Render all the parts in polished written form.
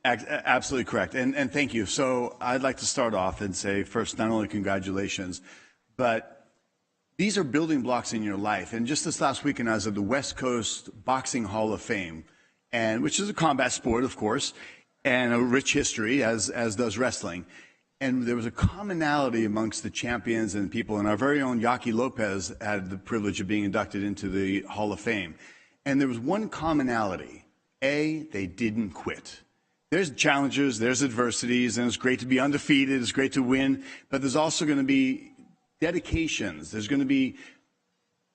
Absolutely correct. And thank you. So I'd like to start off and say first, not only congratulations, but these are building blocks in your life. And just this last weekend, I was at the West Coast Boxing Hall of Fame, and which is a combat sport, of course, and a rich history, as does wrestling. And there was a commonality amongst the champions and people. And our very own Joaquin Lopez had the privilege of being inducted into the Hall of Fame. And there was one commonality. They didn't quit. There's challenges, there's adversities, and it's great to be undefeated, it's great to win, but there's also going to be dedications. There's going to be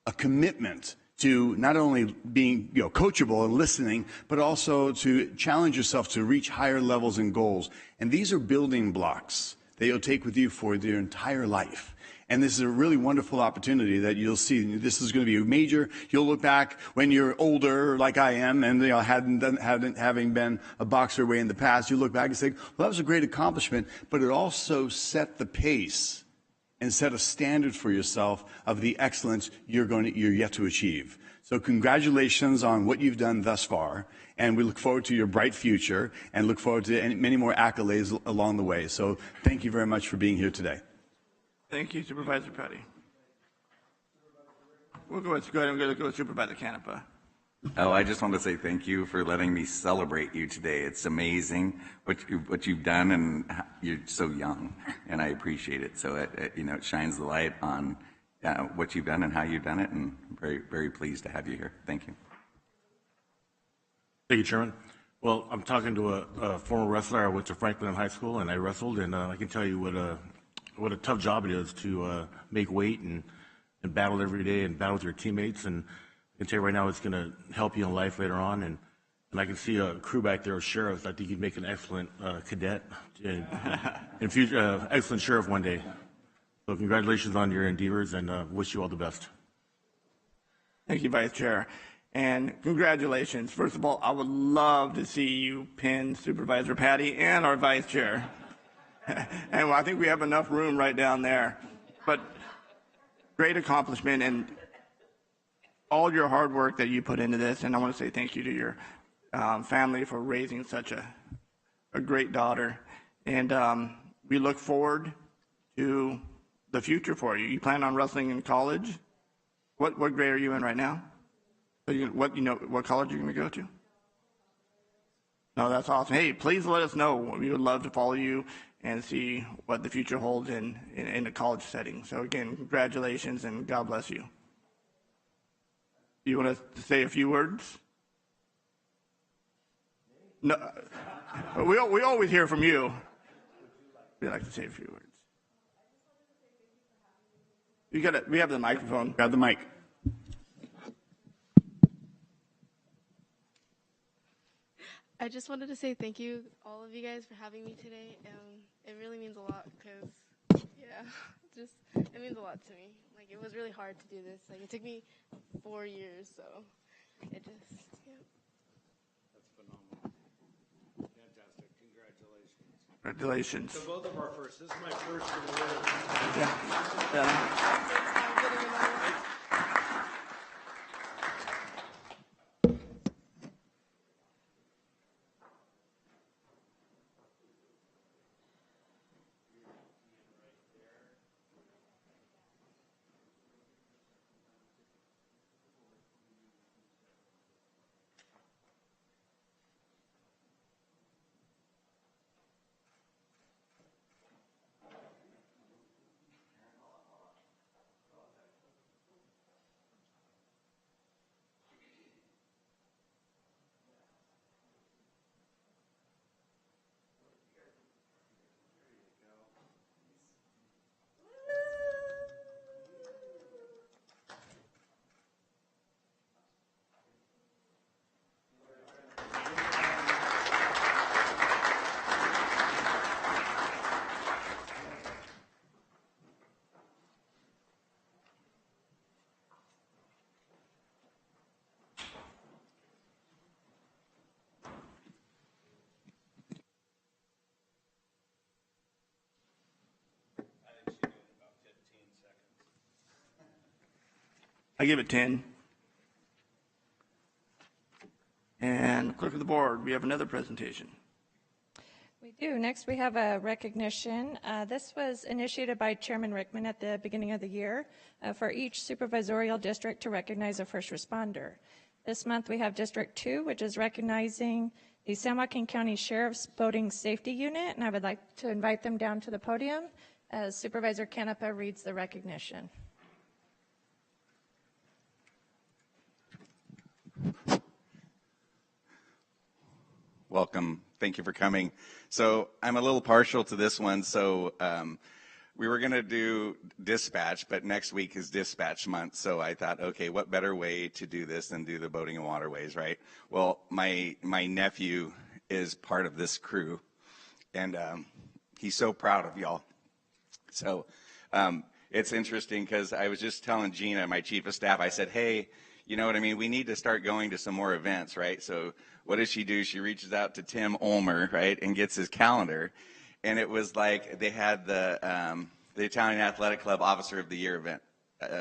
a commitment to not only being coachable and listening, but also to challenge yourself to reach higher levels and goals. And these are building blocks that you'll take with you for your entire life. And this is a really wonderful opportunity that you'll see. This is going to be major. You'll look back when you're older, like I am, and having been a boxer way in the past, you look back and say, well, that was a great accomplishment, but it also set the pace and set a standard for yourself of the excellence you're yet to achieve. So congratulations on what you've done thus far, and we look forward to your bright future and look forward to many more accolades along the way. So thank you very much for being here today. Thank you, Supervisor Petty. We'll go ahead and go with Supervisor Canepa. Oh, I just want to say thank you for letting me celebrate you today. It's amazing what you've done, and you're so young, and I appreciate it. So it shines the light on what you've done and how you've done it, and I'm very, very pleased to have you here. Thank you. Thank you, Chairman. Well, I'm talking to a former wrestler. I went to Franklin High School, and I wrestled, and I can tell you what a tough job it is to make weight and battle every day and battle with your teammates. And I can tell you right now, it's going to help you in life later on. And I can see a crew back there of sheriffs. I think you'd make an excellent cadet and future excellent sheriff one day. So congratulations on your endeavors, and wish you all the best. Thank you, Vice Chair. And congratulations. First of all, I would love to see you pin Supervisor Patty and our Vice Chair. And I think we have enough room right down there. But great accomplishment and all your hard work that you put into this. And I want to say thank you to your family for raising such a great daughter. And we look forward to the future for you. You plan on wrestling in college? What grade are you in right now? What college are you going to go to? No, that's awesome. Hey, please let us know. We would love to follow you and see what the future holds in a college setting. So again, congratulations and God bless you. You want to say a few words? No, we always hear from you. We'd like to say a few words. We have the microphone. Grab the mic. I just wanted to say thank you, all of you guys, for having me today. It really means a lot because, it means a lot to me. Like, it was really hard to do this. Like, it took me 4 years, so it just, That's phenomenal. Fantastic. Congratulations. Congratulations. So both of our first. This is my first in the world. Yeah. I give it 10. And clerk of the board, we have another presentation. We do. Next, we have a recognition. This was initiated by Chairman Rickman at the beginning of the year for each supervisorial district to recognize a first responder. This month, we have District 2, which is recognizing the San Joaquin County Sheriff's Boating Safety Unit, and I would like to invite them down to the podium as Supervisor Canepa reads the recognition. Welcome. Thank you for coming. So I'm a little partial to this one. So we were going to do dispatch, but next week is dispatch month. So I thought, okay, what better way to do this than do the boating and waterways, right? Well, my nephew is part of this crew, and he's so proud of y'all. So it's interesting because I was just telling Gina, my chief of staff, I said, hey, you know what I mean? We need to start going to some more events, right? So what does she do? She reaches out to Tim Ulmer, right, and gets his calendar. And it was like they had the Italian Athletic Club Officer of the Year event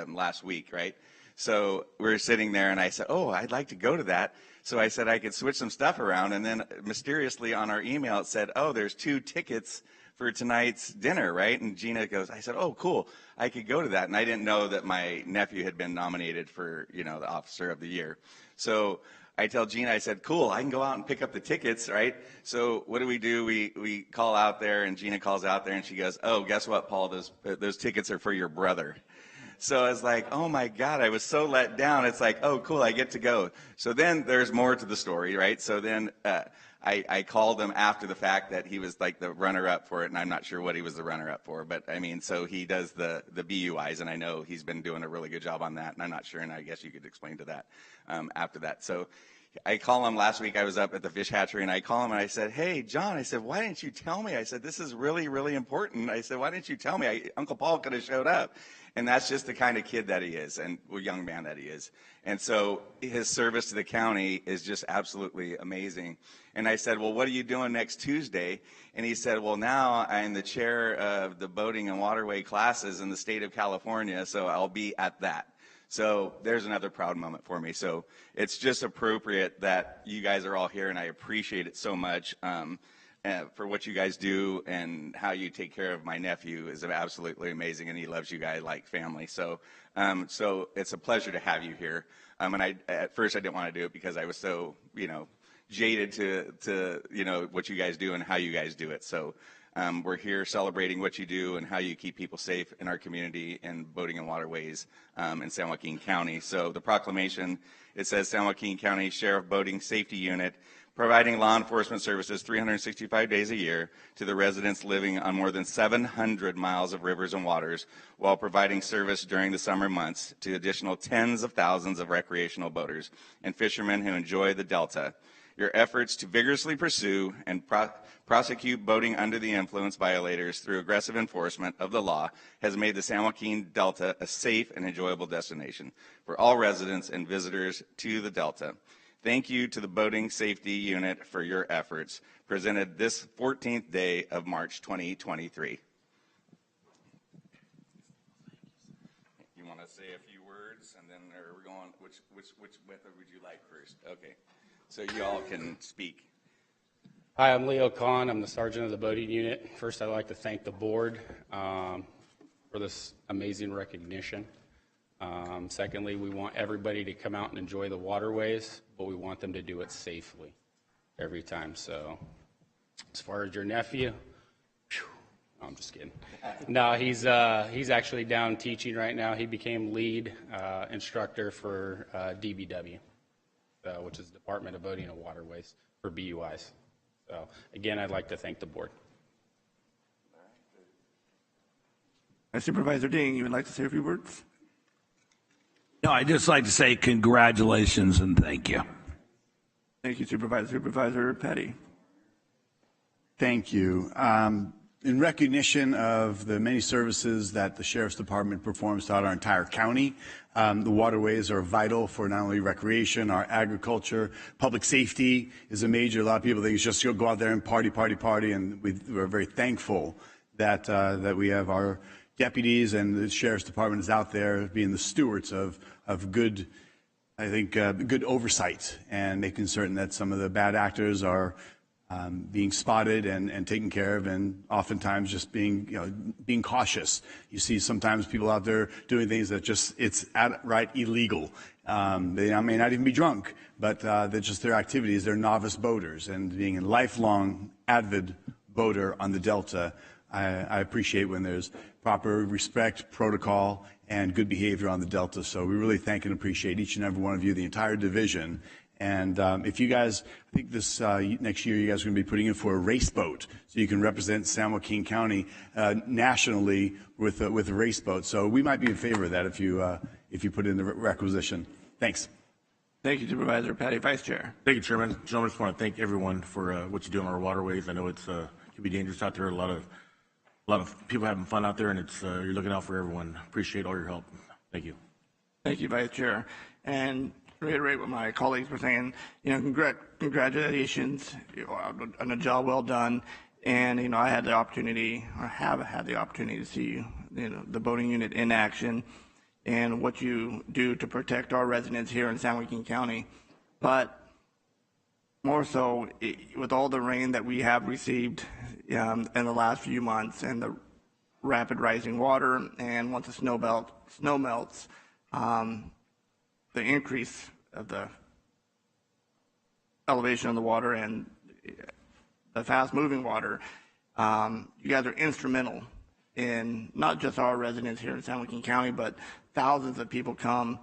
last week, right? So we were sitting there, and I said, oh, I'd like to go to that. So I said I could switch some stuff around. And then mysteriously on our email, it said, oh, there's 2 tickets for tonight's dinner, right? And Gina goes, I said, oh, cool, I could go to that. And I didn't know that my nephew had been nominated for, you know, the Officer of the Year. So I tell Gina, I said, cool, I can go out and pick up the tickets, right? So what do? We call out there, and Gina calls out there, and she goes, oh, guess what, Paul, those tickets are for your brother. So I was like, oh my God, I was so let down. It's like, oh, cool, I get to go. So then there's more to the story, right? So then I called him after the fact that he was like the runner-up for it, and I'm not sure what he was the runner-up for. But, I mean, so he does the BUIs, and I know he's been doing a really good job on that, and I'm not sure, and I guess you could explain to that after that. So I call him last week. I was up at the fish hatchery, and I call him, and I said, hey, John, I said, why didn't you tell me? I said, this is really, really important. I said, why didn't you tell me? Uncle Paul could have showed up. And that's just the kind of kid that he is, and young man that he is. And so his service to the county is just absolutely amazing. And I said, well, what are you doing next Tuesday? And he said, well, now I'm the chair of the boating and waterway classes in the state of California, so I'll be at that. So there's another proud moment for me. So it's just appropriate that you guys are all here, and I appreciate it so much. For what you guys do and how you take care of my nephew is absolutely amazing, and he loves you guys like family. So so it's a pleasure to have you here. And at first I didn't want to do it because I was so, jaded to what you guys do and how you guys do it. So we're here celebrating what you do and how you keep people safe in our community and boating and waterways in San Joaquin County. So the proclamation, it says San Joaquin County Sheriff Boating Safety Unit, providing law enforcement services 365 days a year to the residents living on more than 700 miles of rivers and waters, while providing service during the summer months to additional tens of thousands of recreational boaters and fishermen who enjoy the Delta. Your efforts to vigorously pursue and prosecute boating under the influence violators through aggressive enforcement of the law has made the San Joaquin Delta a safe and enjoyable destination for all residents and visitors to the Delta. Thank you to the Boating Safety Unit for your efforts, presented this 14th day of March 2023. You want to say a few words, and then are we going, which method would you like first? Okay, so you all can speak. Hi, I'm Leo Kahn. I'm the sergeant of the boating unit. First, I'd like to thank the board for this amazing recognition. Secondly, we want everybody to come out and enjoy the waterways, but we want them to do it safely every time. So as far as your nephew, I'm just kidding. No, he's actually down teaching right now. He became lead instructor for DBW, which is Department of Boating and Waterways, for BUIs. So again, I'd like to thank the board. Supervisor Ding, you would like to say a few words? No, I'd just like to say congratulations and thank you. Thank you, Supervisor. Supervisor Petty. Thank you. In recognition of the many services that the Sheriff's Department performs throughout our entire county, the waterways are vital for not only recreation, our agriculture, public safety is a major. A lot of people think it's just go out there and party, and we're very thankful that that we have our deputies and the Sheriff's Department is out there being the stewards of good I think, good oversight and making certain that some of the bad actors are being spotted and taken care of, and oftentimes just being cautious. You see sometimes people out there doing things that it's outright illegal. They may not even be drunk, but they're just their activities. They're novice boaters, and being a lifelong avid boater on the Delta, I appreciate when there's proper respect, protocol, and good behavior on the Delta. So we really thank and appreciate each and every one of you, the entire division. And if you guys, I think this next year, you guys are going to be putting in for a race boat, so you can represent San Joaquin County nationally with a race boat. So we might be in favor of that if you put in the requisition. Thanks. Thank you, Supervisor Patty. Vice Chair. Thank you, Chairman. Gentlemen, I just want to thank everyone for what you do on our waterways. I know it's can be dangerous out there. A lot of people having fun out there, and it's you're looking out for everyone. Appreciate all your help. Thank you. Thank you, Vice Chair. And reiterate what my colleagues were saying. Congratulations on a job well done. And I had the opportunity, or have had the opportunity, to see the boating unit in action and what you do to protect our residents here in San Joaquin County. But more so, with all the rain that we have received in the last few months, and the rapid rising water, and once the snow melts, the increase of the elevation of the water and the fast-moving water, you guys are instrumental in not just our residents here in San Joaquin County, but thousands of people come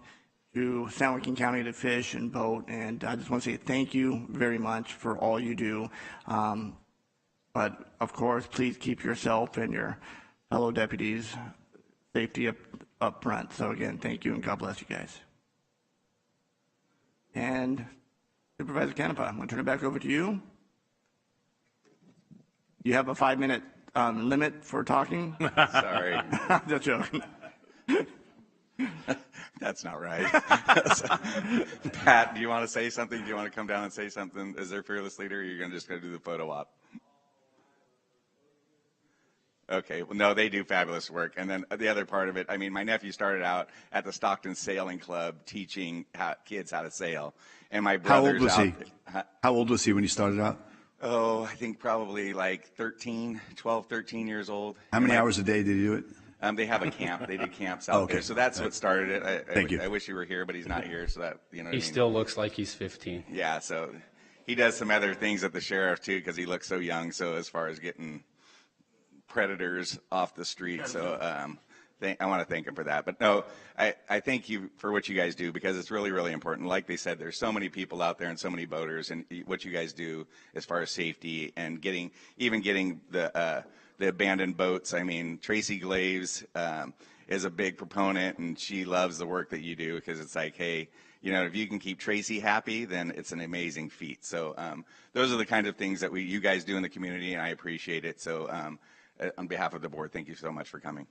to San Joaquin County to fish and boat, and I just want to say thank you very much for all you do. But of course, please keep yourself and your fellow deputies' safety up front. So again, thank you, and God bless you guys. And Supervisor Canepa, I'm going to turn it back over to you. You have a 5-minute limit for talking. Sorry. Just joking. That's not right. Pat, do you want to say something? Do you want to come down and say something? Is there fearless leader, or are you just going to do the photo op? Okay, well, no, they do fabulous work. And then the other part of it, I mean, my nephew started out at the Stockton Sailing Club teaching kids how to sail. And my brother's How old was he when he started out? Oh, I think probably like 12, 13 years old. How many hours a day did he do it? They have a camp. They do camps out there. So that's what started it. Thank you. I wish he were here, but he's not here. So that, what I mean? He still looks like he's 15. Yeah, so he does some other things at the sheriff too, because he looks so young. So as far as getting predators off the street. So I want to thank him for that. But no, I thank you for what you guys do, because it's really, really important. Like they said, there's so many people out there and so many boaters, and what you guys do as far as safety and getting the abandoned boats. I mean, Tracy Glaves is a big proponent, and she loves the work that you do, because it's like, hey, if you can keep Tracy happy, then it's an amazing feat. So those are the kind of things that you guys do in the community, and I appreciate it. So on behalf of the board, thank you so much for coming.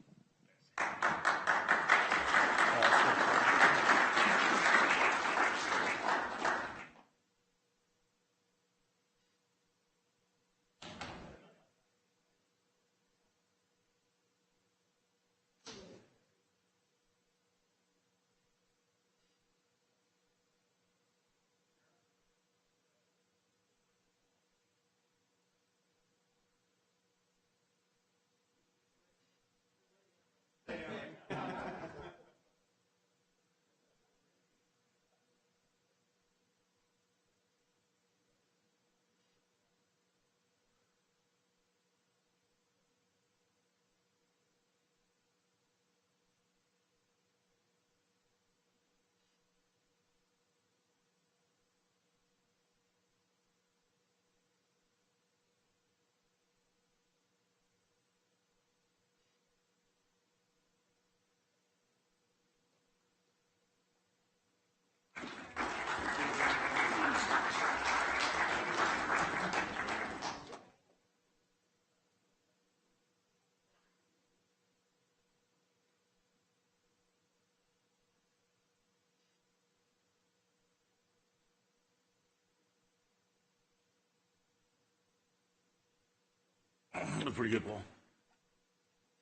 That was pretty good, Paul.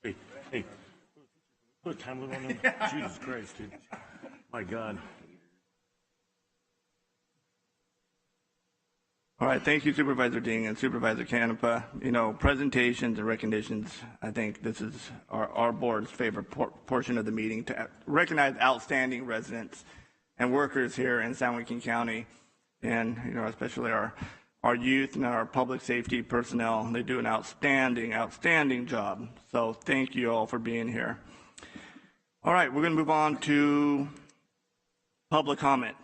Hey, put a time limit on them? Jesus Christ, dude. My God. All right, thank you, Supervisor Ding and Supervisor Canepa. You know, presentations and recognitions, I think this is our board's favorite portion of the meeting, to recognize outstanding residents and workers here in San Joaquin County, and, you know, especially our youth and our public safety personnel. They do an outstanding job. So thank you all for being here. All right, we're going to move on to public comment.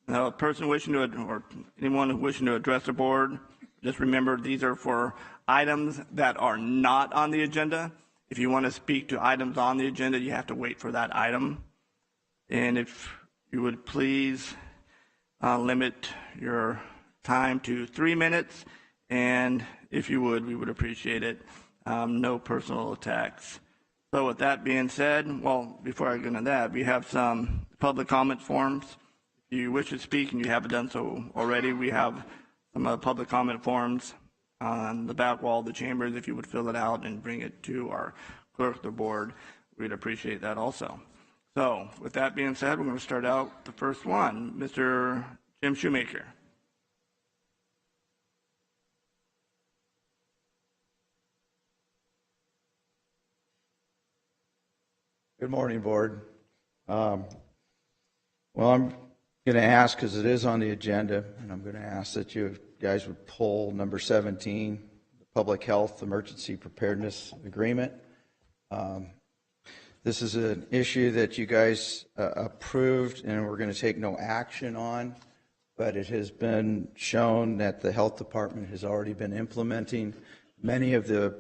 Now, a person wishing to, or anyone wishing to address the board, just remember these are for items that are not on the agenda. If you want to speak to items on the agenda, you have to wait for that item. And if you would please limit your time to 3 minutes, and if you would, we would appreciate it. No personal attacks. So with that being said, well, before I get into that, we have some public comment forms. If you wish to speak and you haven't done so already, we have some public comment forms on the back wall of the chambers. If you would fill it out and bring it to our clerk of the board, we'd appreciate that also. So with that being said, we're going to start out the first one, Mr. Jim Shoemaker. Good morning, board. Well, I'm going to ask, because it is on the agenda, and I'm going to ask that you guys would pull number 17, the Public Health Emergency Preparedness Agreement. This is an issue that you guys approved and we're going to take no action on, but it has been shown that the health department has already been implementing many of the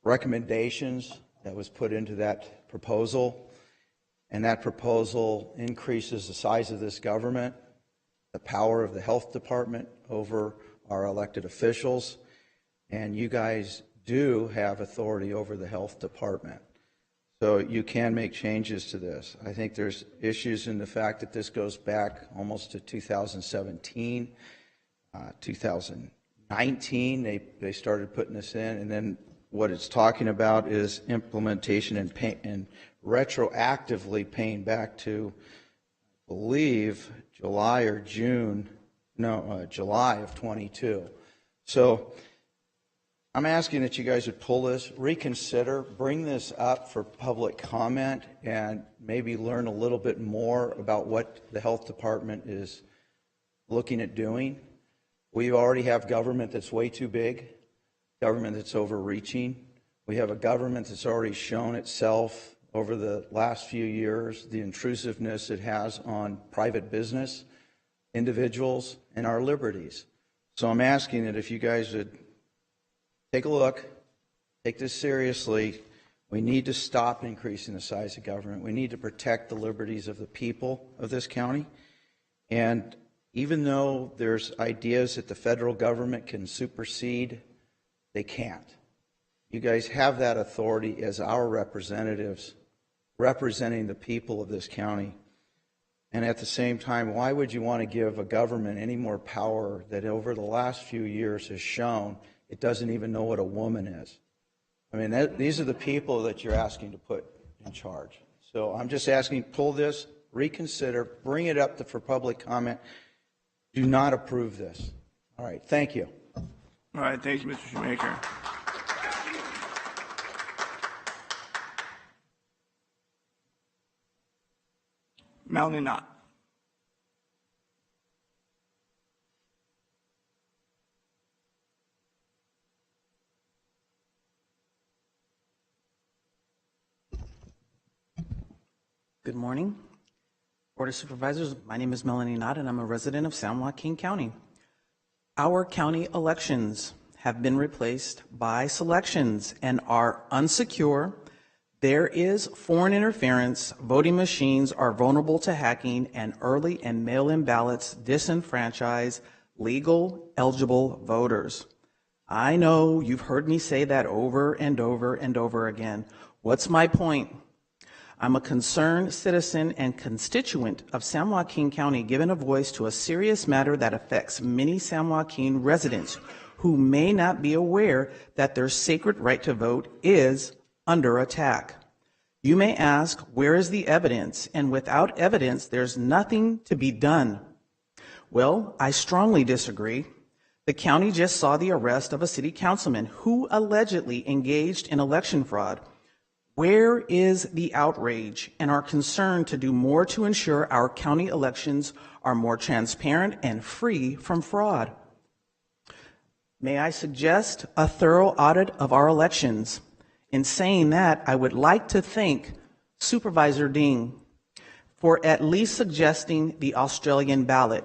recommendations that was put into that proposal. And that proposal increases the size of this government, the power of the health department over our elected officials, and you guys do have authority over the health department. So you can make changes to this. I think there's issues in the fact that this goes back almost to 2017, 2019, they started putting this in, and then what it's talking about is implementation and retroactively paying back to, I believe, July of 22. So I'm asking that you guys would pull this, reconsider, bring this up for public comment, and maybe learn a little bit more about what the health department is looking at doing. We already have government that's way too big, government that's overreaching. We have a government that's already shown itself over the last few years, the intrusiveness it has on private business, individuals, and our liberties. So I'm asking that if you guys would take a look, take this seriously. We need to stop increasing the size of government. We need to protect the liberties of the people of this county. And even though there's ideas that the federal government can supersede, they can't. You guys have that authority as our representatives representing the people of this county. And at the same time, why would you want to give a government any more power that over the last few years has shown it doesn't even know what a woman is? I mean, these are the people that you're asking to put in charge. So I'm just asking, pull this, reconsider, bring it up for public comment. Do not approve this. All right, thank you. All right, thank you, Mr. Shoemaker. Melanie Knott. Good morning, Board of Supervisors. My name is Melanie Knott, and I'm a resident of San Joaquin County. Our county elections have been replaced by selections and are unsecure. There is foreign interference, voting machines are vulnerable to hacking, and early and mail-in ballots disenfranchise legal, eligible voters. I know you've heard me say that over and over and over again. What's my point? I'm a concerned citizen and constituent of San Joaquin County, giving a voice to a serious matter that affects many San Joaquin residents who may not be aware that their sacred right to vote is under attack. You may ask, where is the evidence? And without evidence, there's nothing to be done. Well, I strongly disagree. The county just saw the arrest of a city councilman who allegedly engaged in election fraud. Where is the outrage and our concern to do more to ensure our county elections are more transparent and free from fraud? May I suggest a thorough audit of our elections? In saying that, I would like to thank Supervisor Ding for at least suggesting the Australian ballot.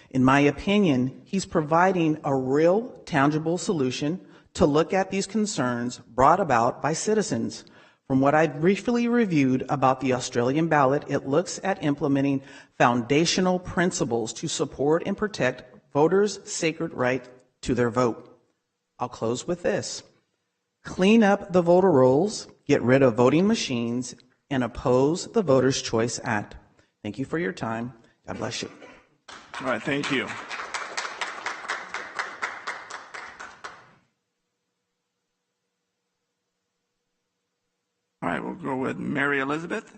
In my opinion, he's providing a real, tangible solution to look at these concerns brought about by citizens. From what I briefly reviewed about the Australian ballot, it looks at implementing foundational principles to support and protect voters' sacred right to their vote. I'll close with this. Clean up the voter rolls, get rid of voting machines, and oppose the Voters' Choice Act. Thank you for your time. God bless you. All right, thank you. All right, we'll go with Mary Elizabeth.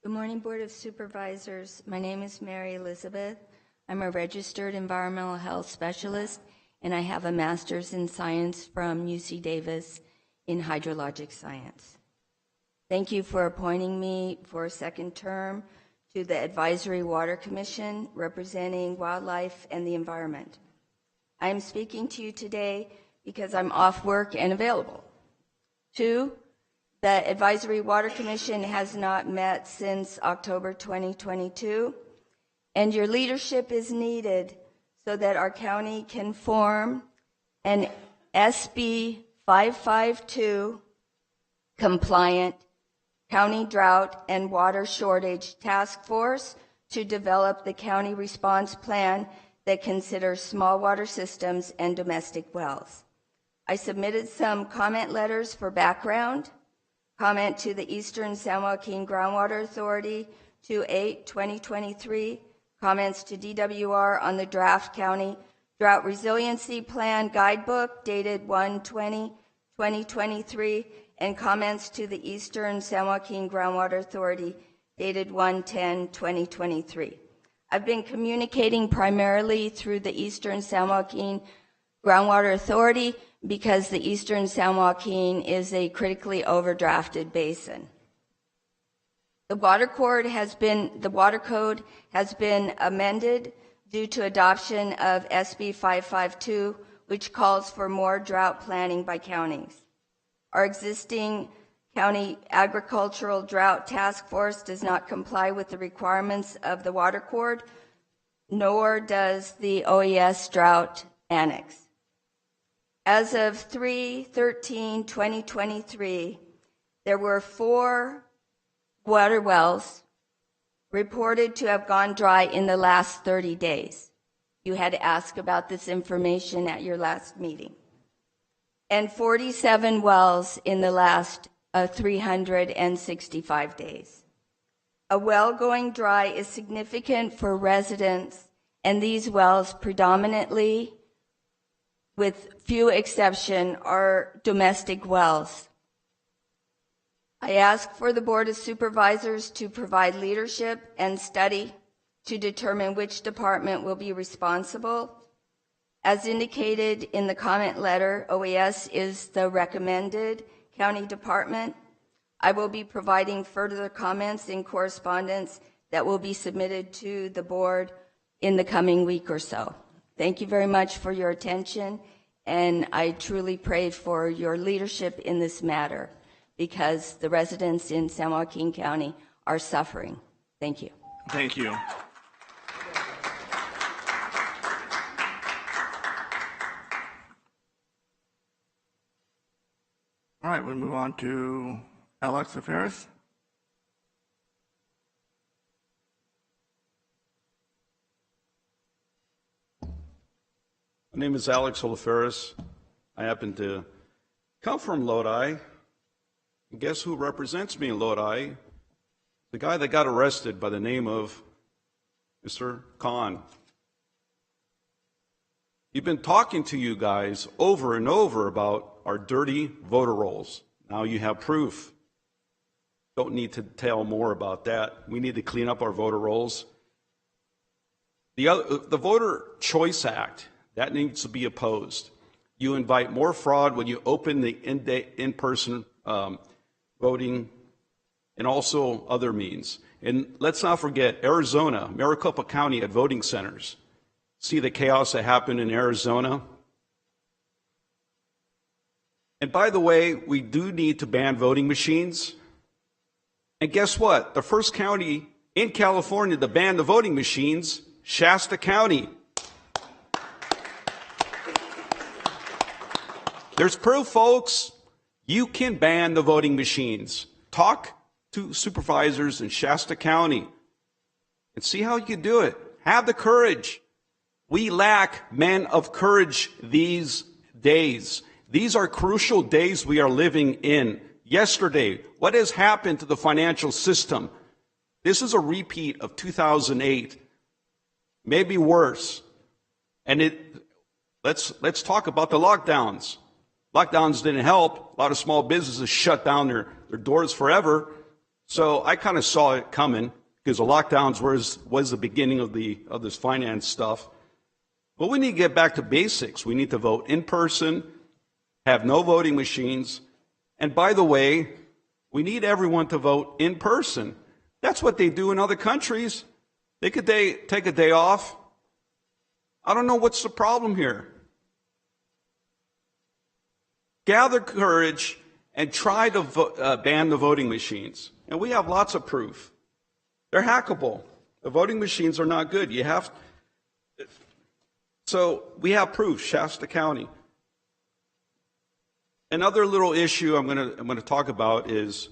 Good morning, Board of Supervisors. My name is Mary Elizabeth. I'm a registered environmental health specialist, and I have a master's in science from UC Davis in hydrologic science. Thank you for appointing me for a second term to the Advisory Water Commission representing wildlife and the environment. I am speaking to you today because I'm off work and available. 2, the Advisory Water Commission has not met since October 2022, and your leadership is needed so that our county can form an SB 552 compliant county drought and water shortage task force to develop the county response plan that considers small water systems and domestic wells. I submitted some comment letters for background. Comment to the Eastern San Joaquin Groundwater Authority 2/8/2023. Comments to DWR on the draft county drought resiliency plan guidebook dated 1/20/2023, and comments to the Eastern San Joaquin Groundwater Authority dated 1/10/2023. I've been communicating primarily through the Eastern San Joaquin Groundwater Authority because the Eastern San Joaquin is a critically overdrafted basin. The water code has been amended due to adoption of SB 552, which calls for more drought planning by counties. Our existing county agricultural drought task force does not comply with the requirements of the water code, nor does the OES drought annex. As of 3/13/2023, there were 4 water wells reported to have gone dry in the last 30 days. You had to ask about this information at your last meeting. And 47 wells in the last 365 days. A well going dry is significant for residents, and these wells predominantly, with few exceptions, are domestic wells. I ask for the Board of Supervisors to provide leadership and study to determine which department will be responsible. As indicated in the comment letter, OES is the recommended county department. I will be providing further comments in correspondence that will be submitted to the board in the coming week or so. Thank you very much for your attention, and I truly pray for your leadership in this matter because the residents in San Joaquin County are suffering. Thank you. Thank you. All right, we'll move on to Alexa Ferris. My name is Alex Olaferis. I happen to come from Lodi. And guess who represents me in Lodi? The guy that got arrested by the name of Mr. Khan. You've been talking to you guys over and over about our dirty voter rolls. Now you have proof. Don't need to tell more about that. We need to clean up our voter rolls. The Voter Choice Act, that needs to be opposed. You invite more fraud when you open the in-person voting and also other means. And let's not forget Arizona, Maricopa County had voting centers. See the chaos that happened in Arizona? And by the way, we do need to ban voting machines. And guess what? The first county in California to ban the voting machines, Shasta County. There's proof, folks. You can ban the voting machines. Talk to supervisors in Shasta County and see how you can do it. Have the courage. We lack men of courage these days. These are crucial days we are living in. Yesterday, what has happened to the financial system? This is a repeat of 2008, maybe worse. And let's talk about the lockdowns. Lockdowns didn't help. A lot of small businesses shut down their doors forever. So I kind of saw it coming because the lockdowns was the beginning of this finance stuff. But we need to get back to basics. We need to vote in person, have no voting machines. And by the way, we need everyone to vote in person. That's what they do in other countries. They could take a day off. I don't know what's the problem here. Gather courage and try to ban the voting machines. And we have lots of proof. They're hackable. The voting machines are not good. So we have proof, Shasta County. Another little issue I'm going to talk about is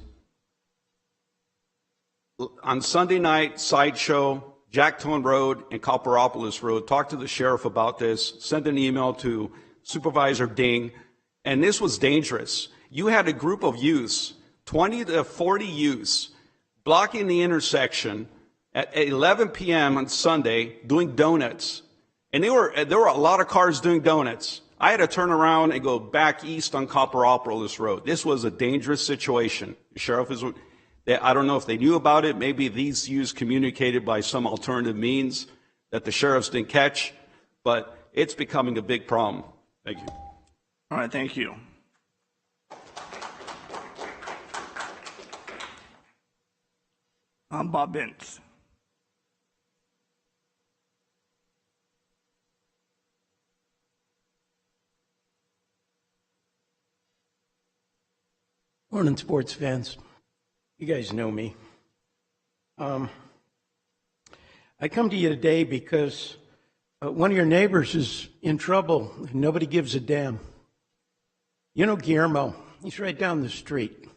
on Sunday night, Sideshow, Jacktown Road and Copperopolis Road. Talk to the sheriff about this. Send an email to Supervisor Ding. And this was dangerous. You had a group of youths, 20 to 40 youths, blocking the intersection at 11 p.m. on Sunday doing donuts. And there were a lot of cars doing donuts. I had to turn around and go back east on Copperopolis Road. This was a dangerous situation. The sheriff I don't know if they knew about it. Maybe these youths communicated by some alternative means that the sheriffs didn't catch, but it's becoming a big problem. Thank you. All right, thank you. I'm Bob Bentz. Morning, sports fans. You guys know me. I come to you today because one of your neighbors is in trouble and nobody gives a damn. You know Guillermo, he's right down the street,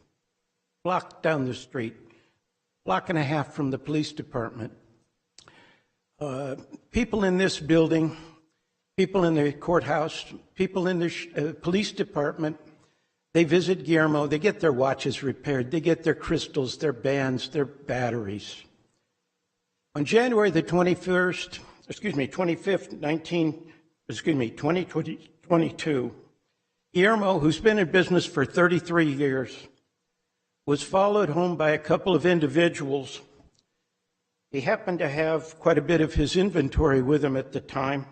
block down the street, block and a half from the police department. People in this building, people in the courthouse, people in the police department, they visit Guillermo, they get their watches repaired, they get their crystals, their bands, their batteries. On January the 25th, 2022, Guillermo, who's been in business for 33 years, was followed home by a couple of individuals. He happened to have quite a bit of his inventory with him at the time.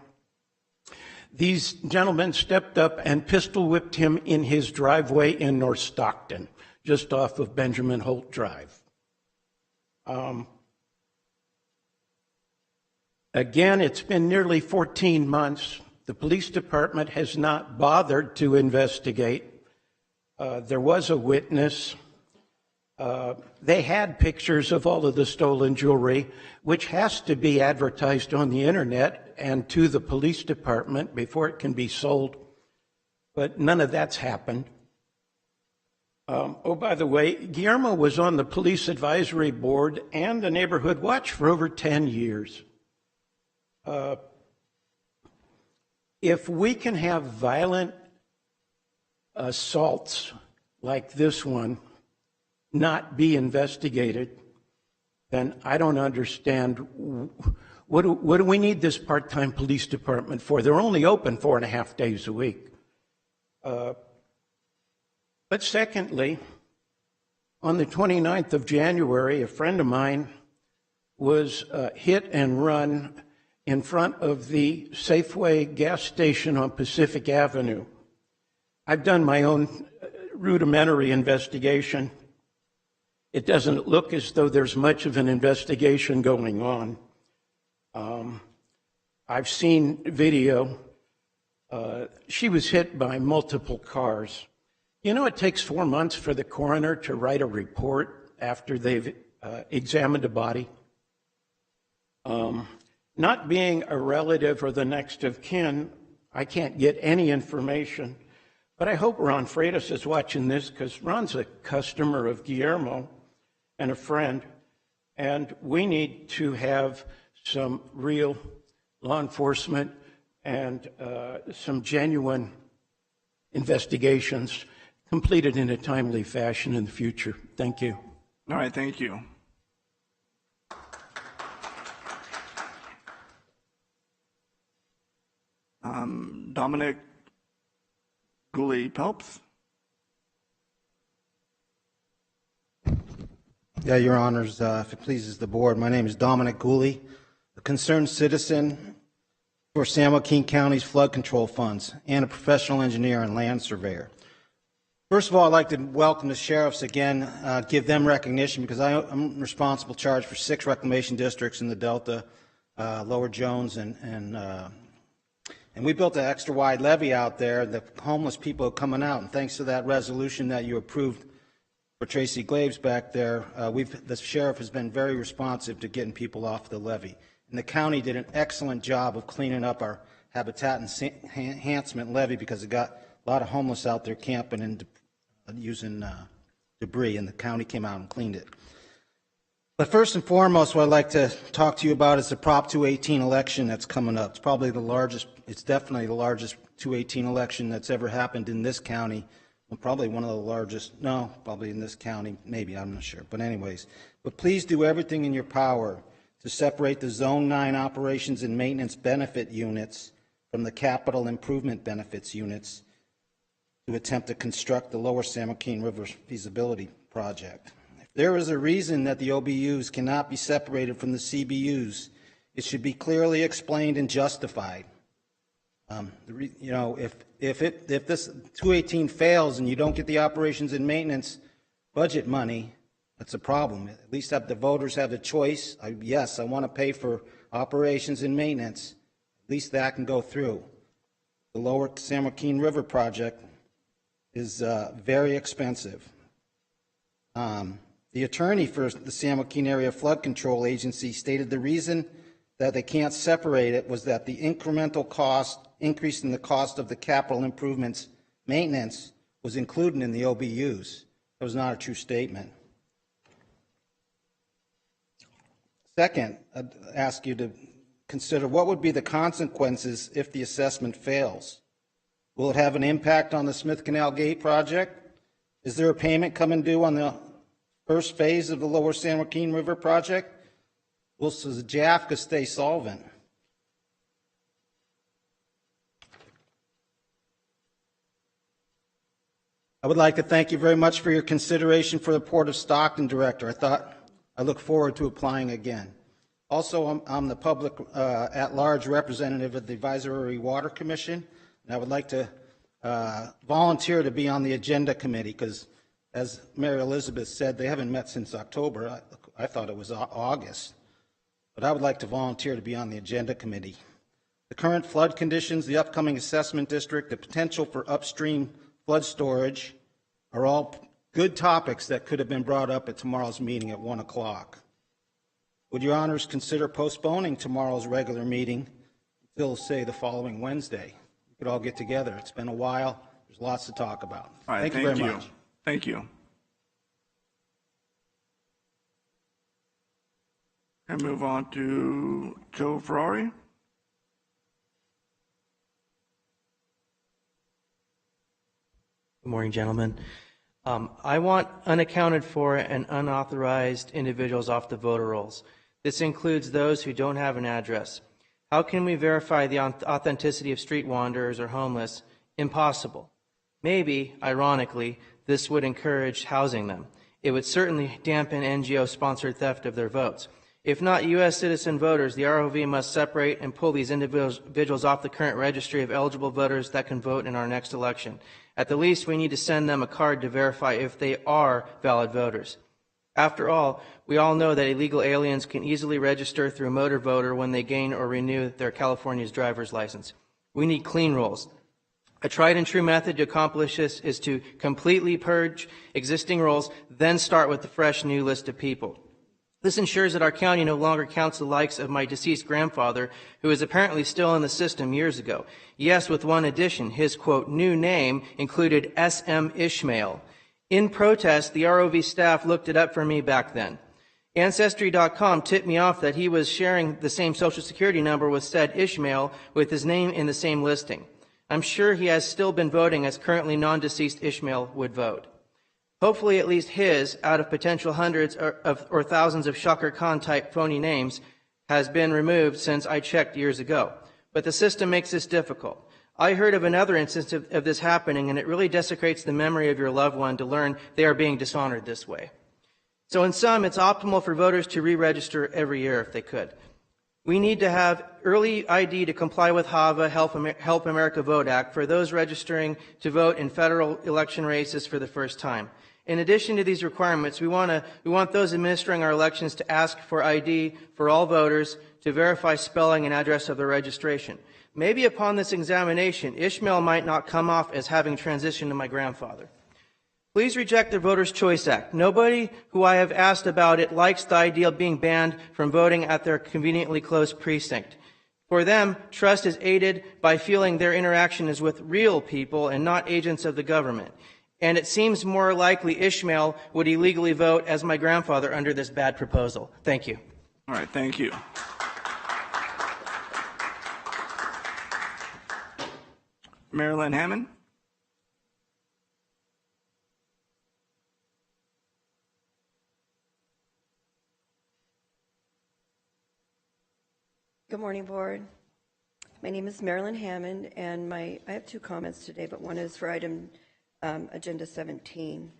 These gentlemen stepped up and pistol whipped him in his driveway in North Stockton, just off of Benjamin Holt Drive. Again, it's been nearly 14 months. The police department has not bothered to investigate. There was a witness. They had pictures of all of the stolen jewelry, which has to be advertised on the internet and to the police department before it can be sold. But none of that's happened. Oh, by the way, Guillermo was on the police advisory board and the neighborhood watch for over 10 years. If we can have violent assaults like this one not be investigated, then I don't understand What do we need this part-time police department for? They're only open 4.5 days a week. But secondly, on the 29th of January, a friend of mine was hit and run in front of the Safeway gas station on Pacific Avenue. I've done my own rudimentary investigation. It doesn't look as though there's much of an investigation going on. I've seen video. She was hit by multiple cars. You know, it takes 4 months for the coroner to write a report after they've examined a body. Not being a relative or the next of kin, I can't get any information. But I hope Ron Freitas is watching this, because Ron's a customer of Guillermo and a friend, and we need to have some real law enforcement and some genuine investigations completed in a timely fashion in the future. Thank you. All right, thank you. Dominic Gooley-Pelps. Yeah, Your Honors, if it pleases the board, my name is Dominic Gooley, a concerned citizen for San Joaquin County's flood control funds and a professional engineer and land surveyor. First of all, I'd like to welcome the sheriffs again, give them recognition, because I'm responsible charged for 6 reclamation districts in the Delta, Lower Jones, and we built an extra wide levee out there. The homeless people are coming out, and thanks to that resolution that you approved for Tracy Glaves back there, the sheriff has been very responsive to getting people off the levee. And the county did an excellent job of cleaning up our habitat enhancement levee, because it got a lot of homeless out there camping and using debris, and the county came out and cleaned it. But first and foremost, what I'd like to talk to you about is the Prop 218 election that's coming up. It's probably the largest, it's definitely the largest 218 election that's ever happened in this county. Well, probably one of the largest, no, probably in this county, maybe, I'm not sure. But anyways, but please do everything in your power to separate the Zone 9 operations and maintenance benefit units from the capital improvement benefits units to attempt to construct the Lower San Joaquin River feasibility project. If there is a reason that the OBUs cannot be separated from the CBUs, it should be clearly explained and justified. You know, if this 218 fails and you don't get the operations and maintenance budget money, that's a problem. At least the voters have the choice. Yes, I want to pay for operations and maintenance. At least that can go through. The Lower San Joaquin River project is very expensive. The attorney for the San Joaquin Area Flood Control Agency stated the reason that they can't separate it was that the incremental cost, increase in the cost of the capital improvements maintenance was included in the OBUs. That was not a true statement. Second, I'd ask you to consider what would be the consequences if the assessment fails. Will it have an impact on the Smith Canal Gate project? Is there a payment coming due on the first phase of the Lower San Joaquin River project? Will the JAFCA stay solvent? I would like to thank you very much for your consideration for the Port of Stockton director. I look forward to applying again. Also, I'm the public at-large representative of the Advisory Water Commission, and I would like to volunteer to be on the agenda committee, because as Mary Elizabeth said, they haven't met since October. I thought it was August. But I would like to volunteer to be on the agenda committee. The current flood conditions, the upcoming assessment district, the potential for upstream flood storage are all good topics that could have been brought up at tomorrow's meeting at 1 o'clock. Would your honors consider postponing tomorrow's regular meeting until, say, the following Wednesday? We could all get together. It's been a while. There's lots to talk about. All right, thank you very much. Thank you. And move on to Joe Ferrari. Good morning, gentlemen. I want unaccounted for and unauthorized individuals off the voter rolls. This includes those who don't have an address. How can we verify the authenticity of street wanderers or homeless? Impossible. Maybe, ironically, this would encourage housing them. It would certainly dampen NGO-sponsored theft of their votes. If not U.S. citizen voters, the ROV must separate and pull these individuals off the current registry of eligible voters that can vote in our next election. At the least, we need to send them a card to verify if they are valid voters. After all, we all know that illegal aliens can easily register through motor voter when they gain or renew their California's driver's license. We need clean rolls. A tried and true method to accomplish this is to completely purge existing rolls, then start with a fresh new list of people. This ensures that our county no longer counts the likes of my deceased grandfather, who is apparently still in the system years ago. Yes, with one addition. His, quote, new name included S.M. Ishmael. In protest, the ROV staff looked it up for me back then. Ancestry.com tipped me off that he was sharing the same Social Security number with said Ishmael with his name in the same listing. I'm sure he has still been voting as currently non-deceased Ishmael would vote. Hopefully at least his, out of potential hundreds or thousands of Shaka Khan-type phony names, has been removed since I checked years ago. But the system makes this difficult. I heard of another instance of this happening, and it really desecrates the memory of your loved one to learn they are being dishonored this way. So in sum, it's optimal for voters to re-register every year if they could. We need to have early ID to comply with HAVA, Help America Vote Act, for those registering to vote in federal election races for the first time. In addition to these requirements, we want those administering our elections to ask for ID for all voters to verify spelling and address of their registration. Maybe upon this examination, Ishmael might not come off as having transitioned to my grandfather. Please reject the Voters' Choice Act. Nobody who I have asked about it likes the idea of being banned from voting at their conveniently close precinct. For them, trust is aided by feeling their interaction is with real people and not agents of the government. And it seems more likely Ishmael would illegally vote as my grandfather under this bad proposal. Thank you. All right, thank you. Marilyn Hammond. Good morning, Board. My name is Marilyn Hammond, and I have two comments today, but one is for item Agenda 17.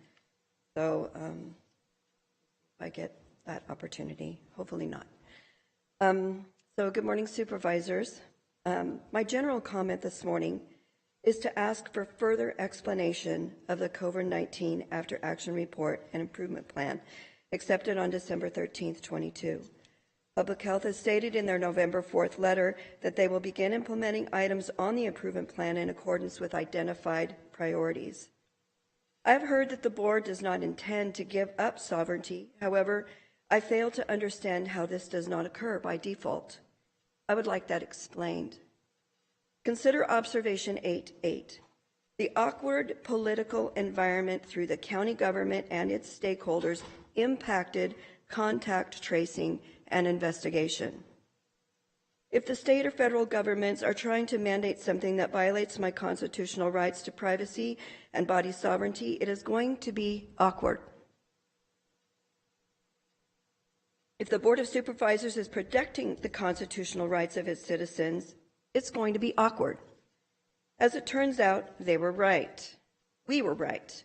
So I get that opportunity, hopefully not. So good morning, Supervisors. My general comment this morning is to ask for further explanation of the COVID-19 After Action Report and Improvement Plan accepted on December 13th, 22. Public Health has stated in their November 4th letter that they will begin implementing items on the improvement plan in accordance with identified priorities. I have heard that the board does not intend to give up sovereignty. However, I fail to understand how this does not occur by default. I would like that explained. Consider observation 8.8. The awkward political environment through the county government and its stakeholders impacted contact tracing and investigation. If the state or federal governments are trying to mandate something that violates my constitutional rights to privacy and body sovereignty, it is going to be awkward. If the Board of Supervisors is protecting the constitutional rights of its citizens, it's going to be awkward. As it turns out, they were right. We were right.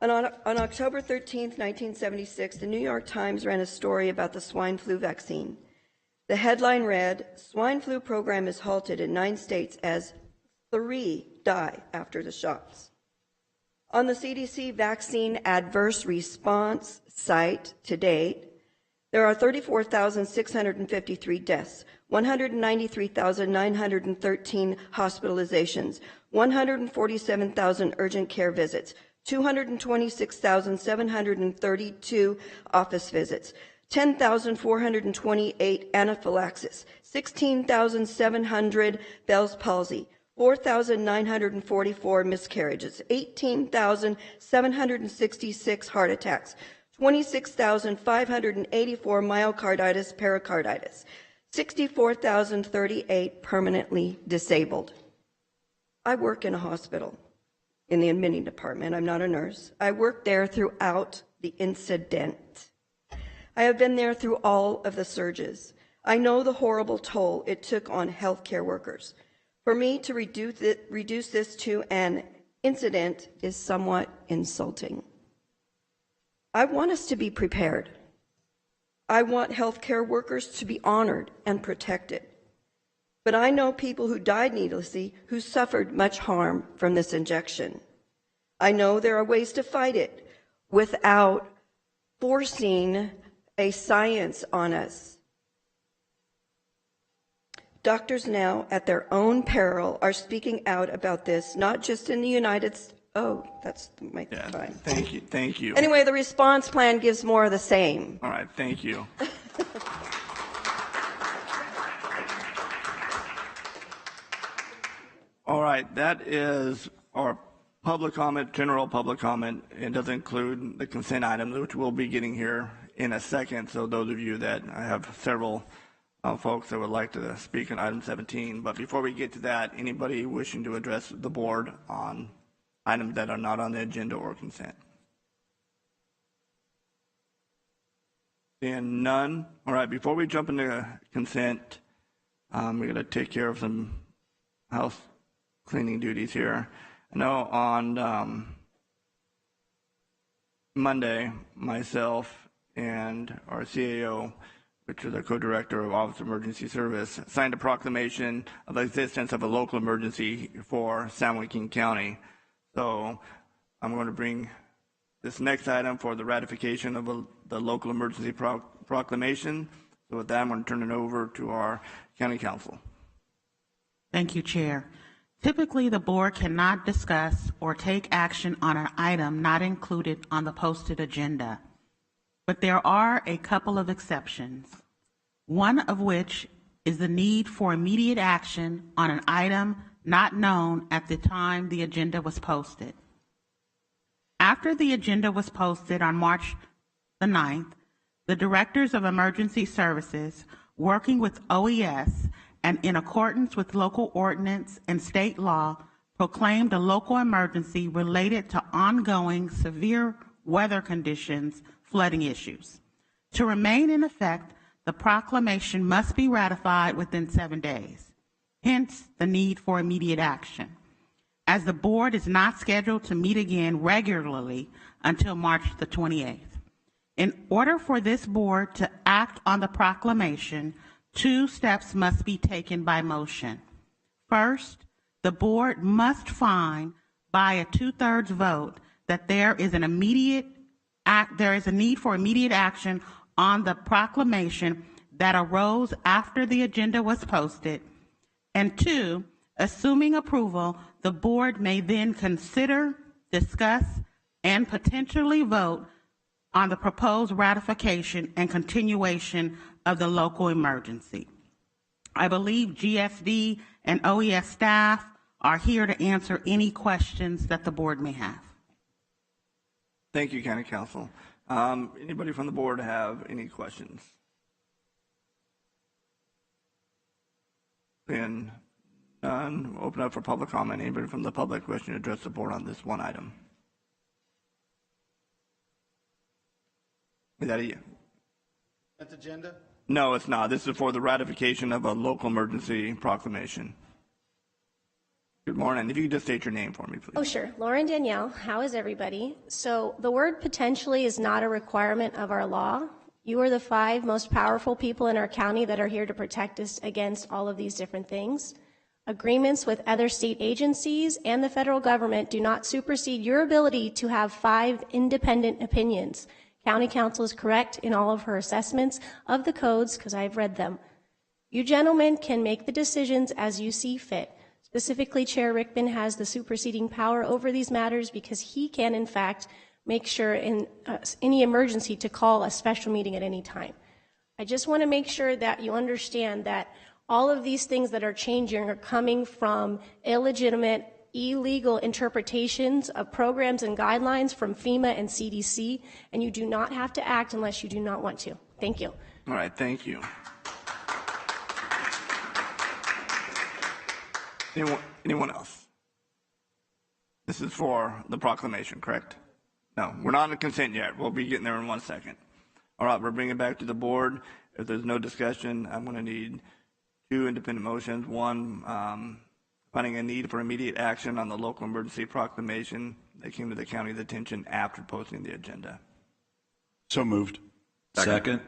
On October 13th, 1976, the New York Times ran a story about the swine flu vaccine. The headline read, "Swine flu program is halted in 9 states as 3 die after the shots." On the CDC vaccine adverse response site to date, there are 34,653 deaths, 193,913 hospitalizations, 147,000 urgent care visits, 226,732 office visits, 10,428 anaphylaxis, 16,700 Bell's palsy, 4,944 miscarriages, 18,766 heart attacks, 26,584 myocarditis, pericarditis, 64,038 permanently disabled. I work in a hospital in the admitting department. I'm not a nurse. I worked there throughout the incident. I have been there through all of the surges. I know the horrible toll it took on healthcare workers. For me to reduce this to an incident is somewhat insulting. I want us to be prepared. I want healthcare workers to be honored and protected. But I know people who died needlessly who suffered much harm from this injection. I know there are ways to fight it without forcing a science on us. Doctors now, at their own peril, are speaking out about this, not just in the United States. Oh, that's my time. Thank you. Anyway, the response plan gives more of the same. All right, thank you. All right, that is our public comment, general public comment. It doesn't include the consent items, which we'll be getting here in a second. So those of you that I have several folks that would like to speak on item 17. But before we get to that, anybody wishing to address the board on items that are not on the agenda or consent? Seeing none. All right, before we jump into consent, we're going to take care of some house cleaning duties here. I know on Monday, myself and our CAO, which is our co-director of Office of Emergency Service, signed a proclamation of the existence of a local emergency for San Joaquin County. So I'm going to bring this next item for the ratification of the local emergency proclamation. So with that, I'm going to turn it over to our county council. Thank you, Chair. Typically, the board cannot discuss or take action on an item not included on the posted agenda, but there are a couple of exceptions, one of which is the need for immediate action on an item not known at the time the agenda was posted. After the agenda was posted on March the 9th, the Directors of Emergency Services, working with OES and in accordance with local ordinance and state law, proclaimed a local emergency related to ongoing severe weather conditions, flooding issues. To remain in effect, the proclamation must be ratified within 7 days. Hence, the need for immediate action, as the board is not scheduled to meet again regularly until March the 28th. In order for this board to act on the proclamation, 2 steps must be taken by motion. First, the board must find by a 2/3 vote that there is a need for immediate action on the proclamation that arose after the agenda was posted. And 2, assuming approval, the board may then consider, discuss, and potentially vote on the proposed ratification and continuation of the local emergency. I believe GSD and OES staff are here to answer any questions that the board may have. Thank you, County Council. Anybody from the board have any questions? Then none. We'll open up for public comment. Anybody from the public wishing to address the board on this one item? Is that you? Consent agenda? No, it's not. This is for the ratification of a local emergency proclamation. Good morning. If you could just state your name for me, please. Oh, sure. Lauren Danielle. How is everybody? So the word potentially is not a requirement of our law. You are the 5 most powerful people in our county that are here to protect us against all of these different things. Agreements with other state agencies and the federal government do not supersede your ability to have 5 independent opinions. County Council is correct in all of her assessments of the codes because I've read them. You gentlemen can make the decisions as you see fit. Specifically, Chair Rickman has the superseding power over these matters because he can, in fact, make sure in any emergency to call a special meeting at any time. I just want to make sure that you understand that all of these things that are changing are coming from illegitimate, illegal interpretations of programs and guidelines from FEMA and CDC, and you do not have to act unless you do not want to. Thank you. All right, thank you. Anyone else? This is for the proclamation, correct? No, we're not on the consent yet. We'll be getting there in 1 second. All right, we're bringing it back to the board. If there's no discussion, I'm going to need two independent motions. One, finding a need for immediate action on the local emergency proclamation that came to the county's attention after posting the agenda. So moved. Second.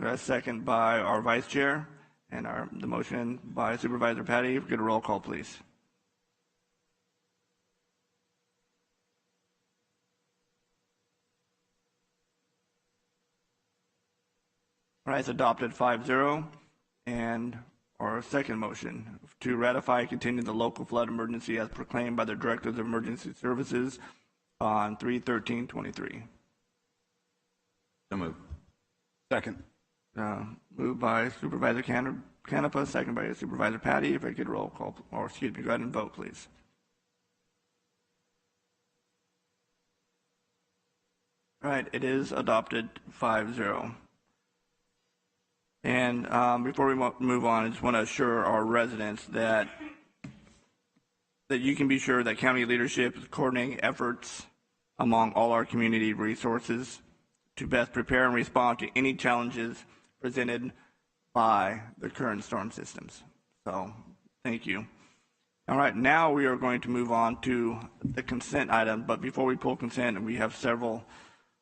A second by our vice chair, and the motion by Supervisor Patty. Get a roll call, please. All right, it's adopted 5-0. And our second motion to ratify and continue the local flood emergency as proclaimed by the Directors of Emergency Services on 3/13/23. So moved. Second. Moved by Supervisor Canepa, second by Supervisor Patty. If I could roll call, or excuse me, go ahead and vote, please. All right, it is adopted 5-0. And before we move on, I just want to assure our residents that you can be sure that county leadership is coordinating efforts among all our community resources to best prepare and respond to any challenges presented by the current storm systems. So, thank you. All right, now we are going to move on to the consent item. But before we pull consent, we have several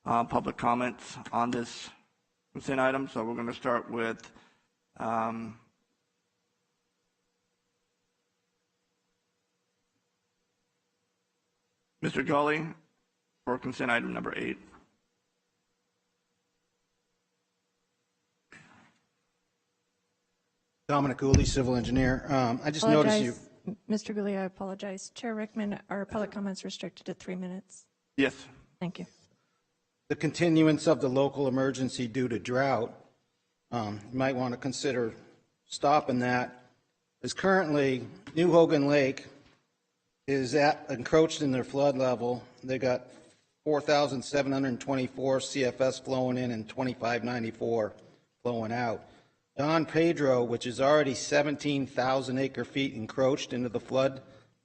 public comments on this consent item. So we're going to start with Mr. Gully for consent item number 8. Dominic Cooley, civil engineer. I just noticed you. Mr. Gully, I apologize. Chair Rickman, are public comments restricted to 3 minutes? Yes. Thank you. The continuance of the local emergency due to drought, you might want to consider stopping that. As currently, New Hogan Lake is encroached in their flood level. They got 4,724 CFS flowing in and 2,594 flowing out. Don Pedro, which is already 17,000 acre feet encroached into the flood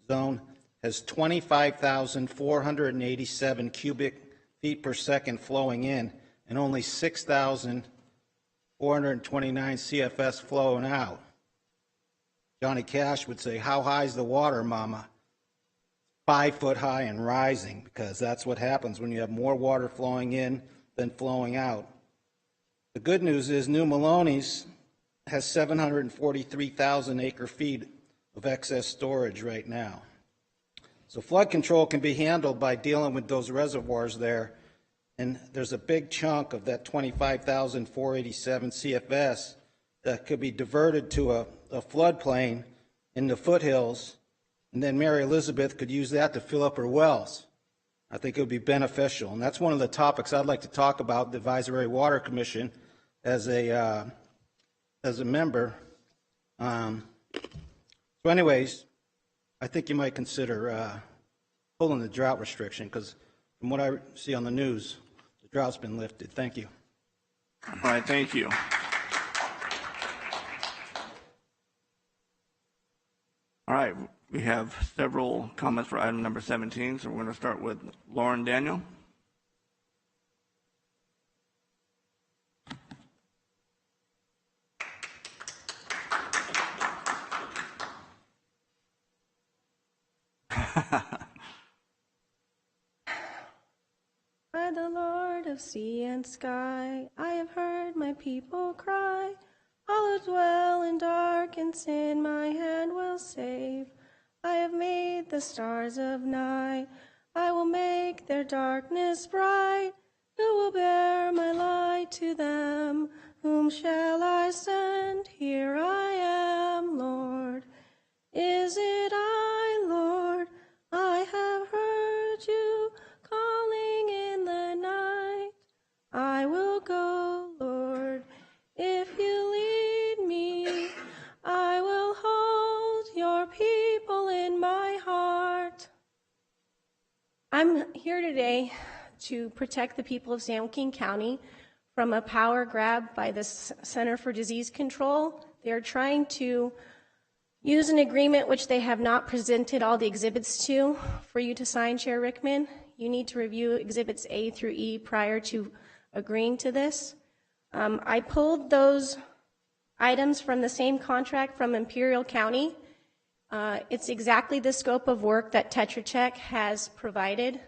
zone, has 25,487 cubic feet per second flowing in and only 6,429 CFS flowing out. Johnny Cash would say, "How high is the water, mama?" 5 foot high and rising, because that's what happens when you have more water flowing in than flowing out. The good news is New Maloney's has 743,000 acre feet of excess storage right now. So flood control can be handled by dealing with those reservoirs there, and there's a big chunk of that 25,487 CFS that could be diverted to a floodplain in the foothills, and then Mary Elizabeth could use that to fill up her wells. I think it would be beneficial, and that's one of the topics I'd like to talk about, the Advisory Water Commission, as a member. So anyways, I think you might consider pulling the drought restriction, because from what I see on the news, the drought's been lifted. Thank you. All right, thank you. All right, we have several comments for item number 17, so we're going to start with Lauren Daniel. By the Lord of sea and sky, I have heard my people cry. All is well in dark and sin, my hand will save. I have made the stars of night, I will make their darkness bright. Who will bear my light to them? Whom shall I send? Here I am, Lord. Is it I, Lord? I have heard you calling in the night. I will go, Lord, if you lead me. I will hold your people in my heart. I'm here today to protect the people of San Joaquin County from a power grab by the Center for Disease Control. They are trying to use an agreement which they have not presented all the exhibits to for you to sign, Chair Rickman. You need to review exhibits A through E prior to agreeing to this. I pulled those items from the same contract from Imperial County. It's exactly the scope of work that Tetra Tech has provided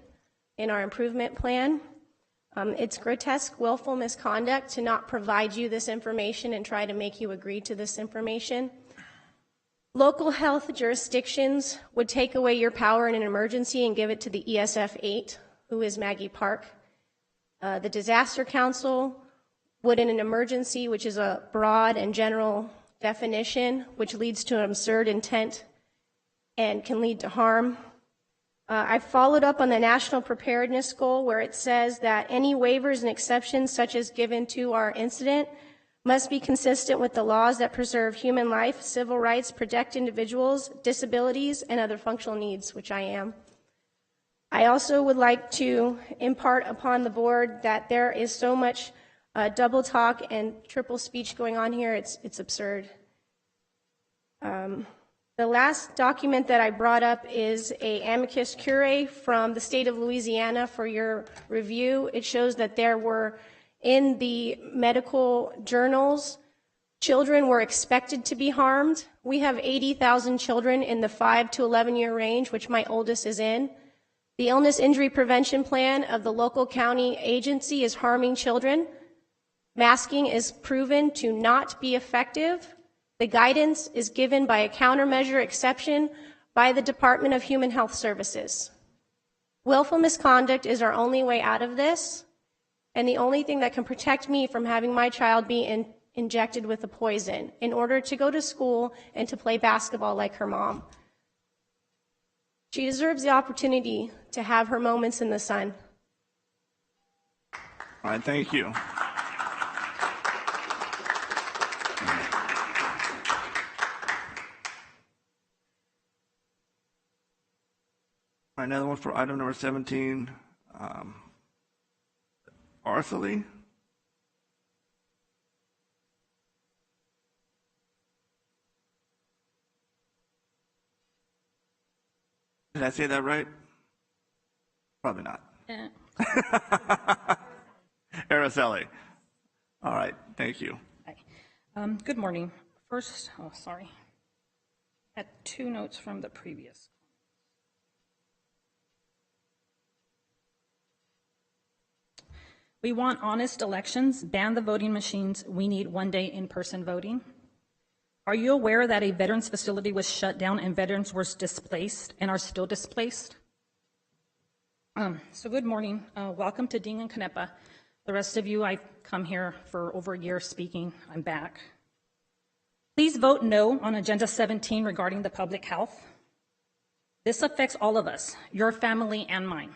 in our improvement plan. It's grotesque, willful misconduct to not provide you this information and try to make you agree to this information. Local health jurisdictions would take away your power in an emergency and give it to the ESF 8, who is Maggie Park. The Disaster Council would, in an emergency, which is a broad and general definition, which leads to an absurd intent and can lead to harm. I followed up on the national preparedness goal, where it says that any waivers and exceptions, such as given to our incident, must be consistent with the laws that preserve human life, civil rights, protect individuals, disabilities, and other functional needs, which I am. I also would like to impart upon the board that there is so much double talk and triple speech going on here, it's absurd. The last document that I brought up is a amicus curiae from the state of Louisiana for your review. It shows that there were, in the medical journals, children were expected to be harmed. We have 80,000 children in the 5 to 11 year range, which my oldest is in. The illness injury prevention plan of the local county agency is harming children. Masking is proven to not be effective. The guidance is given by a countermeasure exception by the Department of Human Health Services. Willful misconduct is our only way out of this, and the only thing that can protect me from having my child be injected with a poison in order to go to school and to play basketball like her mom. She deserves the opportunity to have her moments in the sun. All right, thank you. All right, another one for item number 17, Arthely. Did I say that right? Probably not. Yeah. Araceli. All right, thank you. Hi. Good morning. First, sorry. I had 2 notes from the previous. We want honest elections, ban the voting machines. We need one-day in-person voting. Are you aware that a veterans facility was shut down and veterans were displaced and are still displaced? So good morning. Welcome to Ding and Canepa. The rest of you, I've come here for over a year speaking. I'm back. Please vote no on Agenda 17 regarding the public health. This affects all of us, your family and mine.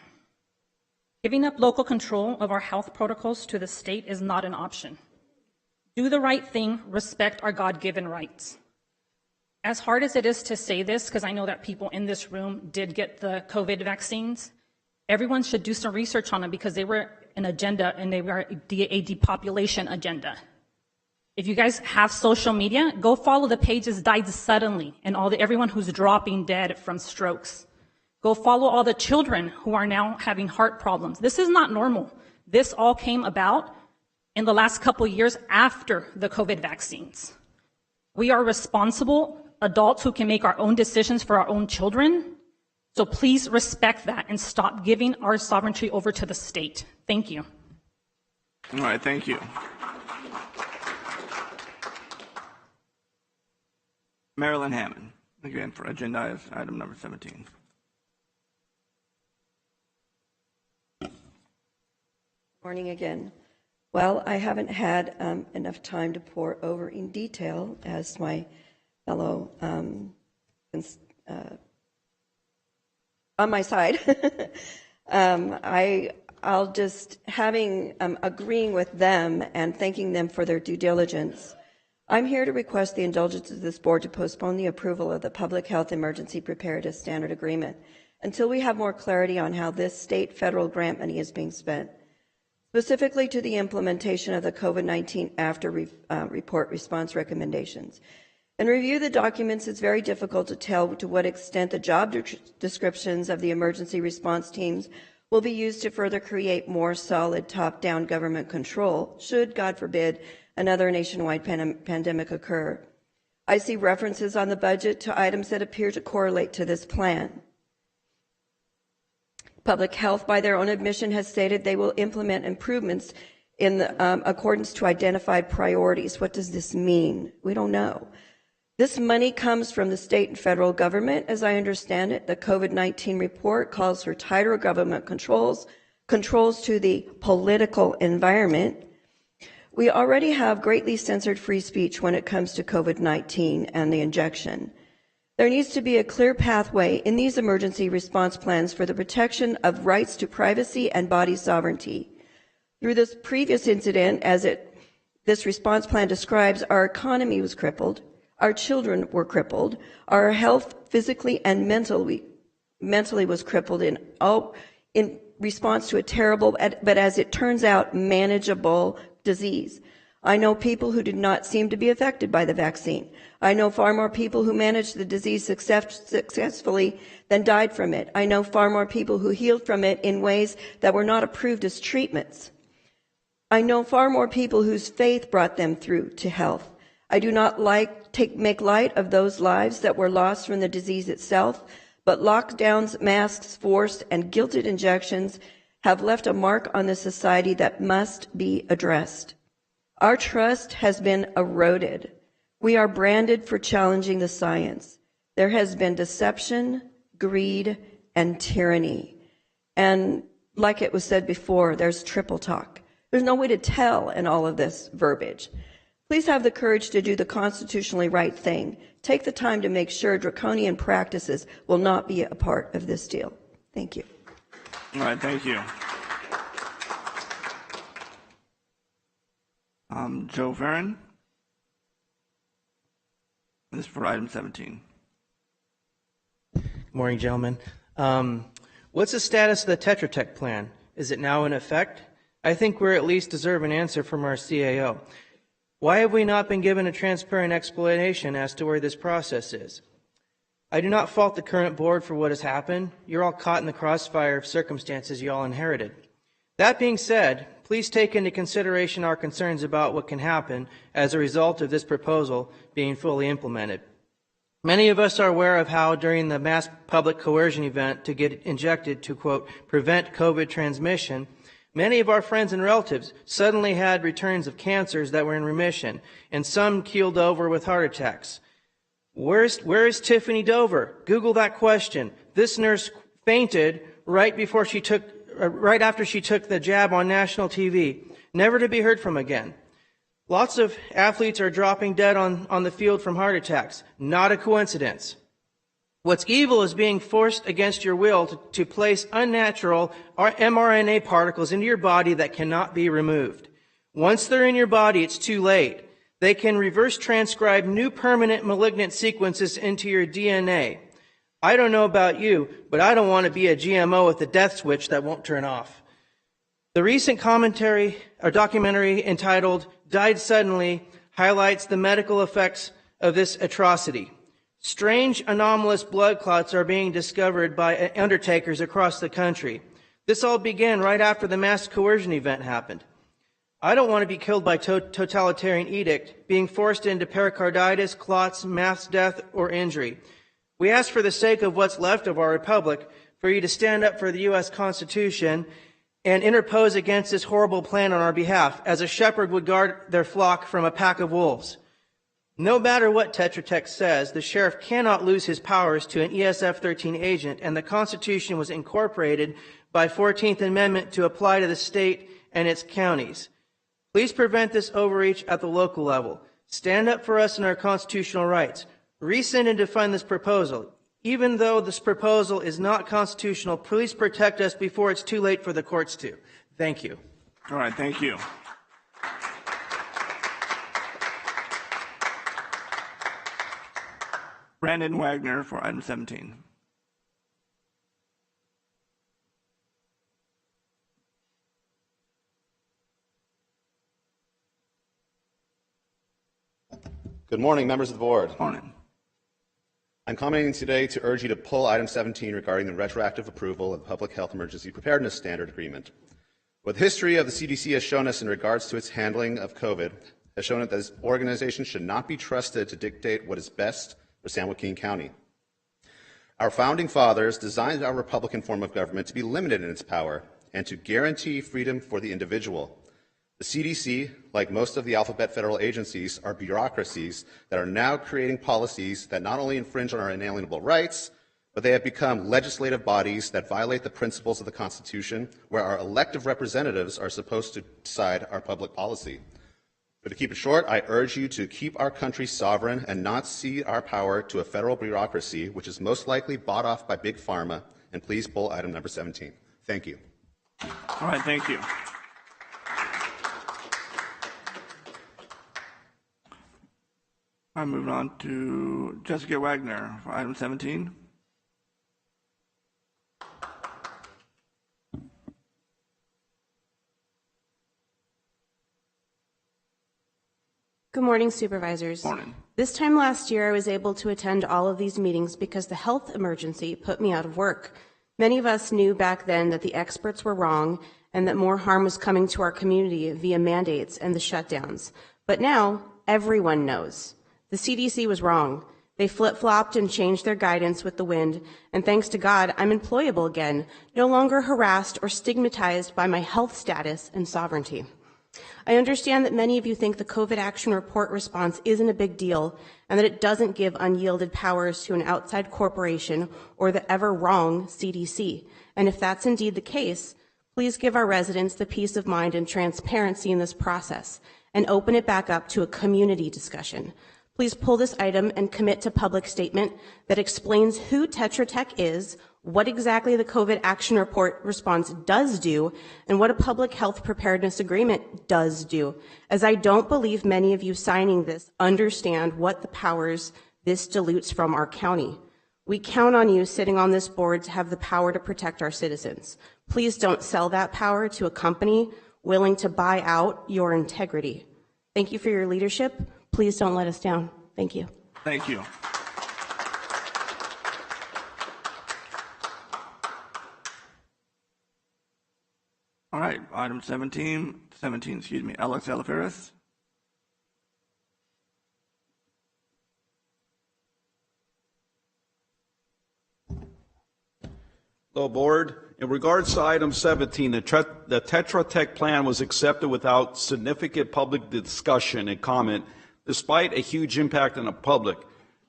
Giving up local control of our health protocols to the state is not an option. Do the right thing, respect our God-given rights. As hard as it is to say this, because I know that people in this room did get the COVID vaccines, everyone should do some research on them because they were an agenda and they were a depopulation agenda. If you guys have social media, go follow the pages died suddenly and everyone who's dropping dead from strokes. Go follow all the children who are now having heart problems. This is not normal. This all came about in the last couple of years after the COVID vaccines. We are responsible adults who can make our own decisions for our own children. So please respect that and stop giving our sovereignty over to the state. Thank you. All right, thank you. Marilyn Hammond, again for agenda item number 17. Morning again. Well, I haven't had enough time to pour over in detail as my fellow on my side. I'll just agreeing with them and thanking them for their due diligence. I'm here to request the indulgence of this board to postpone the approval of the Public Health Emergency Preparedness Standard Agreement until we have more clarity on how this state federal grant money is being spent, specifically to the implementation of the COVID-19 after report response recommendations. And review the documents, it's very difficult to tell to what extent the job descriptions of the emergency response teams will be used to further create more solid top-down government control should, God forbid, another nationwide pandemic occur. I see references on the budget to items that appear to correlate to this plan. Public Health, by their own admission, has stated they will implement improvements in accordance to identified priorities. What does this mean? We don't know. This money comes from the state and federal government, as I understand it. The COVID-19 report calls for tighter government controls to the political environment. We already have greatly censored free speech when it comes to COVID-19 and the injection. There needs to be a clear pathway in these emergency response plans for the protection of rights to privacy and body sovereignty. Through this previous incident, this response plan describes, our economy was crippled, our children were crippled, our health physically and mentally was crippled in response to a terrible, but as it turns out, manageable disease. I know people who did not seem to be affected by the vaccine. I know far more people who managed the disease successfully than died from it. I know far more people who healed from it in ways that were not approved as treatments. I know far more people whose faith brought them through to health. I do not make light of those lives that were lost from the disease itself, but lockdowns, masks, forced and guilted injections have left a mark on the society that must be addressed. Our trust has been eroded. We are branded for challenging the science. There has been deception, greed, and tyranny. And like it was said before, there's triple talk. There's no way to tell in all of this verbiage. Please have the courage to do the constitutionally right thing. Take the time to make sure draconian practices will not be a part of this deal. Thank you. All right, thank you. Joe Farron. This is for item 17. Good morning, gentlemen. What's the status of the Tetra Tech plan? Is it now in effect? I think we at least deserve an answer from our CAO. Why have we not been given a transparent explanation as to where this process is? I do not fault the current board for what has happened. You're all caught in the crossfire of circumstances you all inherited. That being said, please take into consideration our concerns about what can happen as a result of this proposal being fully implemented. Many of us are aware of how during the mass public coercion event to get injected to, quote, prevent COVID transmission, many of our friends and relatives suddenly had returns of cancers that were in remission, and some keeled over with heart attacks. Where is Tiffany Dover? Google that question. This nurse fainted right after she took the jab on national TV, never to be heard from again. Lots of athletes are dropping dead on the field from heart attacks. Not a coincidence. What's evil is being forced against your will to place unnatural mRNA particles into your body that cannot be removed. Once they're in your body, it's too late. They can reverse transcribe new permanent malignant sequences into your DNA. I don't know about you, but I don't want to be a GMO with a death switch that won't turn off. The recent documentary entitled Died Suddenly highlights the medical effects of this atrocity. Strange anomalous blood clots are being discovered by undertakers across the country. This all began right after the mass coercion event happened. I don't want to be killed by totalitarian edict, being forced into pericarditis, clots, mass death, or injury. We ask for the sake of what's left of our republic for you to stand up for the U.S. Constitution and interpose against this horrible plan on our behalf, as a shepherd would guard their flock from a pack of wolves. No matter what Tetra Tech says, the sheriff cannot lose his powers to an ESF-13 agent, and the Constitution was incorporated by 14th Amendment to apply to the state and its counties. Please prevent this overreach at the local level. Stand up for us and our constitutional rights. Rescind and defund this proposal. Even though this proposal is not constitutional, please protect us before it's too late for the courts to. Thank you. All right, thank you. Brandon Wagner for item 17. Good morning, members of the board. Morning. I'm commenting today to urge you to pull item 17 regarding the retroactive approval of the Public Health Emergency Preparedness Standard Agreement. What the history of the CDC has shown us in regards to its handling of COVID has shown that this organization should not be trusted to dictate what is best for San Joaquin County. Our founding fathers designed our Republican form of government to be limited in its power and to guarantee freedom for the individual. The CDC, like most of the alphabet federal agencies, are bureaucracies that are now creating policies that not only infringe on our inalienable rights, but they have become legislative bodies that violate the principles of the Constitution, where our elected representatives are supposed to decide our public policy. But to keep it short, I urge you to keep our country sovereign and not cede our power to a federal bureaucracy, which is most likely bought off by Big Pharma. And please pull item number 17. Thank you. All right, thank you. I'm moving on to Jessica Wagner for item 17. Good morning, Supervisors. Morning. This time last year, I was able to attend all of these meetings because the health emergency put me out of work. Many of us knew back then that the experts were wrong and that more harm was coming to our community via mandates and the shutdowns. But now, everyone knows. The CDC was wrong. They flip-flopped and changed their guidance with the wind, and thanks to God, I'm employable again, no longer harassed or stigmatized by my health status and sovereignty. I understand that many of you think the COVID Action Report response isn't a big deal and that it doesn't give unyielded powers to an outside corporation or the ever wrong CDC. And if that's indeed the case, please give our residents the peace of mind and transparency in this process and open it back up to a community discussion. Please pull this item and commit to public statement that explains who Tetra Tech is, what exactly the COVID Action Report response does do, and what a public health preparedness agreement does do, as I don't believe many of you signing this understand what the powers this dilutes from our county. We count on you sitting on this board to have the power to protect our citizens. Please don't sell that power to a company willing to buy out your integrity. Thank you for your leadership. Please don't let us down. Thank you. Thank you. All right, item 17, Alex Alaferis. Hello, Board. In regards to item 17, the Tetra Tech plan was accepted without significant public discussion and comment, despite a huge impact on the public.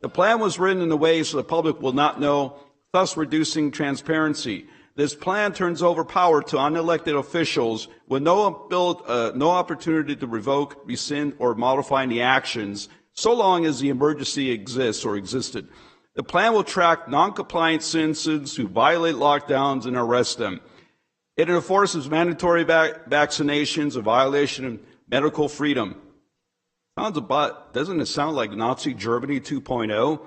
The plan was written in a way so the public will not know, thus reducing transparency. This plan turns over power to unelected officials with no opportunity to revoke, rescind, or modify any actions, so long as the emergency exists or existed. The plan will track non-compliant citizens who violate lockdowns and arrest them. It enforces mandatory vaccinations, a violation of medical freedom. Doesn't it sound like Nazi Germany 2.0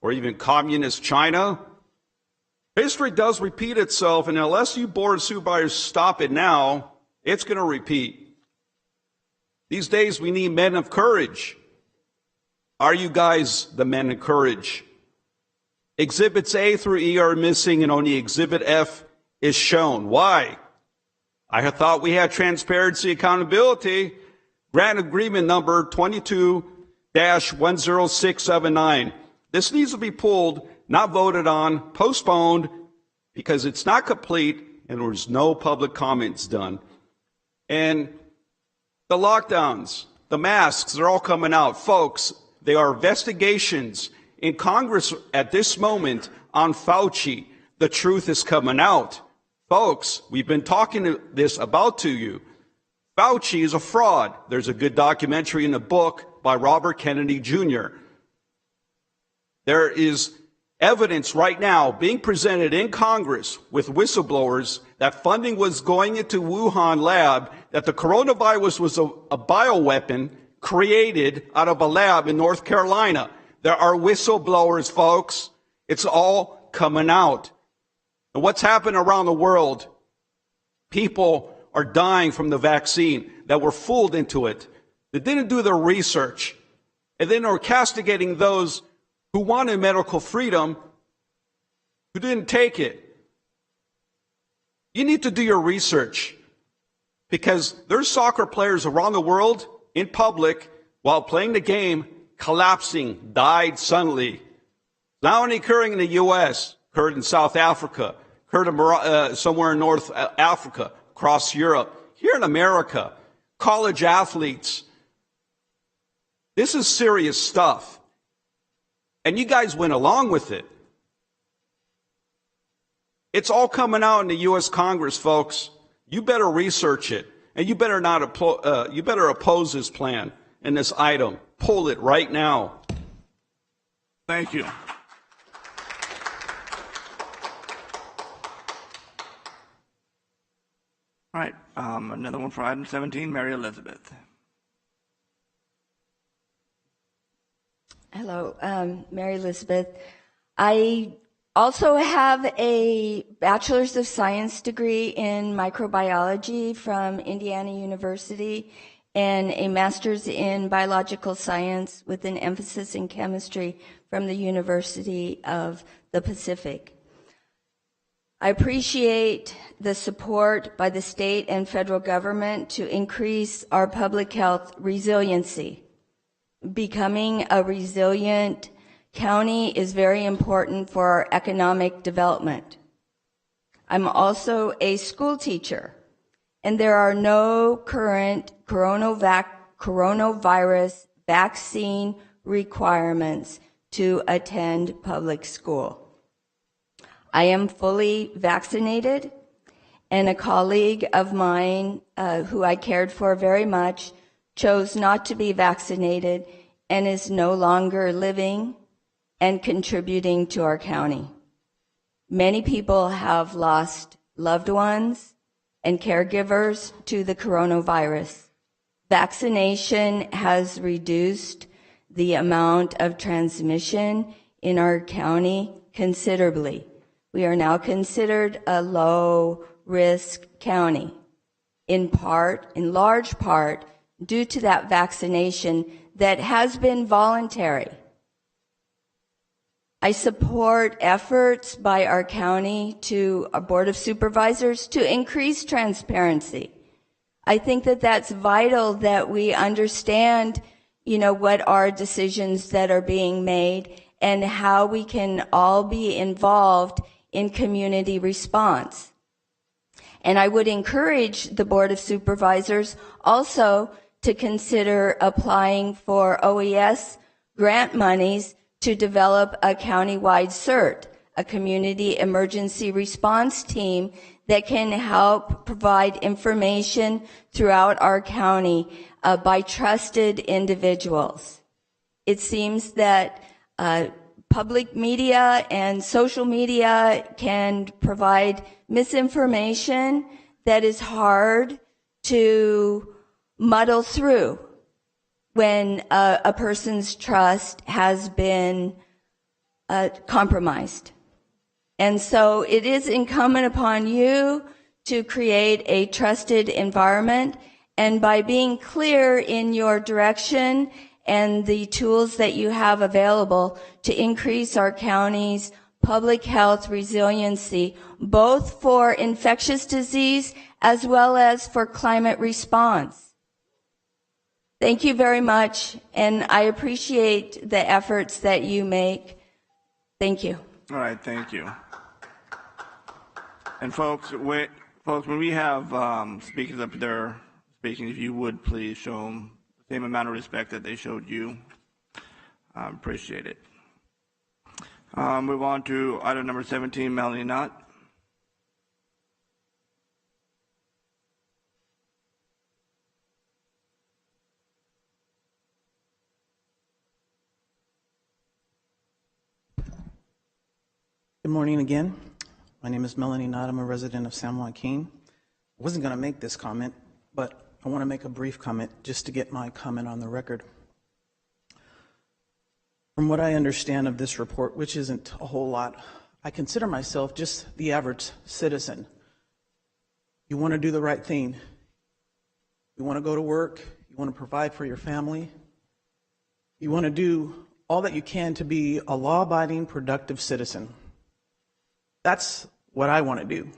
or even communist China? History does repeat itself, and unless you Board of Supervisors stop it now, it's going to repeat. These days we need men of courage. Are you guys the men of courage? Exhibits A through E are missing and only Exhibit F is shown. Why? I had thought we had transparency, accountability. Grant agreement number 22-10679. This needs to be pulled, not voted on, postponed, because it's not complete and there's no public comments done. And the lockdowns, the masks, they're all coming out. Folks, there are investigations in Congress at this moment on Fauci. The truth is coming out. Folks, we've been talking this about to you. Fauci is a fraud. There's a good documentary in the book by Robert Kennedy Jr. There is evidence right now being presented in Congress with whistleblowers that funding was going into Wuhan lab, that the coronavirus was a bioweapon created out of a lab in North Carolina. There are whistleblowers, folks. It's all coming out. And what's happened around the world? People are dying from the vaccine, that were fooled into it, that didn't do their research, and then are castigating those who wanted medical freedom who didn't take it. You need to do your research, because there's soccer players around the world in public while playing the game collapsing, died suddenly. Not only occurring in the U.S., occurred in South Africa, occurred in somewhere in North Africa, across Europe, here in America, college athletes. This is serious stuff. And you guys went along with it. It's all coming out in the U.S. Congress, folks. You better research it, and you better you better oppose this plan and this item. Pull it right now. Thank you. All right, another one for item 17, Mary Elizabeth. Hello, Mary Elizabeth. I also have a Bachelor's of Science degree in microbiology from Indiana University and a Master's in Biological Science with an emphasis in chemistry from the University of the Pacific. I appreciate the support by the state and federal government to increase our public health resiliency. Becoming a resilient county is very important for our economic development. I'm also a school teacher, and there are no current coronavirus vaccine requirements to attend public school. I am fully vaccinated, and a colleague of mine who I cared for very much chose not to be vaccinated and is no longer living and contributing to our county. Many people have lost loved ones and caregivers to the coronavirus. Vaccination has reduced the amount of transmission in our county considerably. We are now considered a low-risk county, in large part, due to that vaccination that has been voluntary. I support efforts by our county our Board of Supervisors to increase transparency. I think that that's vital that we understand, what are decisions that are being made and how we can all be involved in community response. And I would encourage the Board of Supervisors also to consider applying for OES grant monies to develop a countywide CERT, a community emergency response team that can help provide information throughout our county by trusted individuals. It seems that public media and social media can provide misinformation that is hard to muddle through when a person's trust has been compromised. And so it is incumbent upon you to create a trusted environment, and by being clear in your direction and the tools that you have available to increase our county's public health resiliency, both for infectious disease as well as for climate response. Thank you very much, and I appreciate the efforts that you make. Thank you. All right, thank you. And folks, when we have speakers up there speaking, if you would please show them the same amount of respect that they showed you. I appreciate it. Move on to item number 17, Melanie Knott. Good morning again. My name is Melanie Knott. I'm a resident of San Joaquin. I wasn't going to make this comment, but I want to make a brief comment just to get my comment on the record. From what I understand of this report, which isn't a whole lot, I consider myself just the average citizen. You want to do the right thing. You want to go to work. You want to provide for your family. You want to do all that you can to be a law-abiding, productive citizen. That's what I want to do.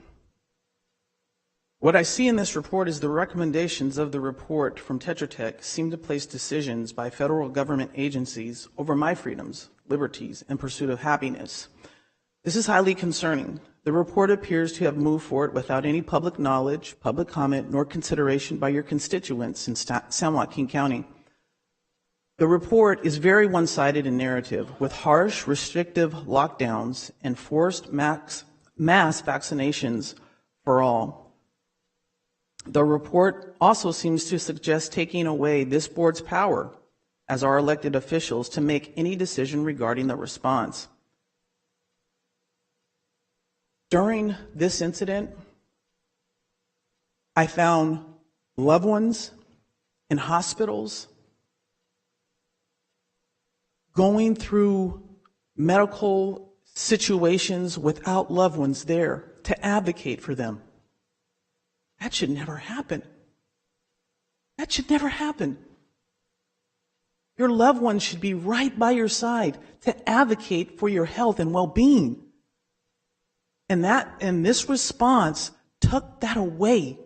What I see in this report is the recommendations of the report from Tetra Tech seem to place decisions by federal government agencies over my freedoms, liberties, and pursuit of happiness. This is highly concerning. The report appears to have moved forward without any public knowledge, public comment, nor consideration by your constituents in San Joaquin County. The report is very one-sided in narrative, with harsh, restrictive lockdowns and forced mass vaccinations for all. The report also seems to suggest taking away this board's power as our elected officials to make any decision regarding the response. During this incident, I found loved ones in hospitals going through medical situations without loved ones there to advocate for them. That should never happen. That should never happen. Your loved ones should be right by your side to advocate for your health and well-being. And this response took that away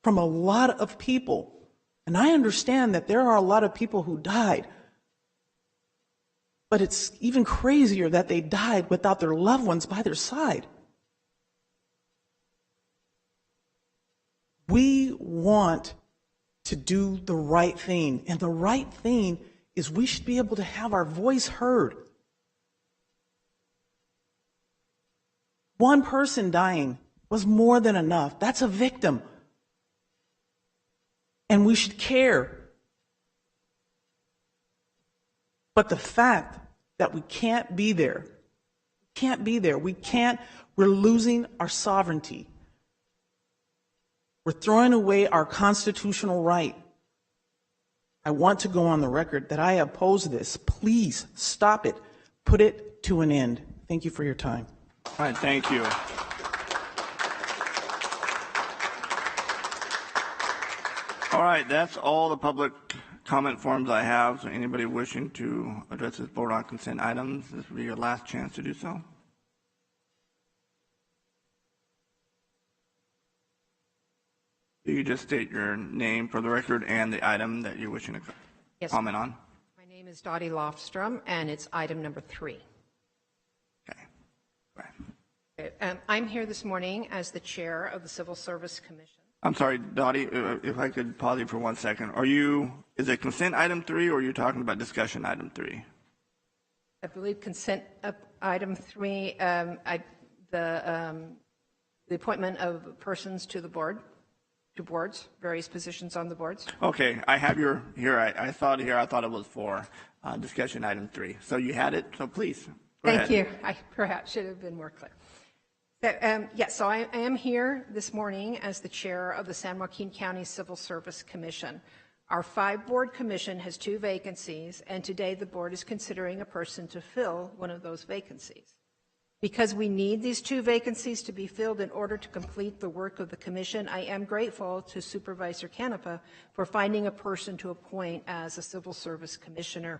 from a lot of people. And I understand that there are a lot of people who died. But it's even crazier that they died without their loved ones by their side. We want to do the right thing. And the right thing is we should be able to have our voice heard. One person dying was more than enough. That's a victim. And we should care. But the fact that we can't be there, we're losing our sovereignty. We're throwing away our constitutional right. I want to go on the record that I oppose this. Please stop it. Put it to an end. Thank you for your time. All right, thank you. All right, that's all the public comment forms I have. So anybody wishing to address this board on consent items, this will be your last chance to do so. You just state your name for the record and the item that you're wishing to comment on. My name is Dottie Lofstrom, and it's item number 3. Okay. I'm here this morning as the chair of the Civil Service Commission. I'm sorry, Dottie, if I could pause you for 1 second. Is it consent item 3 or are you talking about discussion item 3? I believe consent item 3, the appointment of persons to the board. To boards, various positions on the boards. Okay, I have your here. I thought it was for discussion item 3. So you had it. So please. Thank you. I perhaps should have been more clear. So I am here this morning as the chair of the San Joaquin County Civil Service Commission. Our 5-board commission has 2 vacancies, and today the board is considering a person to fill one of those vacancies. Because we need these 2 vacancies to be filled in order to complete the work of the commission, I am grateful to Supervisor Canepa for finding a person to appoint as a civil service commissioner.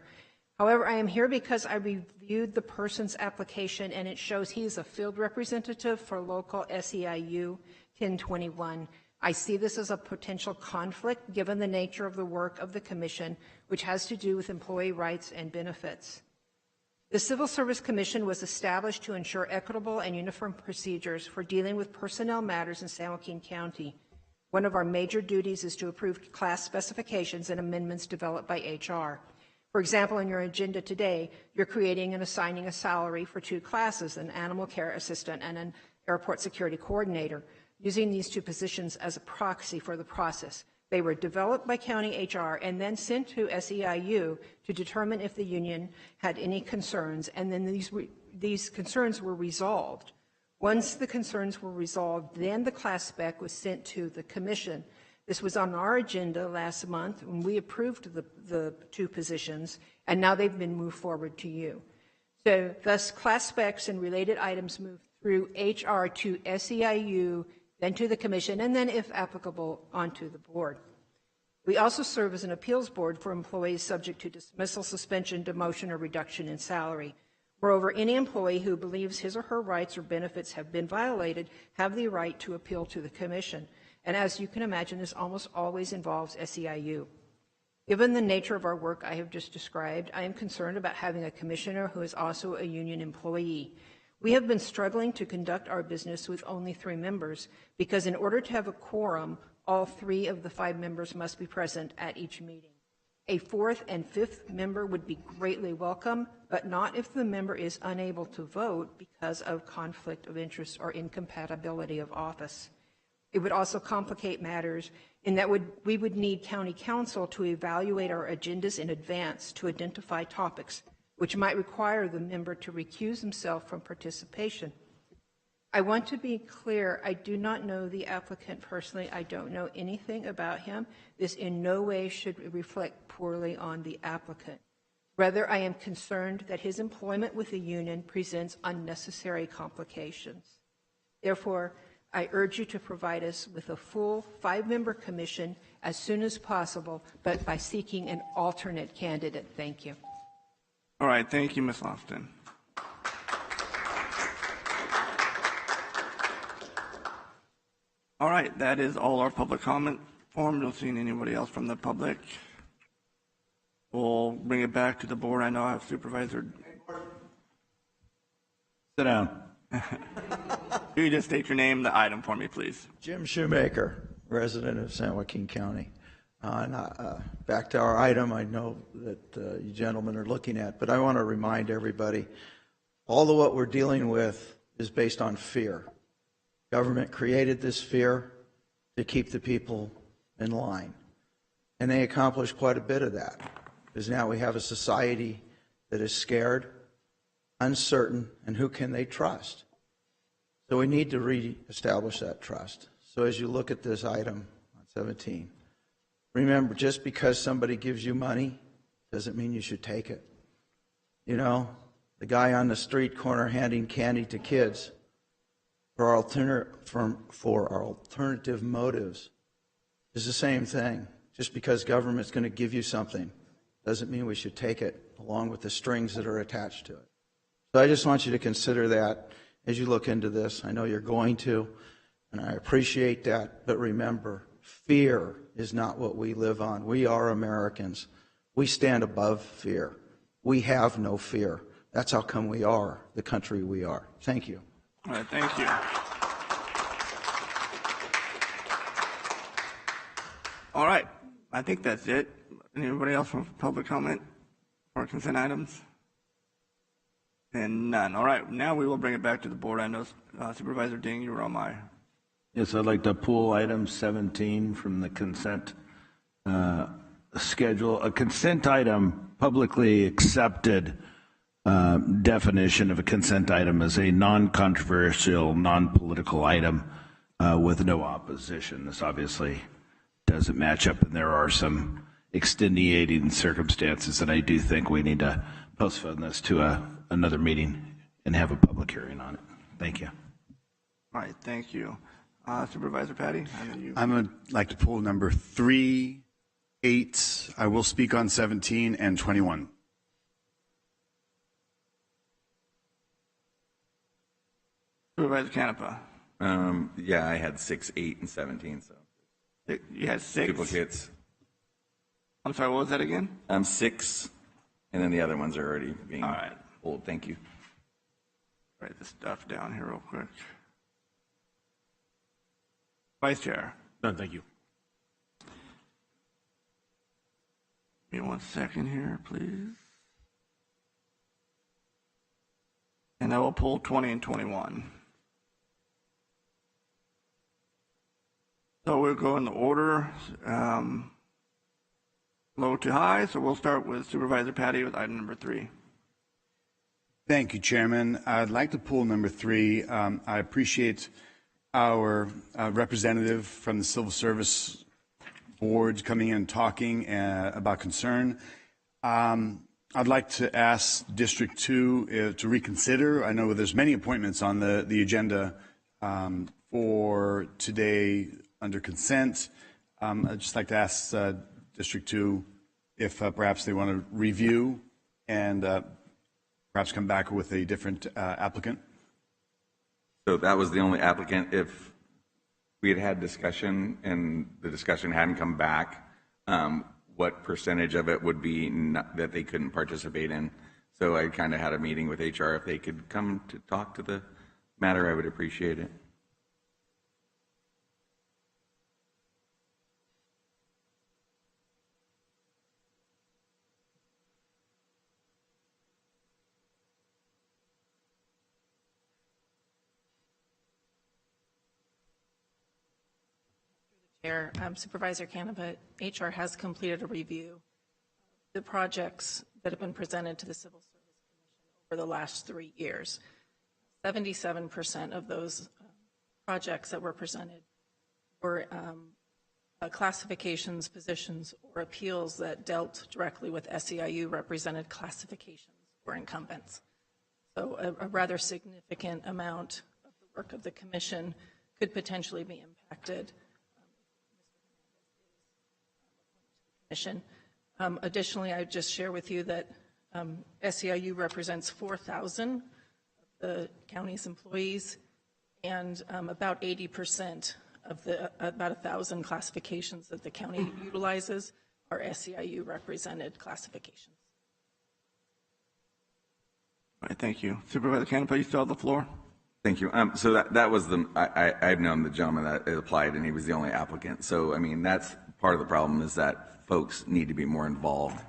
However, I am here because I reviewed the person's application and it shows he is a field representative for local SEIU 1021. I see this as a potential conflict given the nature of the work of the commission, which has to do with employee rights and benefits. The Civil Service Commission was established to ensure equitable and uniform procedures for dealing with personnel matters in San Joaquin County. One of our major duties is to approve class specifications and amendments developed by HR. For example, in your agenda today, you're creating and assigning a salary for 2 classes, an animal care assistant and an airport security coordinator, using these 2 positions as a proxy for the process. They were developed by county HR and then sent to SEIU to determine if the union had any concerns, and then these concerns were resolved. Once the concerns were resolved, then the class spec was sent to the commission. This was on our agenda last month when we approved the 2 positions, and now they've been moved forward to you. So thus class specs and related items move through HR to SEIU, then to the commission, and then, if applicable, onto the board. We also serve as an appeals board for employees subject to dismissal, suspension, demotion, or reduction in salary. Moreover, any employee who believes his or her rights or benefits have been violated have the right to appeal to the Commission. And as you can imagine, this almost always involves SEIU. Given the nature of our work I have just described, I am concerned about having a commissioner who is also a union employee. We have been struggling to conduct our business with only 3 members because in order to have a quorum, all 3 of the 5 members must be present at each meeting. A 4th and 5th member would be greatly welcome, but not if the member is unable to vote because of conflict of interest or incompatibility of office. It would also complicate matters in that we would need county council to evaluate our agendas in advance to identify topics which might require the member to recuse himself from participation. I want to be clear, I do not know the applicant personally. I don't know anything about him. This in no way should reflect poorly on the applicant. Rather, I am concerned that his employment with the union presents unnecessary complications. Therefore, I urge you to provide us with a full 5-member commission as soon as possible, but by seeking an alternate candidate. Thank you. All right, thank you, Ms. Lofton. All right, that is all our public comment form. Don't see anybody else from the public. We'll bring it back to the board. I know I have Supervisor. Sit down. You just state your name, the item for me, please. Jim Shoemaker, resident of San Joaquin County. Back to our item, I know that you gentlemen are looking at, but I want to remind everybody, all of what we're dealing with is based on fear. Government created this fear to keep the people in line, and they accomplished quite a bit of that, because now we have a society that is scared, uncertain, and who can they trust? So we need to reestablish that trust. So as you look at this item on 17, remember, just because somebody gives you money doesn't mean you should take it. You know, the guy on the street corner handing candy to kids for alternative motives is the same thing. Just because government's going to give you something doesn't mean we should take it along with the strings that are attached to it. So I just want you to consider that as you look into this. I know you're going to, and I appreciate that, but remember, fear is not what we live on. We are Americans. We stand above fear. We have no fear. That's how come we are the country we are. Thank you. All right, thank you. All right, I think that's it. Anybody else from public comment or consent items? And none. All right, now we will bring it back to the board. I know Supervisor Ding, you were on my. Yes, I'd like to pull item 17 from the consent schedule. A consent item, publicly accepted definition of a consent item is a non-controversial, non-political item with no opposition. This obviously doesn't match up, and there are some extenuating circumstances, and I do think we need to postpone this to another meeting and have a public hearing on it. Thank you. All right, thank you. Supervisor Patty? I'm going to like to pull number 3, 8. I will speak on 17 and 21. Supervisor Canepa? Yeah, I had 6, 8, and 17. So you had 6 duplicates. I'm sorry, what was that again? 6, and then the other ones are already being pulled. Thank you. Write this stuff down here real quick. Vice Chair. None, thank you. Give me 1 second here, please. And I will pull 20 and 21. So we'll go in the order, low to high. So we'll start with Supervisor Patty with item number 3. Thank you, Chairman. I'd like to pull number 3. I appreciate our representative from the Civil Service Board coming in and talking about concern. I'd like to ask District 2 to reconsider. I know there's many appointments on the agenda for today under consent. I'd just like to ask District 2, if perhaps they want to review and perhaps come back with a different applicant? So that was the only applicant. If we had had discussion and the discussion hadn't come back, what percentage of it would be that they couldn't participate in? So I kind of had a meeting with HR. If they could come to talk to the matter, I would appreciate it. Chair, Supervisor Canapa, HR has completed a review of the projects that have been presented to the Civil Service Commission over the last 3 years. 77% of those projects that were presented were classifications, positions, or appeals that dealt directly with SEIU represented classifications or incumbents. So a rather significant amount of the work of the commission could potentially be impacted. Additionally, I would just share with you that SEIU represents 4,000 of the county's employees, and about 80% of the about 1,000 classifications that the county utilizes are SEIU represented classifications. All right, thank you. Supervisor Canapa, you still have the floor. Thank you. So that was I've known the gentleman that applied, and he was the only applicant. So, I mean, that's part of the problem, is that folks need to be more involved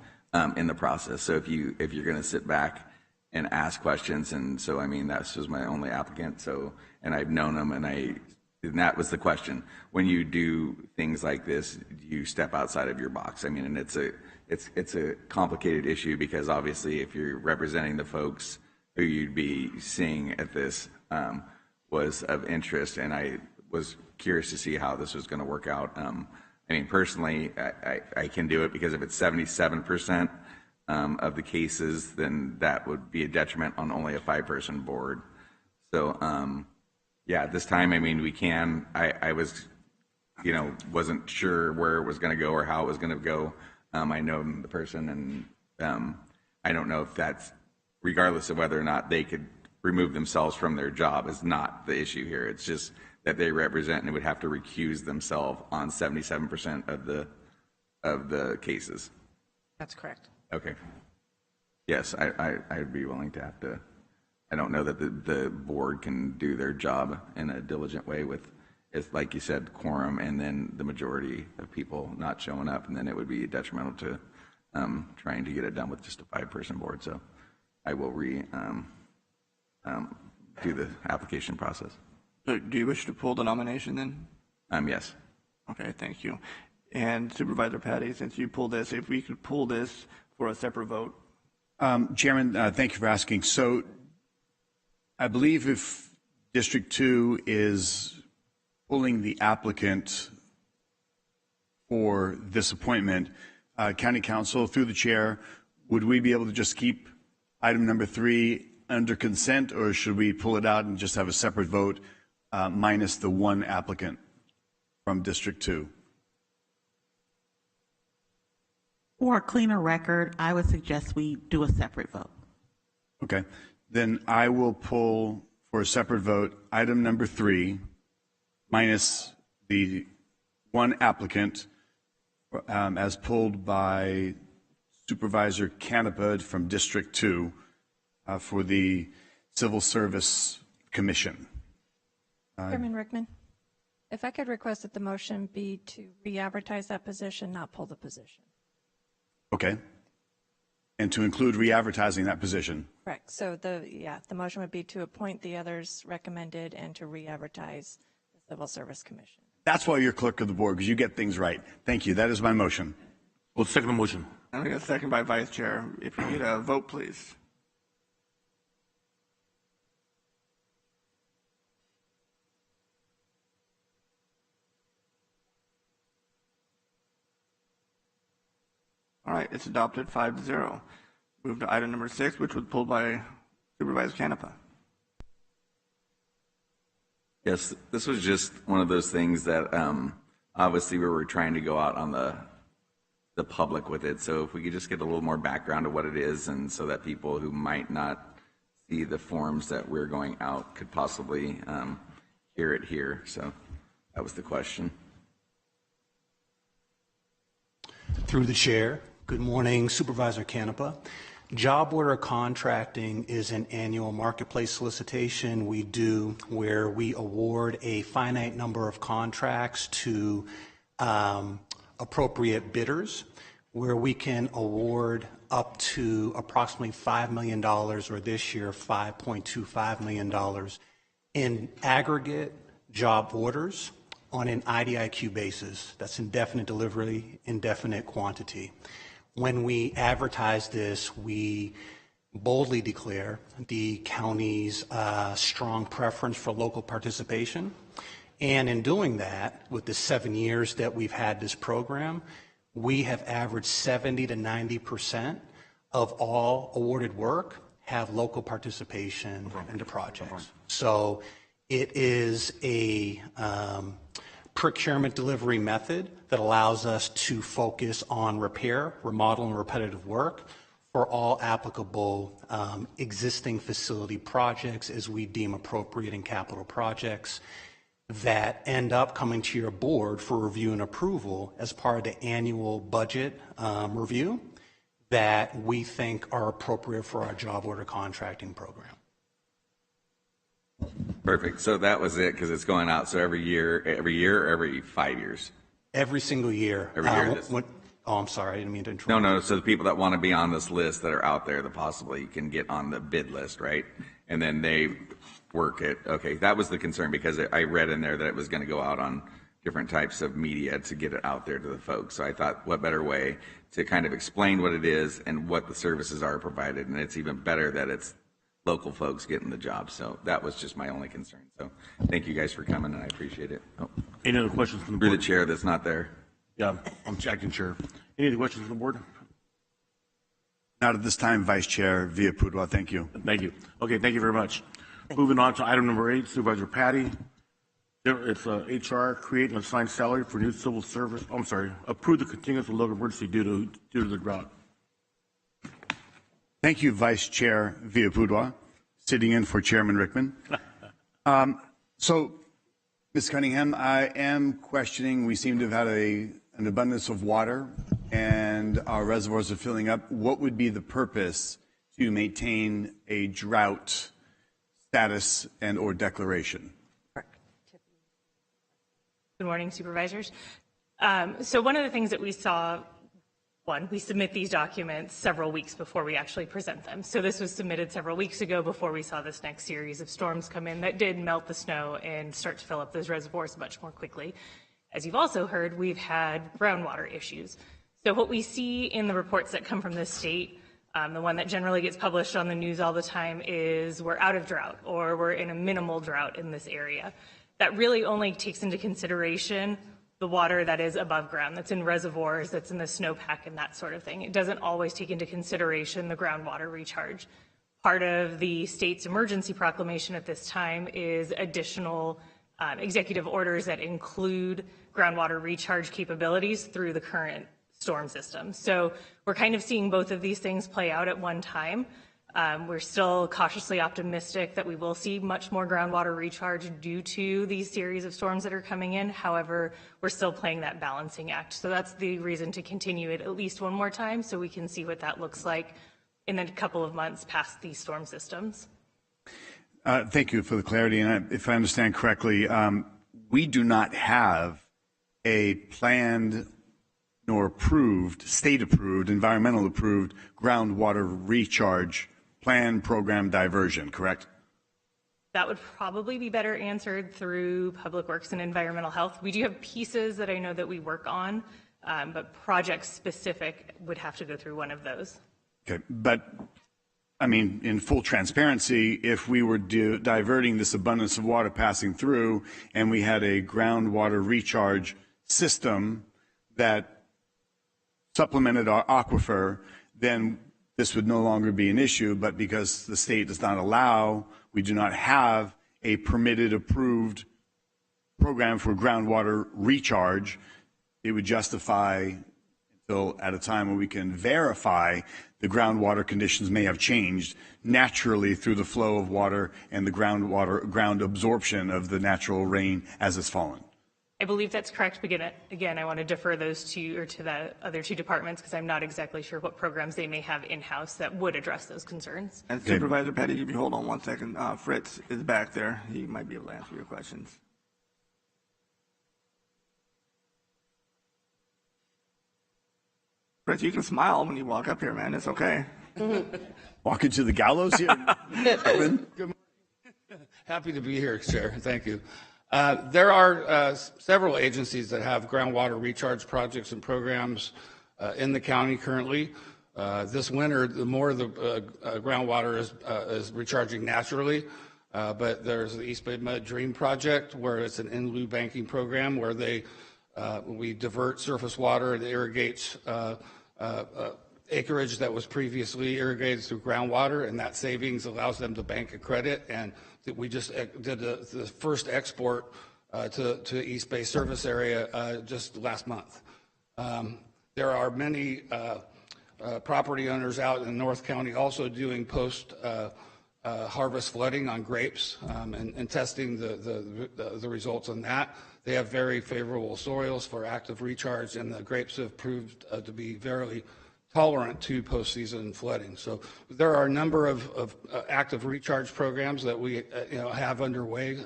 in the process. So if you're going to sit back and ask questions, and so, I mean, that was my only applicant. So, and I've known him, and that was the question. When you do things like this, you step outside of your box. I mean, and it's a complicated issue, because obviously if you're representing the folks who you'd be seeing at this was of interest, and I was curious to see how this was going to work out. I mean, personally, I can do it, because if it's 77% of the cases, then that would be a detriment on only a 5-person board. So, yeah, at this time, I mean, we can. I was, wasn't sure where it was going to go or how it was going to go. I know the person, and I don't know if that's, regardless of whether or not they could remove themselves from their job, is not the issue here. It's just that they represent and would have to recuse themselves on 77% of the cases. That's correct. Okay. Yes, I'd be willing to have to. I don't know that the board can do their job in a diligent way with, like you said, quorum, and then the majority of people not showing up, and then it would be detrimental to trying to get it done with just a 5-person board. So I will do the application process. So do you wish to pull the nomination then? Yes. Okay, thank you. And Supervisor Patty, since you pulled this, if we could pull this for a separate vote. Chairman, thank you for asking. So I believe if District 2 is pulling the applicant for this appointment, County Council, through the chair, would we be able to just keep item number 3 under consent, or should we pull it out and just have a separate vote minus the one applicant from District 2? For a cleaner record, I would suggest we do a separate vote. Okay. Then I will pull for a separate vote item number 3 minus the one applicant as pulled by Supervisor Canapa from District 2 for the Civil Service Commission. Chairman Rickman, if I could request that the motion be to re-advertise that position, not pull the position. Okay. And to include re-advertising that position. Correct. So the motion would be to appoint the others recommended and to re-advertise the Civil Service Commission. That's why you're clerk of the board, because you get things right. Thank you. That is my motion. Well, second the motion. I'm going to second by Vice Chair. If you get a vote, please. All right, it's adopted 5-0. Move to item number 6, which was pulled by Supervisor Canapa. Yes, this was just one of those things that obviously we were trying to go out on the the public with it. So if we could just get a little more background of what it is, and so that people who might not see the forms that we're going out could possibly hear it here. So that was the question. Through the chair, good morning, Supervisor Canepa. Job order contracting is an annual marketplace solicitation we do where we award a finite number of contracts to appropriate bidders, where we can award up to approximately $5 million, or this year $5.25 million in aggregate job orders on an IDIQ basis. That's indefinite delivery, indefinite quantity. When we advertise this, we boldly declare the county's strong preference for local participation. And in doing that, with the 7 years that we've had this program, we have averaged 70 to 90% of all awarded work have local participation in the projects. So it is a procurement delivery method that allows us to focus on repair, remodel, and repetitive work for all applicable existing facility projects as we deem appropriate in capital projects that end up coming to your board for review and approval as part of the annual budget review that we think are appropriate for our job order contracting program. Perfect. So that was it, because it's going out. So every year, or every 5 years? Every single year. Every year. Oh, I'm sorry. I didn't mean to interrupt. No. So the people that want to be on this list that are out there that possibly can get on the bid list, right? And then they work it. Okay, that was the concern, because I read in there that it was going to go out on different types of media to get it out there to the folks. So I thought, what better way to kind of explain what it is and what the services are provided. And it's even better that it's local folks getting the job. So that was just my only concern. So thank you guys for coming, and I appreciate it. Oh. Any other questions from the board? board? Through the chair that's not there. Yeah, I'm acting chair. Any other questions from the board? Not at this time, Vice Chair Villapudua. Thank you. Thank you. Okay, thank you very much. Moving on to item number 8, Supervisor Patty. It's HR, create and assign salary for new civil service. I'm sorry, approve the continuance of local emergency due to the drought. Thank you, Vice Chair Villapudua, sitting in for Chairman Rickman. So, Ms. Cunningham, I am questioning, we seem to have had an abundance of water and our reservoirs are filling up. What would be the purpose to maintain a drought status and or declaration? Good morning, Supervisors. So one of the things that we saw, we submit these documents several weeks before we actually present them. So this was submitted several weeks ago before we saw this next series of storms come in that did melt the snow and start to fill up those reservoirs much more quickly. As you've also heard, we've had groundwater issues. So what we see in the reports that come from the state, the one that generally gets published on the news all the time, is we're out of drought or we're in a minimal drought in this area. That really only takes into consideration the water that is above ground, that's in reservoirs, that's in the snowpack and that sort of thing. It doesn't always take into consideration the groundwater recharge. Part of the state's emergency proclamation at this time is additional executive orders that include groundwater recharge capabilities through the current storm system. So we're kind of seeing both of these things play out at one time. We're still cautiously optimistic that we will see much more groundwater recharge due to these series of storms that are coming in. However, we're still playing that balancing act. So that's the reason to continue it at least one more time so we can see what that looks like in a couple of months past these storm systems. Thank you for the clarity. And if I understand correctly, we do not have a planned nor approved, state-approved, environmental-approved groundwater recharge plan, program, diversion, correct? That would probably be better answered through Public Works and Environmental Health. We do have pieces that I know that we work on, but project-specific would have to go through one of those. Okay, but I mean, in full transparency, if we were diverting this abundance of water passing through and we had a groundwater recharge system that supplemented our aquifer, then this would no longer be an issue. But because the state does not allow, we do not have a permitted, approved program for groundwater recharge, it would justify, landfill at a time when we can verify the groundwater conditions may have changed naturally through the flow of water and the ground absorption of the natural rain as it's fallen. I believe that's correct. Again, I want to defer those to the other two departments because I'm not exactly sure what programs they may have in-house that would address those concerns. And Supervisor Petty, if you hold on 1 second, Fritz is back there. He might be able to answer your questions. Fritz, you can smile when you walk up here, man. It's okay. Walking to the gallows here. Good morning. Happy to be here, Chair. Thank you. There are several agencies that have groundwater recharge projects and programs in the county currently. This winter, the more the groundwater is recharging naturally, but there's the East Bay Mud Dream Project, where it's an in-lieu banking program where we divert surface water that irrigates acreage that was previously irrigated through groundwater, and that savings allows them to bank a credit. And we just did the first export to East Bay service area just last month. There are many property owners out in North County also doing post-harvest flooding on grapes and testing the results on that. They have very favorable soils for active recharge, and the grapes have proved to be very tolerant to postseason flooding. So there are a number of active recharge programs that we have underway,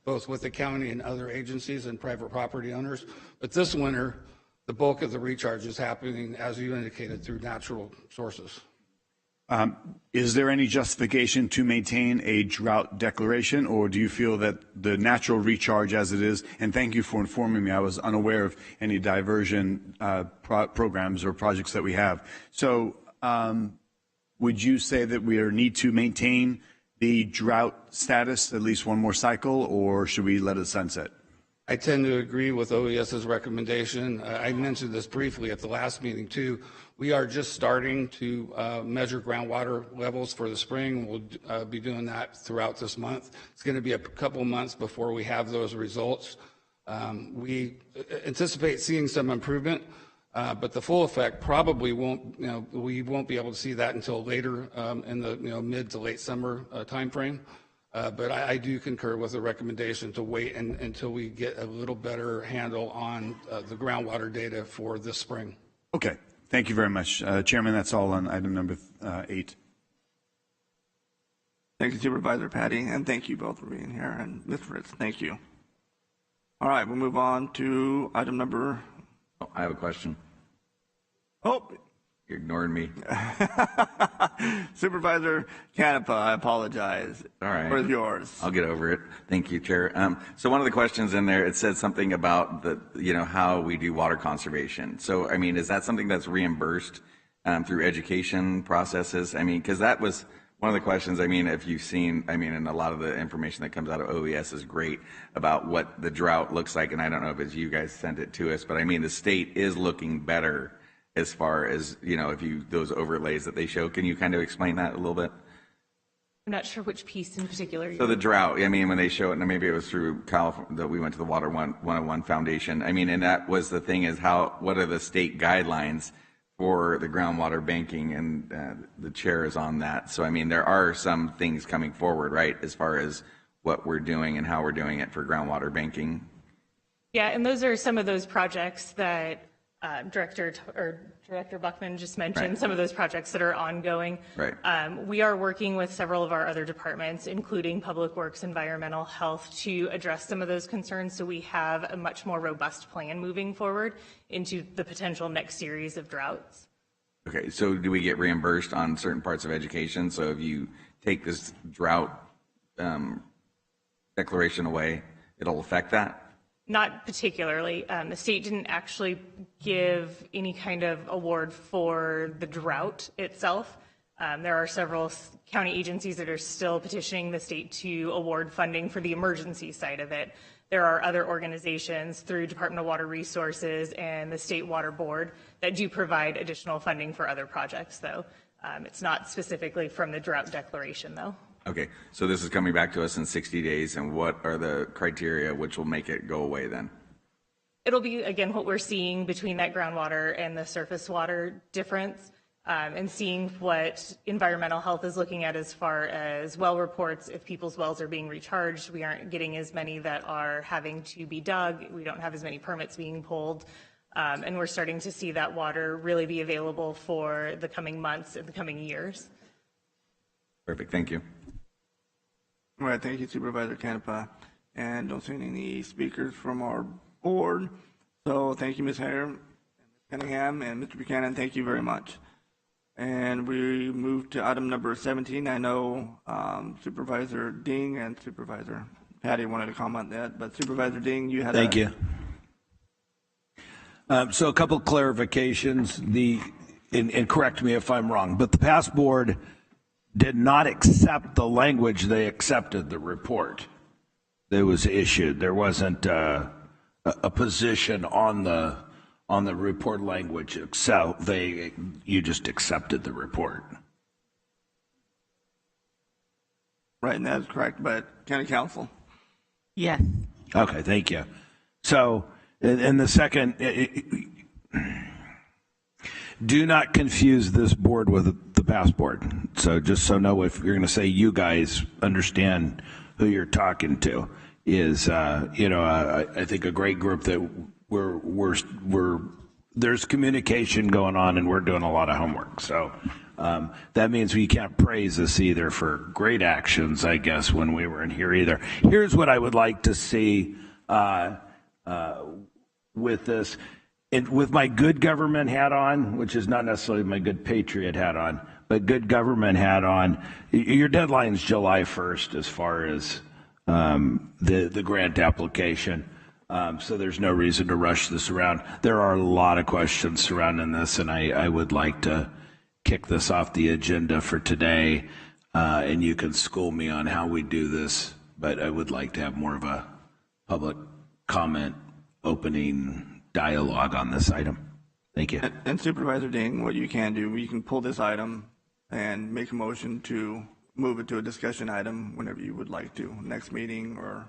both with the county and other agencies and private property owners. But this winter, the bulk of the recharge is happening, as you indicated, through natural sources. Is there any justification to maintain a drought declaration, or do you feel that the natural recharge as it is, and thank you for informing me, I was unaware of any diversion programs or projects that we have. So would you say that we need to maintain the drought status at least one more cycle, or should we let it sunset? I tend to agree with OES's recommendation. I mentioned this briefly at the last meeting too. We are just starting to measure groundwater levels for the spring. We'll be doing that throughout this month. It's going to be a couple months before we have those results. We anticipate seeing some improvement, but the full effect probably won't, we won't be able to see that until later in the mid to late summer timeframe. But I do concur with the recommendation to wait until we get a little better handle on the groundwater data for this spring. Okay, thank you very much. Chairman, that's all on item number 8. Thank you, Supervisor Patty, and thank you both for being here. And Ms. Fritz, thank you. All right, we'll move on to item number... Oh, I have a question. Oh, you're ignoring me. Supervisor Canepa, I apologize. All right. What is yours? I'll get over it. Thank you, Chair. So one of the questions in there, it said something about how we do water conservation. So, I mean, is that something that's reimbursed through education processes? I mean, because that was one of the questions. I mean, if you've seen, and a lot of the information that comes out of OES is great about what the drought looks like. And I don't know if it's you guys sent it to us, but I mean, the state is looking better as far as, those overlays that they show. Can you kind of explain that a little bit? I'm not sure which piece in particular. So the drought, when they show it, and maybe it was through California that we went to the Water 101 Foundation. And that was the thing is what are the state guidelines for the groundwater banking, and the chair is on that. So, there are some things coming forward, right, as far as what we're doing and how we're doing it for groundwater banking. Yeah, and those are some of those projects that Director Buckman just mentioned, right. Some of those projects that are ongoing. Right. We are working with several of our other departments, including Public Works, Environmental Health, to address some of those concerns, so we have a much more robust plan moving forward into the potential next series of droughts. Okay, so do we get reimbursed on certain parts of education? So if you take this drought declaration away, it'll affect that? Not particularly. The state didn't actually give any kind of award for the drought itself. There are several county agencies that are still petitioning the state to award funding for the emergency side of it. There are other organizations through Department of Water Resources and the State Water Board that do provide additional funding for other projects, though. It's not specifically from the drought declaration, though. Okay, so this is coming back to us in 60 days, and what are the criteria which will make it go away then? it'll be, again, what we're seeing between that groundwater and the surface water difference, and seeing what environmental health is looking at as far as well reports. If people's wells are being recharged, we aren't getting as many that are having to be dug. We don't have as many permits being pulled. And we're starting to see that water really be available for the coming months and the coming years. Perfect. Thank you. All right. Thank you, Supervisor Canepa. And don't see any speakers from our board. So thank you, Ms. Hare, Ms. Cunningham, and Mr. Buchanan. Thank you very much. And we move to item number 17. I know Supervisor Ding and Supervisor Patty wanted to comment on that, but Supervisor Ding, you had Thank you. So a couple of clarifications. And correct me if I'm wrong, but the past board did not accept the language. They accepted the report that was issued. There wasn't a position on the report language, so you just accepted the report. Right, and that's correct, but County Council? Yes. Okay, thank you. So, and the second, do not confuse this board with the past board. So just so know, if you're going to say you guys, understand who you're talking to. Is I think a great group that there's communication going on, and we're doing a lot of homework. So that means we can't praise us either for great actions, I guess, when we were in here either. Here's what I would like to see with this. With my good government hat on, which is not necessarily my good patriot hat on, but good government hat on, your deadline's July 1st as far as the grant application. So there's no reason to rush this around. There are a lot of questions surrounding this, and I would like to kick this off the agenda for today, and you can school me on how we do this, but I would like to have more of a public comment opening dialogue on this item. Thank you. And Supervisor Ding, what you can do, you can pull this item and make a motion to move it to a discussion item whenever you would like to, next meeting or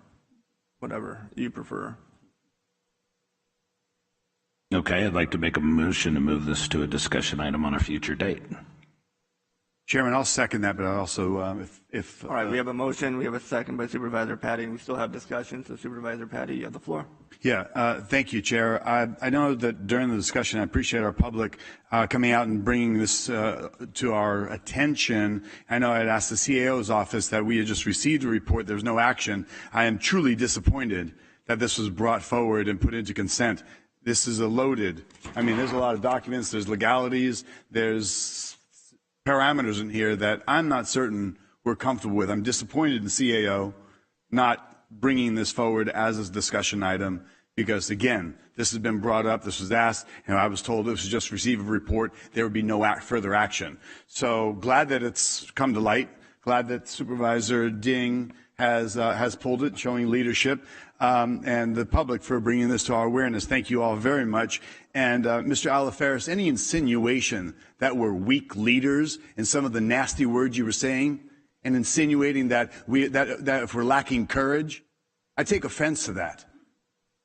whatever you prefer. Okay, I'd like to make a motion to move this to a discussion item on a future date. Chairman, I'll second that, but I also, all right, we have a motion, we have a second by Supervisor Patty, and we still have discussion. So Supervisor Patty, you have the floor. Yeah, thank you, Chair. I know that during the discussion, I appreciate our public coming out and bringing this to our attention. I know I'd asked the CAO's office that we had just received a report. There's no action. I am truly disappointed that this was brought forward and put into consent. This is there's a lot of documents, there's legalities, there's parameters in here that I'm not certain we're comfortable with. I'm disappointed in CAO not bringing this forward as a discussion item because, again, this has been brought up, this was asked, and I was told this was just receive a report, there would be no further action. So glad that it's come to light, glad that Supervisor Ding has pulled it, showing leadership, and the public for bringing this to our awareness. Thank you all very much. And Mr. Alaferis, any insinuation that we're weak leaders in some of the nasty words you were saying and insinuating that if we're lacking courage, I take offense to that.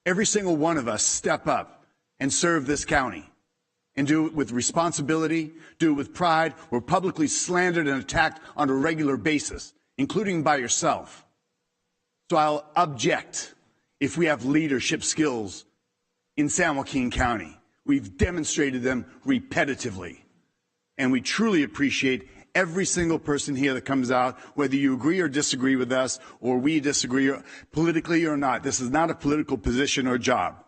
Every single one of us step up and serve this county and do it with responsibility, do it with pride. We're publicly slandered and attacked on a regular basis, including by yourself. So I'll object if we have leadership skills in San Joaquin County. We've demonstrated them repetitively. And we truly appreciate every single person here that comes out, whether you agree or disagree with us, or we disagree politically or not. This is not a political position or job.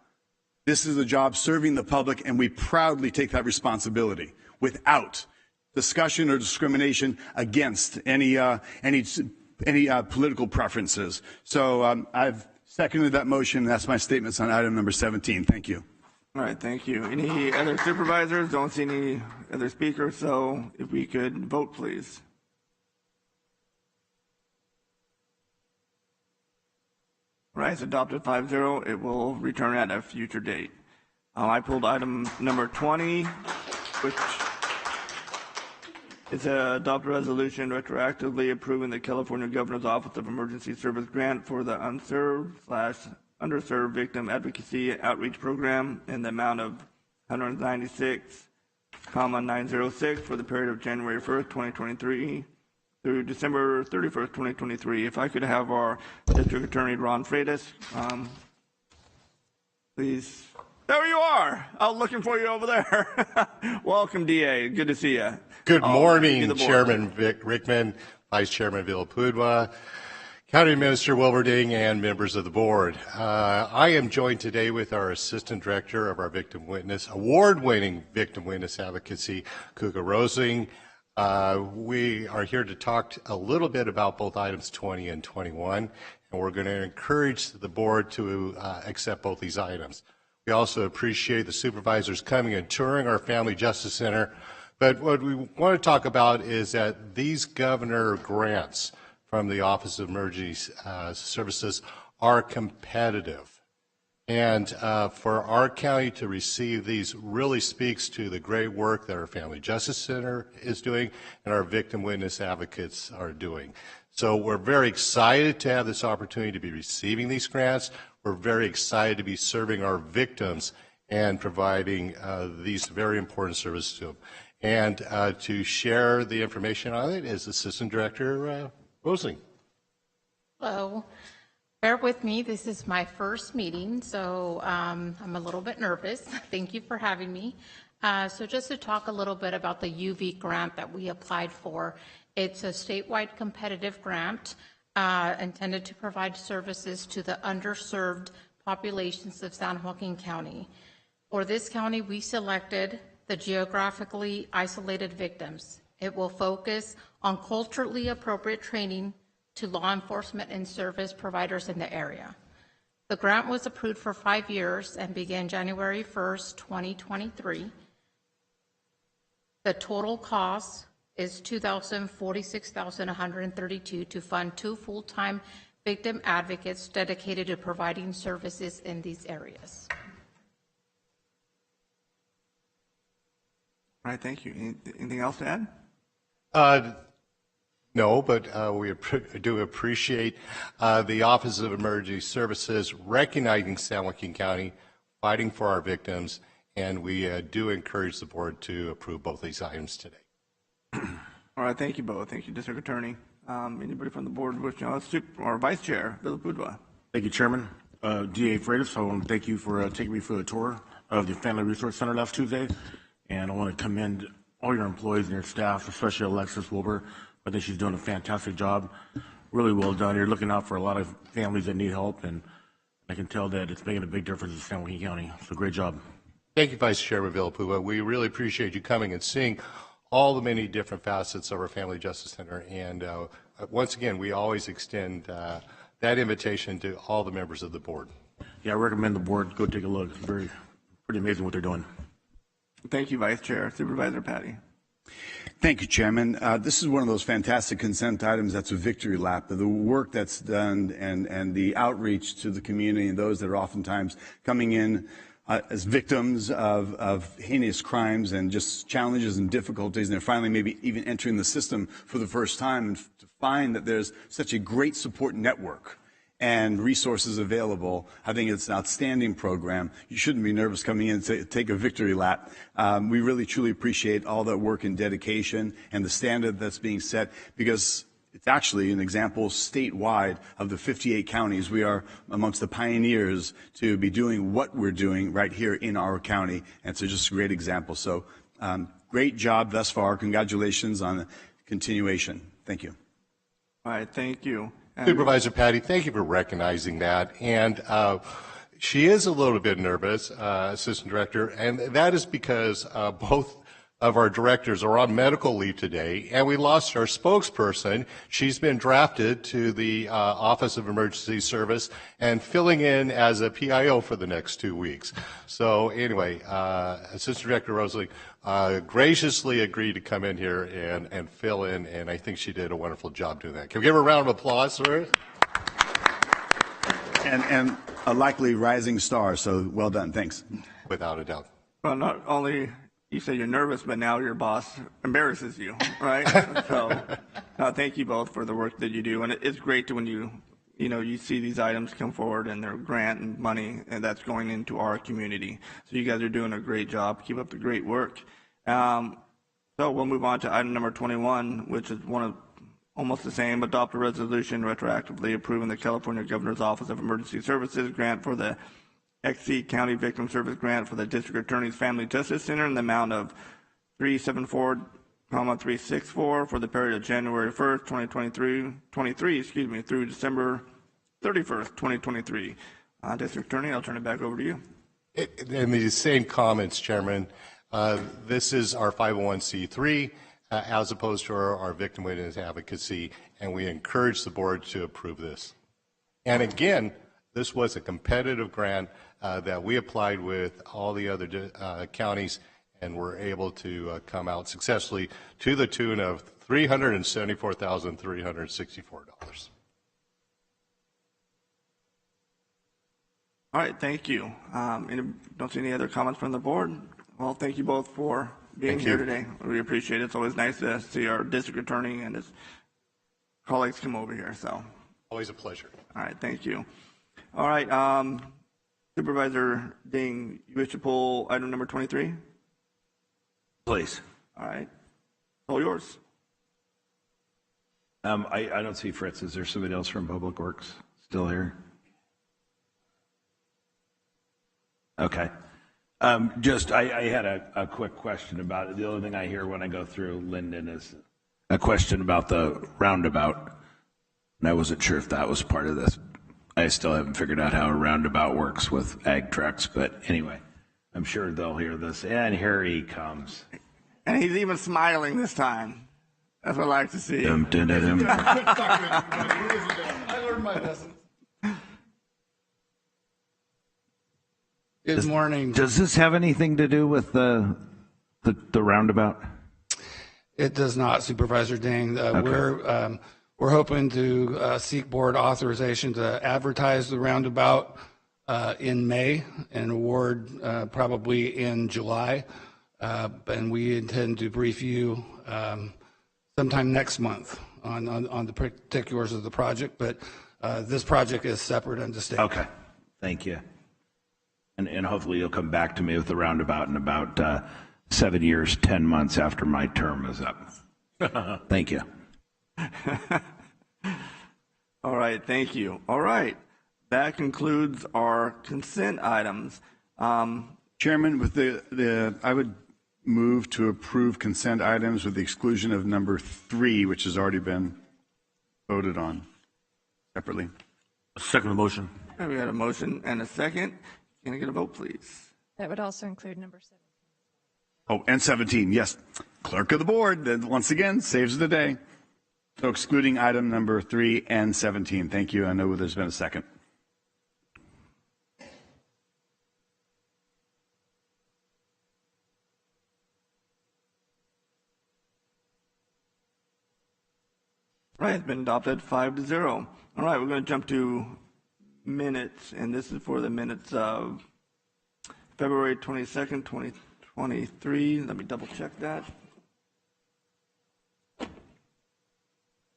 This is a job serving the public, and we proudly take that responsibility without discussion or discrimination against any political preferences. So I've seconded that motion, and that's my statements on item number 17. Thank you. All right, thank you. Any other supervisors? Don't see any other speakers, so if we could vote, please. All right, it's adopted 5-0. It will return at a future date. I pulled item number 20, which is to adopt a resolution retroactively approving the California Governor's Office of Emergency Service grant for the unserved / Underserved Victim Advocacy Outreach Program in the amount of $196,906 for the period of January 1st, 2023 through December 31st, 2023. If I could have our District Attorney, Ron Freitas, please. There you are. I was looking for you over there. Welcome, DA. Good to see you. Good morning, Chairman Rickman, Vice Chairman Villapudua, County Minister Wilberding, and members of the board. I am joined today with our Assistant Director of our Victim Witness, award-winning Victim Witness Advocacy, Kuka Rosing. We are here to talk a little bit about both items 20 and 21, and we're going to encourage the board to accept both these items. We also appreciate the supervisors coming and touring our Family Justice Center. But what we want to talk about is that these governor grants from the Office of Emergency Services are competitive. And for our county to receive these really speaks to the great work that our Family Justice Center is doing and our victim witness advocates are doing. So we're very excited to have this opportunity to be receiving these grants. We're very excited to be serving our victims and providing these very important services to them. And to share the information on it is Assistant Director Rosling. Hello. Bear with me. This is my first meeting, so I'm a little bit nervous. Thank you for having me. So just to talk a little bit about the UV grant that we applied for. It's a statewide competitive grant intended to provide services to the underserved populations of San Joaquin County. For this county, we selected the geographically isolated victims. It will focus on culturally appropriate training to law enforcement and service providers in the area. The grant was approved for 5 years and began January 1st, 2023. The total cost is $2,046,132 to fund 2 full-time victim advocates dedicated to providing services in these areas. All right, thank you. Anything else to add? No, but we do appreciate the Office of Emergency Services recognizing San Joaquin County, fighting for our victims, and we do encourage the board to approve both these items today. All right, thank you both. Thank you, District Attorney. Anybody from the board wishing or Vice Chair Villapudua? Thank you, Chairman. DA Freitas, I want to thank you for taking me for a tour of the Family Resource Center last Tuesday. And I want to commend all your employees and your staff, especially Alexis Wilbur. I think she's doing a fantastic job. Really well done. You're looking out for a lot of families that need help, and I can tell that it's making a big difference in San Joaquin County. So great job. Thank you, Vice Chairman Villapudua. We really appreciate you coming and seeing all the many different facets of our Family Justice Center. And once again, we always extend that invitation to all the members of the board. Yeah, I recommend the board go take a look. It's pretty amazing what they're doing. Thank you, Vice Chair. Supervisor Patty. Thank you, Chairman. This is one of those fantastic consent items that's a victory lap. The work that's done and the outreach to the community and those that are oftentimes coming in as victims of heinous crimes and just challenges and difficulties, and they're finally maybe even entering the system for the first time, and to find that there's such a great support network and resources available. I think it's an outstanding program. You shouldn't be nervous coming in to take a victory lap. We really, truly appreciate all that work and dedication and the standard that's being set, because it's actually an example statewide of the 58 counties. We are amongst the pioneers to be doing what we're doing right here in our county. And so just a great example. So great job thus far. Congratulations on the continuation. Thank you. All right, thank you. Supervisor Patty, thank you for recognizing that. And she is a little bit nervous, Assistant Director, and that is because both of our directors are on medical leave today, and we lost our spokesperson. She's been drafted to the Office of Emergency Service and filling in as a PIO for the next 2 weeks. So anyway, Assistant Director Rosalie graciously agreed to come in here and fill in, and I think she did a wonderful job doing that. Can we give her a round of applause for her? And a likely rising star, so well done. Thanks. Without a doubt. Well, not only you say you're nervous, but now your boss embarrasses you, right? So thank you both for the work that you do. And it's great to when you you see these items come forward and they're grant and money and that's going into our community. So you guys are doing a great job. Keep up the great work. So we'll move on to item number 21, which is one of almost the same. Adopt a resolution retroactively approving the California Governor's Office of Emergency Services grant for the XC County Victim Service Grant for the District Attorney's Family Justice Center in the amount of $374,364 for the period of January 1st, 2023, through December 31st, 2023. District Attorney, I'll turn it back over to you. And the same comments, Chairman. This is our 501c3 as opposed to our victim witness advocacy, and we encourage the board to approve this. And again, this was a competitive grant that we applied with all the other counties, and were able to come out successfully to the tune of $374,364. All right, thank you. Don't see any other comments from the board. Well, thank you both for being here today. We appreciate it. It's always nice to see our district attorney and his colleagues come over here. So always a pleasure. All right, thank you. All right, Supervisor Ding, you wish to pull item number 23? Please. All right, all yours. I don't see Fritz. Is there somebody else from Public Works still here? Okay. I had a quick question about it. The only thing I hear when I go through Linden is a question about the roundabout. And I wasn't sure if that was part of this. I still haven't figured out how a roundabout works with ag trucks. But anyway, I'm sure they'll hear this. And here he comes. And he's even smiling this time. That's what I like to see. Dum, dum, dum, dum. I learned my lesson. Good morning. Does this have anything to do with the roundabout? It does not, Supervisor Ding. Okay. We're hoping to seek board authorization to advertise the roundabout in May and award probably in July. And we intend to brief you sometime next month on the particulars of the project. But this project is separate and distinct. Okay. Thank you. And hopefully you'll come back to me with the roundabout in about 7 years, 10 months after my term is up. Thank you. All right, thank you. All right, that concludes our consent items. Chairman, with I would move to approve consent items with the exclusion of number 3, which has already been voted on separately. Second the motion. Okay, we had a motion and a second. Can I get a vote, please? That would also include number 7. Oh, and 17, yes. Clerk of the board, that once again saves the day. So excluding item number 3 and 17. Thank you. I know there's been a second. All right, it's been adopted 5-0. All right, we're going to jump to minutes, and this is for the minutes of February 22nd, 2023. Let me double check that.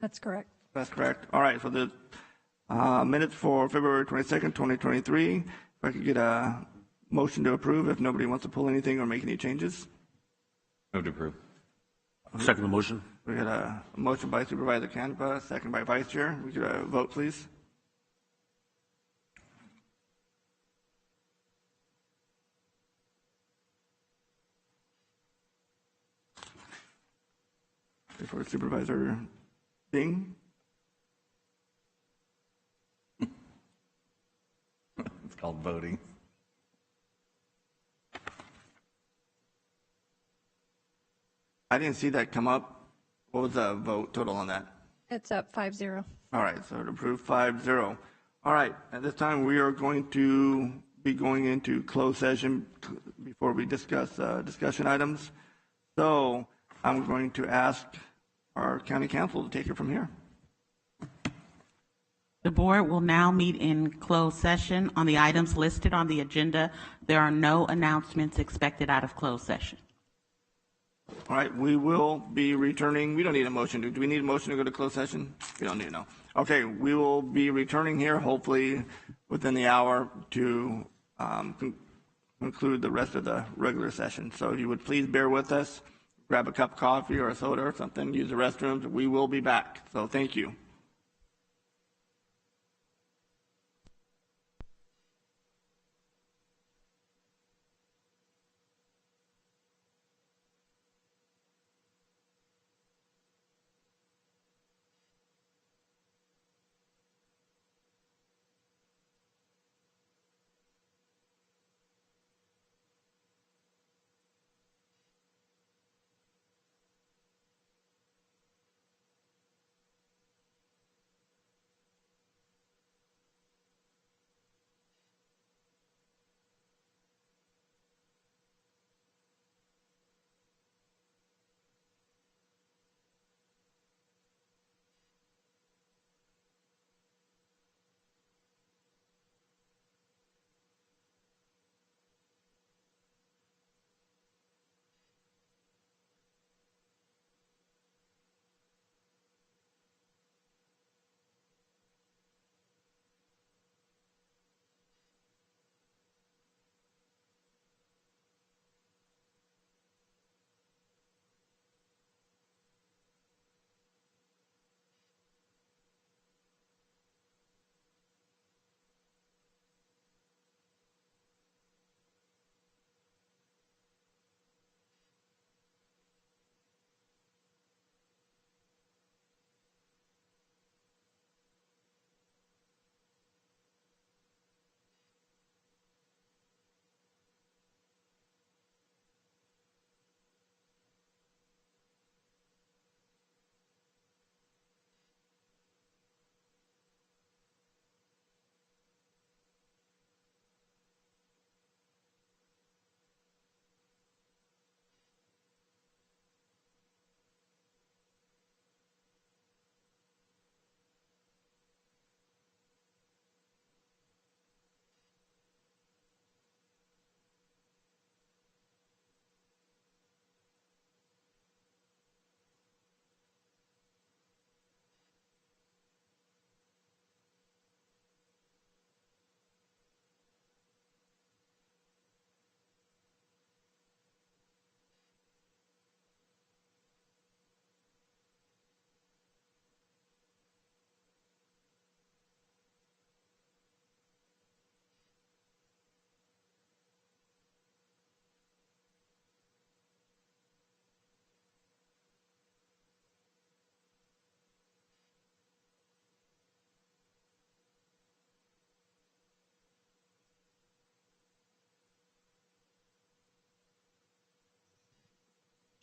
That's correct. That's correct. All right, so the minutes for February 22nd, 2023. If I could get a motion to approve if nobody wants to pull anything or make any changes. Move to approve. Second the motion. We got a motion by Supervisor Canepa, second by Vice Chair. We could vote, please. For Supervisor Ding. It's called voting. I didn't see that come up. What was the vote total on that? It's up 5-0. All right, so it approved 5-0. All right, at this time we are going to be going into closed session before we discuss discussion items. So I'm going to ask our county council to take it from here. The board will now meet in closed session on the items listed on the agenda. There are no announcements expected out of closed session. All right, we will be returning. We don't need a motion. Do we need a motion to go to closed session? We don't need no. Okay, we will be returning here hopefully within the hour to conclude the rest of the regular session. So if you would please bear with us, grab a cup of coffee or a soda or something, use the restrooms. We will be back. So thank you.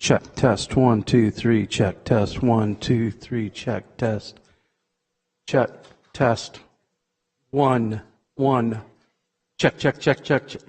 Check test 1 2 3. Check test 1 2 3. Check test. Check test 1 1. Check check check check check.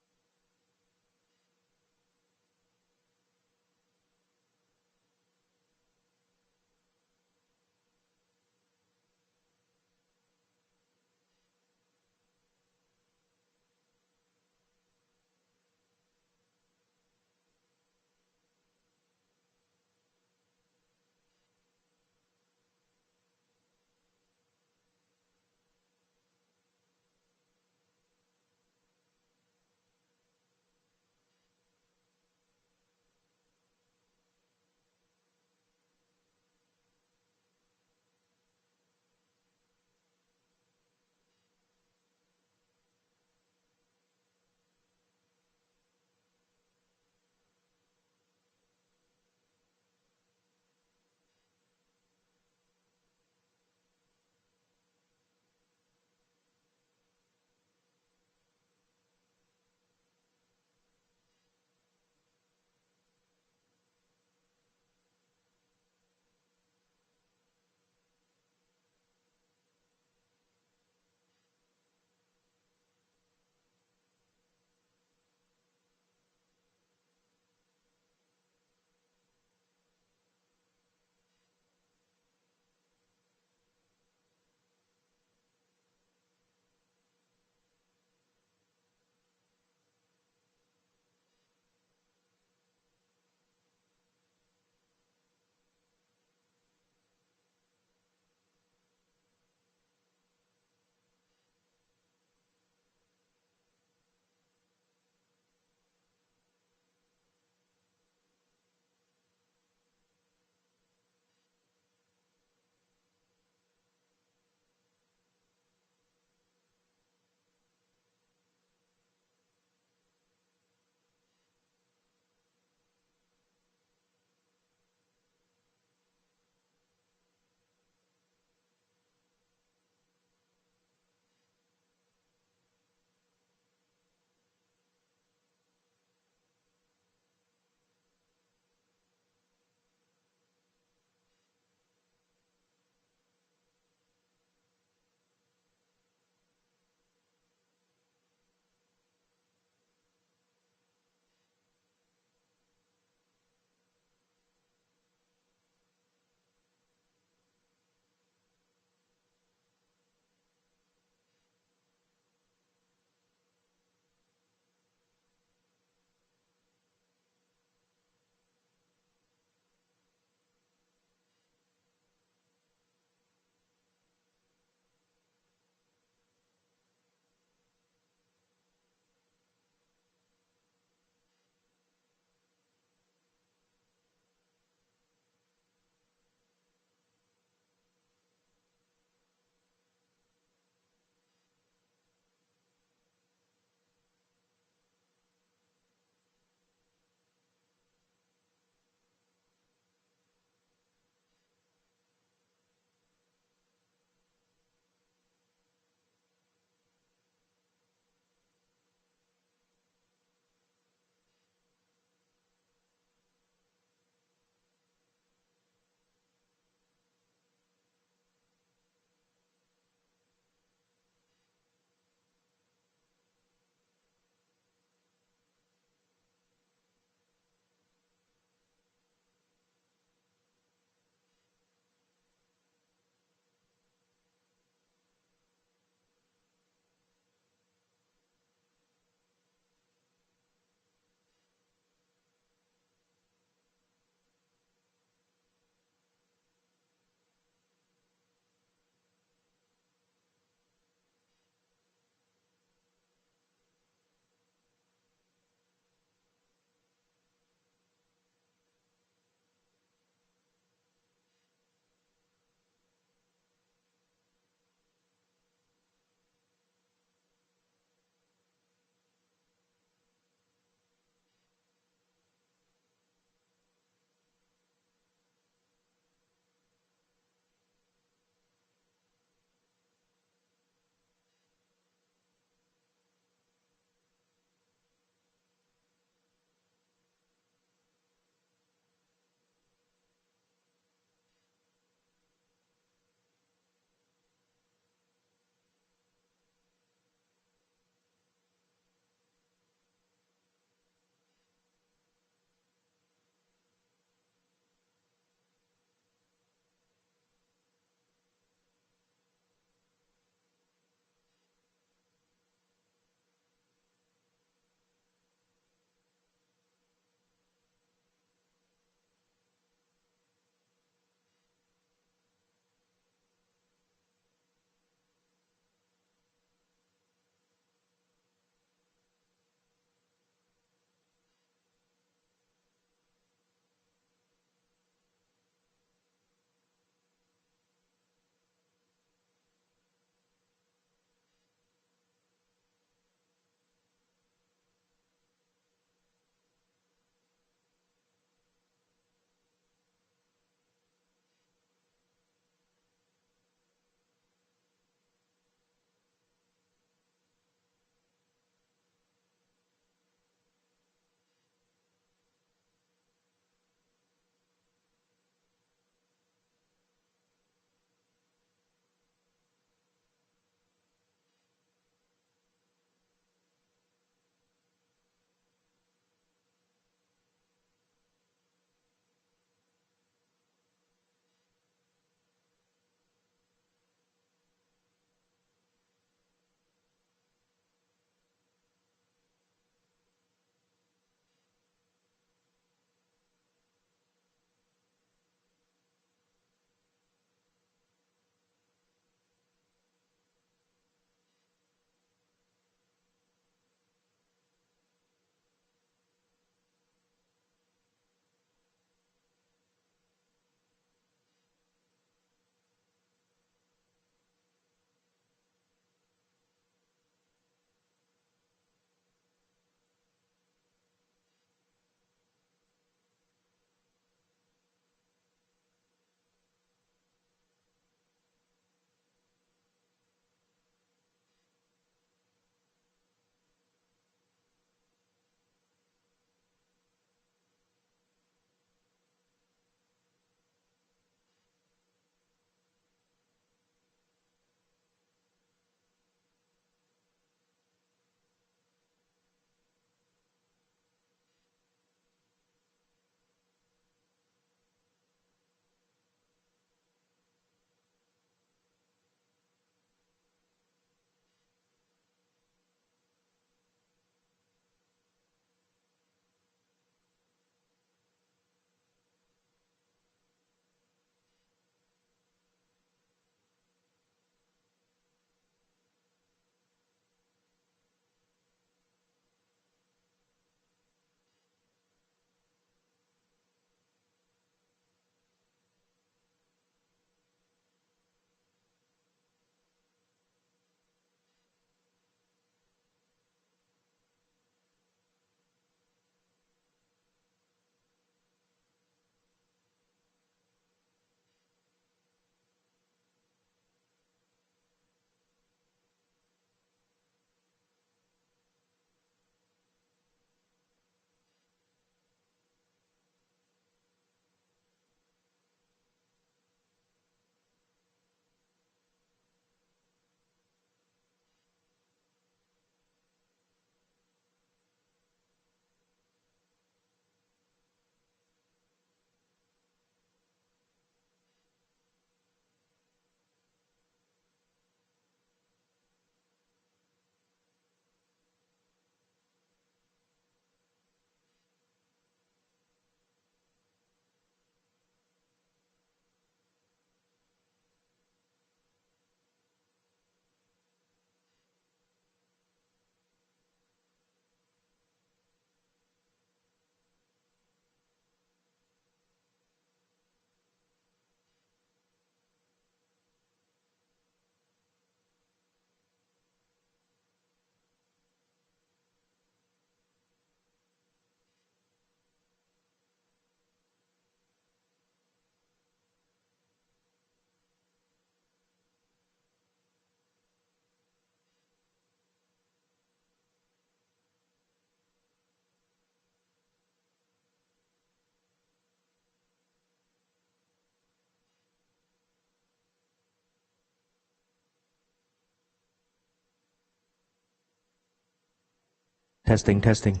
Testing, testing.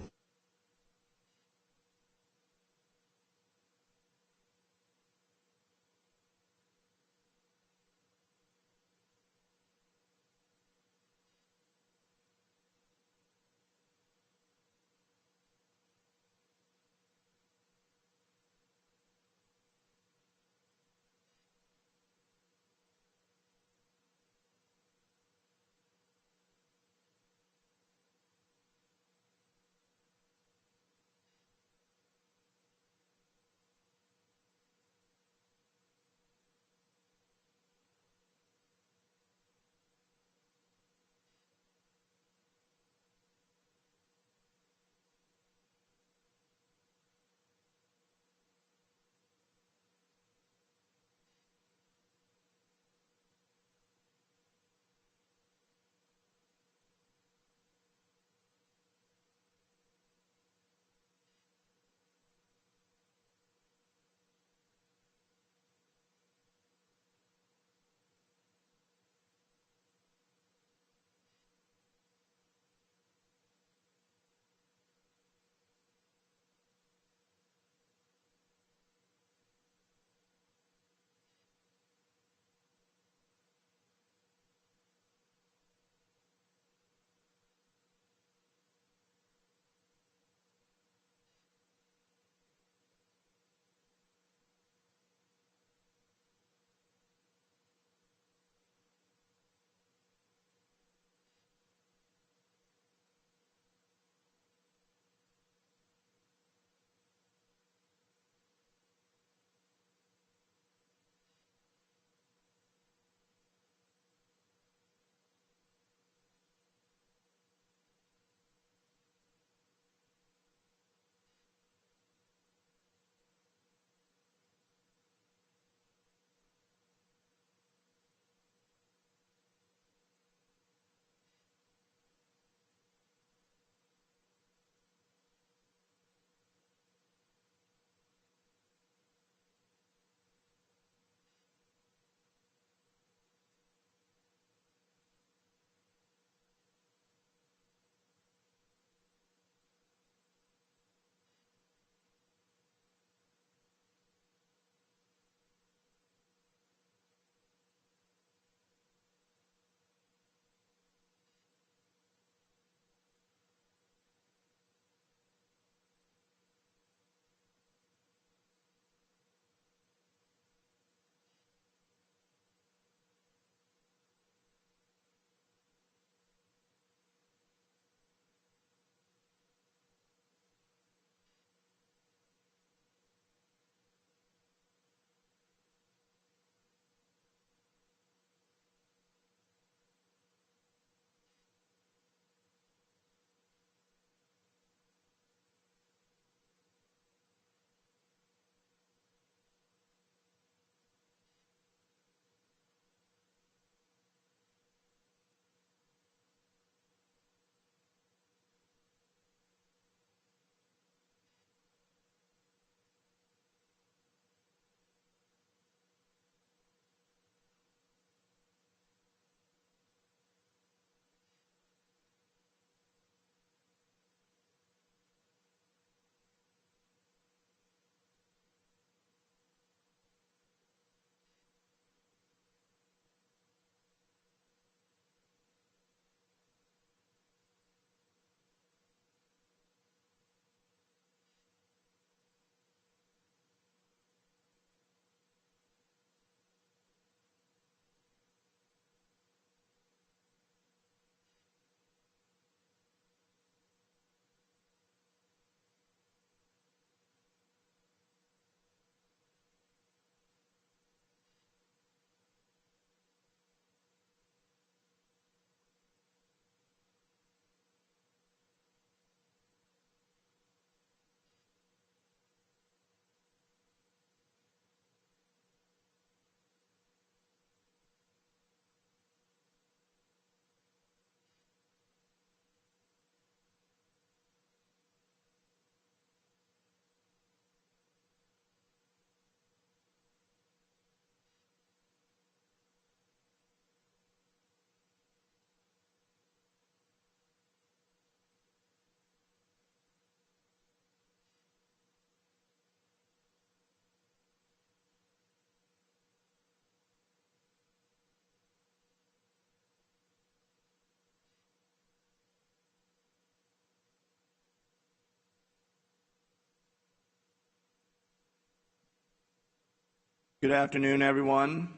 Good afternoon, everyone.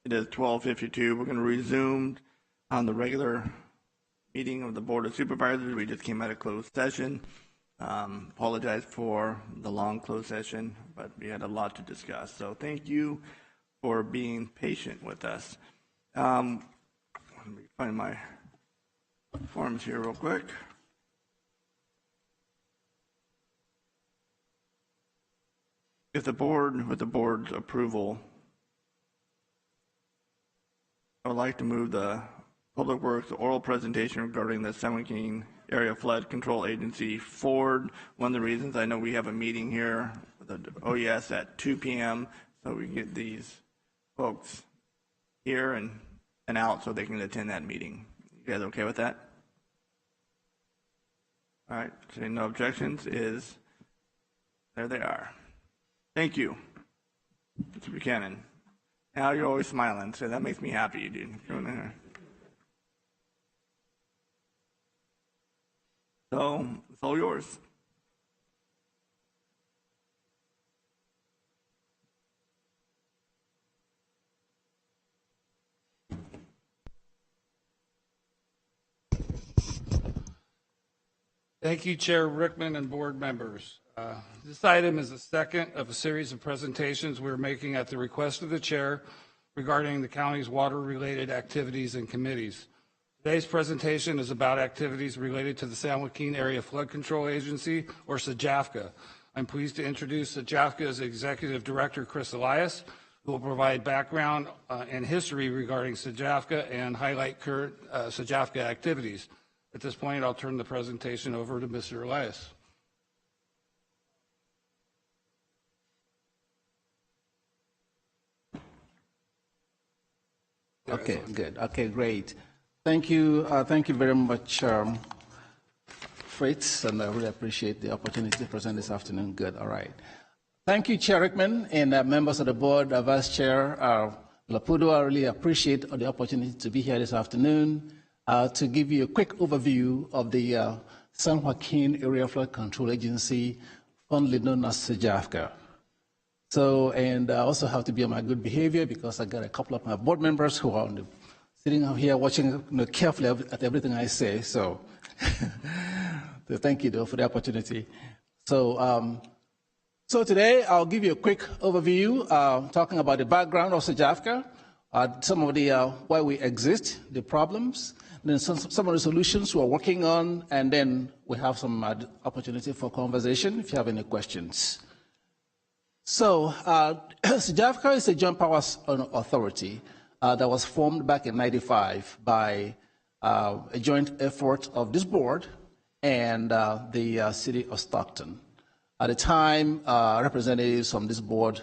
It is 12:52. We're going to resume on the regular meeting of the Board of Supervisors. We just came out of closed session. Apologize for the long closed session, but we had a lot to discuss. So thank you for being patient with us. Let me find my forms here real quick. If the board, with the board's approval, I would like to move the Public Works oral presentation regarding the San Joaquin Area Flood Control Agency forward. One of the reasons I know we have a meeting here with the OES at 2 p.m. so we can get these folks here and out so they can attend that meeting. You guys okay with that? All right, seeing no objections, there they are. Thank you, Mr. Buchanan. Al, you're always smiling, so that makes me happy, dude. So, it's all yours. Thank you, Chair Rickman and board members. This item is the second of a series of presentations we're making at the request of the chair regarding the county's water-related activities and committees. Today's presentation is about activities related to the San Joaquin Area Flood Control Agency, or SJAFCA. I'm pleased to introduce SJAFCA's Executive Director, Chris Elias, who will provide background and history regarding SJAFCA and highlight current SJAFCA activities. At this point, I'll turn the presentation over to Mr. Elias. Okay, good. Okay, great. Thank you very much, Fritz, and I really appreciate the opportunity to present this afternoon. Good, all right. Thank you, Chair Rickman, and members of the board, Vice Chair Lapudua. I really appreciate the opportunity to be here this afternoon to give you a quick overview of the San Joaquin Area Flood Control Agency, fondly known as SJAFCA. So, and I also have to be on my good behavior because I got a couple of my board members who are sitting out here watching carefully at everything I say. So, so thank you though for the opportunity. So, so today I'll give you a quick overview, talking about the background of SJAFCA, some of the why we exist, the problems, then some of the solutions we're working on, and then we have some opportunity for conversation if you have any questions. So, SJAFCA is a Joint Powers Authority that was formed back in '95 by a joint effort of this board and the city of Stockton. At the time, representatives from this board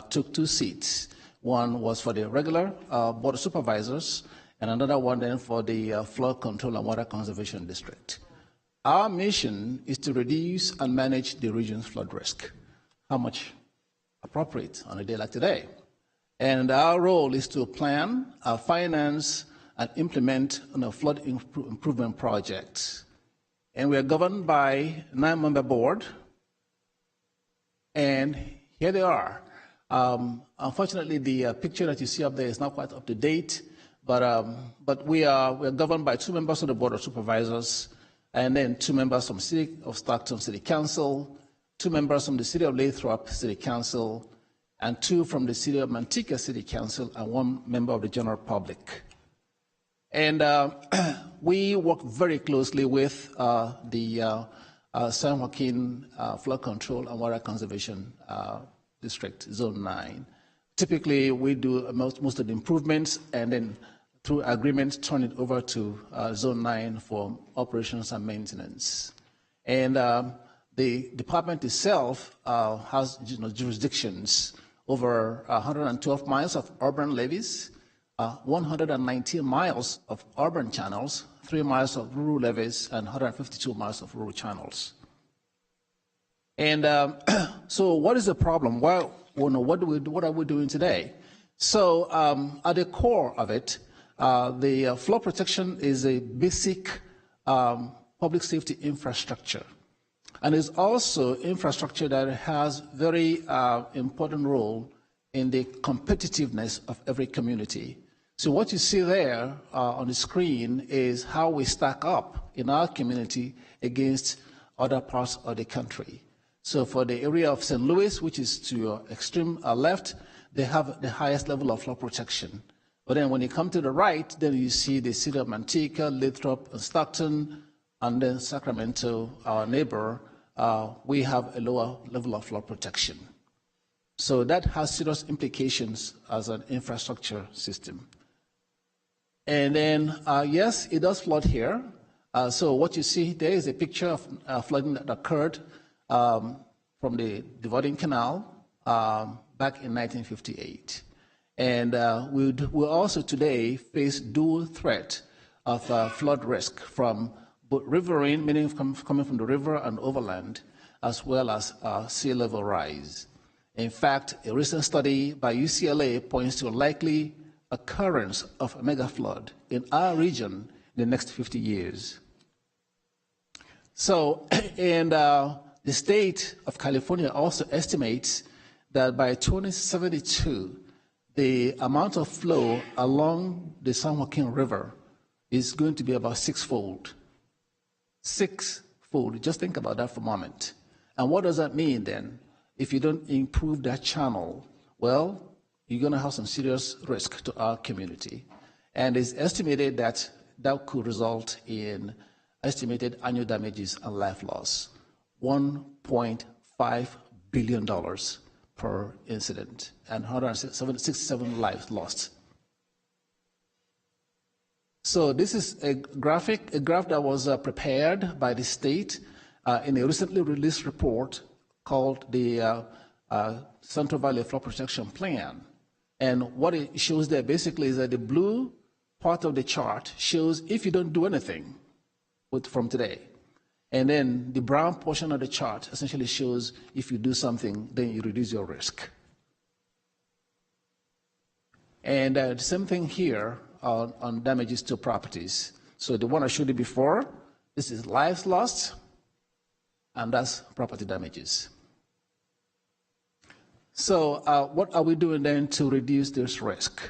took 2 seats. One was for the regular Board of Supervisors, and another one then for the Flood Control and Water Conservation District. Our mission is to reduce and manage the region's flood risk. How much appropriate on a day like today? And our role is to plan, finance, and implement flood improvement projects. And we are governed by a 9-member board. And here they are. Unfortunately, the picture that you see up there is not quite up to date, but we are governed by 2 members of the Board of Supervisors, and then 2 members from City of Stockton City Council, 2 members from the City of Lathrop City Council, and 2 from the City of Manteca City Council, and 1 member of the general public. And we work very closely with the San Joaquin Flood Control and Water Conservation District, Zone 9. Typically, we do most of the improvements, and then through agreements, turn it over to Zone 9 for operations and maintenance. And the department itself has jurisdictions over 112 miles of urban levees, 119 miles of urban channels, 3 miles of rural levees, and 152 miles of rural channels. And so what is the problem? Well, what are we doing today? So at the core of it, the flood protection is a basic public safety infrastructure And it's also infrastructure that has very important role in the competitiveness of every community. So what you see there on the screen is how we stack up in our community against other parts of the country. So for the area of St. Louis, which is to your extreme left, they have the highest level of flood protection. But then when you come to the right, then you see the city of Manteca, Lathrop, and Stockton, and then Sacramento, our neighbor, we have a lower level of flood protection. So that has serious implications as an infrastructure system. And then, yes, it does flood here. So what you see there is a picture of flooding that occurred from the Dividing Canal back in 1958. And we also today face dual threat of flood risk from both riverine, meaning coming from the river and overland, as well as sea level rise. In fact, a recent study by UCLA points to a likely occurrence of a mega flood in our region in the next 50 years. So, and the state of California also estimates that by 2072, the amount of flow along the San Joaquin River is going to be about sixfold. Sixfold. Just think about that for a moment. And what does that mean then? If you don't improve that channel, well, you're going to have some serious risk to our community. And it's estimated that that could result in estimated annual damages and life loss, $1.5 billion per incident, and 167 lives lost. So this is a graph that was prepared by the state in a recently released report called the Central Valley Flood Protection Plan. And what it shows there basically is that the blue part of the chart shows if you don't do anything from today. And then the brown portion of the chart essentially shows if you do something, then you reduce your risk. And the same thing here on damages to properties. So the one I showed you before, this is lives lost, and that's property damages. So what are we doing then to reduce this risk?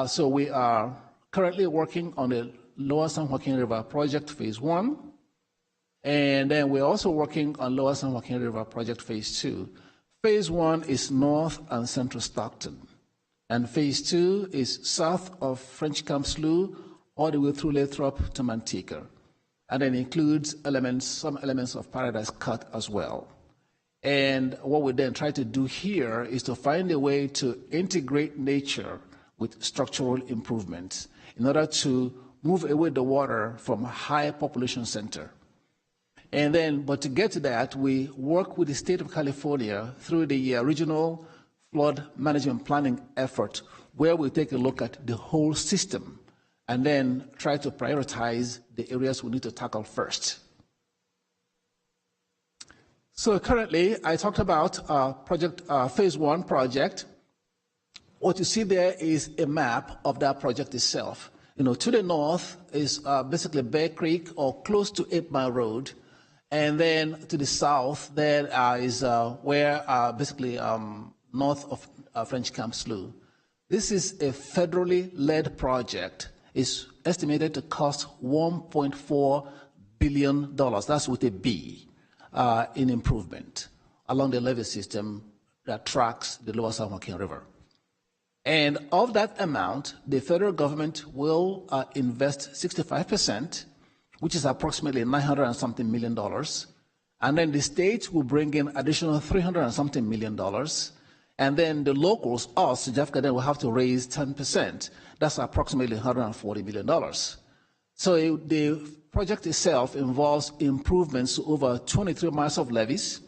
So we are currently working on the Lower San Joaquin River Project Phase 1, and then we're also working on Lower San Joaquin River Project Phase 2. Phase 1 is north and central Stockton, and Phase 2 is south of French Camp Slough all the way through Lathrop to Manteca, and then includes some elements of Paradise Cut as well. And what we then try to do here is to find a way to integrate nature with structural improvements in order to move away the water from a high population center. And then, but to get to that, we work with the state of California through the regional flood management planning effort, where we take a look at the whole system and then try to prioritize the areas we need to tackle first. So currently, I talked about Phase 1 project. What you see there is a map of that project itself. To the north is basically Bear Creek or close to 8 Mile Road. And then to the south, there is basically north of French Camp Slough. This is a federally led project. It's estimated to cost $1.4 billion. That's with a B. In improvement along the levee system that tracks the Lower San Joaquin River. And of that amount, the federal government will invest 65%, which is approximately $900 and something million. And then the state will bring in additional $300 and something million. And then the locals, us, Jeffka, then will have to raise 10%. That's approximately $140 million. So the project itself involves improvements to over 23 miles of levees.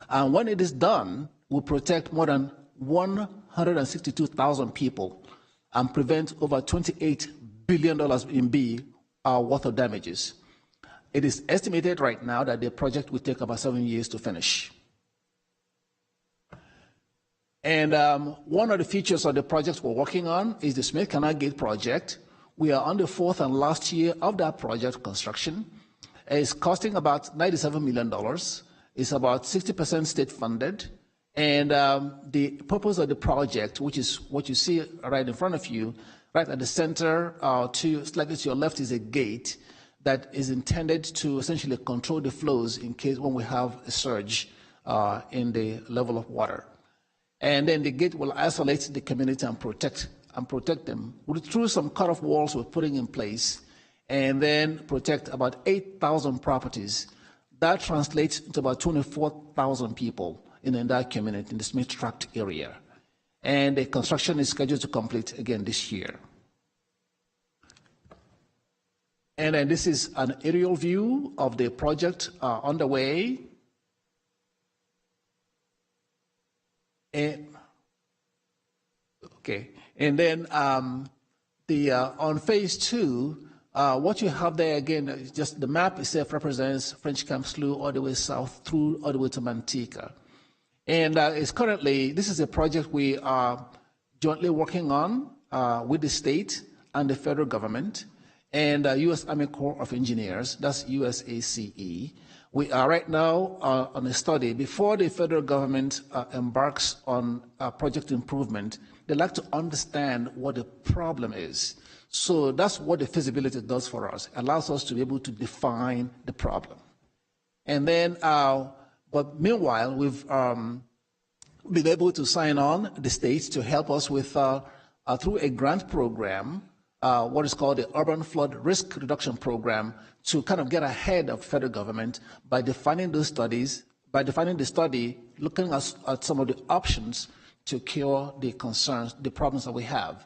And when it is done, will protect more than 162,000 people and prevent over $28 billion in worth of damages. It is estimated right now that the project will take about 7 years to finish. And one of the features of the project we're working on is the Smith Canal Gate project. We are on the 4th and last year of that project construction. It's costing about $97 million. It's about 60% state funded. And the purpose of the project, which is what you see right in front of you, right at the center, slightly to your left is a gate that is intended to essentially control the flows in case when we have a surge in the level of water. And then the gate will isolate the community and protect them through some cut-off walls we're putting in place, and then protect about 8,000 properties. That translates to about 24,000 people in that community, in the Smith Tract area. And the construction is scheduled to complete again this year. And then this is an aerial view of the project underway. And then on phase 2, what you have there again is just the map itself represents French Camp Slough all the way south through all the way to Manteca. And this is a project we are jointly working on with the state and the federal government and U.S. Army Corps of Engineers, that's USACE. We are right now on a study. Before the federal government embarks on project improvement, they like to understand what the problem is. So that's what the feasibility does for us. It allows us to be able to define the problem. And then, but meanwhile, we've been able to sign on the states to help us with, through a grant program, what is called the Urban Flood Risk Reduction Program, to kind of get ahead of federal government by defining those studies, by defining the study, looking at some of the options to cure the concerns, the problems that we have.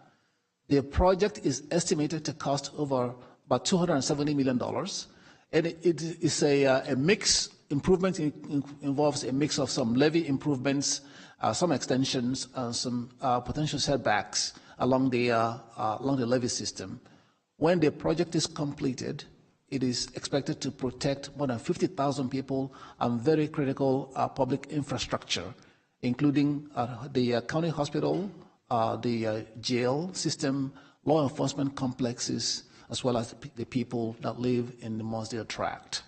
The project is estimated to cost over about $270 million, and it is a mix. Improvement involves a mix of some levee improvements, some extensions, some potential setbacks along the levee system. When the project is completed, it is expected to protect more than 50,000 people and very critical public infrastructure, including the county hospital, the jail system, law enforcement complexes, as well as the people that live in the Mossdale Tract.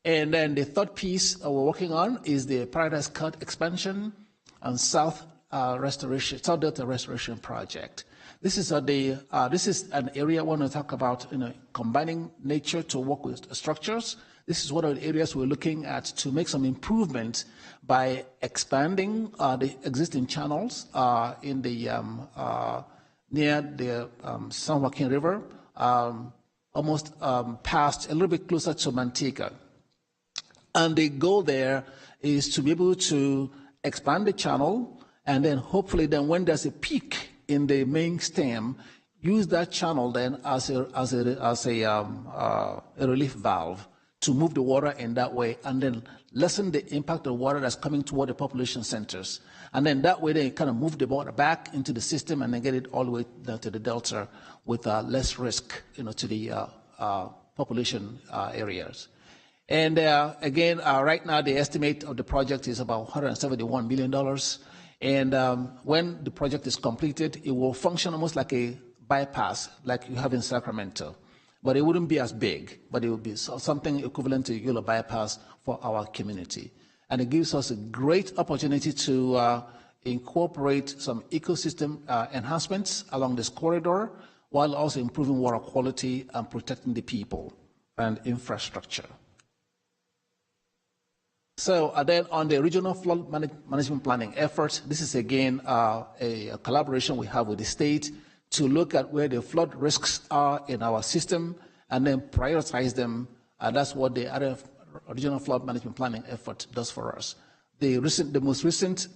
And then the third piece we're working on is the Paradise Cut expansion and South Delta Restoration Project. This is an area I want to talk about, combining nature to work with structures. This is one of the areas we're looking at to make some improvements by expanding the existing channels in the near the San Joaquin River, almost past a little bit closer to Manteca. And the goal there is to be able to expand the channel, and then hopefully then when there's a peak in the main stem, use that channel then as a relief valve to move the water in that way, and then lessen the impact of water that's coming toward the population centers. And then that way they kind of move the water back into the system and then get it all the way down to the delta with less risk, to the population areas. And again, right now the estimate of the project is about $171 million. And when the project is completed, it will function almost like a bypass, like you have in Sacramento. But it wouldn't be as big, but it would be something equivalent to a Yolo bypass for our community. And it gives us a great opportunity to incorporate some ecosystem enhancements along this corridor, while also improving water quality and protecting the people and infrastructure. So then on the regional flood management planning effort, this is again a collaboration we have with the state to look at where the flood risks are in our system and then prioritize them. And that's what the other regional flood management planning effort does for us. The most recent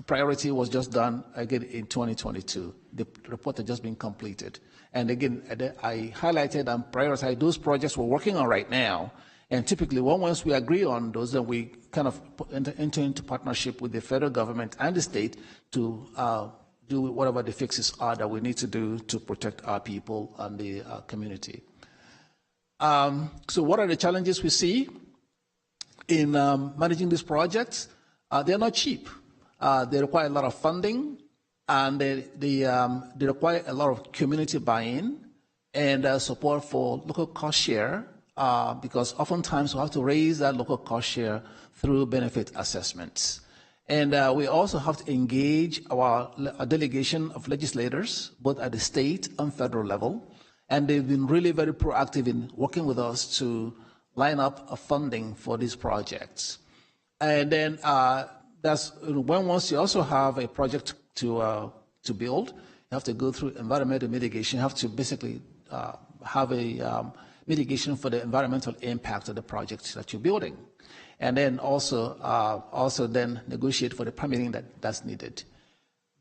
priority was just done again in 2022. The report had just been completed. And again, I highlighted and prioritized those projects we're working on right now. And typically, once we agree on those, then we kind of enter into partnership with the federal government and the state to do whatever the fixes are that we need to do to protect our people and the community. So what are the challenges we see in managing these projects? They're not cheap. They require a lot of funding, and they require a lot of community buy-in and support for local cost share because oftentimes we have to raise that local cost share through benefit assessments. And we also have to engage our delegation of legislators, both at the state and federal level. And they've been really very proactive in working with us to line up funding for these projects. And then once you also have a project to build, you have to go through environmental mitigation. You have to basically have a mitigation for the environmental impact of the project that you're building. And then also then negotiate for the permitting that's needed.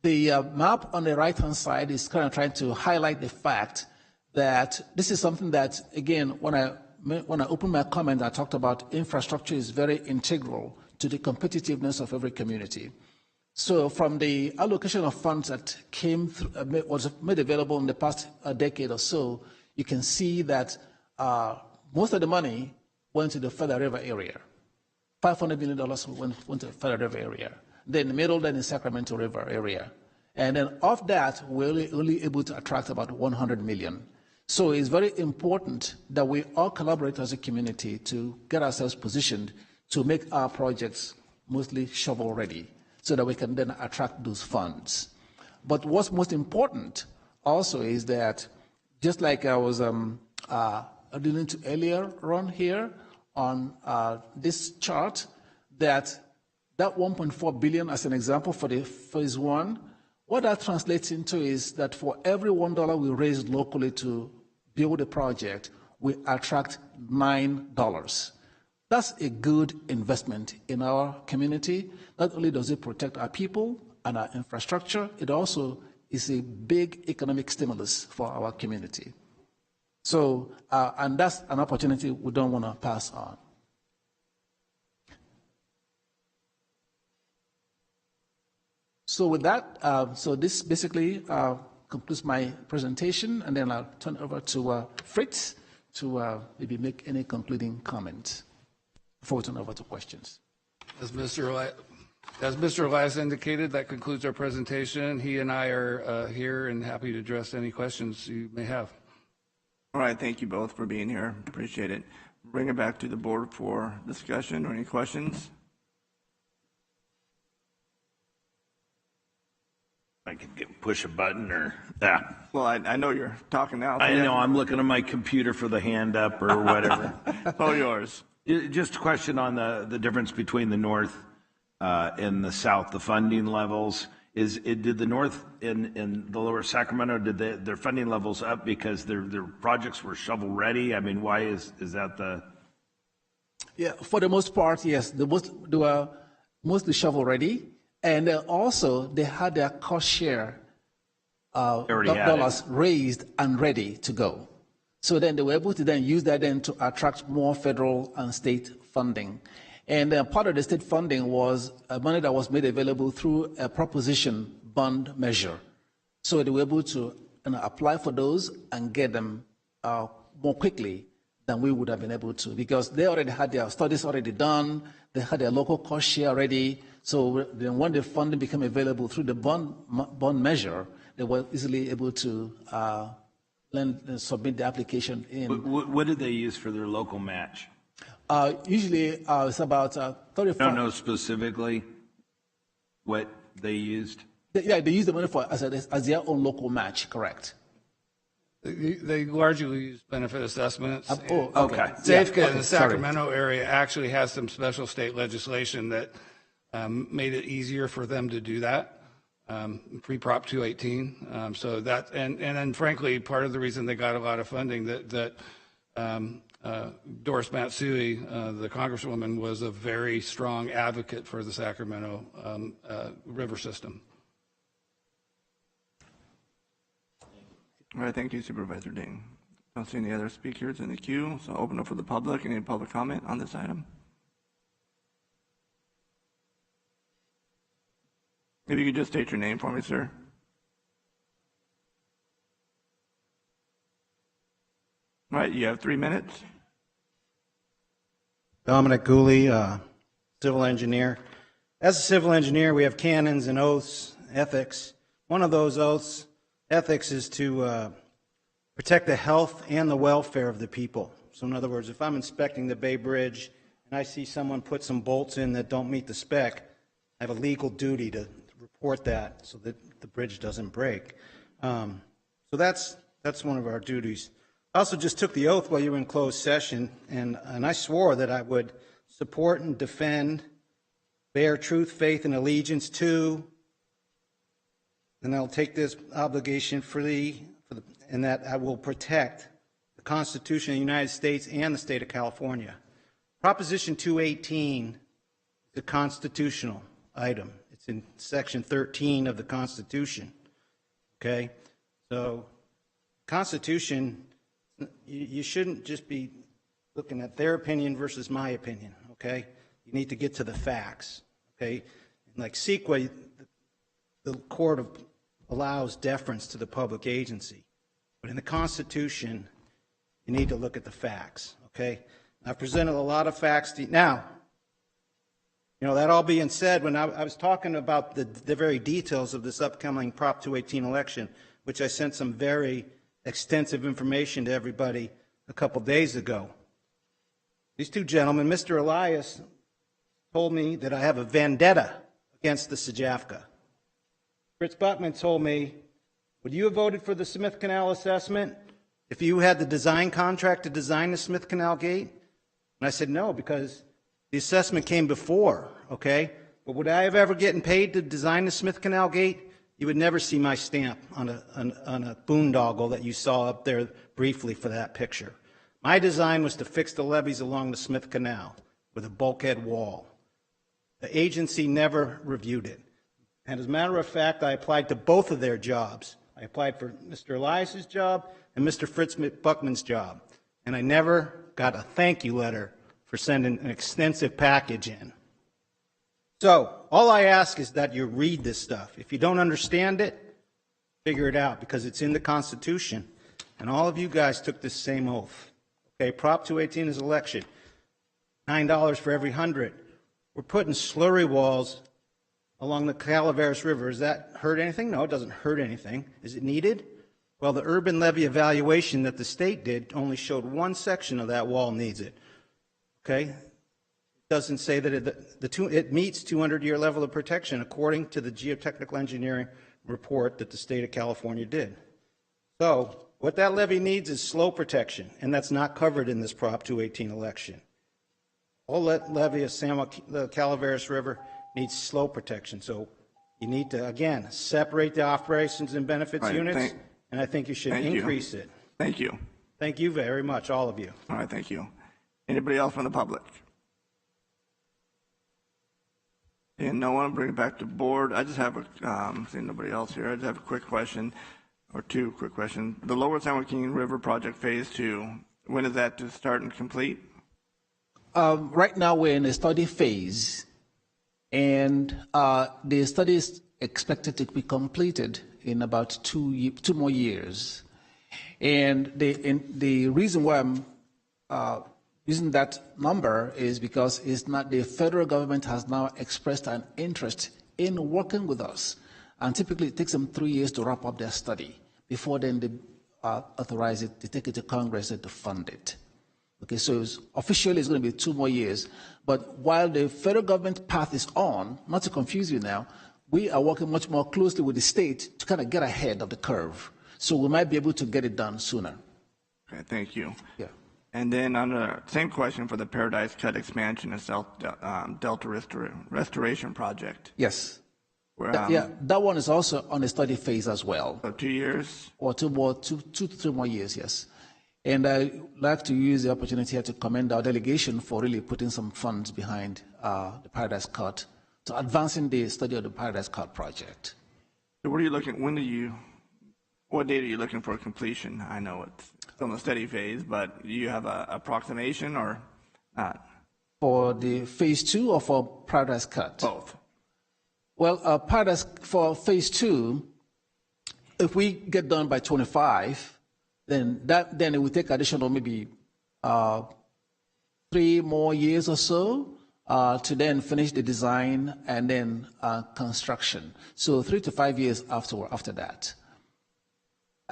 The map on the right-hand side is kind of trying to highlight the fact that this is something that, again, when I opened my comment, I talked about infrastructure is very integral to the competitiveness of every community. So from the allocation of funds that was made available in the past decade or so, you can see that most of the money went to the Feather River area. $500 million went to the Feather River area. Then the middle, then the Sacramento River area. And then of that, we're only able to attract about 100 million. So it's very important that we all collaborate as a community to get ourselves positioned to make our projects mostly shovel-ready so that we can then attract those funds. But what's most important also is that, just like I was alluding to earlier on here on this chart, that 1.4 billion as an example for the phase one, what that translates into is that for every $1 we raise locally to build a project, we attract $9. That's a good investment in our community. Not only does it protect our people and our infrastructure, it also is a big economic stimulus for our community. So, and that's an opportunity we don't want to pass on. So with that, so this basically concludes my presentation, and then I'll turn over to Fritz to maybe make any concluding comments before we turn over to questions. As Mr. Elias indicated, that concludes our presentation. He and I are here and happy to address any questions you may have. All right, thank you both for being here. Appreciate it. Bring it back to the board for discussion or any questions. I could push a button or, yeah. Well, I know you're talking now. I know, I'm looking at my computer for the hand up or whatever. All yours. Just a question on the difference between the north and the south, the funding levels. Did the north in the lower Sacramento, did their funding levels up because their projects were shovel ready? I mean, why is that the? Yeah, for the most part, yes. They were mostly shovel ready. And also, they had their cost share dollars raised and ready to go. So then they were able to then use that then to attract more federal and state funding. And part of the state funding was money that was made available through a proposition bond measure. So they were able to apply for those and get them more quickly than we would have been able to, because they already had their studies already done, they had their local cost share ready. So then when the funding became available through the bond measure, they were easily able to submit the application in. What did they use for their local match? Usually it's about 35. I don't know specifically what they used. Yeah, they use the money for as their own local match, correct. They largely use benefit assessments. Okay. SAFCA in the Sacramento area actually has some special state legislation that made it easier for them to do that, pre-Prop 218. So that, and then frankly, part of the reason they got a lot of funding that Doris Matsui, the Congresswoman, was a very strong advocate for the Sacramento river system. All right, thank you, Supervisor Ding. Don't see any other speakers in the queue, so I'll open up for the public. Any public comment on this item? Maybe you could just state your name for me, sir. All right, you have 3 minutes. Dominic Gooley, civil engineer. As a civil engineer, we have canons and oaths, ethics. One of those oaths, ethics, is to protect the health and the welfare of the people. So in other words, if I'm inspecting the Bay Bridge and I see someone put some bolts in that don't meet the spec, I have a legal duty to report that so that the bridge doesn't break. So that's one of our duties. I also just took the oath while you were in closed session, and I swore that I would support and defend, bear truth, faith, and allegiance to, and I'll take this obligation freely, and that I will protect the Constitution of the United States and the state of California. Proposition 218 is a constitutional item. It's in Section 13 of the Constitution. Okay? So, Constitution, you shouldn't just be looking at their opinion versus my opinion. Okay? You need to get to the facts. Okay? Like CEQA, the court allows deference to the public agency. But in the Constitution, you need to look at the facts. Okay? I've presented a lot of facts to you. Now, you know, that all being said, when I was talking about the very details of this upcoming Prop 218 election, which I sent some very extensive information to everybody a couple days ago, these two gentlemen, Mr. Elias, told me that I have a vendetta against the SJAFCA. Fritz Buckman told me, would you have voted for the Smith Canal assessment if you had the design contract to design the Smith Canal gate? And I said, no, because the assessment came before, okay? But would I have ever gotten paid to design the Smith Canal gate? You would never see my stamp on a boondoggle that you saw up there briefly for that picture. My design was to fix the levees along the Smith Canal with a bulkhead wall. The agency never reviewed it. And as a matter of fact, I applied to both of their jobs. I applied for Mr. Elias's job and Mr. Fritz Buckman's job. And I never got a thank you letter for sending an extensive package in. So all I ask is that you read this stuff. If you don't understand it, figure it out, because it's in the Constitution. And all of you guys took this same oath. Okay, Prop 218 is election. $9 for every 100. We're putting slurry walls along the Calaveras River. Does that hurt anything? No, it doesn't hurt anything. Is it needed? Well, the urban levee evaluation that the state did only showed one section of that wall needs it. Okay? It doesn't say that it meets 200-year level of protection according to the geotechnical engineering report that the state of California did. So what that levee needs is slow protection, and that's not covered in this Prop 218 election. All that levee of the Calaveras River needs slow protection. So you need to, again, separate the operations and benefits units, and I think you should increase it. Thank you. Thank you very much, all of you. All right, thank you. Anybody else from the public? And no one, bring it back to board. I just have seeing nobody else here. I just have a quick question, or two quick questions. The Lower San Joaquin River Project Phase 2, when is that to start and complete? Right now we're in a study phase, and the study is expected to be completed in about two more years. And the reason why I'm using that number is because it's not, the federal government has now expressed an interest in working with us. And typically it takes them 3 years to wrap up their study before then they authorize it, they take it to Congress and to fund it. Okay, so officially it's going to be 2 more years. But while the federal government path is on, not to confuse you now, we are working much more closely with the state to kind of get ahead of the curve. So we might be able to get it done sooner. Okay, thank you. Yeah. And then on the same question for the Paradise Cut expansion and South Delta Restoration Project. Yes. Yeah, that one is also on the study phase as well. So 2 years? Or two to 3 more years, yes. And I'd like to use the opportunity here to commend our delegation for really putting some funds behind the Paradise Cut, to advancing the study of the Paradise Cut project. So what are you looking, what date are you looking for completion? I know it's still in the study phase, but do you have an approximation or not? For the phase 2 or for Paradise Cut? Both. Well, for phase 2, if we get done by 25, then it will take additional maybe 3 more years or so to then finish the design and then construction. So 3 to 5 years after that.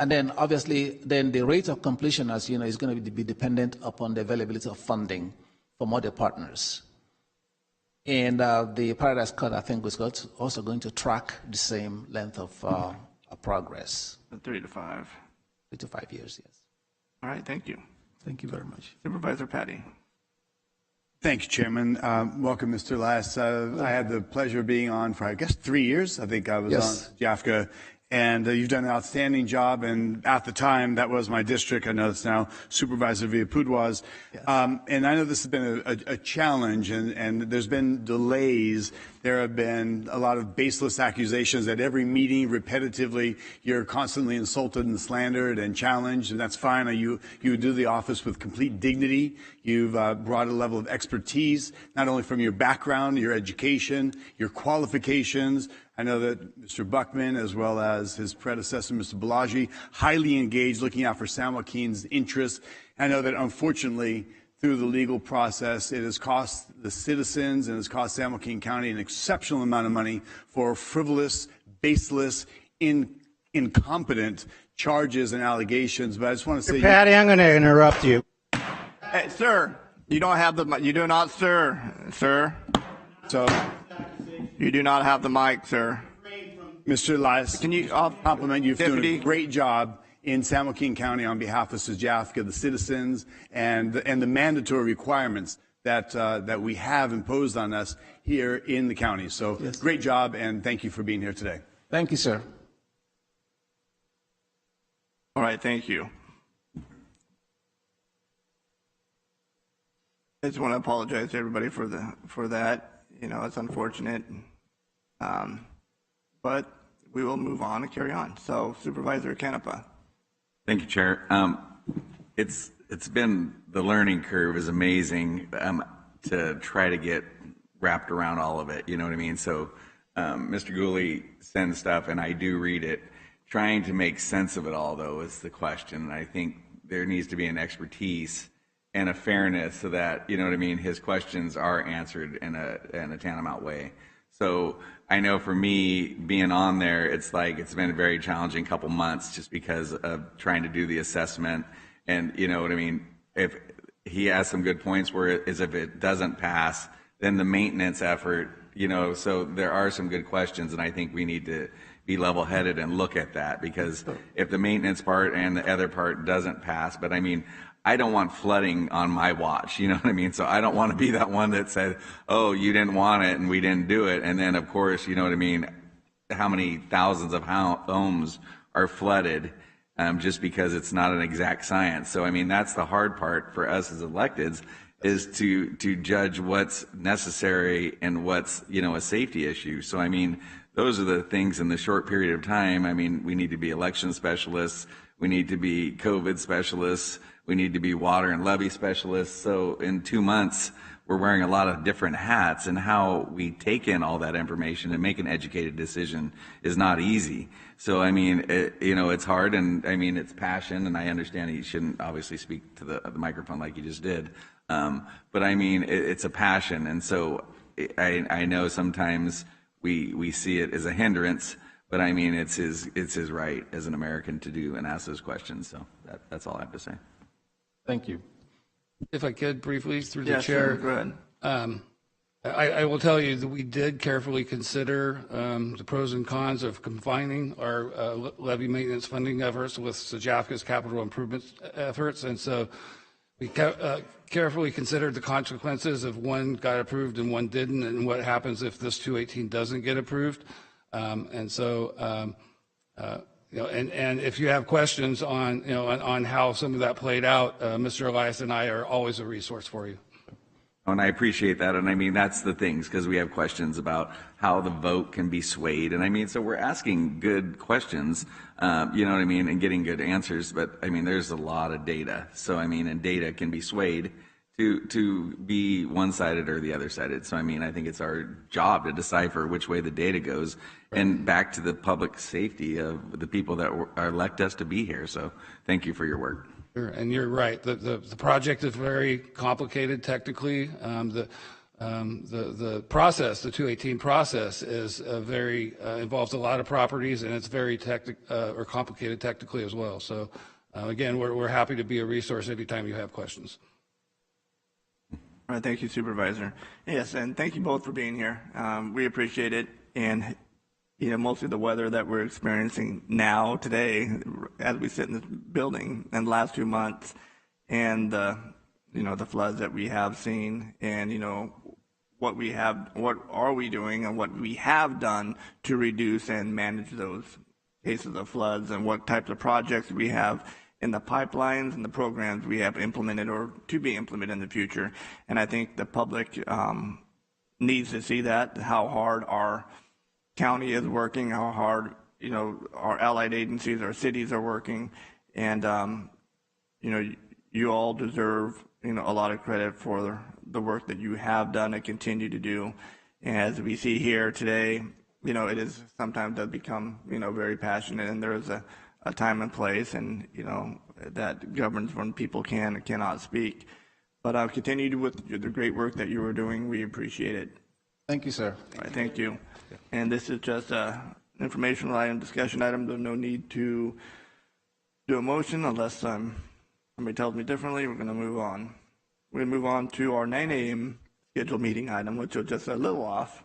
And then obviously, then the rate of completion, as you know, is going to be dependent upon the availability of funding from other partners. And the Paradise Cut, I think, was also going to track the same length of progress. 3 to 5. 3 to 5 years, yes. All right, thank you. Thank you very much. Supervisor Patty. Thank you, Chairman. Welcome, Mr. Elias. I had the pleasure of being on for, I guess, 3 years. I think I was on JAFCA. And you've done an outstanding job. And at the time, that was my district. I know it's now Supervisor Villapudwa's. Yes. And I know this has been a challenge, and there's been delays. There have been a lot of baseless accusations at every meeting, repetitively. You're constantly insulted and slandered and challenged, and that's fine. You do the office with complete dignity. You've brought a level of expertise, not only from your background, your education, your qualifications. I know that Mr. Buckman, as well as his predecessor, Mr. Balaji, highly engaged, looking out for San Joaquin's interests. I know that, unfortunately, through the legal process, it has cost the citizens and has cost San Joaquin County an exceptional amount of money for frivolous, baseless, incompetent charges and allegations. But I just want to say, Patty, I'm going to interrupt you. Hey, sir, you don't have the. You do not, sir. So. You do not have the mic, sir. Mr. Elias, can you compliment you for doing a great job in San Joaquin County on behalf of SJAFCA, the citizens, and the mandatory requirements that we have imposed on us here in the county. So yes. Great job, and thank you for being here today. Thank you, sir. All right, thank you. I just want to apologize to everybody for that. You know, it's unfortunate, but we will move on and carry on. So, Supervisor Canepa. Thank you, Chair. It's been, the learning curve is amazing to try to get wrapped around all of it. You know what I mean? So, Mr. Gooley sends stuff, and I do read it. Trying to make sense of it all, though, is the question. And I think there needs to be an expertise and a fairness so that, you know what I mean, his questions are answered in a tantamount way. So I know for me, being on there, it's been a very challenging couple months just because of trying to do the assessment. And you know what I mean, if he has some good points where if it doesn't pass, then the maintenance effort, you know, so there are some good questions, and I think we need to be level-headed and look at that, because if the maintenance part and the other part doesn't pass, but I mean, I don't want flooding on my watch, you know what I mean? So I don't want to be that one that said, oh, you didn't want it and we didn't do it. And then, of course, you know what I mean, how many thousands of homes are flooded just because it's not an exact science. So, I mean, that's the hard part for us as electeds, is to judge what's necessary and what's, you know, a safety issue. So, I mean, those are the things in the short period of time. I mean, we need to be election specialists. We need to be COVID specialists. We need to be water and levee specialists. So in 2 months, we're wearing a lot of different hats, and how we take in all that information and make an educated decision is not easy. So, I mean, you know, it's hard, and I mean, it's passion, and I understand you shouldn't obviously speak to the microphone like you just did. But I mean, it's a passion. And so I know sometimes we see it as a hindrance, but I mean, it's his right as an American to do and ask those questions. So that's all I have to say. Thank you. If I could briefly, through the yes, chair, sir, go ahead. I will tell you that we did carefully consider the pros and cons of combining our levee maintenance funding efforts with SJAFCA's capital improvement efforts, and so we carefully considered the consequences of one got approved and one didn't, and what happens if this 218 doesn't get approved. You know, and if you have questions on, you know, on how some of that played out, Mr. Elias and I are always a resource for you. And I appreciate that. And I mean, that's the things, because we have questions about how the vote can be swayed. And I mean, so we're asking good questions, you know what I mean, and getting good answers. But I mean, there's a lot of data. So I mean, and data can be swayed to be one-sided or the other-sided. So I mean, I think it's our job to decipher which way the data goes, and back to the public safety of the people that elect us to be here. So thank you for your work. Sure, and you're right. The project is very complicated technically. The process, the 218 process, is involves a lot of properties, and it's very complicated technically as well. So, again, we're happy to be a resource anytime you have questions. All right, thank you, Supervisor. Yes, and thank you both for being here. We appreciate it, and mostly the weather that we're experiencing now today, as we sit in this building, and the last 2 months, and the floods that we have seen, and what are we doing, and what we have done to reduce and manage those cases of floods, and what types of projects we have in the pipelines and the programs we have implemented or to be implemented in the future. And I think the public needs to see that, how hard our county is working, how hard our allied agencies, our cities are working, and you all deserve a lot of credit for the work that you have done and continue to do. And as we see here today, it is sometimes does become very passionate, and there is a time and place, and that governs when people can and cannot speak. But I'll continue with the great work that you are doing. We appreciate it. Thank you, sir. All right, thank you. And this is just an informational item, discussion item. There's no need to do a motion unless somebody tells me differently. We're going to move on. We're going to move on to our 9 a.m. scheduled meeting item, which is just a little off.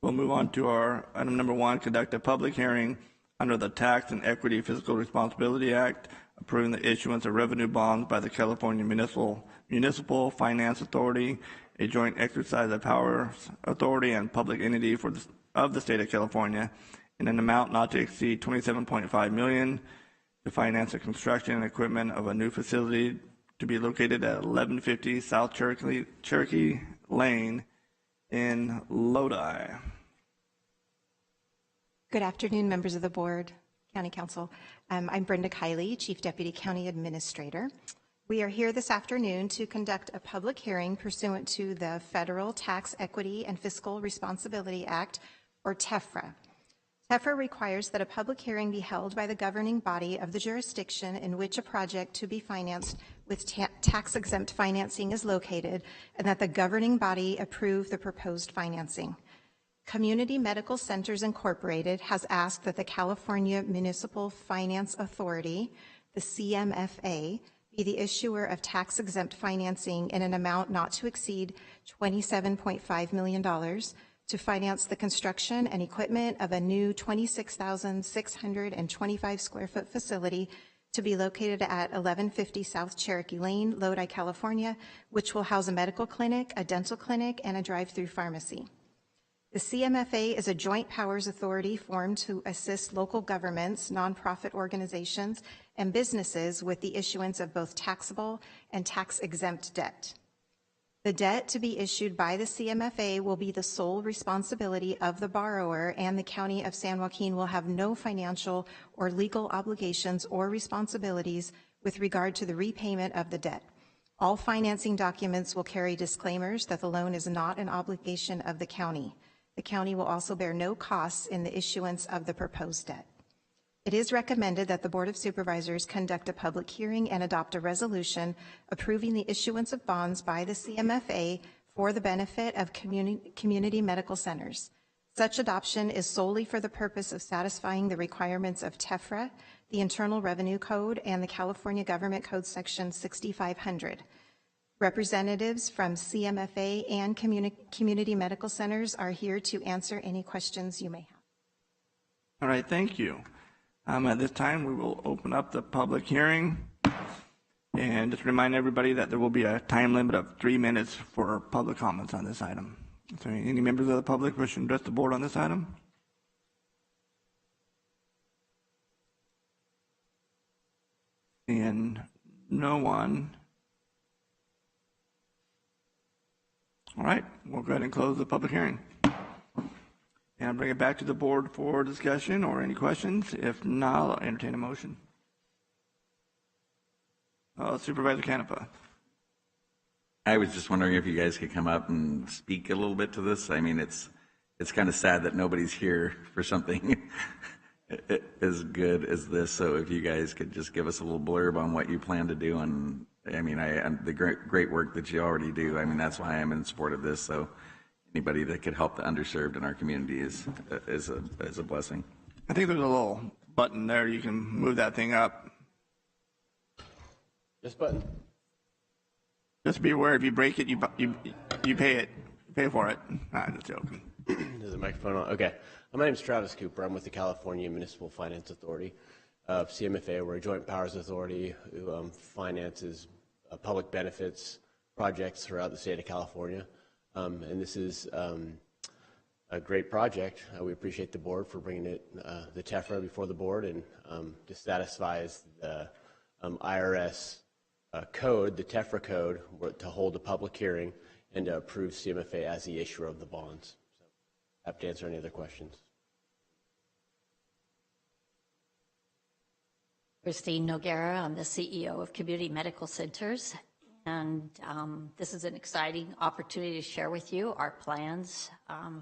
We'll move on to our item number 1, conduct a public hearing under the Tax and Equity Fiscal Responsibility Act, approving the issuance of revenue bonds by the California Municipal Finance Authority, a joint exercise of powers authority and public entity of the state of California, in an amount not to exceed $27.5 million to finance the construction and equipment of a new facility to be located at 1150 South Cherokee Lane in Lodi. Good afternoon, members of the board, County Council. I'm Brenda Kiley, Chief Deputy County Administrator. We are here this afternoon to conduct a public hearing pursuant to the Federal Tax Equity and Fiscal Responsibility Act, or TEFRA. TEFRA requires that a public hearing be held by the governing body of the jurisdiction in which a project to be financed with tax-exempt financing is located, and that the governing body approve the proposed financing. Community Medical Centers Incorporated has asked that the California Municipal Finance Authority, the CMFA, be the issuer of tax-exempt financing in an amount not to exceed $27.5 million to finance the construction and equipment of a new 26,625 square foot facility to be located at 1150 South Cherokee Lane, Lodi, California, which will house a medical clinic, a dental clinic, and a drive-through pharmacy. The CMFA is a joint powers authority formed to assist local governments, nonprofit organizations, and businesses with the issuance of both taxable and tax-exempt debt. The debt to be issued by the CMFA will be the sole responsibility of the borrower, and the County of San Joaquin will have no financial or legal obligations or responsibilities with regard to the repayment of the debt. All financing documents will carry disclaimers that the loan is not an obligation of the county. The county will also bear no costs in the issuance of the proposed debt. It is recommended that the Board of Supervisors conduct a public hearing and adopt a resolution approving the issuance of bonds by the CMFA for the benefit of community medical centers. Such adoption is solely for the purpose of satisfying the requirements of TEFRA, the Internal Revenue Code, and the California Government Code Section 6500. Representatives from CMFA and community medical centers are here to answer any questions you may have. All right, thank you. At this time, we will open up the public hearing. And just remind everybody that there will be a time limit of 3 minutes for public comments on this item. Is there any members of the public wishing to address the board on this item? And no one. All right, we'll go ahead and close the public hearing. And bring it back to the board for discussion or any questions. If not, I'll entertain a motion. Supervisor Canepa. I was just wondering if you guys could come up and speak a little bit to this. I mean, it's kind of sad that nobody's here for something as good as this. So if you guys could just give us a little blurb on what you plan to do and I mean, the great work that you already do. I mean, that's why I'm in support of this. So anybody that could help the underserved in our community is a blessing. I think there's a little button there. You can move that thing up. This button? Just be aware if you break it, you pay it. Pay for it. Nah, just joking. Is the microphone on? Okay. My name is Travis Cooper. I'm with the California Municipal Finance Authority. CMFA, we're a joint powers authority who finances public benefits projects throughout the state of California. And this is a great project. We appreciate the board for bringing it, the TEFRA before the board, and this satisfies the IRS code, the TEFRA code, to hold a public hearing and to approve CMFA as the issuer of the bonds. So, happy to answer any other questions. Christine Noguera, I'm the CEO of Community Medical Centers, and this is an exciting opportunity to share with you our plans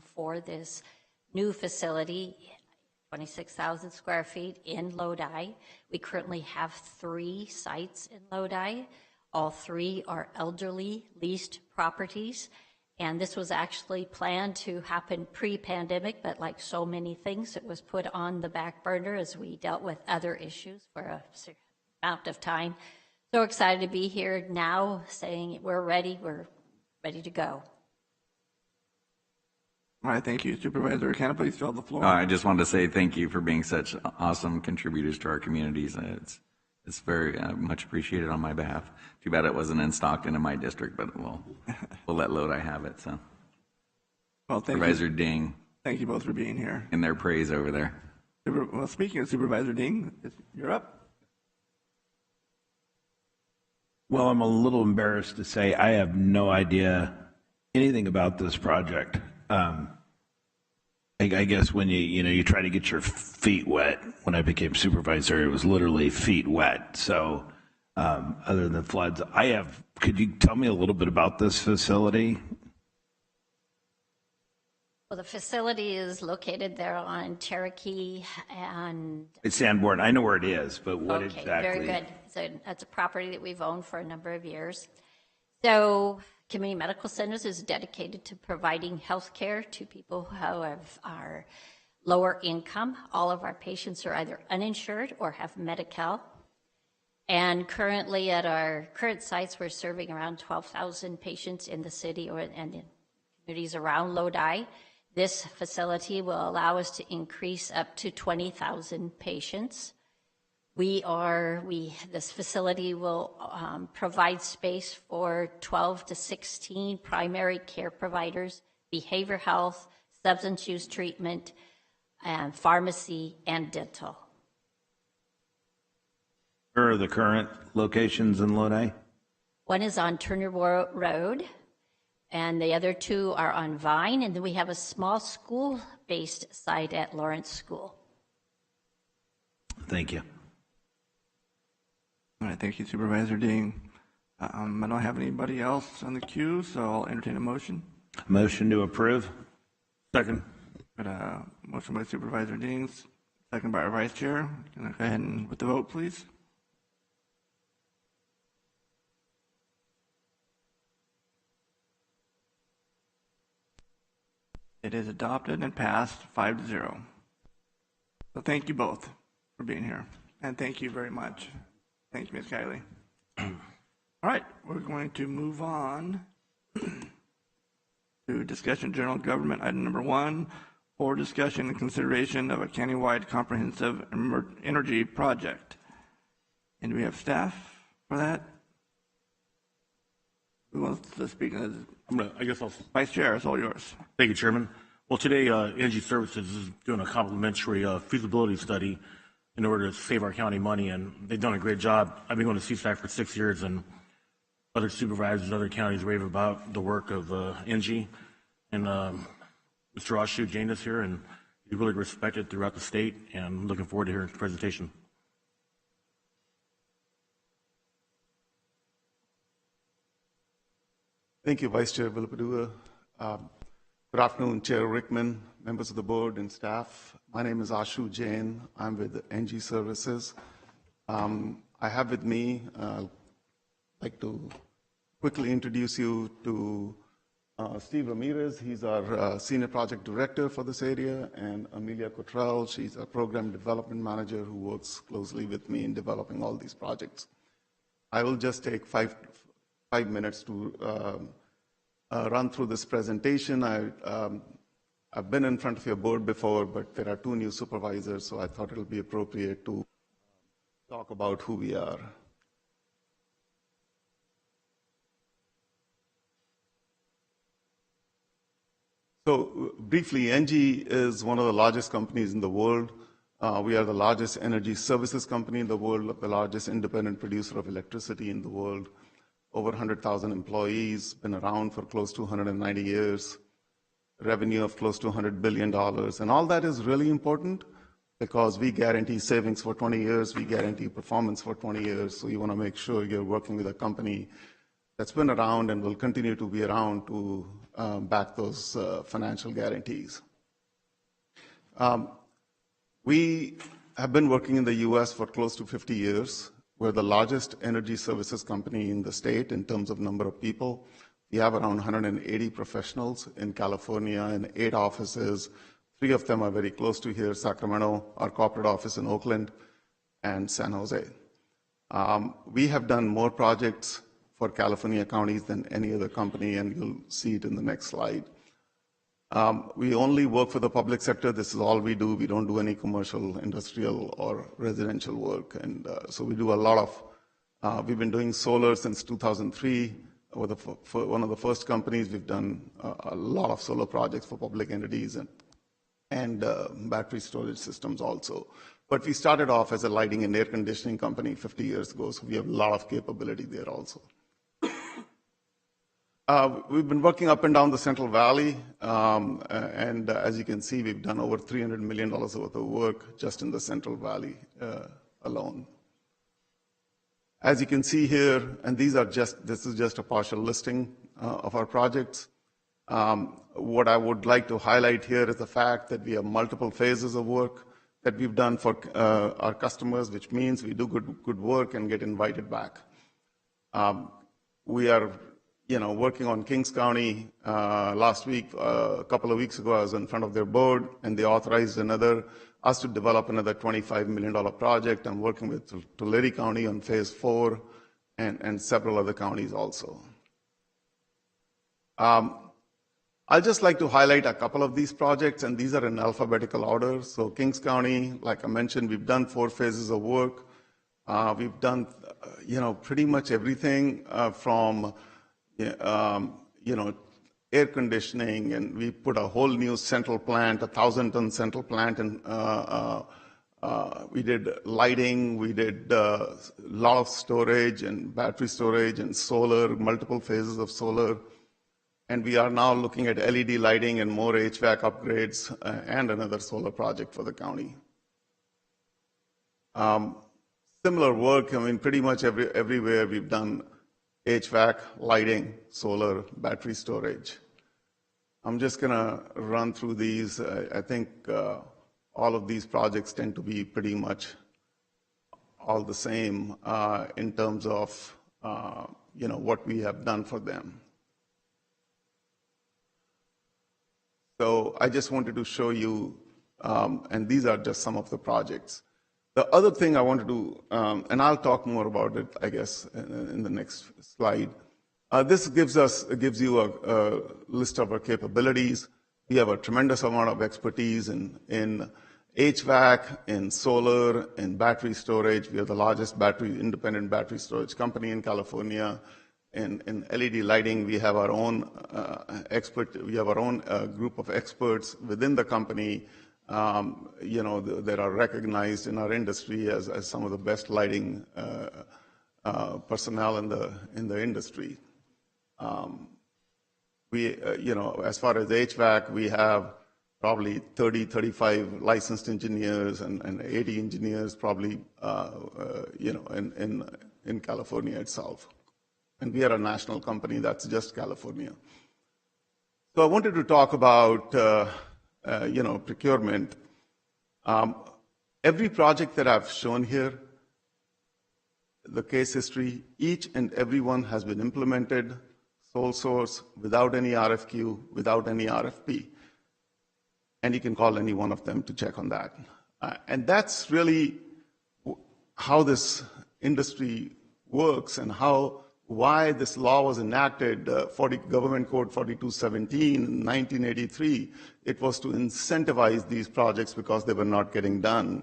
for this new facility, 26,000 square feet in Lodi. We currently have 3 sites in Lodi. All 3 are elderly leased properties, and this was actually planned to happen pre-pandemic, but like so many things, it was put on the back burner as we dealt with other issues for a certain amount of time. So excited to be here now saying we're ready to go. All right, thank you. Supervisor, can I please fill the floor? I just wanted to say thank you for being such awesome contributors to our communities. It's very much appreciated on my behalf. Too bad it wasn't in Stockton in my district, but we'll let Lodi have it. So, well, thank Supervisor you. Ding. Thank you both for being here. In their praise over there. Well, speaking of Supervisor Ding, you're up. Well, I'm a little embarrassed to say I have no idea anything about this project. I guess when you try to get your feet wet. When I became supervisor, it was literally feet wet. So other than floods, could you tell me a little bit about this facility? Well, the facility is located there on Cherokee and... It's Sanborn. I know where it is, but what okay, exactly? Very good. So that's a property that we've owned for a number of years. So Community Medical Centers is dedicated to providing health care to people who are lower income. All of our patients are either uninsured or have Medi-Cal. And currently at our current sites, we're serving around 12,000 patients in the city and in communities around Lodi. This facility will allow us to increase up to 20,000 patients. This facility will provide space for 12 to 16 primary care providers, behavioral health, substance use treatment, and pharmacy and dental. Where are the current locations in Lodi? One is on Turner Road, and the other 2 are on Vine, and then we have a small school-based site at Lawrence School. Thank you. All right, thank you, Supervisor Ding. I don't have anybody else on the queue, so I'll entertain a motion. Motion to approve. Second. Got a motion by Supervisor Ding, second by our Vice Chair. Can I go ahead and with the vote, please? It is adopted and passed 5-0. So thank you both for being here, and thank you very much. Thank you, Ms. Kiley. All right, we're going to move on to discussion general government item number 1, for discussion and consideration of a countywide comprehensive energy project. And do we have staff for that? Who wants to speak? I guess I'll. Vice Chair, it's all yours. Thank you, Chairman. Well, today, Energy Services is doing a complimentary feasibility study in order to save our county money, and they've done a great job. I've been going to CSAC for 6 years, and other supervisors in other counties rave about the work of Engie. And Mr. Ashu Jain is here, and he's really respected throughout the state, and I'm looking forward to hearing his presentation. Thank you, Vice Chair Villapadua. Good afternoon, Chair Rickman, members of the board and staff. My name is Ashu Jain. I'm with Engie Services. I have with me like to quickly introduce you to Steve Ramirez. He's our Senior Project Director for this area, and Amelia Cottrell, she's a Program Development Manager who works closely with me in developing all these projects. I will just take five minutes to run through this presentation. I've been in front of your board before, but there are 2 new supervisors, so I thought it would be appropriate to talk about who we are. So briefly, ENGIE is one of the largest companies in the world. We are the largest energy services company in the world, the largest independent producer of electricity in the world. Over 100,000 employees, been around for close to 190 years, revenue of close to $100 billion. And all that is really important because we guarantee savings for 20 years, we guarantee performance for 20 years. So you want to make sure you're working with a company that's been around and will continue to be around to back those financial guarantees. We have been working in the U.S. for close to 50 years. We're the largest energy services company in the state in terms of number of people. We have around 180 professionals in California and 8 offices. 3 of them are very close to here, Sacramento, our corporate office in Oakland, and San Jose. We have done more projects for California counties than any other company, and you'll see it in the next slide. We only work for the public sector. This is all we do. We don't do any commercial, industrial, or residential work. And so we do a lot of, we've been doing solar since 2003. We're one of the first companies. We've done a lot of solar projects for public entities and battery storage systems also. But we started off as a lighting and air conditioning company 50 years ago, so we have a lot of capability there also. We've been working up and down the Central Valley, and as you can see, we've done over $300 million worth of work just in the Central Valley alone. As you can see here, and this is just a partial listing of our projects. What I would like to highlight here is the fact that we have multiple phases of work that we've done for our customers, which means we do good work and get invited back. We are working on Kings County. Last week, a couple of weeks ago, I was in front of their board, and they authorized us to develop another $25 million project. I'm working with Tulare County on phase 4 and several other counties also. I'd just like to highlight a couple of these projects, and these are in alphabetical order. So Kings County, like I mentioned, we've done 4 phases of work. We've done, pretty much everything from air conditioning, and we put a whole new central plant, 1,000-ton central plant, and we did lighting, we did a lot of storage and battery storage and solar, multiple phases of solar. And we are now looking at LED lighting and more HVAC upgrades and another solar project for the county. Similar work, pretty much everywhere we've done HVAC, lighting, solar, battery storage. I'm just going to run through these. I think all of these projects tend to be pretty much all the same in terms of what we have done for them. So I just wanted to show you, and these are just some of the projects. The other thing I want to do, and I'll talk more about it, I guess, in the next slide. This gives you a list of our capabilities. We have a tremendous amount of expertise in HVAC, in solar, in battery storage. We are the largest independent battery storage company in California. In LED lighting, we have our own group of experts within the company. That are recognized in our industry as some of the best lighting personnel in the industry. As far as HVAC, we have probably 35 licensed engineers and 80 engineers probably, in California itself. And we are a national company, that's just California. So I wanted to talk about procurement. Every project that I've shown here the case history. Each and every one has been implemented, sole source, without any RFQ, without any RFP. And you can call any one of them to check on that. And that's really how this industry works and why this law was enacted, Government Code 4217 in 1983. It was to incentivize these projects because they were not getting done.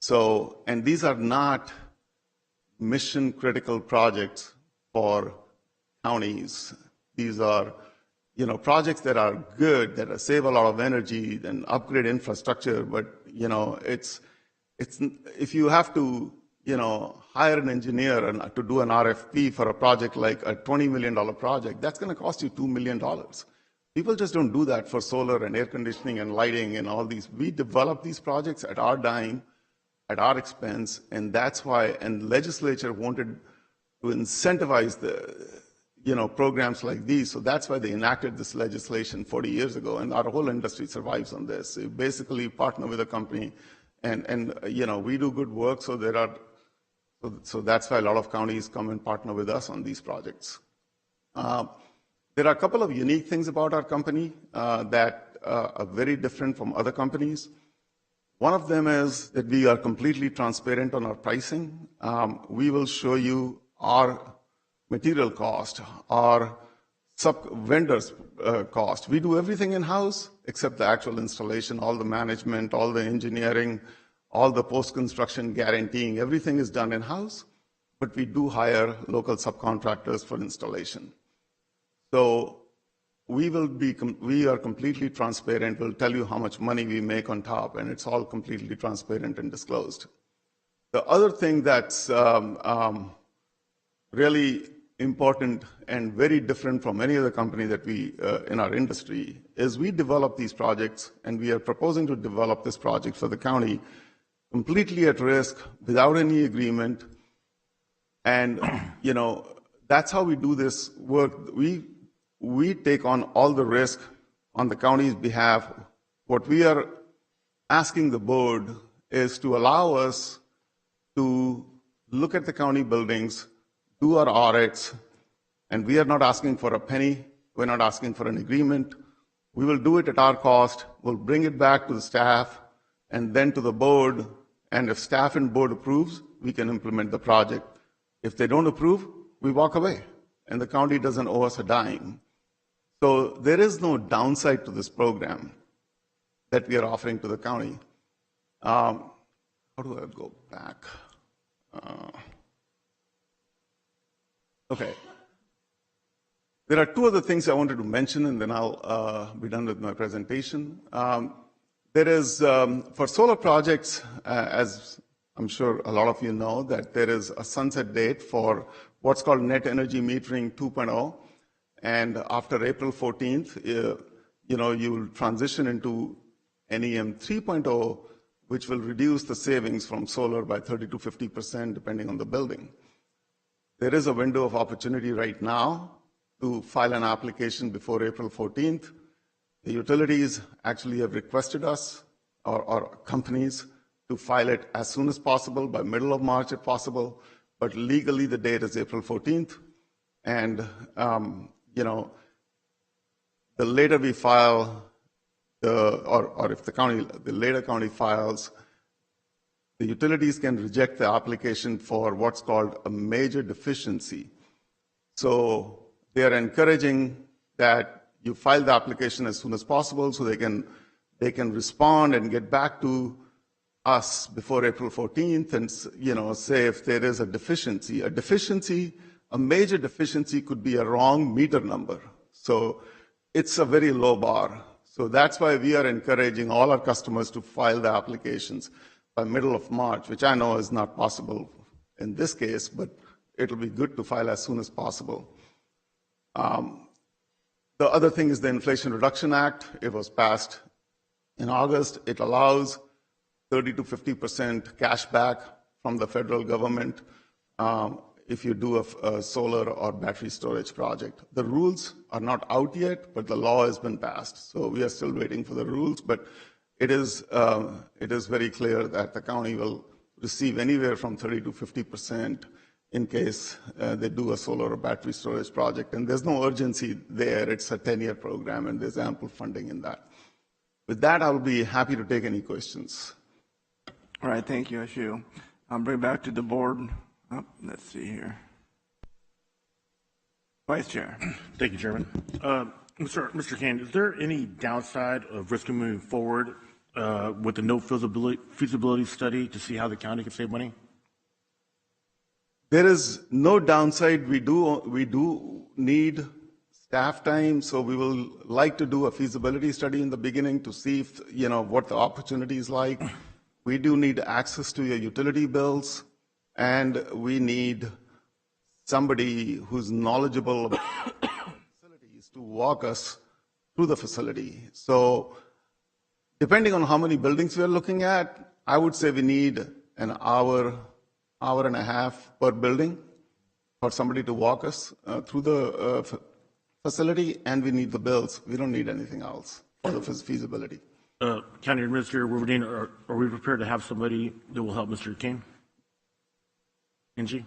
So, and these are not mission critical projects for counties. These are, projects that are good, that save a lot of energy and upgrade infrastructure. But, it's if you have to, hire an engineer and to do an RFP for a project like a $20 million project, that's going to cost you $2 million. People just don't do that for solar and air conditioning and lighting and all these. We develop these projects at our dime, at our expense, and that's why, and legislature wanted to incentivize the, programs like these, so that's why they enacted this legislation 40 years ago, and our whole industry survives on this. You basically partner with a company, and we do good work, so so that's why a lot of counties come and partner with us on these projects. There are a couple of unique things about our company that are very different from other companies. One of them is that we are completely transparent on our pricing. We will show you our material cost, our vendors' cost. We do everything in-house except the actual installation, all the management, all the engineering, all the post-construction guaranteeing. Everything is done in-house, but we do hire local subcontractors for installation. So we are completely transparent. We'll tell you how much money we make on top, and it's all completely transparent and disclosed. The other thing that's really important and very different from any other company that we in our industry is we develop these projects, and we are proposing to develop this project for the county completely at risk, without any agreement. And that's how we do this work. We take on all the risk on the county's behalf. What we are asking the board is to allow us to look at the county buildings, do our audits, and we are not asking for a penny. We're not asking for an agreement. We will do it at our cost. We'll bring it back to the staff and then to the board. And if staff and board approves, we can implement the project. If they don't approve, we walk away, and the county doesn't owe us a dime. So there is no downside to this program that we are offering to the county. How do I go back? Okay. There are two other things I wanted to mention, and then I'll be done with my presentation. There is, for solar projects, as I'm sure a lot of you know, that there is a sunset date for what's called Net Energy Metering 2.0. And after April 14th, you will transition into NEM 3.0, which will reduce the savings from solar by 30 to 50%, depending on the building. There is a window of opportunity right now to file an application before April 14th. The utilities actually have requested us, or companies, to file it as soon as possible, by middle of March if possible, but legally the date is April 14th. And the later we file, or if the later county files, the utilities can reject the application for what's called a major deficiency. So they are encouraging that you file the application as soon as possible so they can respond and get back to us before April 14th and say if there is a deficiency. A major deficiency could be a wrong meter number. So it's a very low bar. So that's why we are encouraging all our customers to file the applications by middle of March, which I know is not possible in this case, but it'll be good to file as soon as possible. The other thing is the Inflation Reduction Act. It was passed in August. It allows 30 to 50% cash back from the federal government if you do a solar or battery storage project. The rules are not out yet, but the law has been passed. So we are still waiting for the rules, but it is very clear that the county will receive anywhere from 30 to 50% in case they do a solar or battery storage project. And there's no urgency there. It's a 10-year program, and there's ample funding in that. With that, I'll be happy to take any questions. All right, thank you, Ashu. I'll bring it back to the board. Oh, let's see here. Vice Chair. Thank you, Chairman. Mr. Kane, is there any downside of risking moving forward with the no feasibility study to see how the county can save money? There is no downside. We do need staff time, so we will like to do a feasibility study in the beginning to see if, what the opportunity is like. We do need access to your utility bills, and we need somebody who's knowledgeable about facilities to walk us through the facility. So depending on how many buildings we're looking at, I would say we need an hour and a half per building for somebody to walk us through the facility, and we need the bills. We don't need anything else for the feasibility. County Administrator Wilberding, are we prepared to have somebody that will help Mr. Kane? Angie?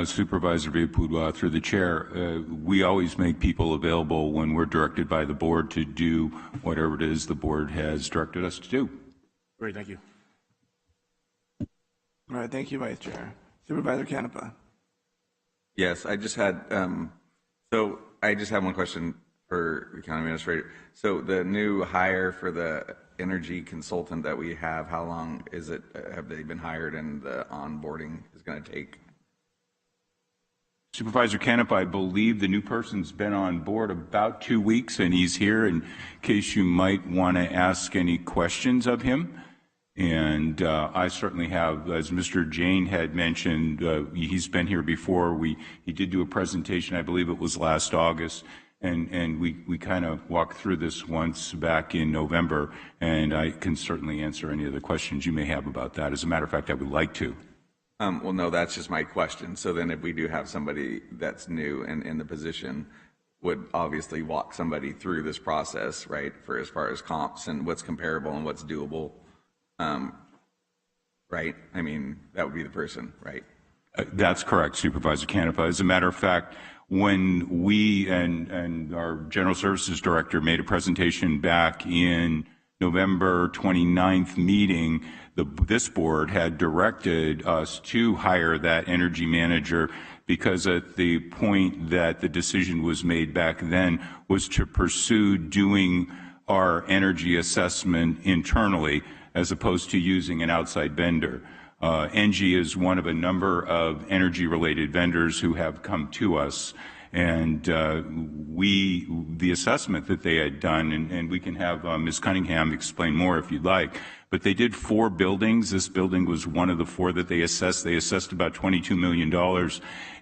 Supervisor Villaputua, through the chair, we always make people available when we're directed by the board to do whatever it is the board has directed us to do. Great, thank you. All right, thank you, Vice Chair. Supervisor Canepa. Yes, I just had one question for the county administrator. So the new hire for the energy consultant that we have, how long is it? Have they been hired, and the onboarding is going to take? Supervisor Canepa, I believe the new person's been on board about 2 weeks, and he's here in case you might want to ask any questions of him. And I certainly have, as Mr. Jane had mentioned, he's been here before. He did do a presentation, I believe it was last August, and we kind of walked through this once back in November, and I can certainly answer any of the questions you may have about that. As a matter of fact, I would like to. Well, no, that's just my question. So then if we do have somebody that's new and in the position, would obviously walk somebody through this process, right, for as far as comps and what's comparable and what's doable, right? I mean, that would be the person, right? That's correct, Supervisor Canepa. As a matter of fact, when we and our General Services Director made a presentation back in November 29th meeting, this board had directed us to hire that energy manager because at the point that the decision was made back then was to pursue doing our energy assessment internally as opposed to using an outside vendor. ENGIE is one of a number of energy-related vendors who have come to us, and the assessment that they had done, and we can have Ms. Cunningham explain more if you'd like, but they did 4 buildings. This building was one of the 4 that they assessed. They assessed about $22 million,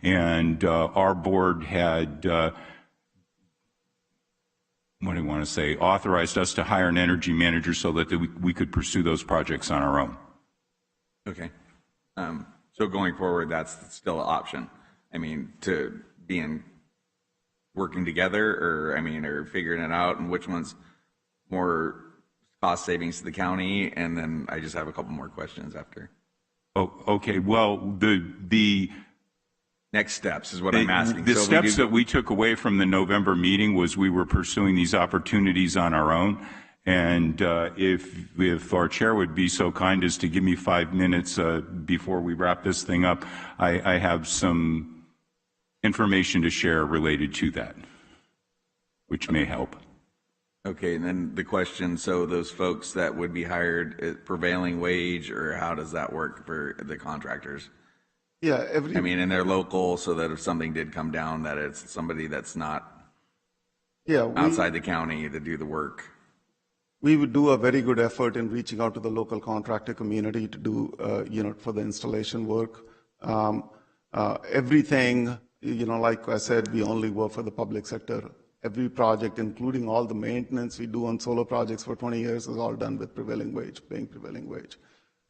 and our board had authorized us to hire an energy manager so that we could pursue those projects on our own. Okay. So going forward, that's still an option. I mean, to be working together, or figuring it out, and which one's more cost savings to the county, and then I just have a couple more questions after. Oh, okay. Well, the next steps is what I'm asking. The steps that we took away from the November meeting was we were pursuing these opportunities on our own. And if our chair would be so kind as to give me 5 minutes before we wrap this thing up, I have some information to share related to that, which may help. Okay, and then the question, so those folks that would be hired at prevailing wage, or how does that work for the contractors? Yeah, and they're local, so that if something did come down, that it's somebody that's not outside the county to do the work. We would do a very good effort in reaching out to the local contractor community to do, for the installation work. Everything, like I said, we only work for the public sector. Every project, including all the maintenance we do on solar projects for 20 years, is all done with prevailing wage, paying prevailing wage.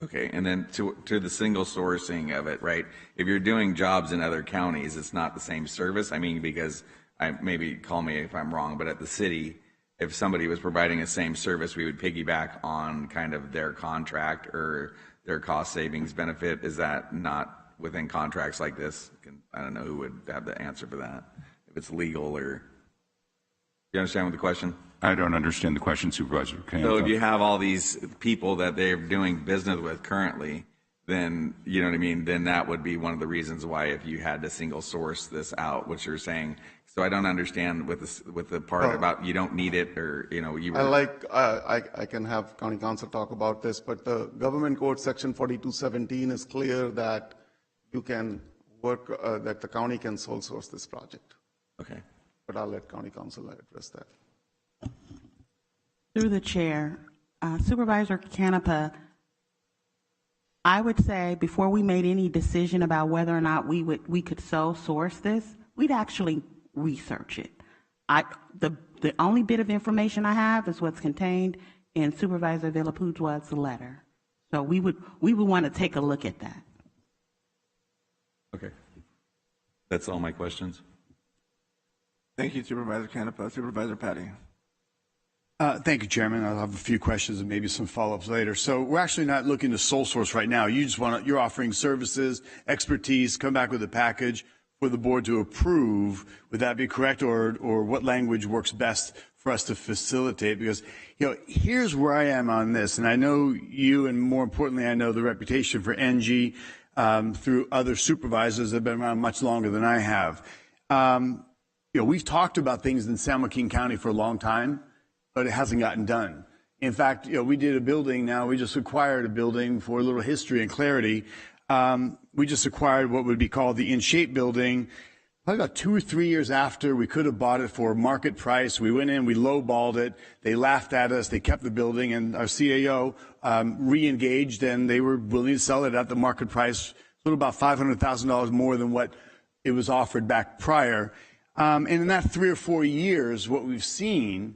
Okay, and then to the single sourcing of it, right? If you're doing jobs in other counties, it's not the same service. I mean, because maybe call me if I'm wrong, but at the city, if somebody was providing the same service, we would piggyback on kind of their contract or their cost savings benefit? Is that not within contracts like this? I don't know who would have the answer for that, if it's legal or, you understand the question? I don't understand the question, Supervisor. So if you have all these people that they're doing business with currently, then, you know what I mean, then that would be one of the reasons why if you had to single source this out, which you're saying. So I don't understand with the part about you don't need it, or, you know, I can have county council talk about this, but the government code section 4217 is clear that you can work, that the county can sole source this project. Okay. But I'll let county council address that. Through the chair, Supervisor Canepa, I would say before we made any decision about whether or not we could sole source this, we'd actually research it. The only bit of information I have is what's contained in Supervisor Villaputua's letter. So we would want to take a look at that. Okay. That's all my questions. Thank you, Supervisor Canepa. Supervisor Patty. Thank you, Chairman. I'll have a few questions and maybe some follow-ups later. So we're actually not looking to sole source right now. You're offering services, expertise, come back with a package for the board to approve. Would that be correct, or what language works best for us to facilitate? Because, you know, here's where I am on this, and I know you, and more importantly, I know the reputation for NG through other supervisors that have been around much longer than I have. You know, we've talked about things in San Joaquin County for a long time, but it hasn't gotten done. In fact, you know, we did a building now. We just acquired a building for a little history and clarity. We just acquired what would be called the In Shape building, probably about 2 or 3 years after we could have bought it for market price. We went in, we lowballed it. They laughed at us. They kept the building, and our CAO re-engaged, and they were willing to sell it at the market price, a little about $500,000 more than what it was offered back prior. And in that 3 or 4 years, what we've seen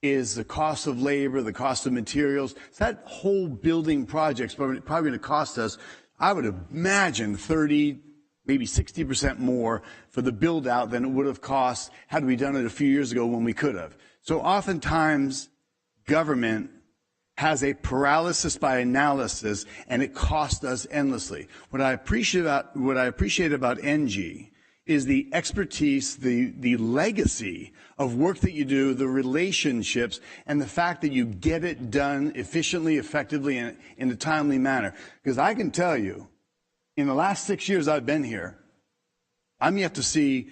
is the cost of labor, the cost of materials. So that whole building project's probably going to cost us, I would imagine, 30, maybe 60% more for the build out than it would have cost had we done it a few years ago when we could have. So oftentimes government has a paralysis by analysis, and it costs us endlessly. What I appreciate about NG is the expertise, the legacy of work that you do, the relationships, and the fact that you get it done efficiently, effectively, and in a timely manner. Because I can tell you, in the last 6 years I've been here, I'm yet to see,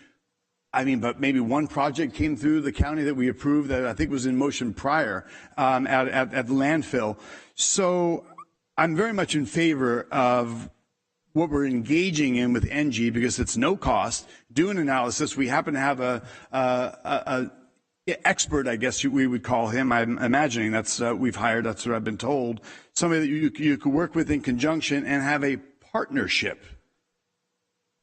but maybe one project came through the county that we approved that I think was in motion prior at the landfill. So I'm very much in favor of what we're engaging in with NG, because it's no cost. Do an analysis. We happen to have a expert, I guess we would call him. I'm imagining that's we've hired. That's what I've been told. Somebody that you could work with in conjunction and have a partnership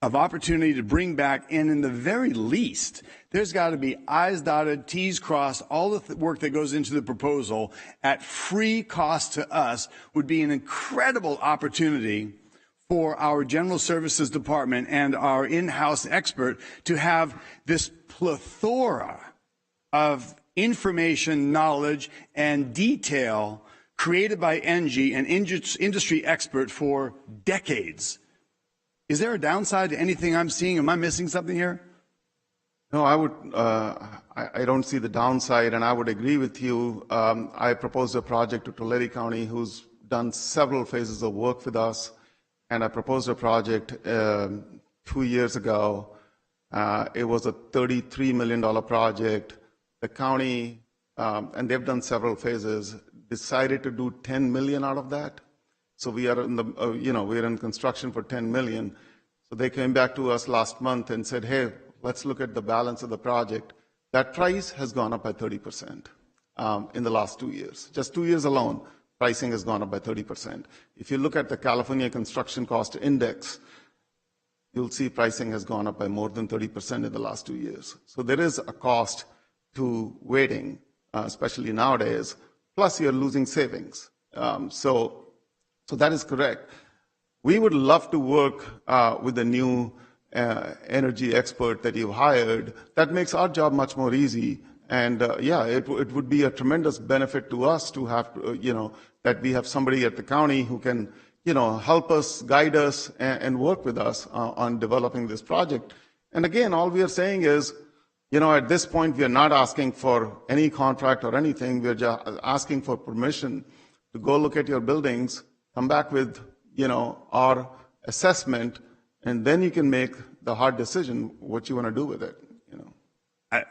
of opportunity to bring back. And in the very least, there's got to be I's dotted, T's crossed. All the work that goes into the proposal at free cost to us would be an incredible opportunity for our General Services Department and our in-house expert to have this plethora of information, knowledge, and detail created by NG, an industry expert for decades. Is there a downside to anything I'm seeing? Am I missing something here? No, I don't see the downside, and I would agree with you. I proposed a project to Tulare County, who's done several phases of work with us. And I proposed a project 2 years ago. It was a $33 million project. The county, and they've done several phases, decided to do $10 million out of that. So we are in the, we're in construction for $10 million. So they came back to us last month and said, hey, let's look at the balance of the project. That price has gone up by 30% in the last 2 years. Just 2 years alone, pricing has gone up by 30%. If you look at the California Construction Cost Index, you'll see pricing has gone up by more than 30% in the last 2 years. So there is a cost to waiting, especially nowadays, plus you're losing savings. So that is correct. We would love to work with the new energy expert that you've hired. That makes our job much more easy. And it would be a tremendous benefit to us to have, that we have somebody at the county who can help us, guide us, and work with us on developing this project. And again, all we are saying is, at this point, we are not asking for any contract or anything. We are just asking for permission to go look at your buildings, come back with, our assessment, and then you can make the hard decision what you want to do with it.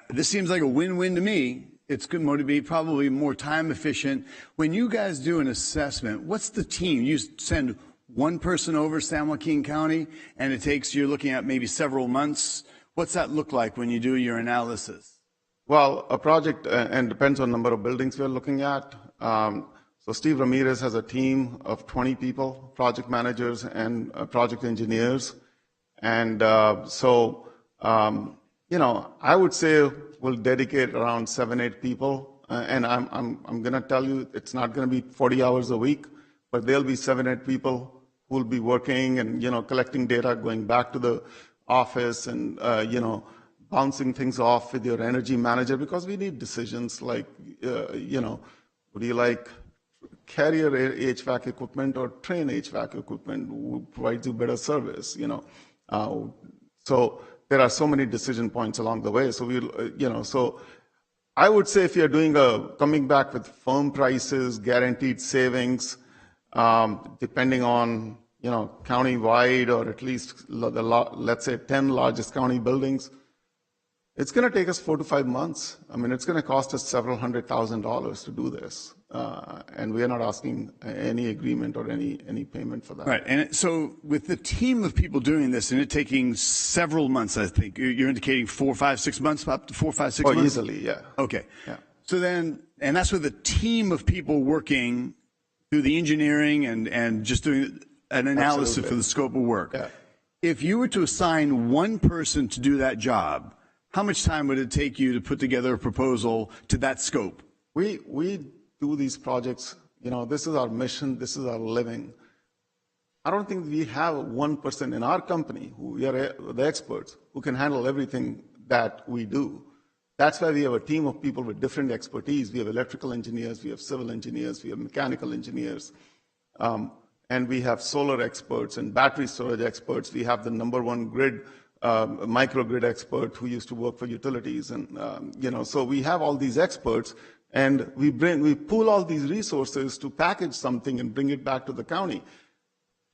This seems like a win-win to me. It's going to be probably more time efficient. When you guys do an assessment, what's the team? You send one person over San Joaquin County, and you're looking at maybe several months. What's that look like when you do your analysis? Well, a project, and depends on the number of buildings we're looking at. So Steve Ramirez has a team of 20 people, project managers and project engineers. And I would say we'll dedicate around 7-8 people. And I'm going to tell you, it's not going to be 40 hours a week, but there'll be 7-8 people who will be working and, collecting data, going back to the office and, bouncing things off with your energy manager, because we need decisions like, would you like carrier HVAC equipment or train HVAC equipment who provides you better service, So there are so many decision points along the way. So so I would say if you're coming back with firm prices, guaranteed savings, depending on, county-wide or at least let's say 10 largest county buildings, it's going to take us 4 to 5 months. I mean, it's going to cost us several $100,000 to do this. And we are not asking any agreement or any payment for that. Right. And so with the team of people doing this and it taking several months, I think you're indicating 4, 5, 6 months, up to 4, 5, 6 months? Easily, yeah. Okay. Yeah. So then, and that's with a team of people working through the engineering and just doing an analysis Absolutely. for the scope of work. Yeah. If you were to assign one person to do that job, how much time would it take you to put together a proposal to that scope? We do these projects, this is our mission, this is our living. I don't think we have one person in our company who we are the experts who can handle everything that we do. That's why we have a team of people with different expertise. We have electrical engineers, we have civil engineers, we have mechanical engineers, and we have solar experts and battery storage experts. We have the #1 grid microgrid expert who used to work for utilities, and so we have all these experts, and we pool all these resources to package something and bring it back to the county.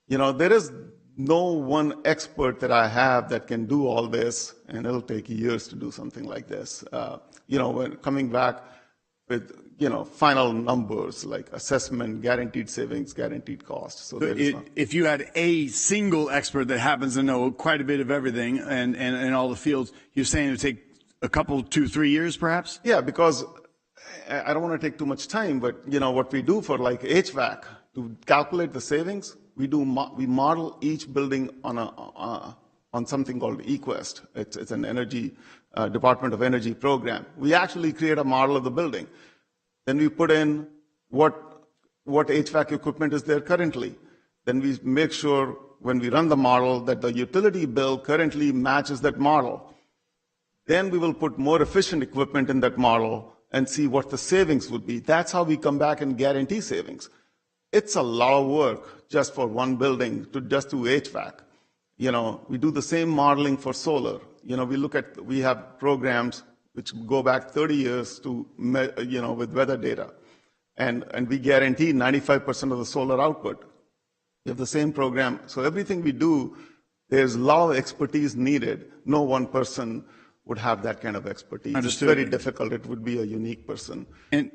There is no one expert that I have that can do all this, and it'll take years to do something like this. When coming back with final numbers like assessment, guaranteed savings, guaranteed cost. So if you had a single expert that happens to know quite a bit of everything and all the fields, you're saying it would take a couple, 2, 3 years perhaps? Yeah, because I don't want to take too much time, but what we do for like HVAC to calculate the savings, we model each building on something called eQuest. It's an energy Department of Energy program. We actually create a model of the building. Then we put in what HVAC equipment is there currently. Then we make sure when we run the model that the utility bill currently matches that model. Then we will put more efficient equipment in that model and see what the savings would be. That's how we come back and guarantee savings. It's a lot of work just for one building to just do HVAC. We do the same modeling for solar. We have programs which go back 30 years to, with weather data. And we guarantee 95% of the solar output. We have the same program. So everything we do, there's a lot of expertise needed. No one person would have that kind of expertise. Understood. It's very difficult. It would be a unique person. And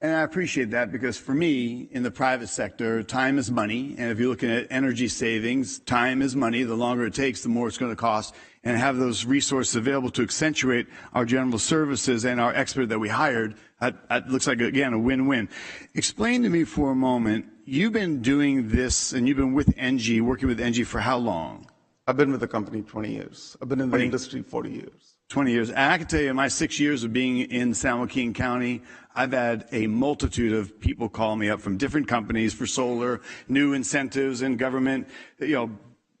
I appreciate that, because for me, in the private sector, time is money. And if you're looking at energy savings, time is money. The longer it takes, the more it's going to cost. And have those resources available to accentuate our general services and our expert that we hired, that looks like, again, a win-win. Explain to me for a moment, you've been doing this, and you've been with ENGIE, working with ENGIE for how long? I've been with the company 20 years. I've been in the industry 40 years. 20 years. And I can tell you, in my 6 years of being in San Joaquin County, I've had a multitude of people call me up from different companies for solar, new incentives and government,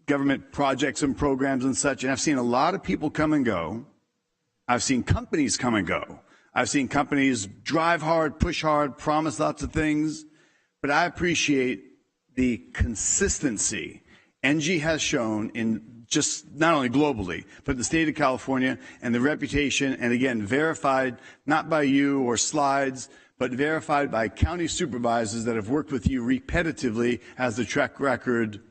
government projects and programs and such. And I've seen a lot of people come and go. I've seen companies come and go. I've seen companies drive hard, push hard, promise lots of things. But I appreciate the consistency NG has shown in just not only globally, but the state of California, and the reputation, and again, verified not by you or slides, but verified by county supervisors that have worked with you repetitively, as the track record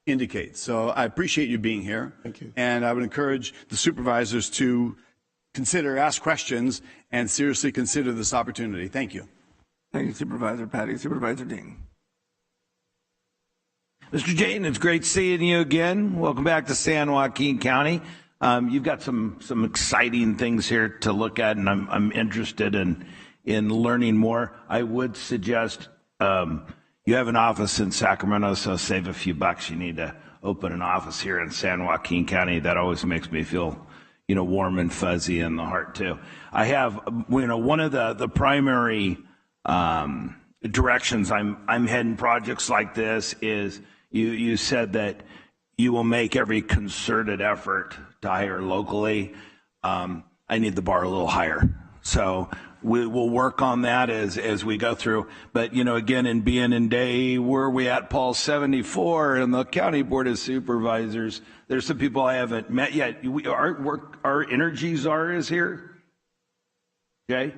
indicates. So I appreciate you being here. Thank you. And I would encourage the supervisors to ask questions, and seriously consider this opportunity. Thank you. Thank you, Supervisor Patty. Supervisor Ding. Mr. Jayden, it's great seeing you again. Welcome back to San Joaquin County. You've got some exciting things here to look at, and I'm interested in learning more. I would suggest you have an office in Sacramento, so save a few bucks. You need to open an office here in San Joaquin County. That always makes me feel, warm and fuzzy in the heart too. I have, one of the primary directions I'm heading projects like this is you said that you will make every concerted effort to hire locally. I need the bar a little higher. So we'll work on that as we go through. But, again, in being in day, where we at, Paul, 74 in the County Board of Supervisors, there's some people I haven't met yet. Our energy czar is here. Okay?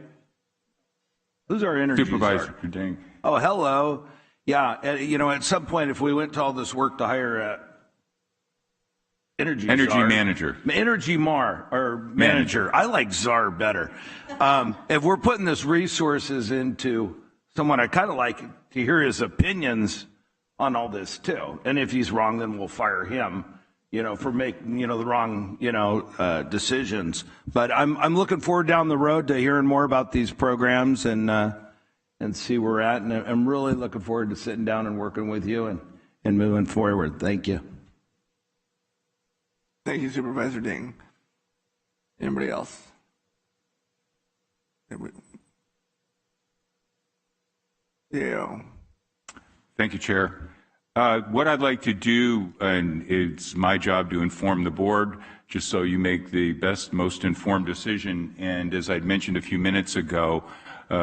Who's our energy Supervisor czar? Ding. Oh, hello. Yeah, at some point, if we went to all this work to hire a energy manager. Energy manager. I like czar better. If we're putting this resources into someone, I kind of like to hear his opinions on all this too. And if he's wrong, then we'll fire him, for making, the wrong, decisions. But I'm looking forward down the road to hearing more about these programs and see where we're at. And I'm really looking forward to sitting down and working with you and moving forward. Thank you. Thank you, Supervisor Ding. Anybody else? Yeah. Thank you, Chair. What I'd like to do, and it's my job to inform the board, just so you make the best, most informed decision. And as I'd mentioned a few minutes ago,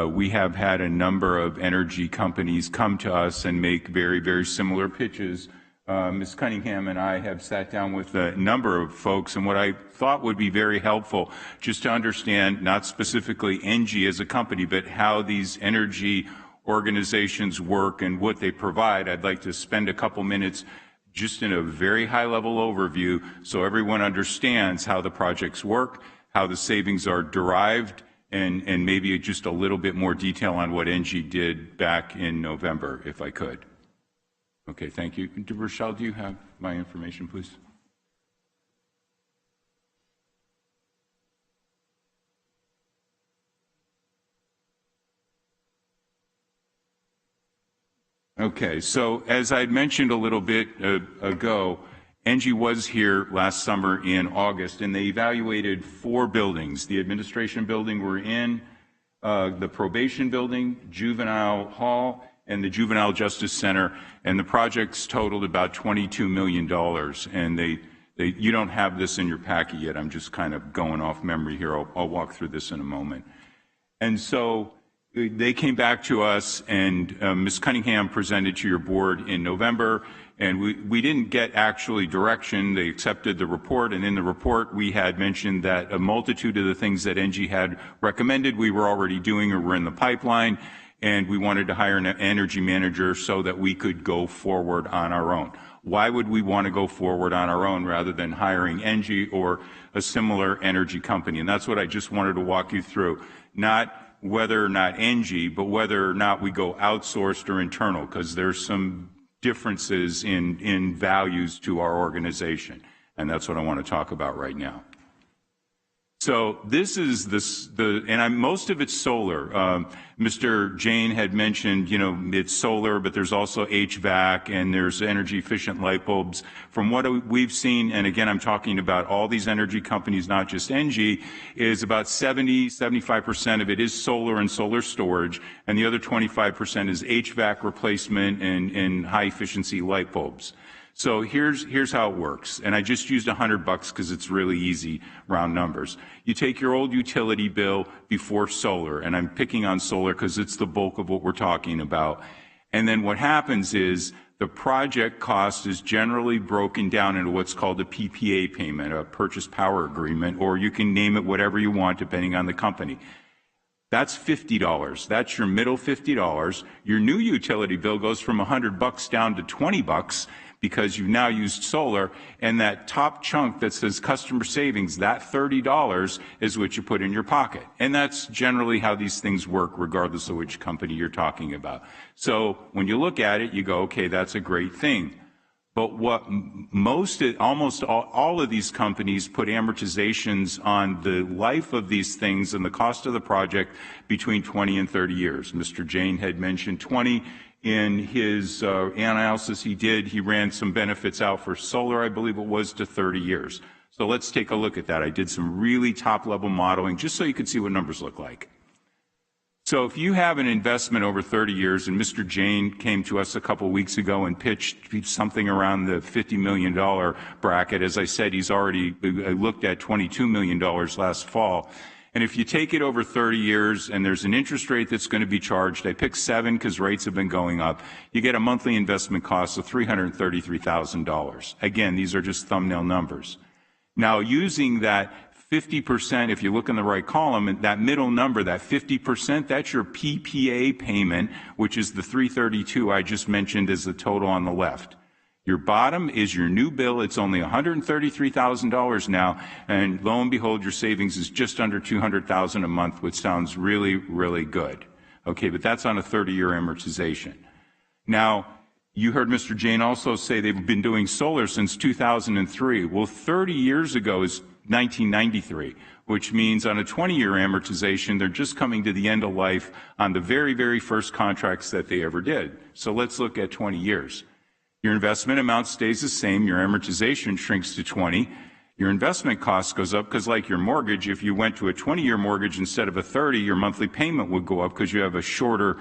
we have had a number of energy companies come to us and make very, very similar pitches. Ms. Cunningham and I have sat down with a number of folks, and what I thought would be very helpful, just to understand not specifically ENGIE as a company, but how these energy organizations work and what they provide. I'd like to spend a couple minutes just in a very high-level overview so everyone understands how the projects work, how the savings are derived, and maybe just a little bit more detail on what ENGIE did back in November, if I could. Okay, thank you. Rochelle, do you have my information, please? Okay, so as I mentioned a little bit ago, ENGIE was here last summer in August, and they evaluated 4 buildings. The administration building we're in, the probation building, juvenile hall, and the Juvenile Justice Center, and the projects totaled about $22 million. And you don't have this in your packet yet. I'm just kind of going off memory here. I'll walk through this in a moment. And so they came back to us, and Ms. Cunningham presented to your board in November, and we didn't get actually direction. They accepted the report, and in the report we had mentioned that a multitude of the things that ENGIE had recommended we were already doing or were in the pipeline, and we wanted to hire an energy manager so that we could go forward on our own. Why would we want to go forward on our own rather than hiring ENGIE or a similar energy company? And that's what I just wanted to walk you through. Not whether or not ENGIE, but whether or not we go outsourced or internal, because there's some differences in values to our organization. And that's what I want to talk about right now. So this is most of it's solar. Mr. Jane had mentioned, it's solar, but there's also HVAC and there's energy efficient light bulbs. From what we've seen, and again, I'm talking about all these energy companies, not just ENGIE, is about 75% of it is solar and solar storage, and the other 25% is HVAC replacement and high efficiency light bulbs. So here's how it works, and I just used $100 because it's really easy, round numbers. You take your old utility bill before solar, and I'm picking on solar because it's the bulk of what we're talking about. And then what happens is the project cost is generally broken down into what's called a PPA payment, a purchase power agreement, or you can name it whatever you want depending on the company. That's $50. That's your middle $50. Your new utility bill goes from $100 down to $20 because you've now used solar, and that top chunk that says customer savings, that $30 is what you put in your pocket. And that's generally how these things work, regardless of which company you're talking about. So when you look at it, you go, okay, that's a great thing. But what almost all of these companies put amortizations on the life of these things and the cost of the project between 20 and 30 years. Mr. Jain had mentioned 20. In his analysis he did, he ran some benefits out for solar, I believe it was, to 30 years. So let's take a look at that. I did some really top-level modeling just so you could see what numbers look like. So if you have an investment over 30 years, and Mr. Jain came to us a couple of weeks ago and pitched something around the $50 million bracket. As I said, he's already looked at $22 million last fall. And if you take it over 30 years and there's an interest rate that's going to be charged, I picked 7 because rates have been going up, you get a monthly investment cost of $333,000. Again, these are just thumbnail numbers. Now, using that 50%, if you look in the right column, and that middle number, that 50%, that's your PPA payment, which is the $332 I just mentioned as the total on the left. Your bottom is your new bill. It's only $133,000 now, and lo and behold, your savings is just under $200,000 a month, which sounds really, really good. Okay, but that's on a 30-year amortization. Now, you heard Mr. Jain also say they've been doing solar since 2003. Well, 30 years ago is 1993, which means on a 20-year amortization, they're just coming to the end of life on the very, very first contracts that they ever did. So let's look at 20 years. Your investment amount stays the same. Your amortization shrinks to 20. Your investment cost goes up because, like your mortgage, if you went to a 20-year mortgage instead of a 30, your monthly payment would go up because you have a shorter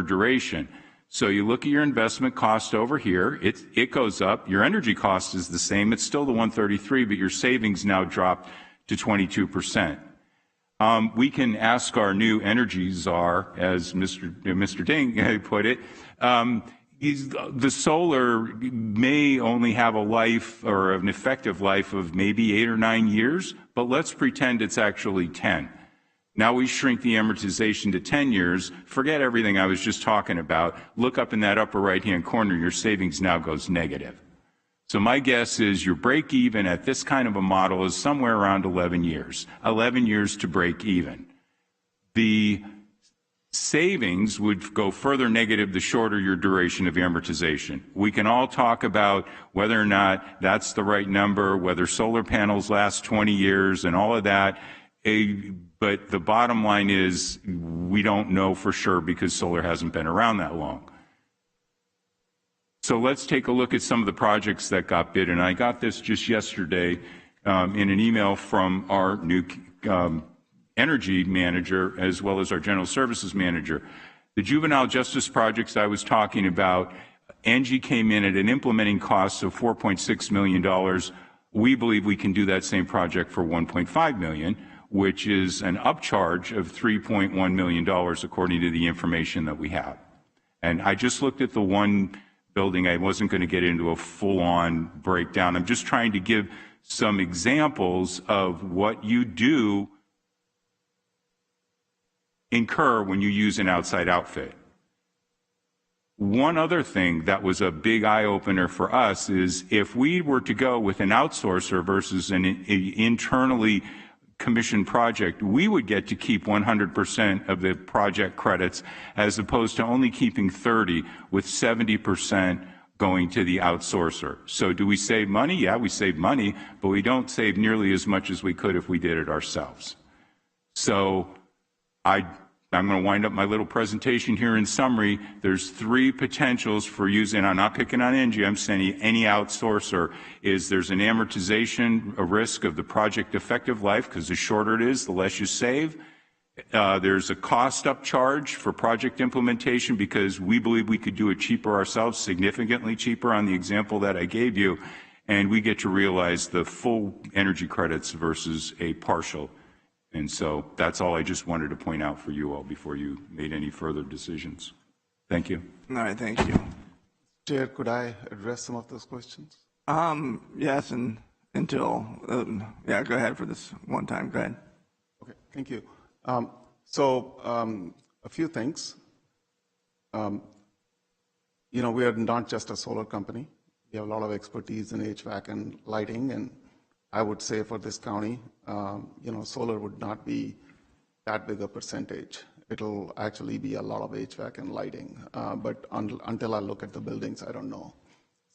duration. So you look at your investment cost over here, it goes up. Your energy cost is the same. It's still the 133, but your savings now dropped to 22%. We can ask our new energy czar, as Mr. Ding put it, the solar may only have a life or an effective life of maybe 8 or 9 years, but let's pretend it's actually 10. Now we shrink the amortization to 10 years. Forget everything I was just talking about. Look up in that upper right-hand corner. Your savings now goes negative. So my guess is your break even at this kind of a model is somewhere around 11 years. 11 years to break even. The savings would go further negative the shorter your duration of amortization. We can all talk about whether or not that's the right number, whether solar panels last 20 years and all of that. But the bottom line is we don't know for sure because solar hasn't been around that long. So let's take a look at some of the projects that got bid. And I got this just yesterday in an email from our new energy manager as well as our general services manager. The juvenile justice projects I was talking about, Angie came in at an implementing cost of $4.6 million. We believe we can do that same project for $1.5 million, which is an upcharge of $3.1 million according to the information that we have. And I just looked at the one building. I wasn't going to get into a full-on breakdown. I'm just trying to give some examples of what you do incur when you use an outside outfit. One other thing that was a big eye-opener for us is if we were to go with an outsourcer versus an internally commissioned project, we would get to keep 100% of the project credits as opposed to only keeping 30, with 70% going to the outsourcer. So do we save money? Yeah, we save money, but we don't save nearly as much as we could if we did it ourselves. So I'm going to wind up my little presentation here in summary. There's 3 potentials for using, I'm not picking on Engie, I'm saying any outsourcer, is there's an amortization, a risk of the project effective life, because the shorter it is, the less you save. There's a cost upcharge for project implementation because we believe we could do it cheaper ourselves, significantly cheaper on the example that I gave you, and we get to realize the full energy credits versus a partial. And so that's all I just wanted to point out for you all before you made any further decisions. Thank you. All right, thank you. Chair, could I address some of those questions? Yes, and until, yeah, go ahead for this one time. Go ahead. Okay, thank you. A few things. We are not just a solar company. We have a lot of expertise in HVAC and lighting, and I would say for this county, solar would not be that big a percentage. It'll actually be a lot of HVAC and lighting, but until I look at the buildings, I don't know.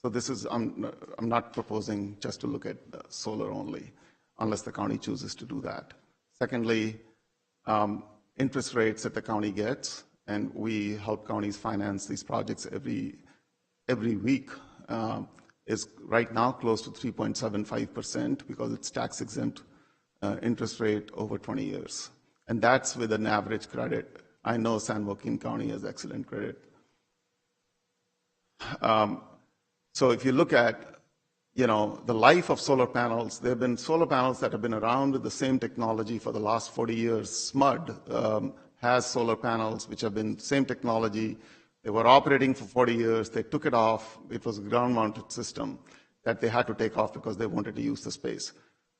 So this is, I'm not proposing just to look at solar only, unless the county chooses to do that. Secondly, interest rates that the county gets, and we help counties finance these projects every week, is right now close to 3.75% because it's tax exempt interest rate over 20 years. And that's with an average credit. I know San Joaquin County has excellent credit. So if you look at, the life of solar panels, there have been solar panels that have been around with the same technology for the last 40 years. SMUD has solar panels which have been same technology. They were operating for 40 years. They took it off. It was a ground-mounted system that they had to take off because they wanted to use the space.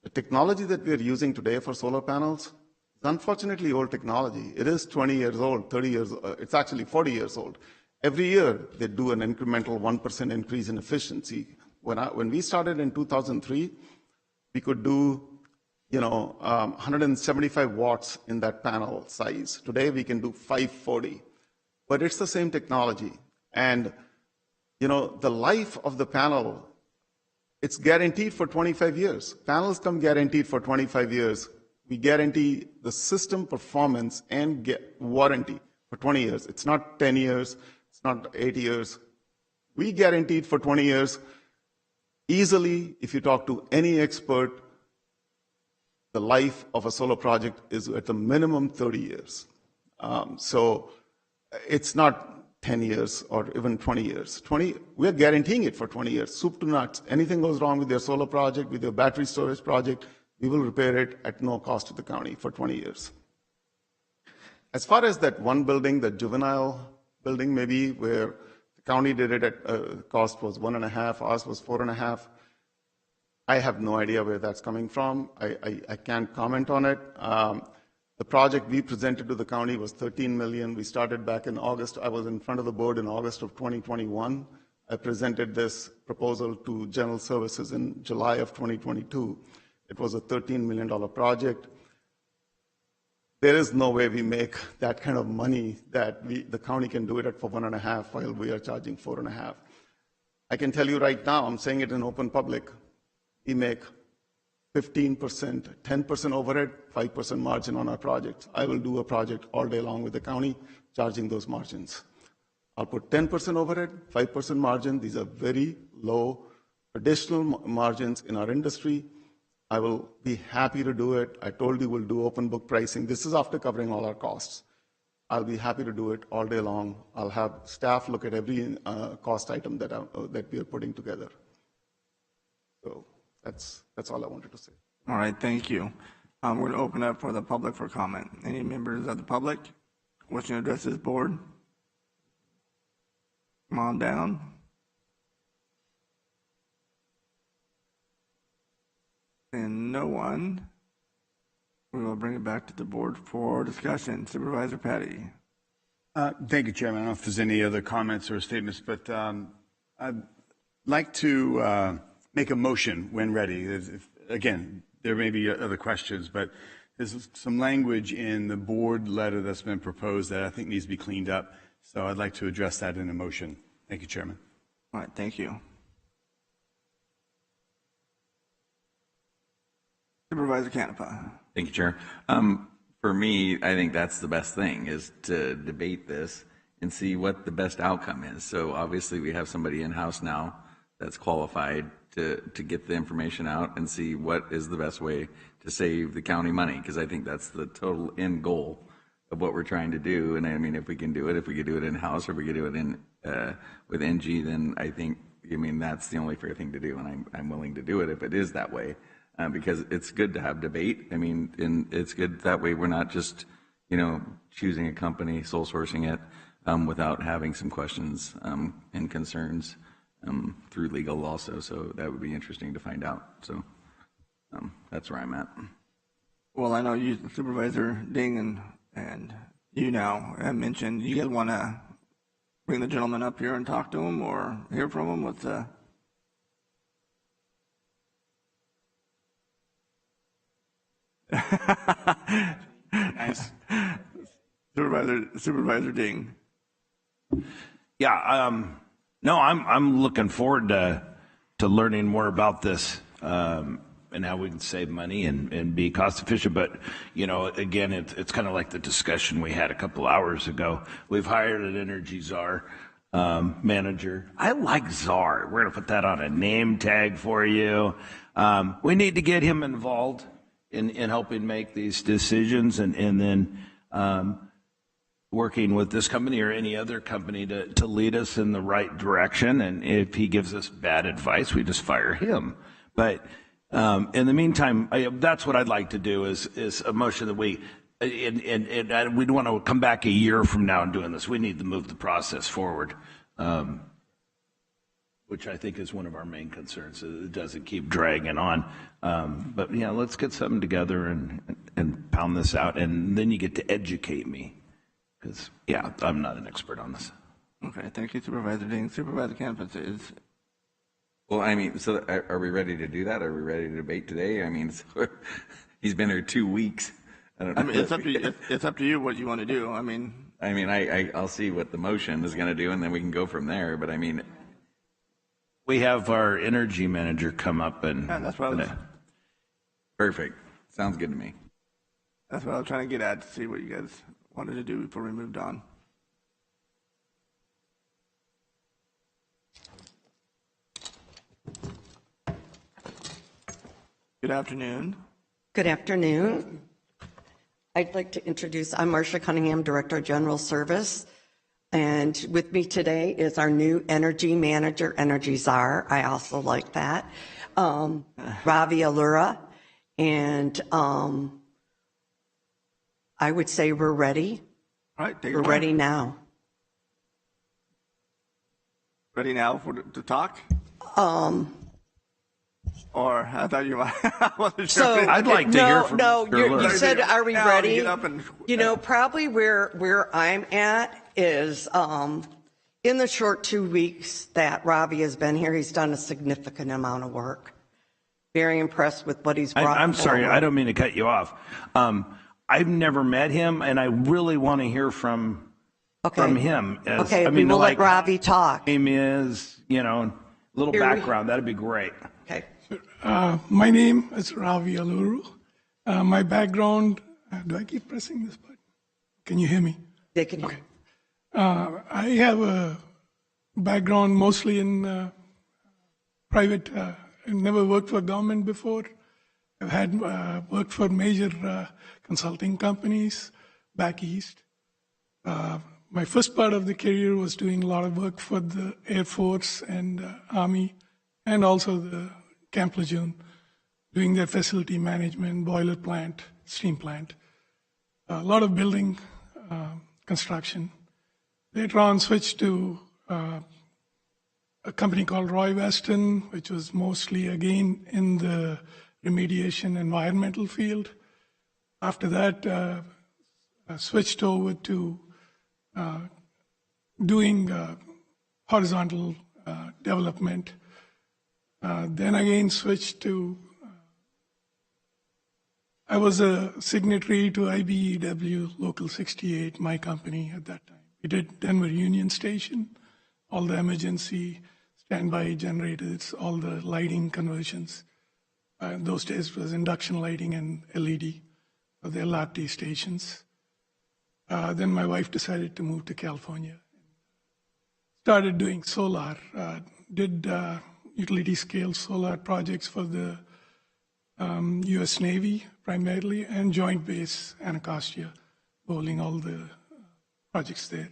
The technology that we're using today for solar panels is unfortunately old technology. It is 20 years old, 30 years, it's actually 40 years old. Every year, they do an incremental 1% increase in efficiency. When we started in 2003, we could do 175 watts in that panel size. Today, we can do 540. But it's the same technology. And, the life of the panel, it's guaranteed for 25 years. Panels come guaranteed for 25 years. We guarantee the system performance and get warranty for 20 years. It's not 10 years. It's not 8 years. We guarantee it for 20 years. Easily, if you talk to any expert, the life of a solar project is at the minimum 30 years. So it's not 10 years or even 20 years. We're guaranteeing it for 20 years, soup to nuts. Anything goes wrong with your solar project, with your battery storage project, we will repair it at no cost to the county for 20 years. As far as that one building, the juvenile building maybe, where the county did it at cost was 1.5, ours was 4.5. I have no idea where that's coming from. I can't comment on it. The project we presented to the county was $13 million. We started back in August. I was in front of the board in August of 2021. I presented this proposal to General Services in July of 2022. It was a $13 million project. There is no way we make that kind of money that the county can do it for 1.5 while we are charging 4.5. I can tell you right now, I'm saying it in open public, we make 15%, 10% overhead, 5% margin on our projects. I will do a project all day long with the county, charging those margins. I'll put 10% overhead, 5% margin. These are very low additional margins in our industry. I will be happy to do it. I told you we'll do open book pricing. This is after covering all our costs. I'll be happy to do it all day long. I'll have staff look at every cost item that we are putting together. So that's all I wanted to say. All right, thank you. We're going to open up for the public for comment. Any members of the public wishing to address this board? Come on down. And no one, we will bring it back to the board for discussion. Supervisor Patty. Thank you, Chairman. I don't know if there's any other comments or statements, but I'd like to make a motion when ready. Again, there may be other questions, but there's some language in the board letter that's been proposed that I think needs to be cleaned up. So I'd like to address that in a motion. Thank you, Chairman. All right, thank you. Supervisor Canepa. Thank you, Chair. For me, I think that's the best thing, is to debate this and see what the best outcome is. So obviously we have somebody in-house now that's qualified to get the information out and see what is the best way to save the county money, because I think that's the total end goal of what we're trying to do. And I mean, if we can do it, if we could do it in-house or if we could do it in with NG, then I think, that's the only fair thing to do, and I'm willing to do it if it is that way. Because it's good to have debate. And it's good that way we're not just, choosing a company, sole sourcing it. without having some questions and concerns through legal also. So that would be interesting to find out. So that's where I'm at. Well, I know you, Supervisor Ding, and you now have mentioned you guys want to bring the gentleman up here and talk to him or hear from him. What's Nice. Supervisor Ding. Yeah, no, I'm looking forward to learning more about this and how we can save money and be cost efficient. But you know, again, it's kind of like the discussion we had a couple hours ago. We've hired an energy czar manager. I like czar. We're gonna put that on a name tag for you. We need to get him involved in helping make these decisions, and then working with this company or any other company to lead us in the right direction. And if he gives us bad advice, we just fire him. But in the meantime, that's what I'd like to do is a motion that we don't want to come back a year from now and doing this. We need to move the process forward, which I think is one of our main concerns. It doesn't keep dragging on. But yeah, let's get something together and pound this out. And then you get to educate me. Because, yeah, I'm not an expert on this. Okay, thank you, Supervisor Ding. Supervisor Campus is. Well, I mean, so are we ready to do that? Are we ready to debate today? I mean, he's been here 2 weeks. I don't know. I mean, it's up to you what you want to do. I mean, I'll see what the motion is going to do, and then we can go from there. But I mean, we have our energy manager come up and. Yeah, that's what I was. Perfect. Sounds good to me. That's what I was trying to get at, to see what you guys wanted to do before we moved on. Good afternoon. Good afternoon. I'd like to introduce, I'm Marcia Cunningham, Director of General Service, and with me today is our new energy manager, Energy Czar. I also like that, Ravi Allura, and I would say we're ready. All right, we're ready now. Ready now to talk? Or I thought you might. I wasn't sure. So I'd like to hear from. No, you said, "Are we ready?" And, you know, probably where I'm at is in the short 2 weeks that Ravi has been here, he's done a significant amount of work. Very impressed with what he's brought. I'm sorry, I don't mean to cut you off. I've never met him, and I really want to hear from him. Okay, we will let Ravi talk. Name is, a little background. That'd be great. Okay. My name is Ravi Alluru. My background, do I keep pressing this button? Can you hear me? They can. Okay. I have a background mostly in private. I never worked for government before. I've had worked for major consulting companies back east. My first part of the career was doing a lot of work for the Air Force and Army, and also the Camp Lejeune, doing their facility management, boiler plant, steam plant, a lot of building construction. Later on, switched to a company called Roy Weston, which was mostly, again, in the remediation environmental field. After that, I switched over to doing horizontal development. Then again switched to, I was a signatory to IBEW Local 68, my company at that time. We did Denver Union Station, all the emergency standby generators, all the lighting conversions. Those days it was induction lighting and LED for the LRT stations. Then my wife decided to move to California. Started doing solar, did utility scale solar projects for the U.S. Navy primarily, and Joint Base Anacostia, bowling all the projects there.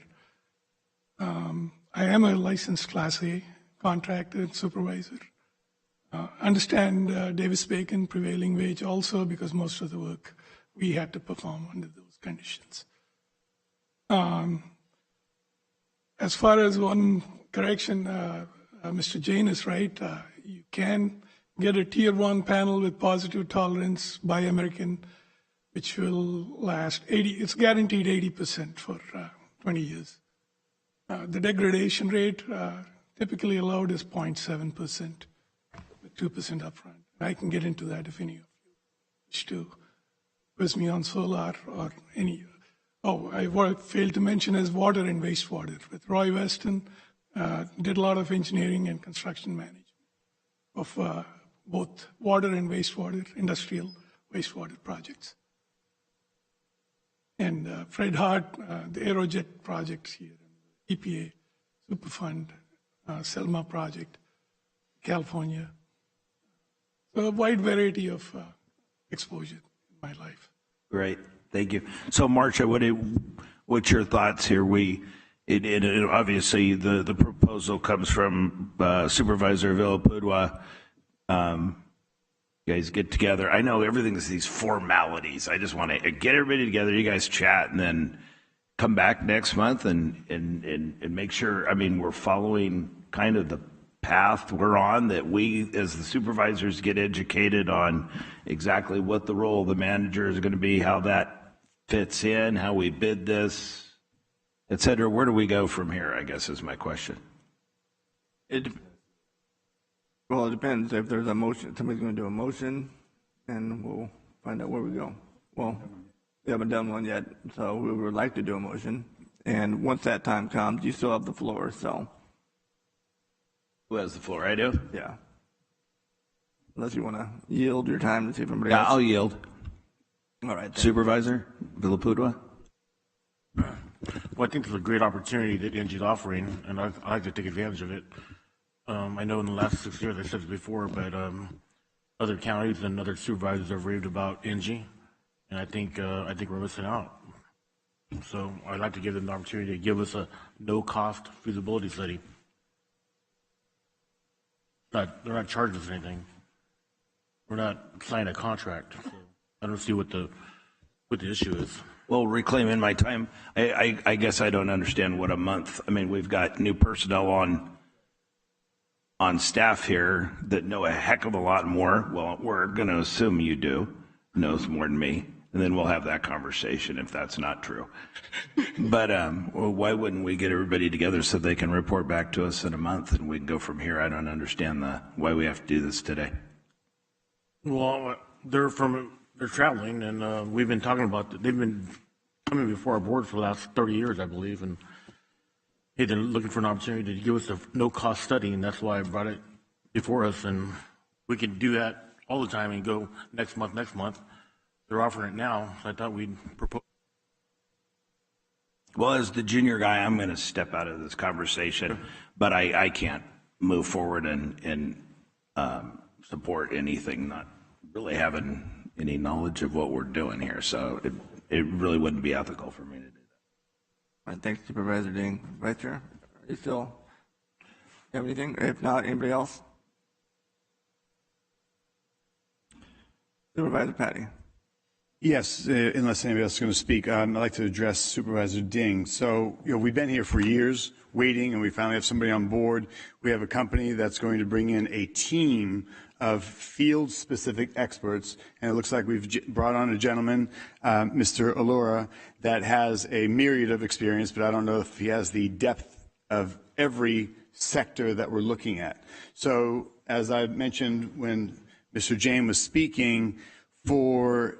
I am a licensed Class A contractor and supervisor. Understand Davis-Bacon prevailing wage also, because most of the work we had to perform under those conditions. as far as one correction, Mr. Jain is right. You can get a tier 1 panel with positive tolerance by American, which will last 80, it's guaranteed 80% for 20 years. The degradation rate typically allowed is 0.7%, with 2% upfront. I can get into that if any of you wish to quiz me on solar or any. Oh, I failed to mention is water and wastewater. With Roy Weston, did a lot of engineering and construction management of both water and wastewater, industrial wastewater projects. And Fred Hart, the Aerojet projects here, EPA, Superfund, Selma project, California. So a wide variety of exposure in my life. Great, thank you. So, Marcia, what's your thoughts here? Obviously, the proposal comes from Supervisor Villapudua. You guys get together. I know everything's these formalities. I just want to get everybody together. You guys chat and then come back next month and make sure. I mean, we're following kind of the path we're on, that we as the supervisors get educated on exactly what the role of the manager is going to be, how that fits in, how we bid this, et cetera. Where do we go from here, I guess, is my question. Well, it depends. If there's a motion, somebody's going to do a motion, and we'll find out where we go. Well, we haven't done one yet, so we would like to do a motion. And once that time comes, you still have the floor, so. Who has the floor? I do? Yeah. Unless you want to yield your time to see if anybody else. Yeah, I'll yield. All right. Supervisor Villapudua? Well, I think it's a great opportunity that NG is offering, and I'd like to take advantage of it. I know in the last 6 years, I said it before, but other counties and other supervisors have raved about NG, and I think we're missing out. So I'd like to give them the opportunity to give us a no-cost feasibility study. They're not charging us anything. We're not signing a contract. So I don't see what the issue is. Well, reclaiming my time, I guess I don't understand what a month. I mean, we've got new personnel on staff here that know a heck of a lot more. Well, we're going to assume you do, knows more than me, and then we'll have that conversation if that's not true. But well, why wouldn't we get everybody together so they can report back to us in a month and we can go from here? I don't understand why we have to do this today. Well, they're traveling, and we've been talking about they've been coming before our board for the last 30 years, I believe, and they've been looking for an opportunity to give us a no-cost study, and that's why I brought it before us, and we can do that all the time and go next month. They're offering it now, so I thought we'd propose. Well, as the junior guy, I'm going to step out of this conversation, but I can't move forward and support anything, not really having any knowledge of what we're doing here, so it really wouldn't be ethical for me to do that. All right, thanks, Supervisor Ding. Vice Chair, are you still have anything? If not, anybody else? Supervisor Patty. Yes, unless anybody else is going to speak, I'd like to address Supervisor Ding. So, we've been here for years waiting, and we finally have somebody on board. We have a company that's going to bring in a team of field-specific experts, and it looks like we've brought on a gentleman, Mr. Allura, that has a myriad of experience, but I don't know if he has the depth of every sector that we're looking at. So, as I mentioned when Mr. Jain was speaking, for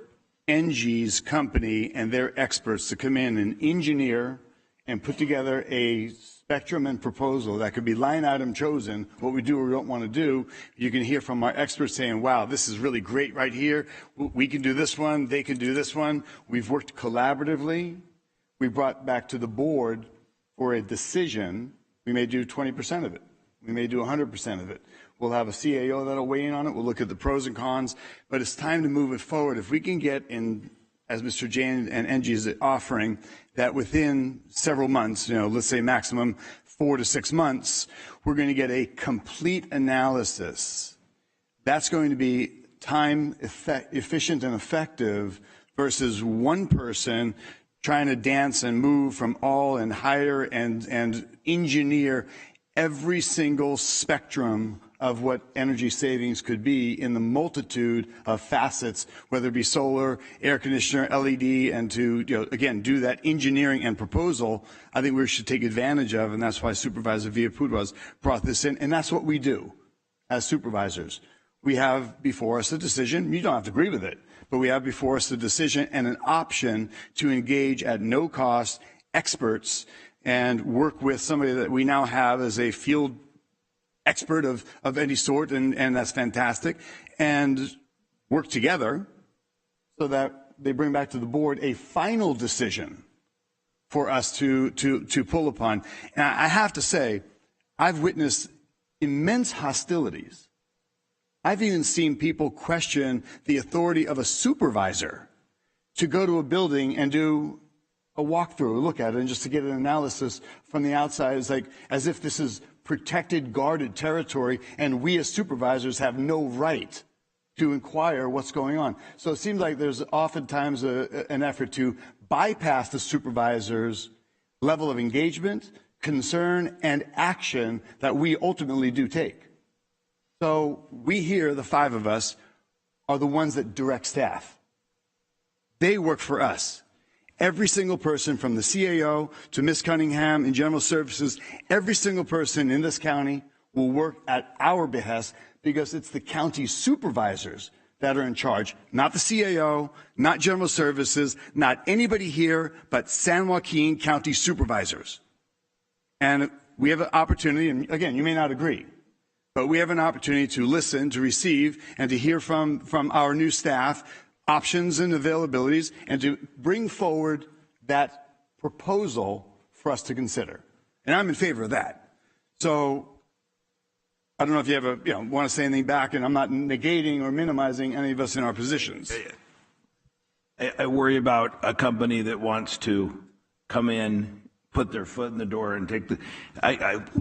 NG's company and their experts to come in and engineer and put together a spectrum and proposal that could be line item chosen, what we do or don't want to do. You can hear from our experts saying, wow, this is really great right here. We can do this one. They can do this one. We've worked collaboratively. We brought back to the board for a decision. We may do 20% of it. We may do 100% of it. We'll have a CAO that'll weigh in on it. We'll look at the pros and cons, but it's time to move it forward. If we can get in, as Mr. Jain and NG is offering, that within several months, let's say maximum 4 to 6 months, we're going to get a complete analysis. That's going to be time efficient and effective versus one person trying to dance and move from all and hire and engineer every single spectrum of what energy savings could be in the multitude of facets, whether it be solar, air conditioner, LED, and to, again, do that engineering and proposal, I think we should take advantage of, and that's why Supervisor Villalpudua brought this in, and that's what we do as supervisors. We have before us a decision. You don't have to agree with it, but we have before us a decision and an option to engage at no cost experts and work with somebody that we now have as a field expert of any sort, and that's fantastic, and work together so that they bring back to the board a final decision for us to pull upon. And I have to say, I've witnessed immense hostilities. I've even seen people question the authority of a supervisor to go to a building and do a walkthrough, look at it, and just to get an analysis from the outside. It's like as if this is protected, guarded territory, and we as supervisors have no right to inquire what's going on. So it seems like there's oftentimes an effort to bypass the supervisor's level of engagement, concern, and action that we ultimately do take. So we here, the five of us, are the ones that direct staff. They work for us. Every single person from the CAO to Ms. Cunningham in General Services, every single person in this county will work at our behest because it's the county supervisors that are in charge, not the CAO, not General Services, not anybody here, but San Joaquin County supervisors. And we have an opportunity, and again, you may not agree, but we have an opportunity to listen, to receive, and to hear from our new staff options and availabilities, and to bring forward that proposal for us to consider. And I'm in favor of that. So I don't know if you have want to say anything back, and I'm not negating or minimizing any of us in our positions. I worry about a company that wants to come in, put their foot in the door and take the,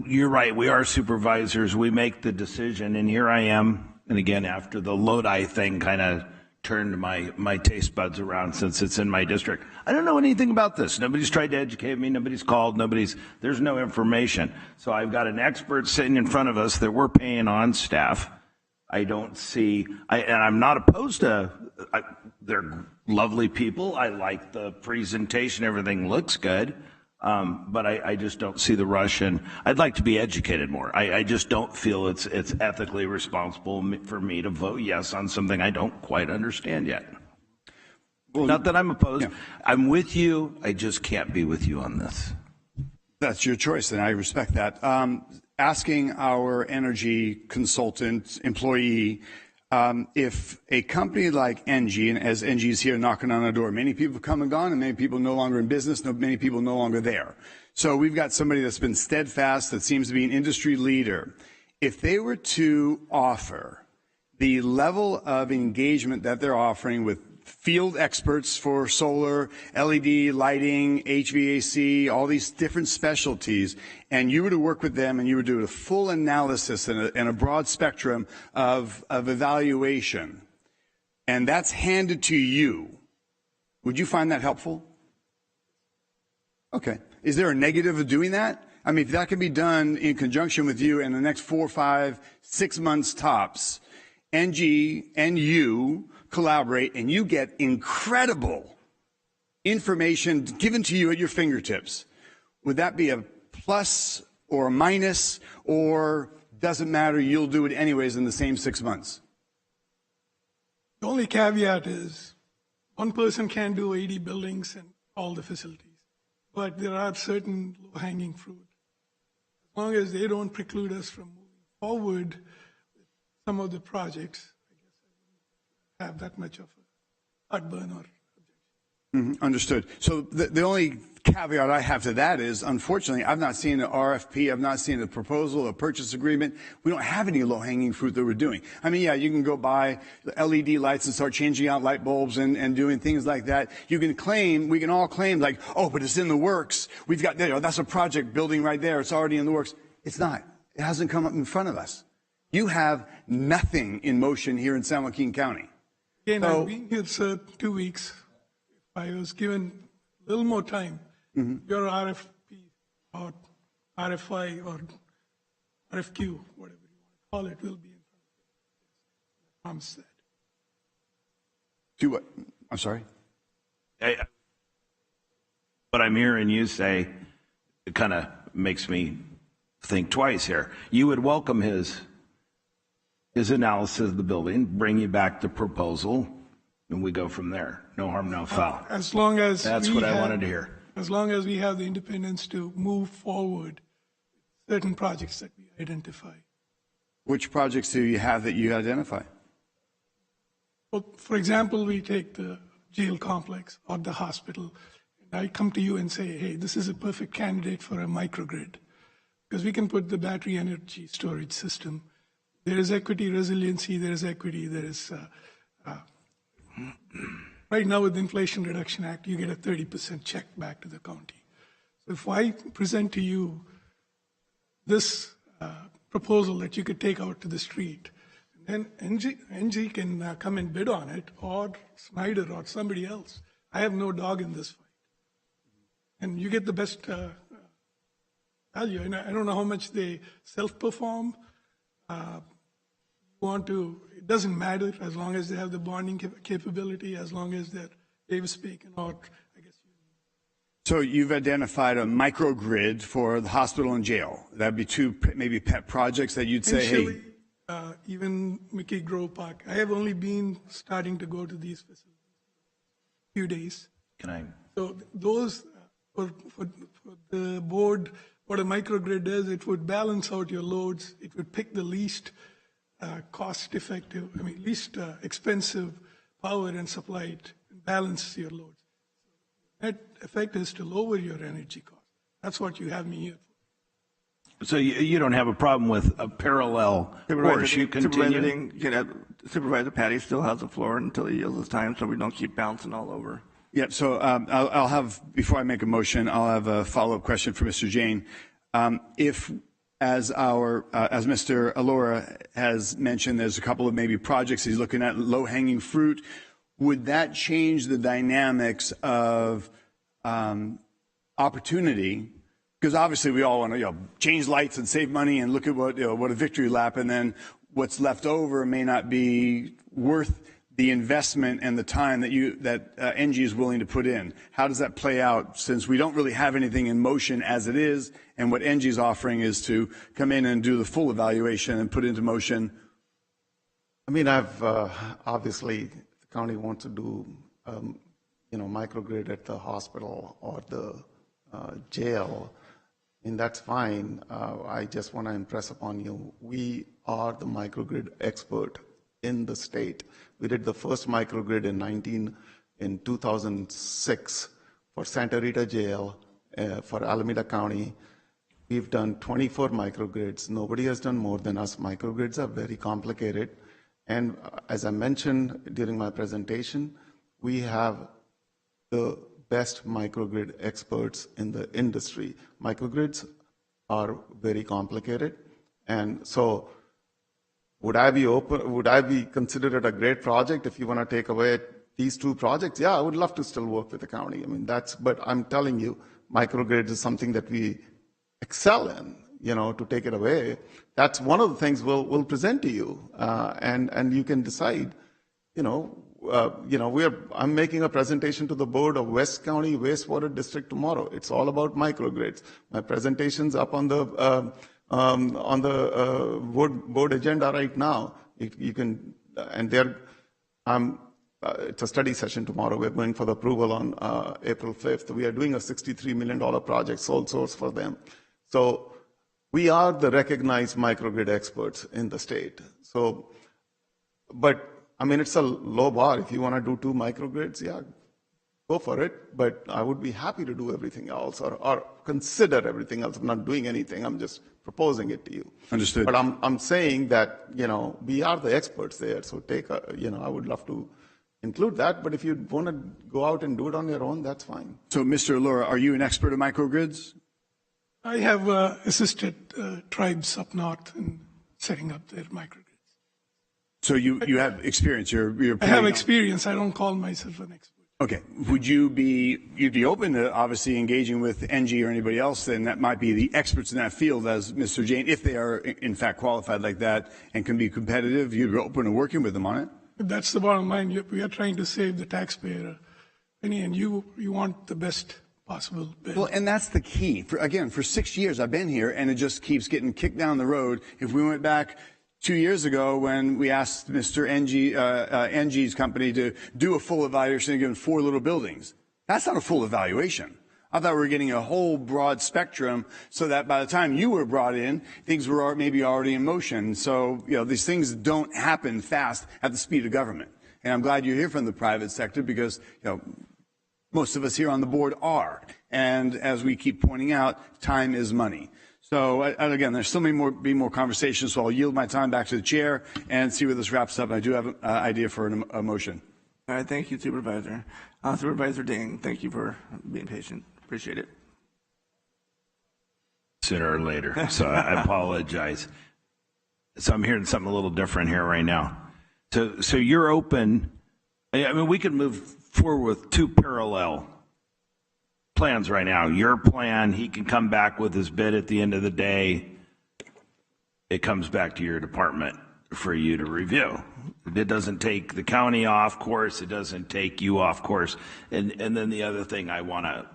you're right, we are supervisors, we make the decision, and here I am, and again, after the Lodi thing kind of turned my taste buds around since it's in my district. I don't know anything about this. Nobody's tried to educate me. Nobody's called. There's no information. So I've got an expert sitting in front of us that we're paying on staff. I don't see, and I'm not opposed to, they're lovely people. I like the presentation. Everything looks good. But I just don't see the rush, and I'd like to be educated more. I just don't feel it's ethically responsible for me to vote yes on something I don't quite understand yet. Well, not that I'm opposed. Yeah. I'm with you. I just can't be with you on this. That's your choice, and I respect that. Asking our energy consultant employee if a company like ENGIE, and as ENGIE is here knocking on our door, many people have come and gone, and many people no longer in business, many people no longer there. So we've got somebody that's been steadfast, that seems to be an industry leader. If they were to offer the level of engagement that they're offering with field experts for solar, LED, lighting, HVAC, all these different specialties, and you were to work with them and you were to do a full analysis and a broad spectrum of evaluation, and that's handed to you, would you find that helpful? Okay. Is there a negative of doing that? I mean, if that can be done in conjunction with you in the next 4, 5, 6 months tops, NG and you collaborate, and you get incredible information given to you at your fingertips. Would that be a plus or a minus, or doesn't matter, you'll do it anyways in the same 6 months? The only caveat is one person can't do 80 buildings and all the facilities, but there are certain low-hanging fruit. As long as they don't preclude us from moving forward with some of the projects, have that much of a heartburn or objection. Understood. So the only caveat I have to that is, unfortunately, I've not seen an RFP, I've not seen a proposal, a purchase agreement. We don't have any low-hanging fruit that we're doing. I mean, yeah, you can go buy LED lights and start changing out light bulbs and doing things like that. You can claim, we can all claim like, oh, but it's in the works. We've got, that's a project building right there. It's already in the works. It's not. It hasn't come up in front of us. You have nothing in motion here in San Joaquin County. Again, I've been here, sir, 2 weeks. If I was given a little more time, your RFP or RFI or RFQ, whatever you want to call it, will be in front of you. Said. Do what? I'm sorry? What I'm hearing you say, it kind of makes me think twice here. You would welcome his analysis of the building, bring you back the proposal, and we go from there. No harm, no foul. As long as That's what I wanted to hear. As long as we have the independence to move forward certain projects that we identify. Which projects do you have that you identify? Well, for example, we take the jail complex or the hospital, and I come to you and say, hey, this is a perfect candidate for a microgrid, because we can put the battery energy storage system. There is equity, resiliency, there is equity, there is, right now with the Inflation Reduction Act, you get a 30% check back to the county. So if I present to you this proposal that you could take out to the street, then NG can come and bid on it, or Snyder or somebody else. I have no dog in this fight. And you get the best value. And I don't know how much they self-perform. It doesn't matter as long as they have the bonding capability, as long as they're Davis-Bacon or I guess. So you've identified a microgrid for the hospital and jail. That'd be two maybe pet projects that you'd say, hey. Even Mickey Grove Park. I have only been starting to go to these facilities a few days. So those, for the board, what a microgrid does, it would balance out your loads. It would pick the least least expensive power and supply it and balance your loads. That effect is to lower your energy cost. That's what you have me here for. So you don't have a problem with a parallel course. You continue. Supervisor Patty still has the floor until he yields his time, so we don't keep bouncing all over. Yeah, so I'll have, before I make a motion, I'll have a follow-up question for Mr. Jain. As Mr. Allura has mentioned, there's a couple of maybe projects he's looking at, low-hanging fruit. Would that change the dynamics of opportunity? Because obviously we all want to change lights and save money and look at what a victory lap, and then what's left over may not be worth the investment and the time that NG is willing to put in. How does that play out, since we don't really have anything in motion as it is, and what NG is offering is to come in and do the full evaluation and put into motion? I mean, obviously the county wants to do microgrid at the hospital or the jail, and that's fine. I just want to impress upon you, we are the microgrid expert in the state. We did the first microgrid in 2006 for Santa Rita Jail, for Alameda County. We've done 24 microgrids. Nobody has done more than us. Microgrids are very complicated. And as I mentioned during my presentation, we have the best microgrid experts in the industry. Microgrids are very complicated. And so would I be considered a great project if you want to take away these two projects? Yeah, I would love to still work with the county. I mean, but I'm telling you, microgrids is something that we excel in, to take it away. That's one of the things we'll present to you. And you can decide, I'm making a presentation to the board of West County Wastewater District tomorrow. It's all about microgrids. My presentation's up on the board agenda right now. You can, and it's a study session tomorrow. We're going for the approval on April 5th. We are doing a $63 million project, sole source for them. So we are the recognized microgrid experts in the state. So, but I mean, it's a low bar. If you want to do 2 microgrids, yeah, go for it. But I would be happy to do everything else or consider everything else. I'm not doing anything. I'm just proposing it to you. Understood. But I'm saying that, we are the experts there. So I would love to include that. But if you want to go out and do it on your own, that's fine. So, Mr. Allura, are you an expert in microgrids? I have assisted tribes up north in setting up their microgrids. So you have experience. You're I have experience. I don't call myself an expert. Okay, you'd be open to obviously engaging with NG or anybody else, then that might be the experts in that field as Mr. Jain, if they are in fact qualified like that and can be competitive, you'd be open to working with them on it? That's the bottom line. We are trying to save the taxpayer penny, and you want the best possible bid. Well, and that's the key. For 6 years I've been here, and it just keeps getting kicked down the road. If we went back 2 years ago when we asked Mr. NG's company to do a full evaluation, given 4 little buildings. That's not a full evaluation. I thought we were getting a whole broad spectrum so that by the time you were brought in, things were maybe already in motion. So, these things don't happen fast at the speed of government. And I'm glad you're here from the private sector because, most of us here on the board are. And as we keep pointing out, time is money. So again, there's still be more conversations, so I'll yield my time back to the chair and see where this wraps up. I do have an idea for a motion. All right, thank you, Supervisor. Supervisor Ding, thank you for being patient. Appreciate it. Sooner or later, so I apologize. So I'm hearing something a little different here right now. So you're open. I mean, we could move forward with 2 parallel plans right now. Your plan, he can come back with his bid at the end of the day. It comes back to your department for you to review. It doesn't take the county off course. It doesn't take you off course. And then the other thing I want to,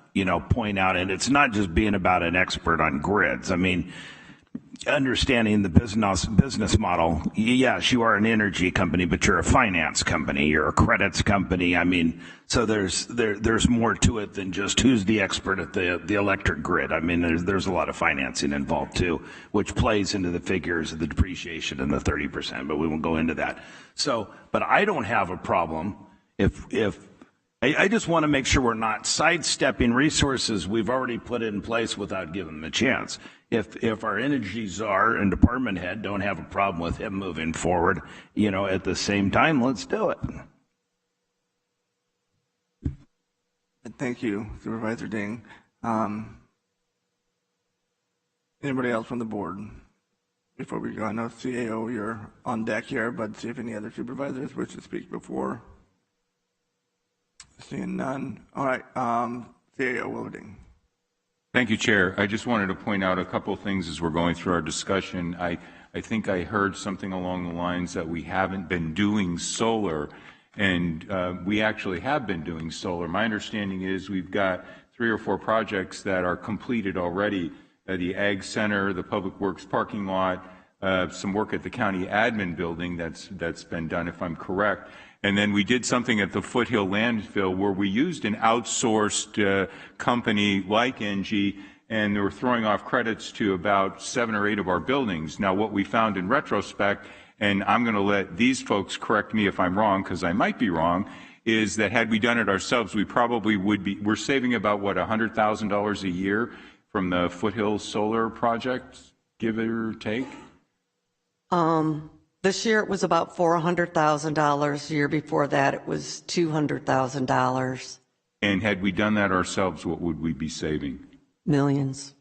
point out, and it's not just being about an expert on grids. I mean, understanding the business model. Yes, you are an energy company, but you're a finance company. You're a credits company. I mean, so there's more to it than just who's the expert at the electric grid. I mean, there's a lot of financing involved too, which plays into the figures of the depreciation and the 30%, but we won't go into that. So, but I don't have a problem if I just want to make sure we're not sidestepping resources we've already put in place without giving them a chance. If our energy czar and department head don't have a problem with him moving forward, at the same time, let's do it. Thank you, Supervisor Ding. Anybody else from the board? Before we go, I know CAO, you're on deck here, but see if any other supervisors wish to speak before. Seeing none. All right, CAO Wilverding. Thank you, Chair. I just wanted to point out a couple of things as we're going through our discussion. I think I heard something along the lines that we haven't been doing solar, and we actually have been doing solar. My understanding is we've got 3 or 4 projects that are completed already. The Ag Center, the Public Works parking lot, some work at the county admin building that's been done, if I'm correct. And then we did something at the Foothill landfill where we used an outsourced company like NG, and they were throwing off credits to about 7 or 8 of our buildings. Now, what we found in retrospect, and I'm going to let these folks correct me if I'm wrong, because I might be wrong, is that had we done it ourselves, we probably would be, we're saving about, $100,000 a year from the Foothill solar project, give or take? This year it was about $400,000. The year before that it was $200,000. And had we done that ourselves, what would we be saving? Millions.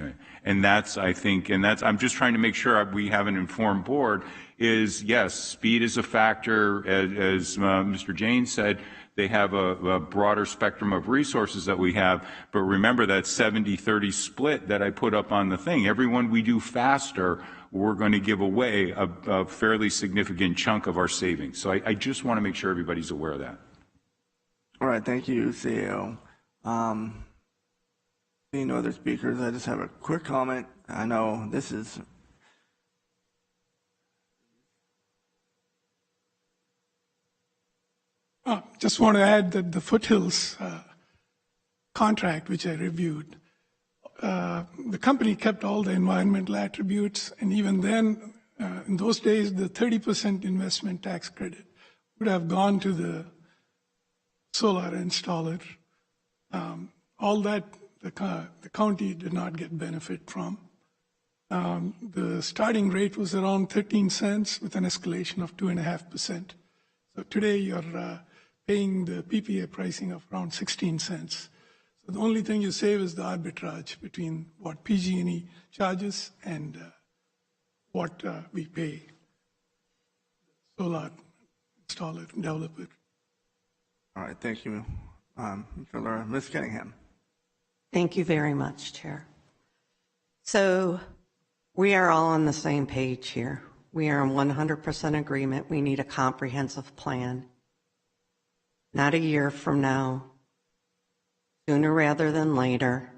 Okay. And that's, I think, I'm just trying to make sure we have an informed board, is yes, speed is a factor. As Mr. Jain said, they have a broader spectrum of resources that we have. But remember that 70-30 split that I put up on the thing. Everyone we do faster, we're going to give away a fairly significant chunk of our savings. So I just want to make sure everybody's aware of that. All right, thank you, CEO. Seeing no other speakers, I just have a quick comment. I know this is just want to add that the Foothills contract, which I reviewed, the company kept all the environmental attributes, and even then, in those days, the 30% investment tax credit would have gone to the solar installer. All that the county did not get benefit from. The starting rate was around 13 cents with an escalation of 2.5%. So today you're paying the PPA pricing of around 16 cents. So the only thing you save is the arbitrage between what PG&E charges and what we pay solar installer developer. All right, thank you, Mr. Lura. Ms. Cunningham. Thank you very much, Chair. So we are all on the same page here. We are in 100% agreement. We need a comprehensive plan. Not a year from now, sooner rather than later.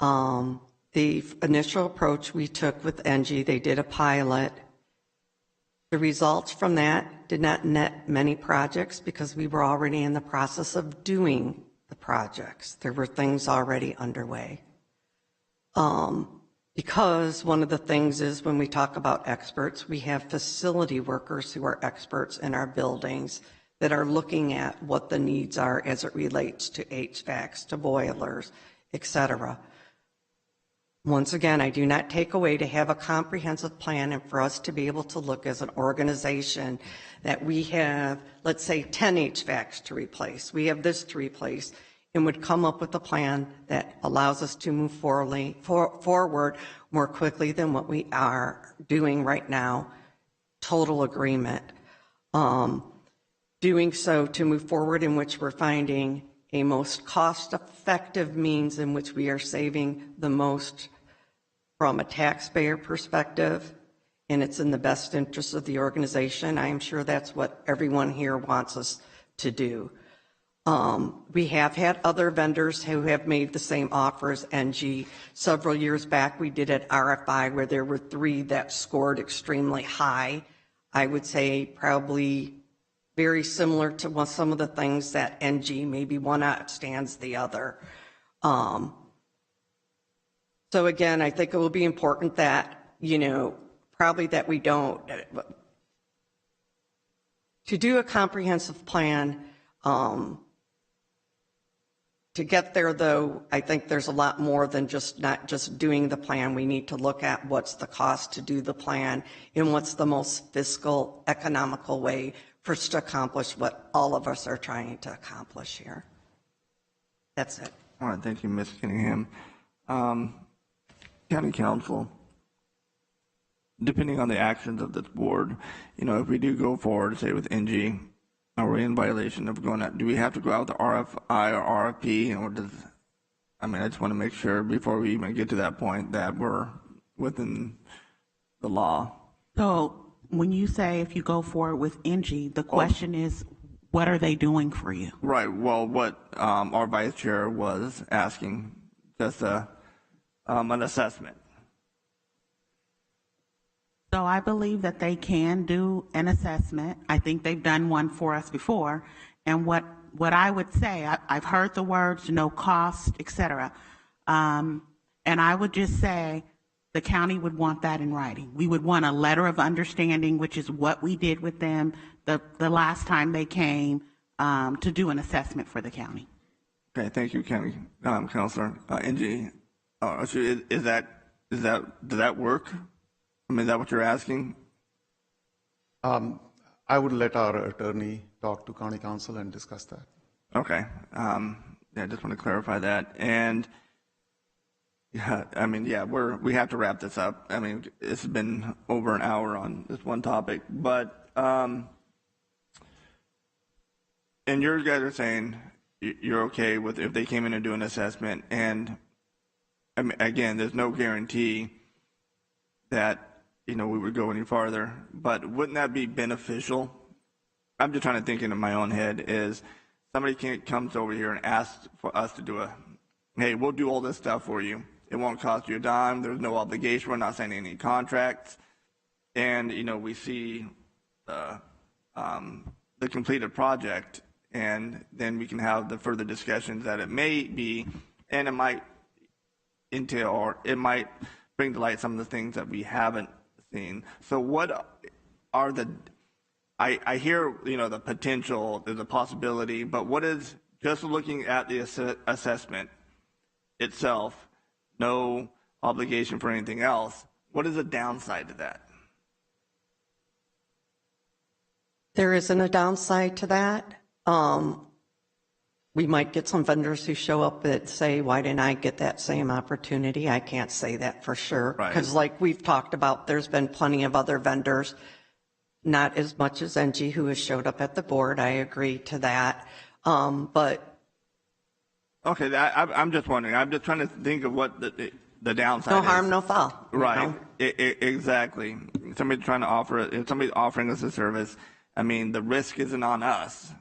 The initial approach we took with NG, they did a pilot. The results from that did not net many projects because we were already in the process of doing the projects. There were things already underway. Because one of the things is when we talk about experts, we have facility workers who are experts in our buildings that are looking at what the needs are as it relates to HVACs, to boilers, et cetera. Once again, I do not take away to have a comprehensive plan and for us to be able to look as an organization that we have, let's say, 10 HVACs to replace. We have this to replace, and would come up with a plan that allows us to move forward more quickly than what we are doing right now. Total agreement. Doing so to move forward in which we're finding a most cost-effective means in which we are saving the most from a taxpayer perspective, and it's in the best interest of the organization. I am sure that's what everyone here wants us to do. We have had other vendors who have made the same offers. NG, several years back, we did at RFI where there were 3 that scored extremely high. I would say probably very similar to some of the things that NG, maybe one outstands the other. So again, I think it will be important that, probably that we don't, to do a comprehensive plan, to get there though, I think there's a lot more than not just doing the plan. We need to look at what's the cost to do the plan and what's the most fiscal, economical way for us to accomplish what all of us are trying to accomplish here. That's it. All right, thank you, Ms. Cunningham. County Council, depending on the actions of this board, if we do go forward, say with NG, are we in violation of going out? Do we have to go out to RFI or RFP? Or I just want to make sure before we even get to that point that we're within the law. So when you say if you go forward with NG, the question is, what are they doing for you? Right. Well, what our vice chair was asking, just an assessment. So I believe that they can do an assessment. I think they've done one for us before. And what I would say, I've heard the words no cost, et cetera. And I would just say the county would want that in writing. We would want a letter of understanding, which is what we did with them the last time they came to do an assessment for the county. Okay, thank you, County Councilor. NG, does that work? Is that what you're asking? I would let our attorney talk to County Council and discuss that. Okay. I just want to clarify that. And we have to wrap this up. It's been over an hour on this one topic, but and you guys are saying you're okay with if they came in and do an assessment, and again, there's no guarantee that we would go any farther, but wouldn't that be beneficial? I'm just trying to think in my own head is somebody comes over here and asks for us to do hey, we'll do all this stuff for you. It won't cost you a dime. There's no obligation. We're not signing any contracts. And, we see the completed project, and then we can have the further discussions that it may be, and it might entail, or it might bring to light some of the things that we haven't seen. So what are I hear, the potential, there's a possibility, but what is, just looking at the assessment itself, no obligation for anything else, what is the downside to that? There isn't a downside to that. We might get some vendors who show up that say, why didn't I get that same opportunity? I can't say that for sure. Because like we've talked about, there's been plenty of other vendors, not as much as NG, who has showed up at the board. I agree to that. But Okay, I'm just wondering. I'm just trying to think of what the downside no is. harm, no foul. Right. Exactly. Somebody's trying to offer it. If somebody's offering us a service, I mean, the risk isn't on us.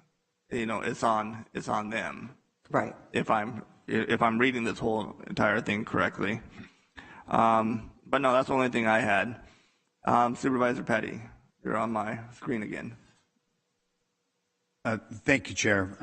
It's on them. Right. If I'm reading this whole entire thing correctly. But no, that's the only thing I had. Supervisor Petty, you're on my screen again. Thank you, Chair.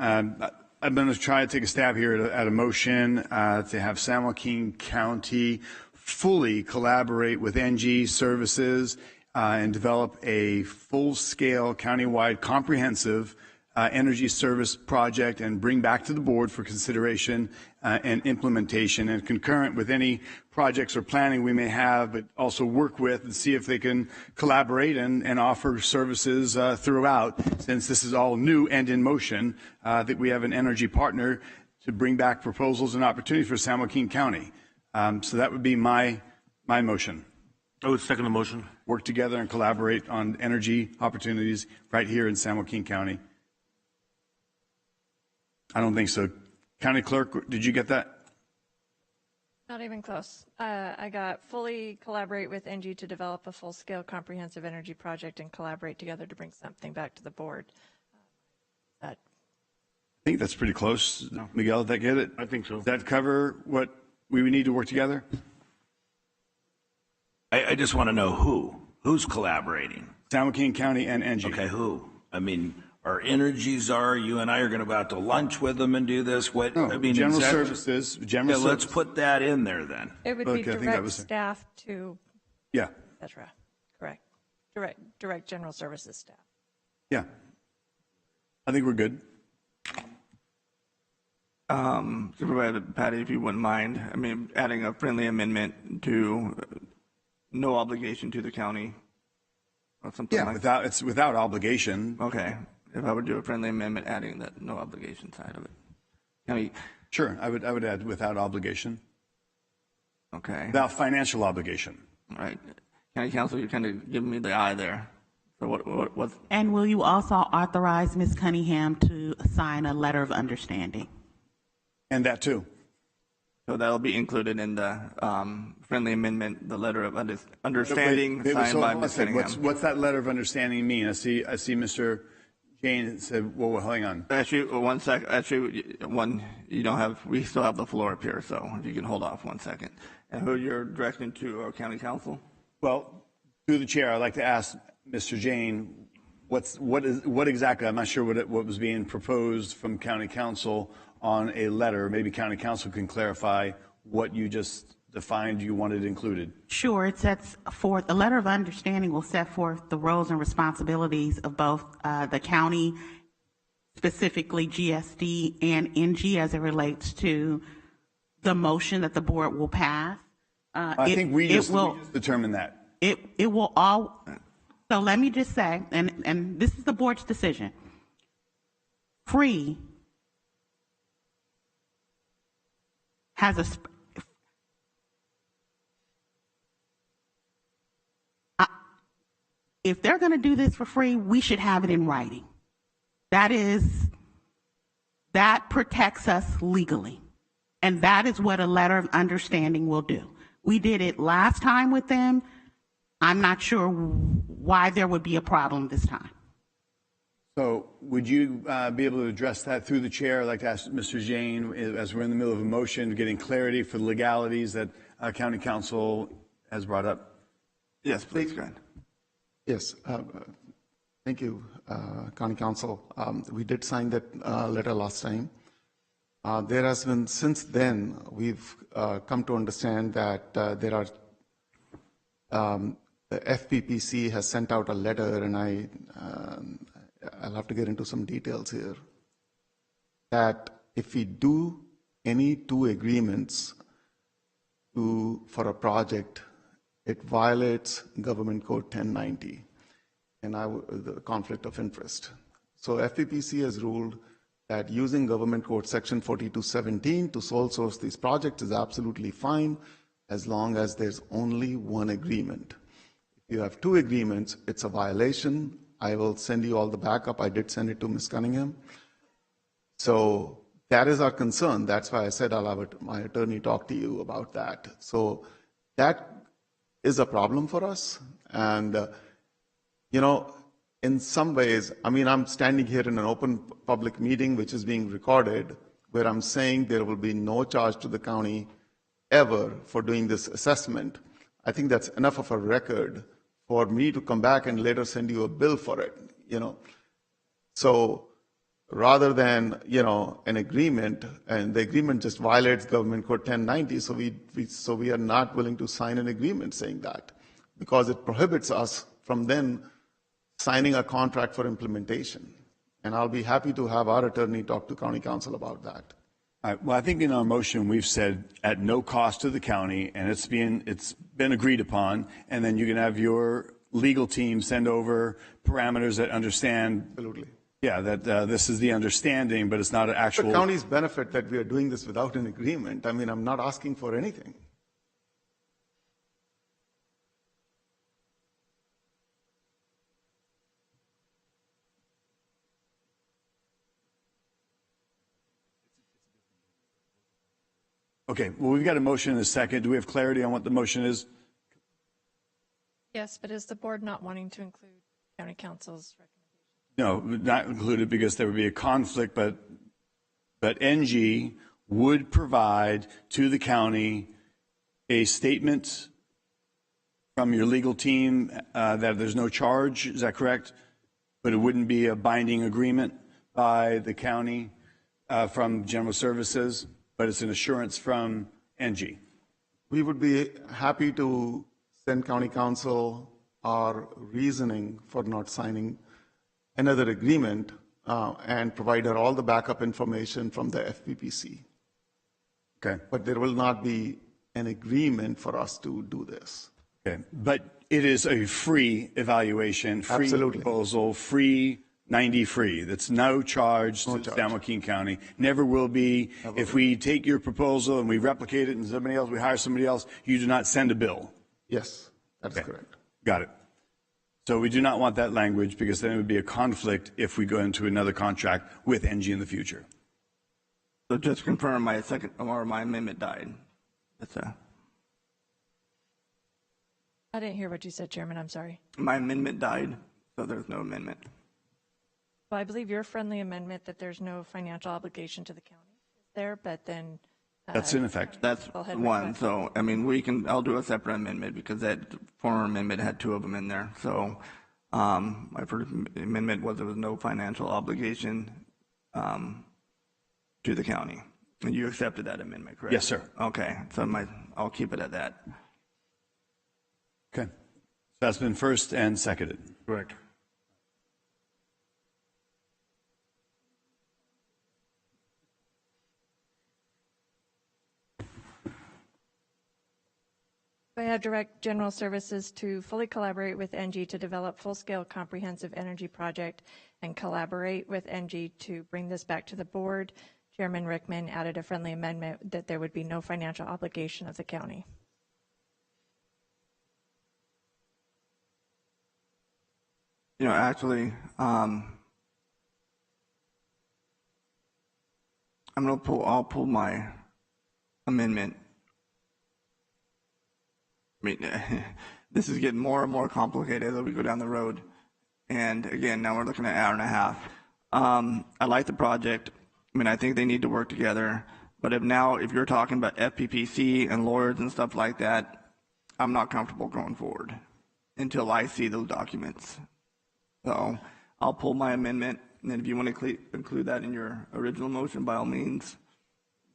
I'm going to try to take a stab here at a motion to have San Joaquin County fully collaborate with NG Services and develop a full-scale, countywide, comprehensive energy service project and bring back to the board for consideration and implementation, and concurrent with any projects or planning we may have, but also work with and see if they can collaborate and offer services throughout, since this is all new and in motion, that we have an energy partner to bring back proposals and opportunities for San Joaquin County. So that would be my motion. I would second the motion. Work together and collaborate on energy opportunities right here in San Joaquin County. I don't think so. County Clerk, did you get that? Not even close. I got fully collaborate with NG to develop a full-scale comprehensive energy project and collaborate together to bring something back to the board. I think that's pretty close. No. Miguel, did that get it? I think so. Does that cover what we would need to work together? I just want to know who's collaborating. San Joaquin County and NG. Okay, who? I mean, our energy czar, you and I are going to go out to lunch with them and do this. What? No, I mean, general exactly, services. Let's put that in there then. It would be direct staff to, yeah, et cetera. Correct. Direct general services staff. Yeah. I think we're good. Supervisor Patty, if you wouldn't mind, I mean, adding a friendly amendment to no obligation to the county or something like that. It's without obligation. Okay. If I would do a friendly amendment, adding that no obligation side of it. County. Sure, I would add without obligation. Okay. Without financial obligation. All right. County Council, you're kind of giving me the eye there. So what? And will you also authorize Ms. Cunningham to sign a letter of understanding? And that too. So that'll be included in the friendly amendment, the letter of understanding signed by Ms. Cunningham. What's that letter of understanding mean? I see Mr. Jane said, well, hang on. Actually, one sec. Actually, we still have the floor up here, so if you can hold off 1 second. And who you're directing to our county council? Well, through the chair, I'd like to ask Mr. Jane, what exactly, I'm not sure what was being proposed from county council on a letter. Maybe county council can clarify what you just defined you wanted included. Sure. It sets forth, the letter of understanding will set forth the roles and responsibilities of both the county, specifically GSD and NG as it relates to the motion that the board will pass. I think we just determined that. It will all, so let me just say, and this is the board's decision. Free has a, if they're going to do this for free, we should have it in writing. That protects us legally. And that is what a letter of understanding will do. We did it last time with them. I'm not sure why there would be a problem this time. So would you be able to address that through the chair? I'd like to ask Mr. Jane, as we're in the middle of a motion, getting clarity for the legalities that county council has brought up. Yes, please, go ahead. Yes, thank you, county council. We did sign that letter last time. There has been, since then, we've come to understand that there are, the FPPC has sent out a letter, and I'll have to get into some details here, that if we do any two agreements for a project, it violates Government Code 1090 and the conflict of interest. So FPPC has ruled that using Government Code Section 4217 to sole source these projects is absolutely fine as long as there's only one agreement. If you have two agreements, it's a violation. I will send you all the backup. I did send it to Ms. Cunningham. So that is our concern. That's why I said I'll have my attorney talk to you about that. So that is a problem for us. And, in some ways, I'm standing here in an open public meeting, which is being recorded, where I'm saying there will be no charge to the county ever for doing this assessment. I think that's enough of a record for me to come back and later send you a bill for it, So rather than, an agreement, and the agreement just violates Government Code 1090, so we are not willing to sign an agreement saying that, because it prohibits us from then signing a contract for implementation. And I'll be happy to have our attorney talk to county council about that. All right. Well, I think in our motion, we've said at no cost to the county, and it's been agreed upon, and then you can have your legal team send over parameters that understand. Absolutely. Yeah, that this is the understanding, but it's not an actual. The county's benefit that we are doing this without an agreement. I'm not asking for anything. Okay, well, we've got a motion and a second. Do we have clarity on what the motion is? Yes, but is the board not wanting to include county council's recommendation? No, not included because there would be a conflict, but NG would provide to the county a statement from your legal team that there's no charge. Is that correct? But it wouldn't be a binding agreement by the county from General Services, but it's an assurance from NG. We would be happy to send county council our reasoning for not signing another agreement and provide her all the backup information from the FPPC. Okay. But there will not be an agreement for us to do this. Okay. But it is a free evaluation, free Absolutely. proposal, free 90 free. That's no charge to San Joaquin County. Never will be. If we take your proposal and we replicate it and we hire somebody else, you do not send a bill. Yes, that's correct. Got it. So we do not want that language because then it would be a conflict if we go into another contract with NG in the future. So just confirm my amendment died. I didn't hear what you said, Chairman. I'm sorry. My amendment died, so there's no amendment. Well, I believe your friendly amendment that there's no financial obligation to the county is there, but then. That's in effect. That's one. So, I'll do a separate amendment because that former amendment had two of them in there. So, my first amendment was there was no financial obligation to the county. And you accepted that amendment, correct? Yes, sir. Okay. So I'll keep it at that. Okay. So that's been first and seconded. Correct. I have direct General Services to fully collaborate with NG to develop full-scale comprehensive energy project and collaborate with NG to bring this back to the board. Chairman Rickman added a friendly amendment that there would be no financial obligation of the county. Actually, I'll pull my amendment. This is getting more and more complicated as we go down the road. And again, now we're looking at an hour and a half. I like the project. I think they need to work together. But if you're talking about FPPC and lawyers and stuff like that, I'm not comfortable going forward until I see those documents. So I'll pull my amendment, and then if you want to include that in your original motion, by all means.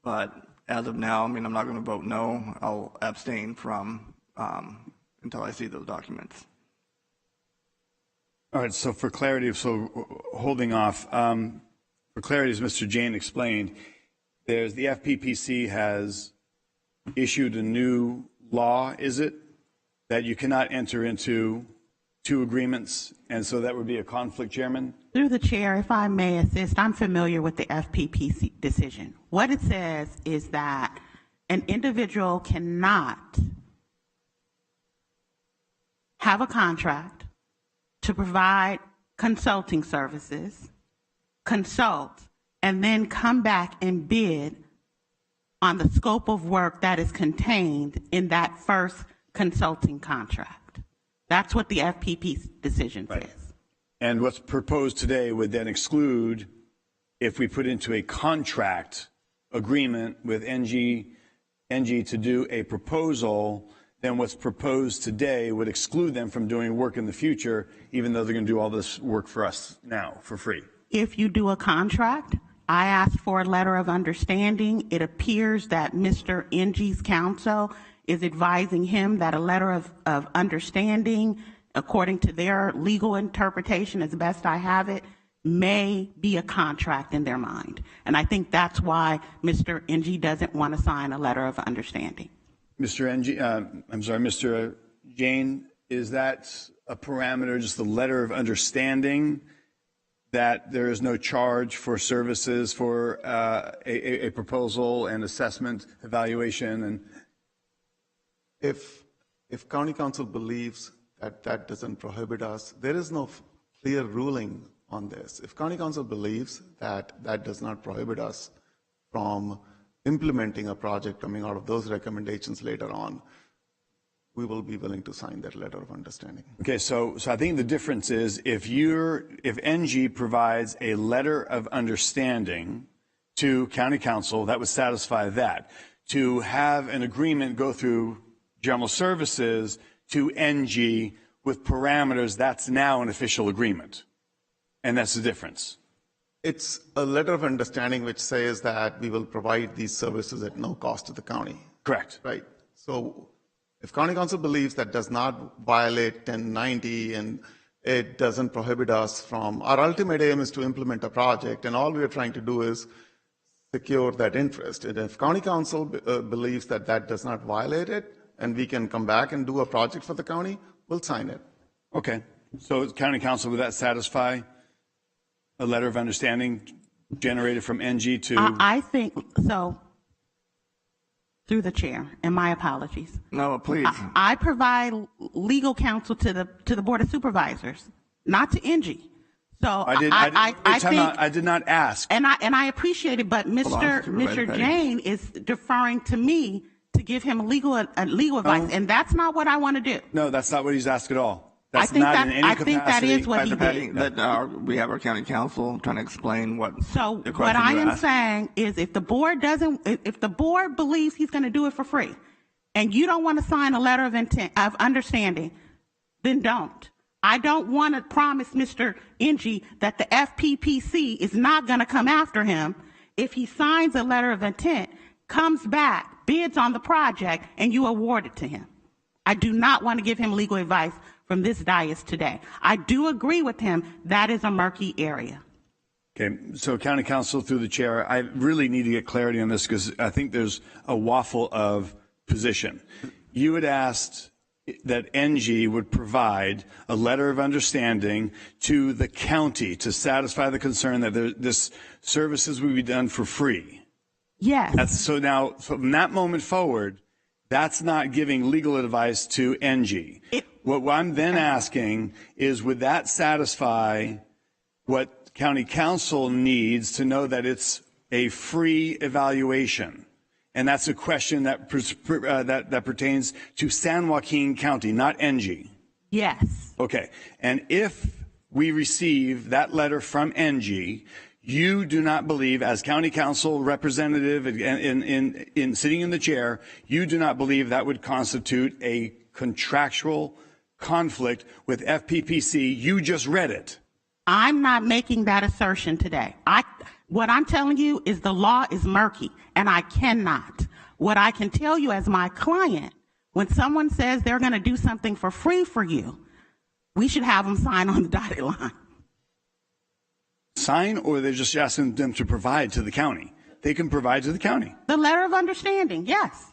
But as of now, I'm not going to vote no. I'll abstain from until I see those documents. All right, so for clarity, holding off, for clarity, as Mr. Jain explained, the FPPC has issued a new law, is it, that you cannot enter into two agreements, and so that would be a conflict, Chairman? Through the chair, if I may assist, I'm familiar with the FPPC decision. What it says is that an individual cannot have a contract to provide consulting services, consult, and then come back and bid on the scope of work that is contained in that first consulting contract. That's what the FPP decision says. And what's proposed today would then exclude, if we put into a contract agreement with NG to do a proposal, then what's proposed today would exclude them from doing work in the future, even though they're going to do all this work for us now for free. If you do a contract, I asked for a letter of understanding. It appears that Mr. NG's counsel is advising him that a letter of understanding, according to their legal interpretation, as best I have it, may be a contract in their mind. And I think that's why Mr. NG doesn't want to sign a letter of understanding. Mr. Jane, is that a parameter, just a letter of understanding that there is no charge for services for a proposal and assessment evaluation? And if county council believes that that doesn't prohibit us, there is no clear ruling on this. If county council believes that that does not prohibit us from implementing a project coming out of those recommendations later on, we will be willing to sign that letter of understanding. Okay, so I think the difference is if NG provides a letter of understanding to county council, that would satisfy that. To have an agreement go through general services to NG with parameters, that's now an official agreement. And that's the difference. It's a letter of understanding which says that we will provide these services at no cost to the county. Correct. Right. So if county council believes that does not violate 1090 and it doesn't prohibit us from, our ultimate aim is to implement a project, and all we are trying to do is secure that interest. And if county council believes that that does not violate it, and we can come back and do a project for the county, we'll sign it. Okay. So county council, would that satisfy a letter of understanding generated from NG to? I think so. Through the chair, and my apologies. No, please. I provide legal counsel to the Board of Supervisors, not to NG. So I did not ask. And I appreciate it, but Mr. Jane is deferring to me to give him legal advice, and that's not what I want to do. No, that's not what he's asked at all. That's I think not in any capacity. think that is what he did. We have our county council trying to explain what. So what I am saying is, if the board believes he's going to do it for free, and you don't want to sign a letter of understanding, then don't. I don't want to promise Mr. NG that the FPPC is not going to come after him if he signs a letter of intent, comes back, bids on the project, and you award it to him. I do not want to give him legal advice from this dais today. I do agree with him. That is a murky area. Okay, so county council through the chair, I really need to get clarity on this because I think there's a waffle of position. You had asked that NG would provide a letter of understanding to the county to satisfy the concern that this services would be done for free. Yes. So now, from that moment forward, that's not giving legal advice to NG. What I'm then asking is, would that satisfy what county council needs to know that it's a free evaluation? And that's a question that pertains to San Joaquin County, not NG. Yes. Okay. And if we receive that letter from NG, you do not believe, as county council representative in sitting in the chair, you do not believe that would constitute a contractual conflict with FPPC. You just read it. I'm not making that assertion today. What I'm telling you is the law is murky, and I cannot. What I can tell you as my client, when someone says they're going to do something for free for you, we should have them sign on the dotted line. Sign, or they're just asking them to provide to the county? They can provide to the county. The letter of understanding, yes.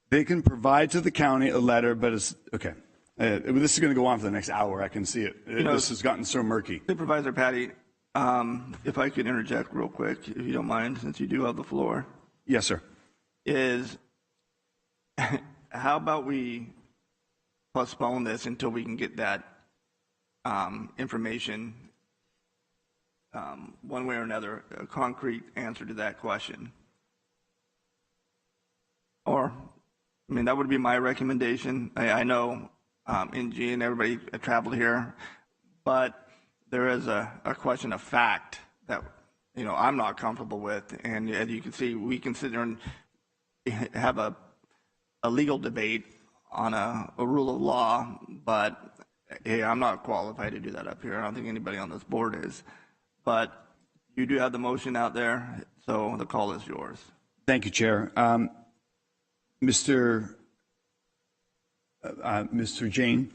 They can provide to the county a letter, but it's, okay. This is going to go on for the next hour. I can see it. This has gotten so murky. Supervisor Patty, if I could interject real quick, if you don't mind, since you do have the floor. Yes, sir. How about we postpone this until we can get that information one way or another, a concrete answer to that question. Or, I mean, that would be my recommendation. I know NG and everybody traveled here, but there is a question of fact that, you know, I'm not comfortable with. And as you can see, we can sit there and have a legal debate on a rule of law, but hey, I'm not qualified to do that up here. I don't think anybody on this board is. But you do have the motion out there, so the call is yours. Thank you, Chair. Mr. Jane,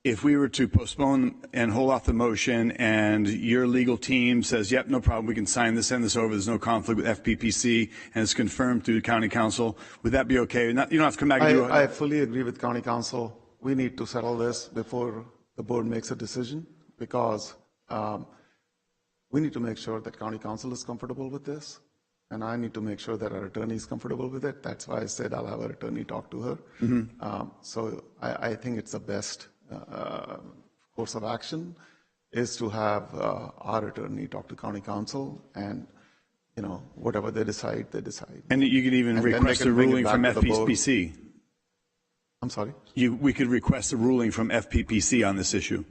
if we were to postpone and hold off the motion and your legal team says, yep, no problem, we can sign this, send this over, there's no conflict with FPPC, and it's confirmed through the County Council, would that be okay? You don't have to come back and do it. I fully agree with County Council. We need to settle this before the board makes a decision, because we need to make sure that County Council is comfortable with this. And I need to make sure that our attorney is comfortable with it. That's why I said I'll have our attorney talk to her. Mm-hmm. So I think it's the best course of action is to have our attorney talk to County Council, and you know, whatever they decide, they decide. And you could even request a ruling from FPPC. I'm sorry? We could request a ruling from FPPC on this issue.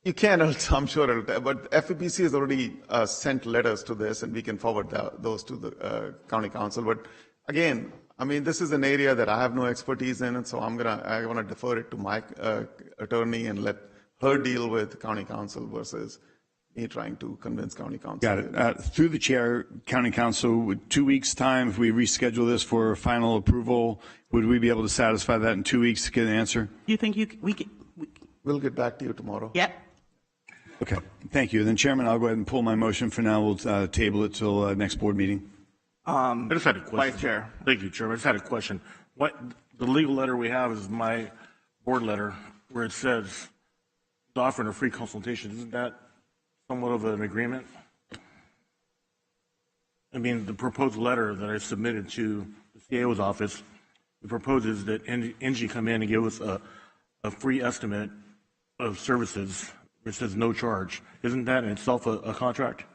You can, I'm sure, but FPPC has already sent letters to this, and we can forward those to the County Council. But again, I mean, this is an area that I have no expertise in, and so I want to defer it to my attorney and let her deal with County Council versus me trying to convince County Council. Got it. Through the chair, County Council, with 2 weeks' time, if we reschedule this for final approval, would we be able to satisfy that in 2 weeks to get an answer? You think We'll get back to you tomorrow. Yep. Okay, thank you. Then, Chairman, I'll go ahead and pull my motion for now. We'll table it till next board meeting. I just had a question. Vice Chair. Thank you, Chairman. I just had a question. What the legal letter we have is my board letter where it says offering a free consultation. Isn't that somewhat of an agreement? I mean, the proposed letter that I submitted to the CAO's office, it proposes that NG come in and give us a free estimate of services. It says no charge. Isn't that in itself a contract?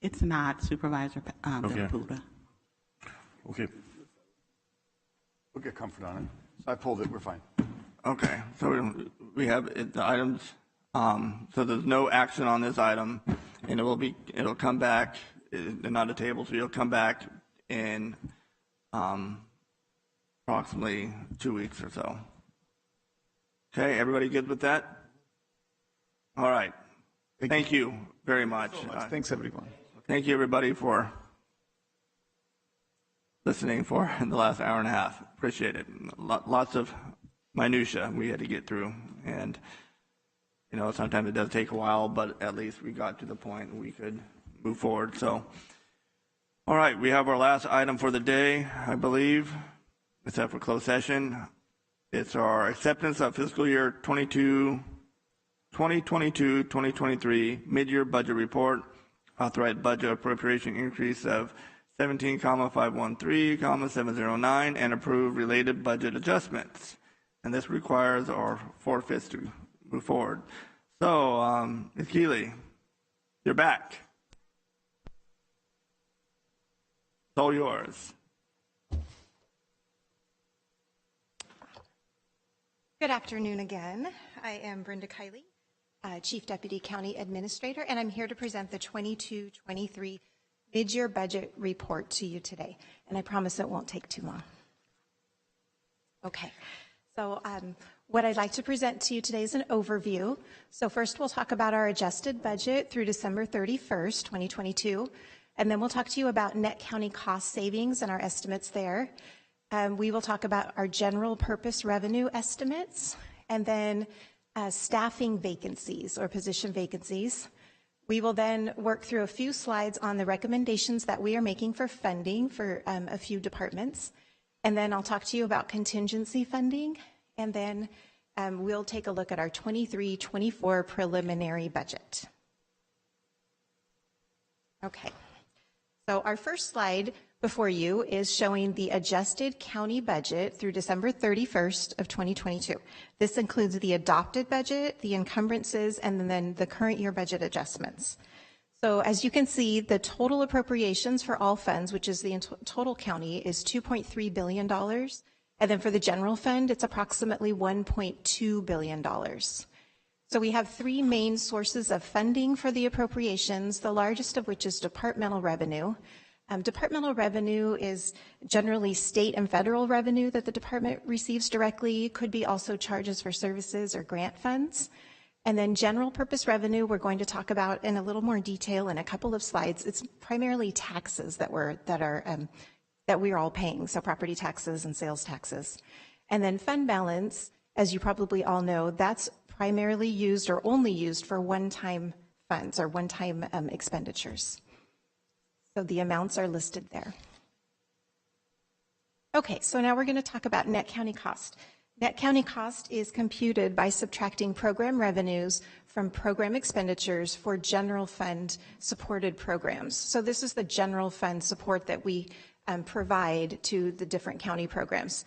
It's not, Supervisor Okay. Puda. Okay. We'll get comfort on it. I pulled it. We're fine. Okay, so we have the items. So there's no action on this item, and it'll come back. They're not a table, so it'll come back in approximately 2 weeks or so. Okay, everybody good with that? All right. Thank you very much. Thanks, everyone. Thank you, everybody, for listening for the last hour and a half. Appreciate it. Lots of minutia we had to get through, and you know, sometimes it does take a while, but at least we got to the point we could move forward. So, all right, we have our last item for the day, I believe, except for closed session. It's our acceptance of fiscal year 2022-2023 mid-year budget report, authorized budget appropriation increase of 17,513,709, and approve related budget adjustments. And this requires our 4/5 to move forward. So, Ms. Keeley, you're back. It's all yours. Good afternoon again. I am Brenda Kiley, Chief Deputy County Administrator, and I'm here to present the 22-23 mid-year budget report to you today. And I promise it won't take too long. Okay, so what I'd like to present to you today is an overview. So first we'll talk about our adjusted budget through December 31st, 2022, and then we'll talk to you about net county cost savings and our estimates there. We will talk about our general purpose revenue estimates, and then staffing vacancies or position vacancies. We will then work through a few slides on the recommendations that we are making for funding for a few departments. And then I'll talk to you about contingency funding, and then we'll take a look at our 23-24 preliminary budget. Okay, so our first slide before you is showing the adjusted county budget through December 31st of 2022. This includes the adopted budget, the encumbrances, and then the current year budget adjustments. So as you can see, the total appropriations for all funds, which is the total county, is $2.3 billion. And then for the general fund, it's approximately $1.2 billion. So we have three main sources of funding for the appropriations, the largest of which is departmental revenue. Departmental revenue is generally state and federal revenue that the department receives directly, could be also charges for services or grant funds. And then general purpose revenue, we're going to talk about in a little more detail in a couple of slides. It's primarily taxes that we're all paying, so property taxes and sales taxes. And then fund balance, as you probably all know, that's primarily used or only used for one-time funds or one-time expenditures. So the amounts are listed there. Okay, so now we're going to talk about net county cost. Net county cost is computed by subtracting program revenues from program expenditures for general fund supported programs. So this is the general fund support that we provide to the different county programs.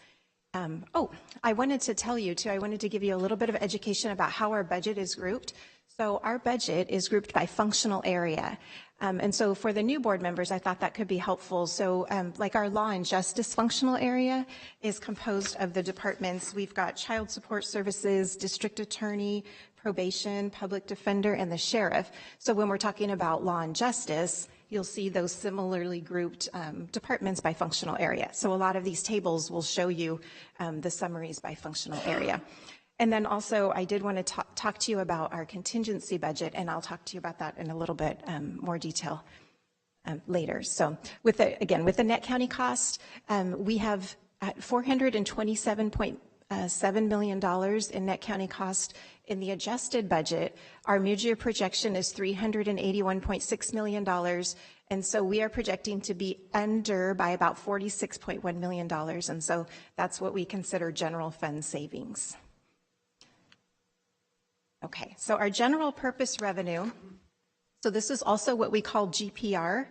I wanted to tell you too, I wanted to give you a little bit of education about how our budget is grouped. So our budget is grouped by functional area. And so for the new board members, I thought that could be helpful. So like our law and justice functional area is composed of the departments. We've got child support services, district attorney, probation, public defender, and the sheriff. So when we're talking about law and justice, you'll see those similarly grouped departments by functional area. So a lot of these tables will show you the summaries by functional area. And then also, I did want to talk to you about our contingency budget, and I'll talk to you about that in a little bit more detail later. So with the net county cost, we have $427.7 million in net county cost. In the adjusted budget, our mid-year projection is $381.6 million, and so we are projecting to be under by about $46.1 million, and so that's what we consider general fund savings. Okay, so our general purpose revenue, so this is also what we call GPR.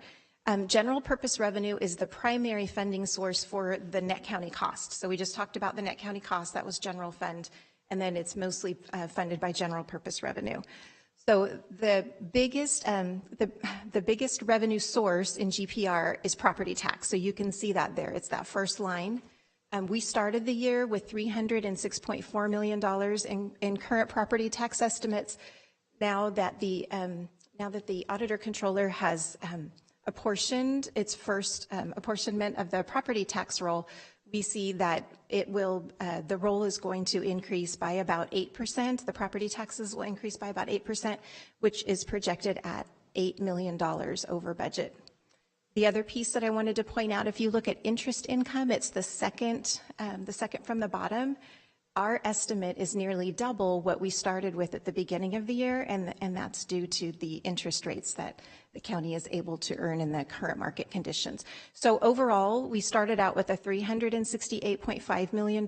General purpose revenue is the primary funding source for the net county cost. So we just talked about the net county cost, that was general fund, and then it's mostly funded by general purpose revenue. So the biggest revenue source in GPR is property tax. So you can see that there, it's that first line. We started the year with $306.4 million in current property tax estimates. Now that the auditor controller has apportioned its first apportionment of the property tax roll, we see that the roll is going to increase by about 8%. The property taxes will increase by about 8%, which is projected at $8 million over budget. The other piece that I wanted to point out, if you look at interest income, it's the second from the bottom. Our estimate is nearly double what we started with at the beginning of the year, and that's due to the interest rates that the county is able to earn in the current market conditions. So overall, we started out with a $368.5 million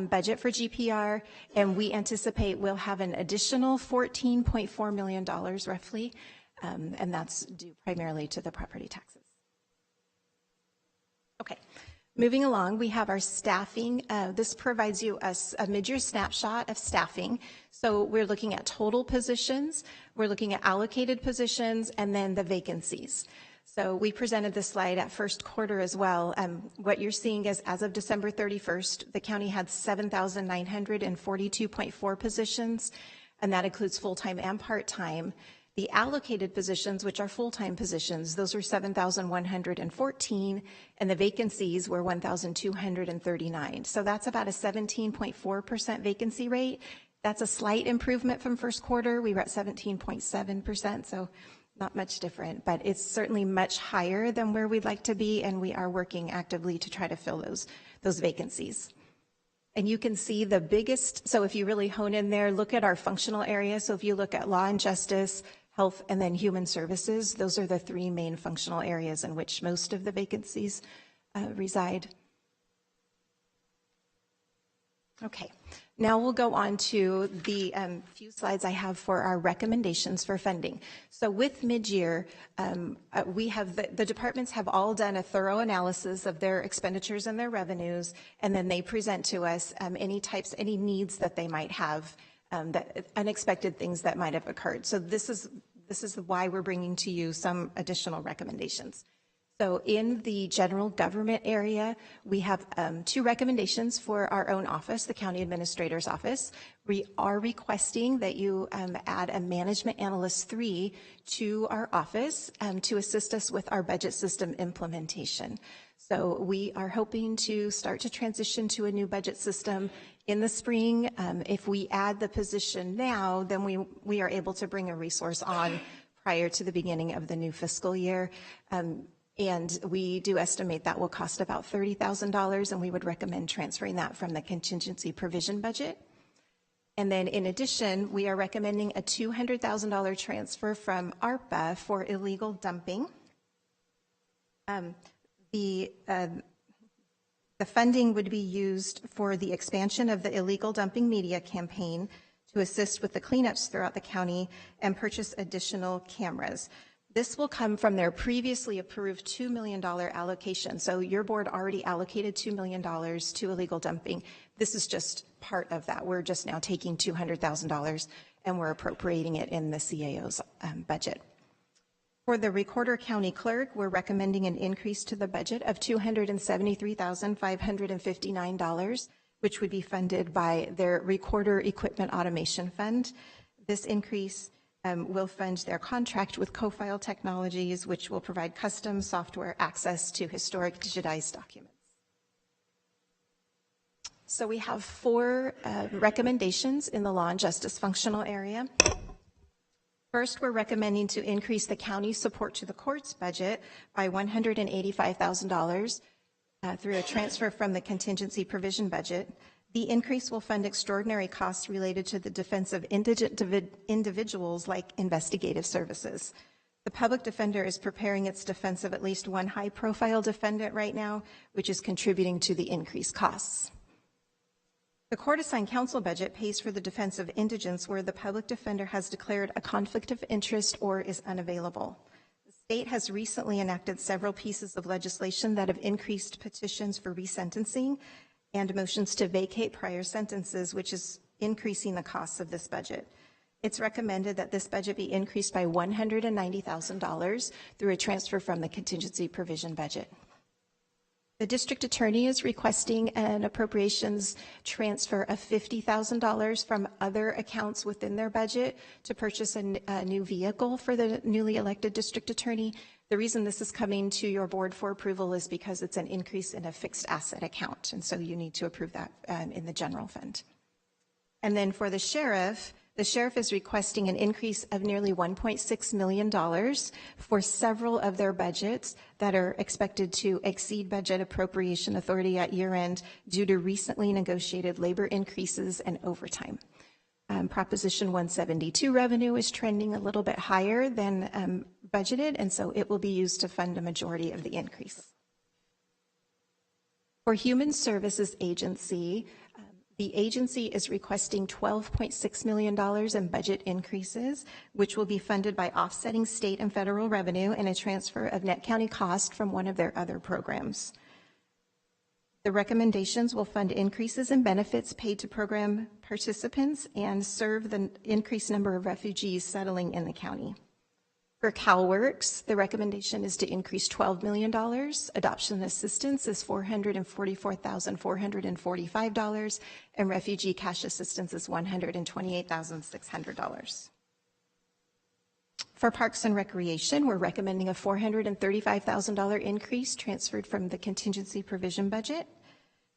budget for GPR, and we anticipate we'll have an additional $14.4 million roughly, and that's due primarily to the property taxes. Okay. Moving along, we have our staffing. This provides you a mid-year snapshot of staffing. So we're looking at total positions, we're looking at allocated positions, and then the vacancies. So we presented this slide at first quarter as well. What you're seeing is as of December 31st, the county had 7,942.4 positions, and that includes full-time and part-time. The allocated positions, which are full-time positions, those were 7,114, and the vacancies were 1,239. So that's about a 17.4% vacancy rate. That's a slight improvement from first quarter. We were at 17.7%, so not much different, but it's certainly much higher than where we'd like to be, and we are working actively to try to fill those vacancies. And you can see the biggest, so if you really hone in there, look at our functional areas. So if you look at law and justice, health, and then human services, those are the three main functional areas in which most of the vacancies reside. Okay, now we'll go on to the few slides I have for our recommendations for funding. So with mid-year, we have the departments have all done a thorough analysis of their expenditures and their revenues, and then they present to us any needs that they might have, that unexpected things that might have occurred. So this is this is why we're bringing to you some additional recommendations. So in the general government area, we have 2 recommendations for our own office, the County Administrator's Office. We are requesting that you add a Management Analyst 3 to our office to assist us with our budget system implementation. So we are hoping to start to transition to a new budget system in the spring. If we add the position now, then we are able to bring a resource on prior to the beginning of the new fiscal year. And we do estimate that will cost about $30,000, and we would recommend transferring that from the contingency provision budget. And then in addition, we are recommending a $200,000 transfer from ARPA for illegal dumping. The funding would be used for the expansion of the illegal dumping media campaign to assist with the cleanups throughout the county and purchase additional cameras. This will come from their previously approved $2 million allocation. So your board already allocated $2 million to illegal dumping. This is just part of that. We're just now taking $200,000 and we're appropriating it in the CAO's budget. For the Recorder County Clerk, we're recommending an increase to the budget of $273,559, which would be funded by their Recorder Equipment Automation Fund. This increase will fund their contract with CoFile Technologies, which will provide custom software access to historic digitized documents. So we have 4 recommendations in the law and justice functional area. First, we're recommending to increase the county support to the courts budget by $185,000 through a transfer from the contingency provision budget. The increase will fund extraordinary costs related to the defense of indigent individuals like investigative services. The public defender is preparing its defense of at least one high-profile defendant right now, which is contributing to the increased costs. The court-assigned counsel budget pays for the defense of indigents where the public defender has declared a conflict of interest or is unavailable. The state has recently enacted several pieces of legislation that have increased petitions for resentencing and motions to vacate prior sentences, which is increasing the costs of this budget. It's recommended that this budget be increased by $190,000 through a transfer from the contingency provision budget. The district attorney is requesting an appropriations transfer of $50,000 from other accounts within their budget to purchase a new vehicle for the newly elected district attorney. The reason this is coming to your board for approval is because it's an increase in a fixed asset account, and so you need to approve that in the general fund. And then for the sheriff is requesting an increase of nearly $1.6 million for several of their budgets that are expected to exceed budget appropriation authority at year end due to recently negotiated labor increases and overtime. Proposition 172 revenue is trending a little bit higher than budgeted, and so it will be used to fund a majority of the increase. For Human Services Agency, the agency is requesting $12.6 million in budget increases, which will be funded by offsetting state and federal revenue and a transfer of net county cost from one of their other programs. The recommendations will fund increases in benefits paid to program participants and serve the increased number of refugees settling in the county. For CalWorks, the recommendation is to increase $12 million. Adoption assistance is $444,445, and refugee cash assistance is $128,600. For Parks and Recreation, we're recommending a $435,000 increase transferred from the contingency provision budget.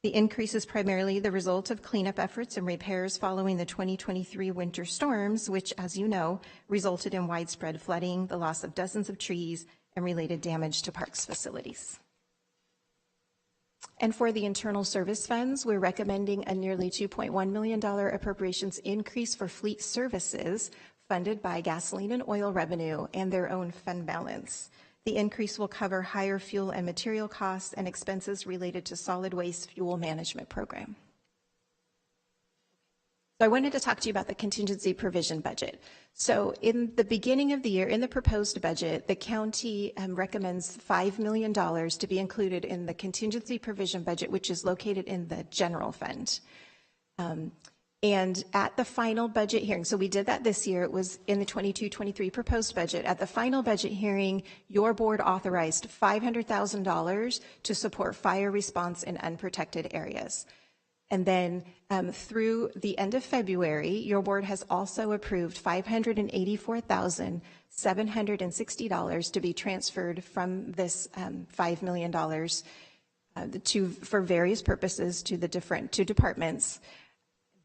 The increase is primarily the result of cleanup efforts and repairs following the 2023 winter storms, which, as you know, resulted in widespread flooding, the loss of dozens of trees, and related damage to parks facilities. And for the internal service funds, we're recommending a nearly $2.1 million appropriations increase for fleet services funded by gasoline and oil revenue and their own fund balance. The increase will cover higher fuel and material costs and expenses related to solid waste fuel management program. So I wanted to talk to you about the contingency provision budget. So in the beginning of the year, in the proposed budget, the county recommends $5 million to be included in the contingency provision budget, which is located in the general fund. And at the final budget hearing, so we did that this year, it was in the 22-23 proposed budget. At the final budget hearing, your board authorized $500,000 to support fire response in unprotected areas. And then through the end of February, your board has also approved $584,760 to be transferred from this $5 million for various purposes to the different two departments.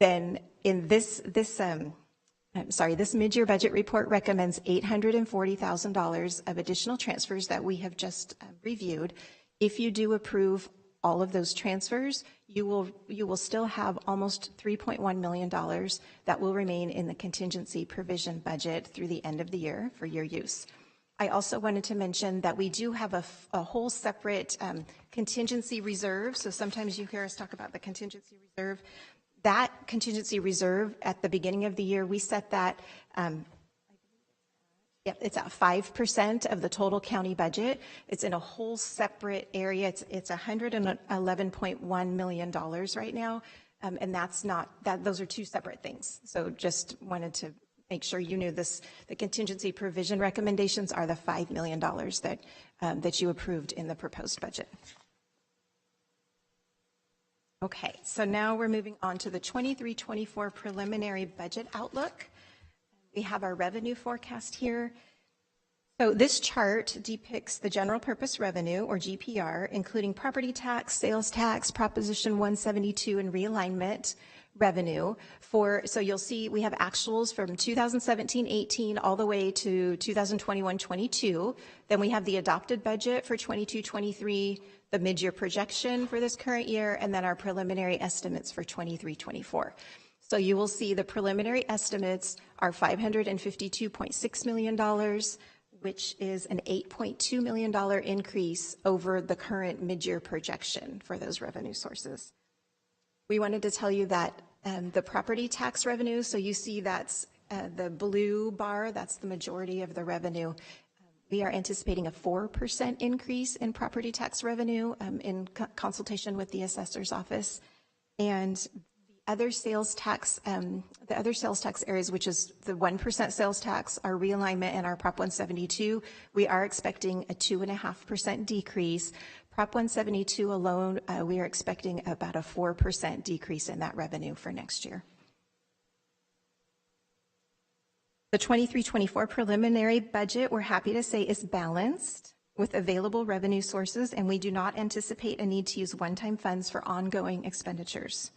Then in this mid-year budget report recommends $840,000 of additional transfers that we have just reviewed. If you do approve all of those transfers, you will still have almost $3.1 million that will remain in the contingency provision budget through the end of the year for your use. I also wanted to mention that we do have a whole separate contingency reserve. So sometimes you hear us talk about the contingency reserve. That contingency reserve at the beginning of the year, we set that, it's at 5% of the total county budget. It's in a whole separate area. It's $111.1 million right now. And those are two separate things. So just wanted to make sure you knew this. The contingency provision recommendations are the $5 million that you approved in the proposed budget. Okay, so now we're moving on to the 23-24 preliminary budget outlook. We have our revenue forecast here. So this chart depicts the general purpose revenue, or GPR, including property tax, sales tax, Proposition 172, and realignment revenue. So you'll see we have actuals from 2017-18 all the way to 2021-22. Then we have the adopted budget for 22-23, the mid-year projection for this current year, and then our preliminary estimates for 23-24. So you will see the preliminary estimates are $552.6 million, which is an $8.2 million increase over the current mid-year projection for those revenue sources. We wanted to tell you that the property tax revenue, so you see that's the blue bar, that's the majority of the revenue. We are anticipating a 4% increase in property tax revenue in consultation with the assessor's office. And the other sales tax areas, which is the 1% sales tax, our realignment, and our Prop 172, we are expecting a 2.5% decrease. Prop 172 alone, we are expecting about a 4% decrease in that revenue for next year. The 23-24 preliminary budget, we're happy to say, is balanced with available revenue sources, and we do not anticipate a need to use one-time funds for ongoing expenditures.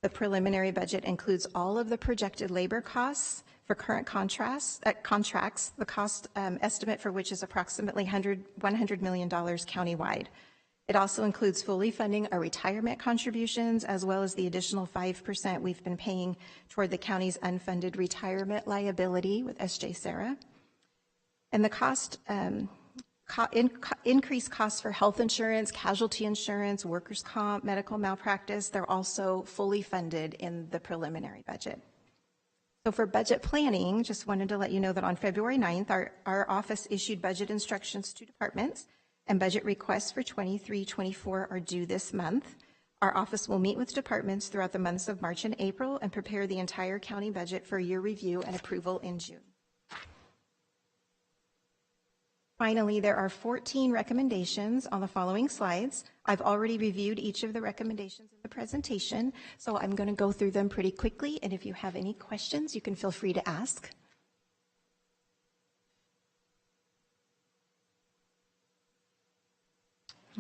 The preliminary budget includes all of the projected labor costs for current contracts, the cost estimate for which is approximately $100 million countywide. It also includes fully funding our retirement contributions, as well as the additional 5% we've been paying toward the county's unfunded retirement liability with SJ Sarah. And the increased costs for health insurance, casualty insurance, workers' comp, medical malpractice, they're also fully funded in the preliminary budget. So for budget planning, just wanted to let you know that on February 9th, our office issued budget instructions to departments, and budget requests for 23-24 are due this month. Our office will meet with departments throughout the months of March and April and prepare the entire county budget for year review and approval in June. Finally, there are 14 recommendations on the following slides. I've already reviewed each of the recommendations in the presentation, so I'm going to go through them pretty quickly, and if you have any questions, you can feel free to ask.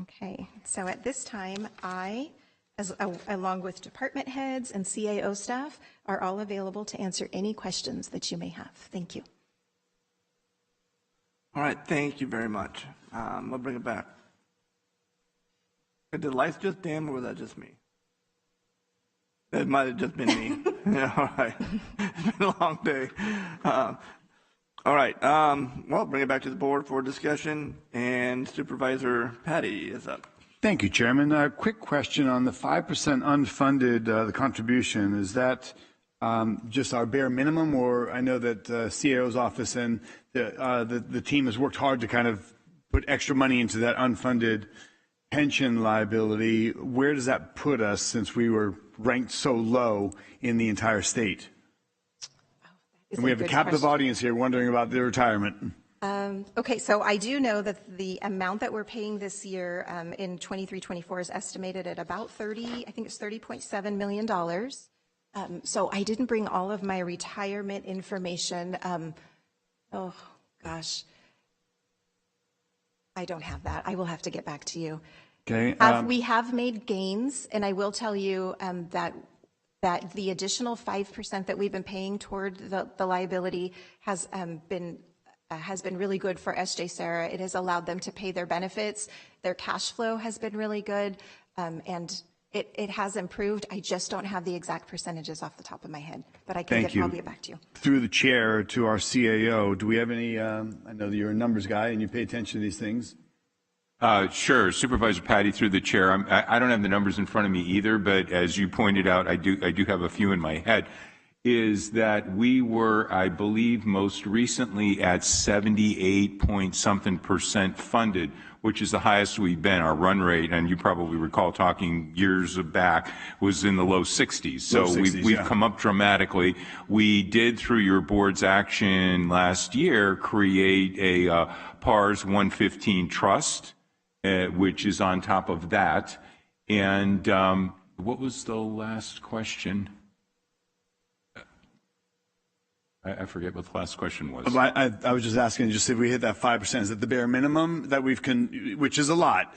Okay, so at this time, along with department heads and CAO staff, are all available to answer any questions that you may have. Thank you. All right, thank you very much. I'll bring it back. Did the lights just dim, or was that just me? It might have just been me. Yeah, all right. It's been a long day. All right, well, bring it back to the board for discussion, and Supervisor Patty is up. Thank you, Chairman. A quick question on the 5% unfunded, the contribution. Is that just our bare minimum, or I know that CAO's office and the team has worked hard to kind of put extra money into that unfunded pension liability, where does that put us since we were ranked so low in the entire state? And we have a captive audience here wondering about their retirement. Okay, so I do know that the amount that we're paying this year in 23-24 is estimated at about I think it's $30.7 million. So I didn't bring all of my retirement information. Oh, gosh. I don't have that. I will have to get back to you. Okay. We have made gains, and I will tell you that the additional 5% that we've been paying toward the liability has been really good for SJ Sarah. It has allowed them to pay their benefits. Their cash flow has been really good, and it has improved. I just don't have the exact percentages off the top of my head, but I can probably get back to you. Through the chair to our CAO, do we have any, I know that you're a numbers guy and you pay attention to these things. Sure. Supervisor Patty, through the chair. I don't have the numbers in front of me either, but as you pointed out, I do have a few in my head. Is that we were, I believe, most recently at 78-point-something% funded, which is the highest we've been. Our run rate, and you probably recall talking years back, was in the low 60s. So we've come up dramatically. We did, through your board's action last year, create a PARS 115 trust, which is on top of that. And what was the last question? I forget what the last question was. I was just asking, just if we hit that 5%, is it the bare minimum that which is a lot?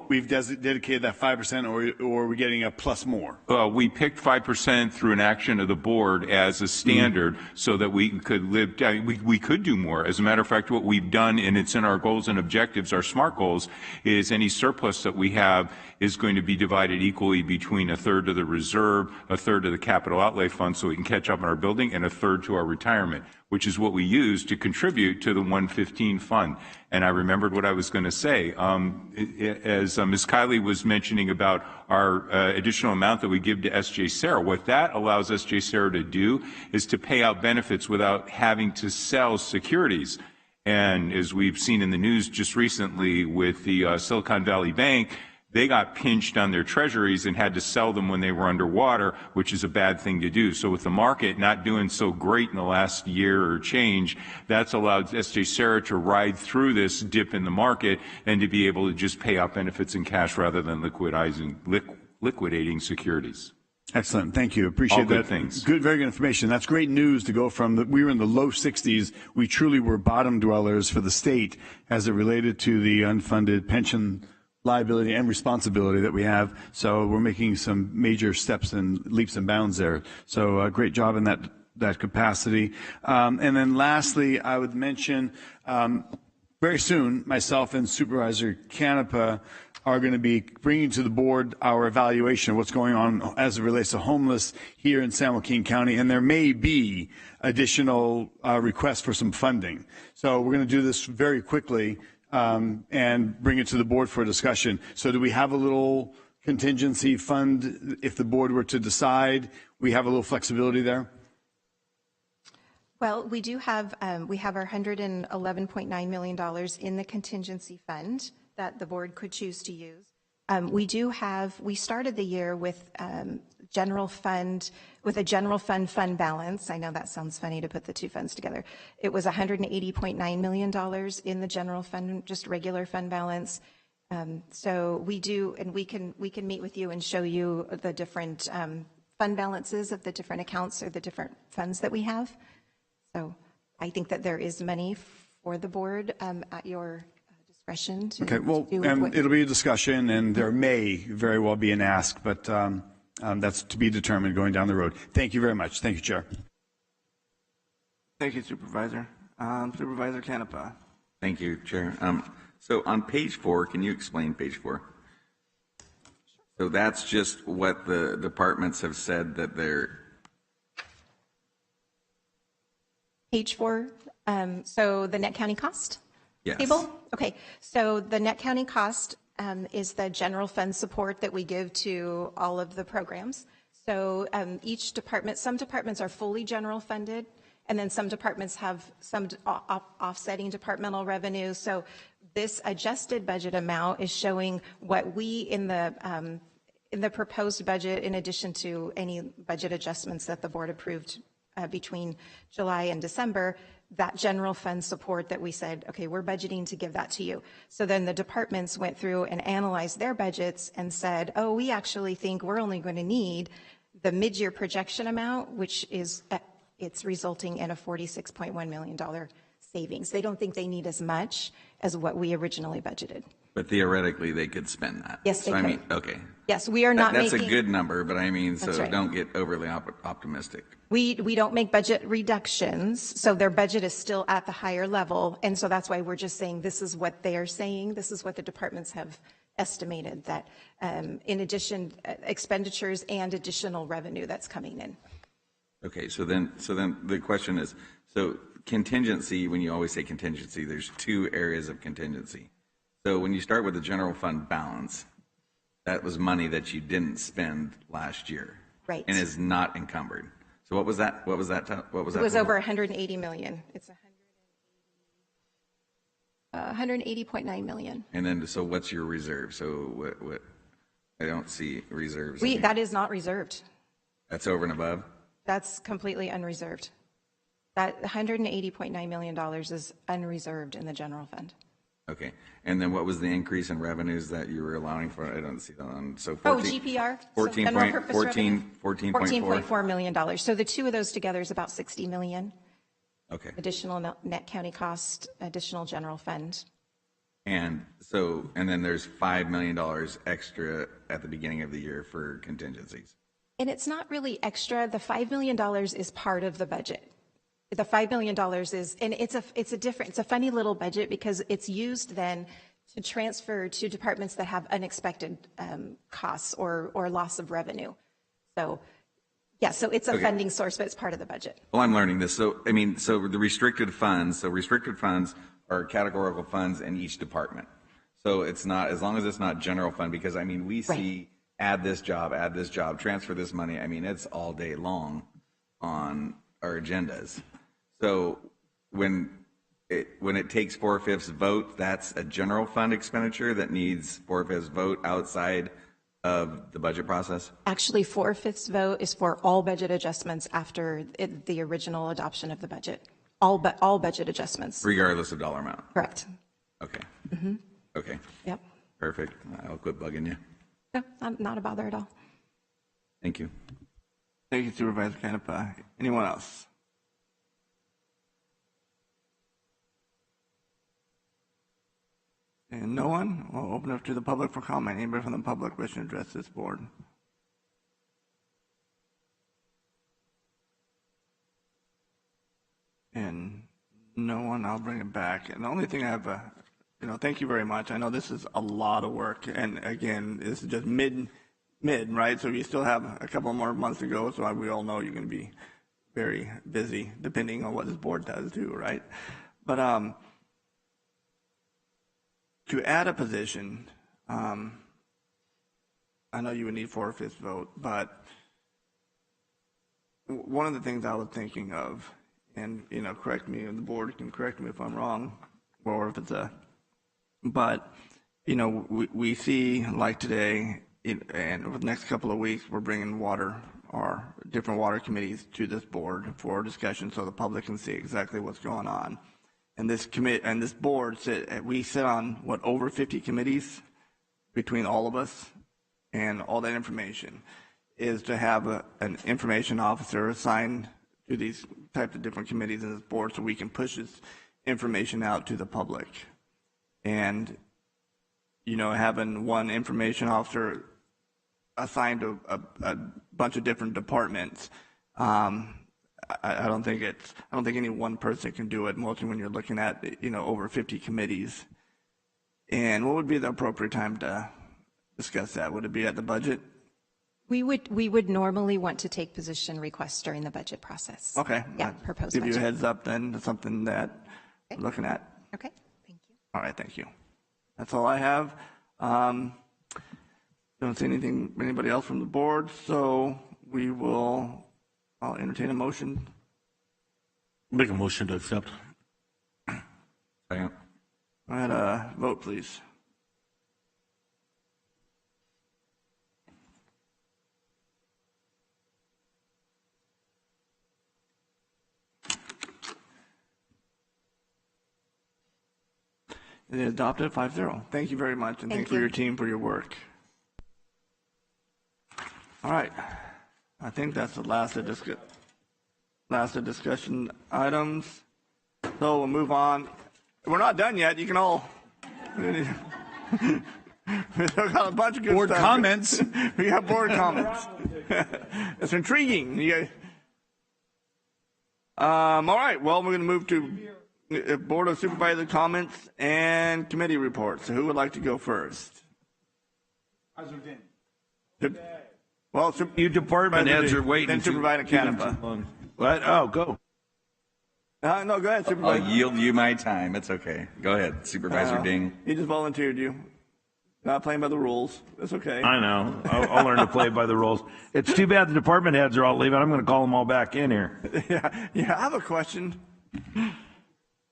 We've dedicated that 5%, or are we getting a plus more? We picked 5% through an action of the board as a standard so that we could live, we could do more. As a matter of fact, what we've done, and it's in our goals and objectives, our SMART goals, is any surplus that we have is going to be divided equally between a third of the reserve, a third of the capital outlay fund so we can catch up on our building, and a third to our retirement, which is what we use to contribute to the 115 fund. And I remembered what I was going to say. As Ms. Kiley was mentioning about our additional amount that we give to SJ Sarah, what that allows SJ Sarah to do is to pay out benefits without having to sell securities. And as we've seen in the news just recently with the Silicon Valley Bank, they got pinched on their treasuries and had to sell them when they were underwater, which is a bad thing to do. So with the market not doing so great in the last year or change, that's allowed SJ Sarah to ride through this dip in the market and to be able to just pay out benefits in cash rather than liquidating securities. Excellent. Thank you. Appreciate All good that. things. Good, very good information. That's great news to go from we were in the low 60s. We truly were bottom dwellers for the state as it related to the unfunded pension liability and responsibility that we have. So we're making some major steps and leaps and bounds there. So great job in that capacity. And then lastly, I would mention very soon, myself and Supervisor Canepa are going to be bringing to the board our evaluation of what's going on as it relates to homeless here in San Joaquin County, and there may be additional requests for some funding. So we're going to do this very quickly and bring it to the board for a discussion. So do we have a little contingency fund if the board were to decide? We have a little flexibility there? Well, we do have, we have our $111.9 million in the contingency fund that the board could choose to use. We started the year with a general fund balance. I know that sounds funny to put the two funds together. It was $180.9 million in the general fund, just regular fund balance. So we do, and we can meet with you and show you the different fund balances of the different accounts or the different funds that we have. So I think that there is money for the board at your discretion. Okay, well, and it'll be a discussion, and there may very well be an ask, but that's to be determined going down the road. Thank you very much. Thank you, Chair. Thank you, Supervisor. Supervisor Canepa. Thank you, Chair. So on page 4, can you explain page 4? So that's just what the departments have said that they're... Page 4, so the net county cost table? Okay, so the net county cost is the general fund support that we give to all of the programs. So each department, some departments are fully general funded, and then some departments have some offsetting departmental revenue. So This adjusted budget amount is showing what we in the proposed budget, in addition to any budget adjustments that the board approved between July and December, that general fund support that we said, okay, we're budgeting to give that to you. So then the departments went through and analyzed their budgets and said, oh, we actually think we're only going to need the mid-year projection amount, which is, it's resulting in a $46.1 million savings. They don't think they need as much as what we originally budgeted. But theoretically, they could spend that. Yes, they so, could. I mean, okay. Yes, we are not That's making. a good number, but I mean, so That's right. don't get overly optimistic. We don't make budget reductions, so their budget is still at the higher level. And so that's why we're just saying this is what they are saying. This is what the departments have estimated, that in addition, expenditures and additional revenue that's coming in. Okay, so then the question is, so contingency, when you always say contingency, there's two areas of contingency. So when you start with the general fund balance, that was money that you didn't spend last year. Right. And is not encumbered. So what was that? What was that? What was that? It was total? over 180 million. It's 180.9 million. And then, so what's your reserve? So what I don't see reserves. That is not reserved. That's over and above? That's completely unreserved. That $180.9 million is unreserved in the general fund. Okay. And then what was the increase in revenues that you were allowing for? I don't see that on. So 14, GPR? 14.4 million. So the two of those together is about 60 million. Okay. Additional net county cost, additional general fund. And so, and then there's $5 million extra at the beginning of the year for contingencies. And it's not really extra. The $5 million is part of the budget. The $5 million is, and it's a funny little budget because it's used then to transfer to departments that have unexpected costs or loss of revenue. So, yeah, so it's a funding source, but it's part of the budget. Well, I'm learning this. So, I mean, so the restricted funds are categorical funds in each department. So it's not, as long as it's not general fund, because I mean, we see add this job, transfer this money. I mean, it's all day long on our agendas. So when it takes 4/5 vote, that's a general fund expenditure that needs 4/5 vote outside of the budget process? Actually, 4/5 vote is for all budget adjustments after the original adoption of the budget. All budget adjustments. Regardless of dollar amount? Correct. Okay. Mm-hmm. Okay. Yep. Perfect. I'll quit bugging you. No, not a bother at all. Thank you. Thank you, Supervisor Canepa. Anyone else? And no one? We'll open up to the public for comment. Anybody from the public wishing to address this board? And no one, I'll bring it back. And the only thing I have, thank you very much. I know this is a lot of work. And again, this is just mid, right? So you still have a couple more months to go. So we all know you're going to be very busy, depending on what this board does too, right? But to add a position, I know you would need 4/5 vote, but one of the things I was thinking of, and correct me, and the board can correct me if I'm wrong, or if it's but we see like today, and over the next couple of weeks, we're bringing our different water committees to this board for discussion, so the public can see exactly what's going on. And this board we sit on over 50 committees between all of us, and all that information is to have an information officer assigned to these types of different committees in this board, so we can push this information out to the public. And having one information officer assigned to a bunch of different departments. I don't think any one person can do it, mostly when you're looking at, over 50 committees. And what would be the appropriate time to discuss that? Would it be at the budget? We would normally want to take position requests during the budget process. Okay. Yeah, proposed give budget. You a heads up then, to something that we're looking at. Okay, thank you. All right, thank you. That's all I have. Don't see anybody else from the board, so I'll entertain a motion. Make a motion to accept. Second. Go ahead, vote, please. It is adopted 5-0. Thank you very much, and thank you for your team for your work. All right. I think that's the last of discussion items. So we'll move on. We're not done yet. You can all. We've got a bunch of good board stuff. Comments. We got board comments. It's intriguing. All right. Well, we're going to move to Board of Supervisor comments and committee reports. So who would like to go first? Well, you department heads are waiting. Then Supervisor Canepa. What? Oh, go. No, go ahead, Supervisor. I'll yield you my time. It's okay. Go ahead, Supervisor Ding. He just volunteered you. Not playing by the rules. That's okay. I know. I'll learn to play by the rules. It's too bad the department heads are all leaving. I'm going to call them all back in here. Yeah. I have a question.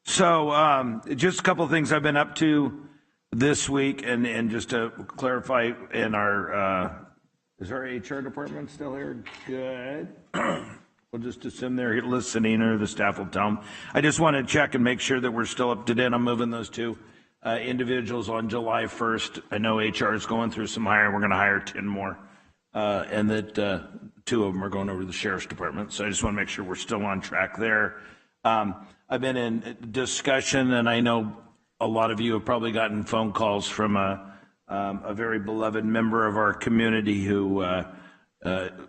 So just a couple of things I've been up to this week, and just to clarify, in our is our HR department still here? Good. We'll just assume they're listening, or the staff will tell them. I just want to check and make sure that we're still up to date. I'm moving those two individuals on July 1st. I know HR is going through some hiring. We're going to hire 10 more, and that 2 of them are going over to the sheriff's department. So I just want to make sure we're still on track there. I've been in discussion, and I know a lot of you have probably gotten phone calls from a very beloved member of our community who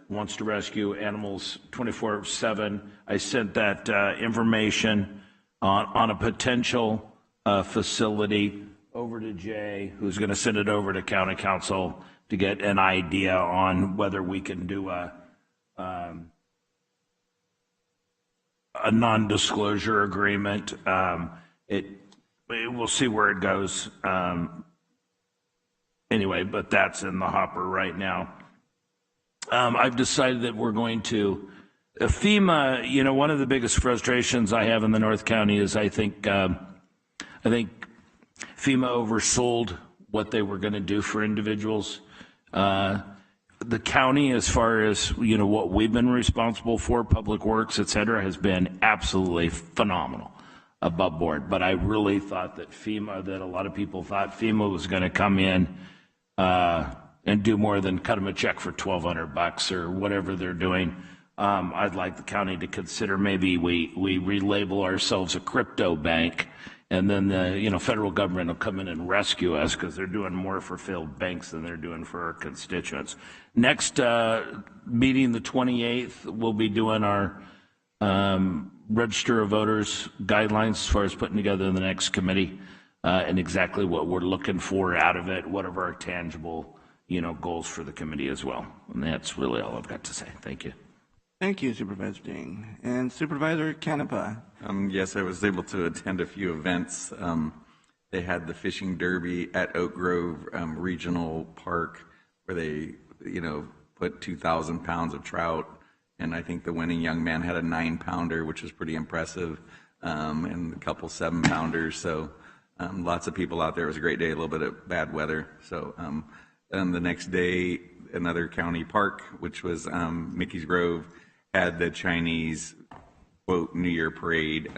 wants to rescue animals 24/7. I sent that information on a potential facility over to Jay, who's going to send it over to county council to get an idea on whether we can do a non-disclosure agreement. We'll see where it goes. Anyway, but that's in the hopper right now. I've decided that we're going to FEMA. One of the biggest frustrations I have in the North County is I think FEMA oversold what they were going to do for individuals. The county, as far as what we've been responsible for, public works, et cetera, has been absolutely phenomenal, above board. But I really thought that that a lot of people thought FEMA was going to come in and do more than cut them a check for $1,200 or whatever they're doing. I'd like the county to consider maybe we relabel ourselves a crypto bank, and then the federal government will come in and rescue us, because they're doing more for failed banks than they're doing for our constituents. Next meeting, the 28th, we'll be doing our Register of Voters guidelines as far as putting together the next committee, and exactly what we're looking for out of it, what are our tangible goals for the committee as well. And that's really all I've got to say. Thank you. Thank you, Supervisor Ding. And Supervisor Canepa. Yes, I was able to attend a few events. They had the fishing derby at Oak Grove Regional Park, where they, put 2,000 pounds of trout. And I think the winning young man had a 9-pounder, which was pretty impressive, and a couple 7-pounders. So lots of people out there. It was a great day, a little bit of bad weather. So then the next day, another county park, which was Mickey's Grove, had the Chinese, quote, New Year Parade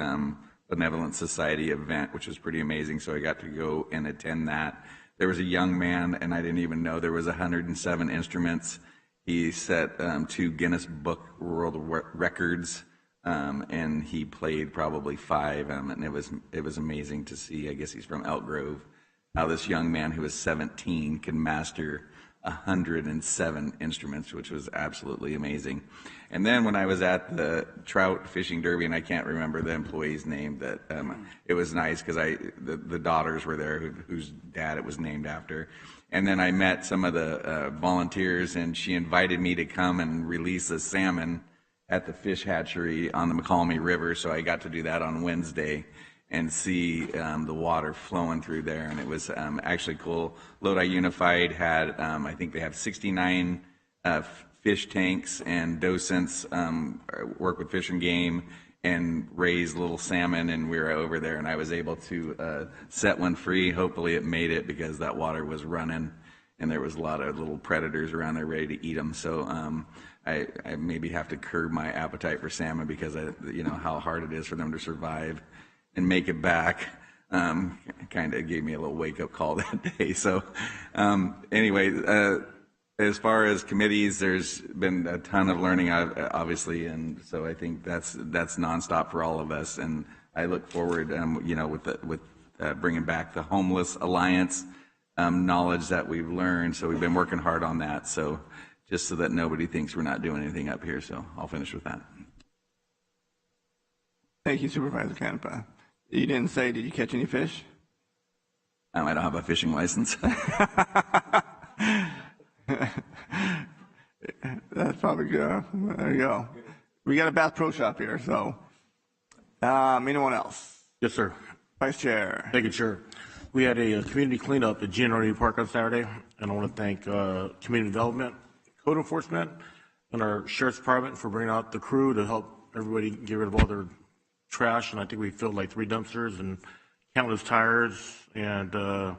Benevolent Society event, which was pretty amazing. So I got to go and attend that. There was a young man, and I didn't even know there was 107 instruments. He set 2 Guinness Book World Records, and he played probably 5, and it was amazing to see. I guess he's from Elk Grove. How this young man who was 17 can master 107 instruments, which was absolutely amazing. And then when I was at the trout fishing derby, and I can't remember the employee's name, that it was nice because the daughters were there whose dad it was named after. And then I met some of the volunteers, and she invited me to come and release a salmon at the fish hatchery on the McCalmy River. So I got to do that on Wednesday and see the water flowing through there, and it was actually cool. Lodi Unified had, I think they have 69 fish tanks, and docents work with Fish and Game, and raise little salmon, and we were over there, and I was able to set one free. Hopefully it made it because that water was running, and there was a lot of little predators around there ready to eat them. So I maybe have to curb my appetite for salmon because how hard it is for them to survive and make it back. Kind of gave me a little wake-up call that day. So anyway, as far as committees, there's been a ton of learning, obviously, and so I think that's nonstop for all of us. And I look forward, with bringing back the Homeless Alliance knowledge that we've learned. So we've been working hard on that. So just so that nobody thinks we're not doing anything up here. So I'll finish with that. Thank you, Supervisor Canepa. You didn't say, did you catch any fish? I don't have a fishing license. That's probably good. There you go. We got a Bass Pro Shop here, so anyone else? Yes, sir. Vice Chair. Thank you, Chair. We had a community cleanup at GNRD Park on Saturday, and I want to thank Community Development, Code Enforcement, and our Sheriff's Department for bringing out the crew to help everybody get rid of all their trash. And I think we filled like 3 dumpsters and countless tires, and it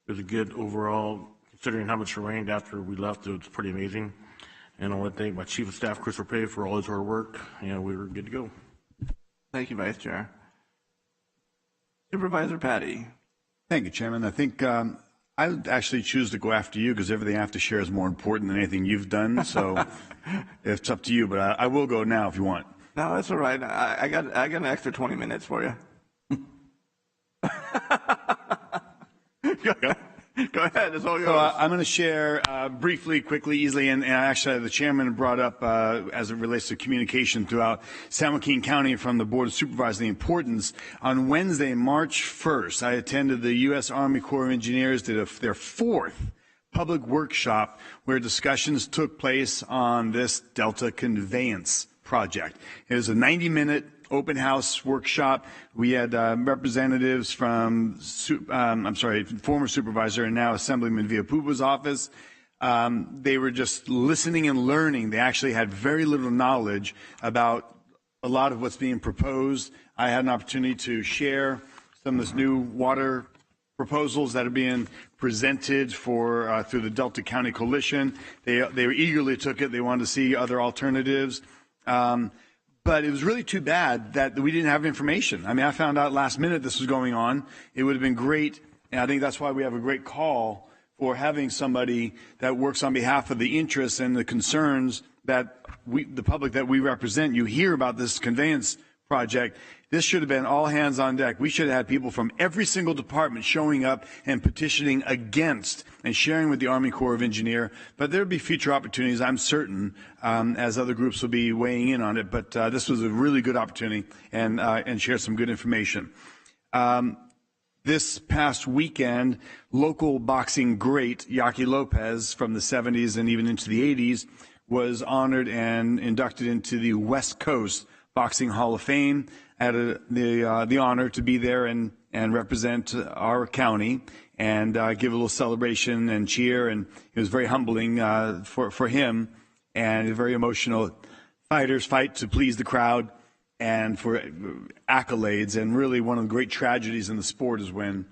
was a good overall, considering how much it rained after we left. It was pretty amazing. And I want to thank my Chief of Staff, Chris Rapay, for all his hard work, and we were good to go. Thank you, Vice Chair. Supervisor Patty. Thank you, Chairman. I think I would actually choose to go after you because everything I have to share is more important than anything you've done. So it's up to you, but I will go now if you want. No, that's all right. I got an extra 20 minutes for you. Go ahead. It's all yours. So I'm going to share briefly, quickly, easily, and actually the chairman brought up as it relates to communication throughout San Joaquin County from the Board of Supervisors the importance. On Wednesday, March 1st, I attended the U.S. Army Corps of Engineers did their 4th public workshop where discussions took place on this Delta conveyance project. It was a 90-minute open house workshop. We had representatives from, former supervisor and now Assemblyman Villapuba's office. They were just listening and learning. They actually had very little knowledge about a lot of what's being proposed. I had an opportunity to share some of this new water proposals that are being presented for through the Delta County Coalition. They eagerly took it. They wanted to see other alternatives. But it was really too bad that we didn't have information. I mean, I found out last minute this was going on. It would have been great, and I think that's why we have a great call for having somebody that works on behalf of the interests and the concerns that the public that we represent. You hear about this conveyance project. This should have been all hands on deck. We should have had people from every single department showing up and petitioning against and sharing with the Army Corps of Engineers. But there will be future opportunities, I'm certain, as other groups will be weighing in on it. But this was a really good opportunity and share some good information. This past weekend, local boxing great Joaquin Lopez from the 70s and even into the 80s was honored and inducted into the West Coast Boxing Hall of Fame. I had the honor to be there and represent our county and give a little celebration and cheer, and it was very humbling for him and very emotional. Fighters fight to please the crowd and for accolades, and really one of the great tragedies in the sport is when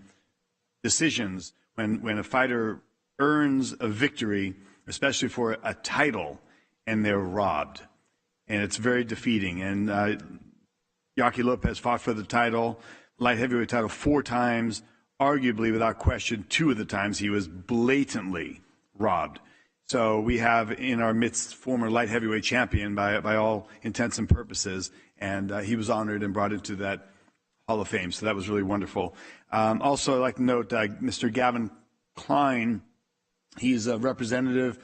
decisions, when a fighter earns a victory, especially for a title, and they're robbed. And it's very defeating. And Joaquin Lopez fought for the title, light heavyweight title 4 times, arguably without question 2 of the times he was blatantly robbed. So we have in our midst former light heavyweight champion by all intents and purposes, and he was honored and brought into that Hall of Fame. So that was really wonderful. Also, I'd like to note Mr. Gavin Klein. He's a representative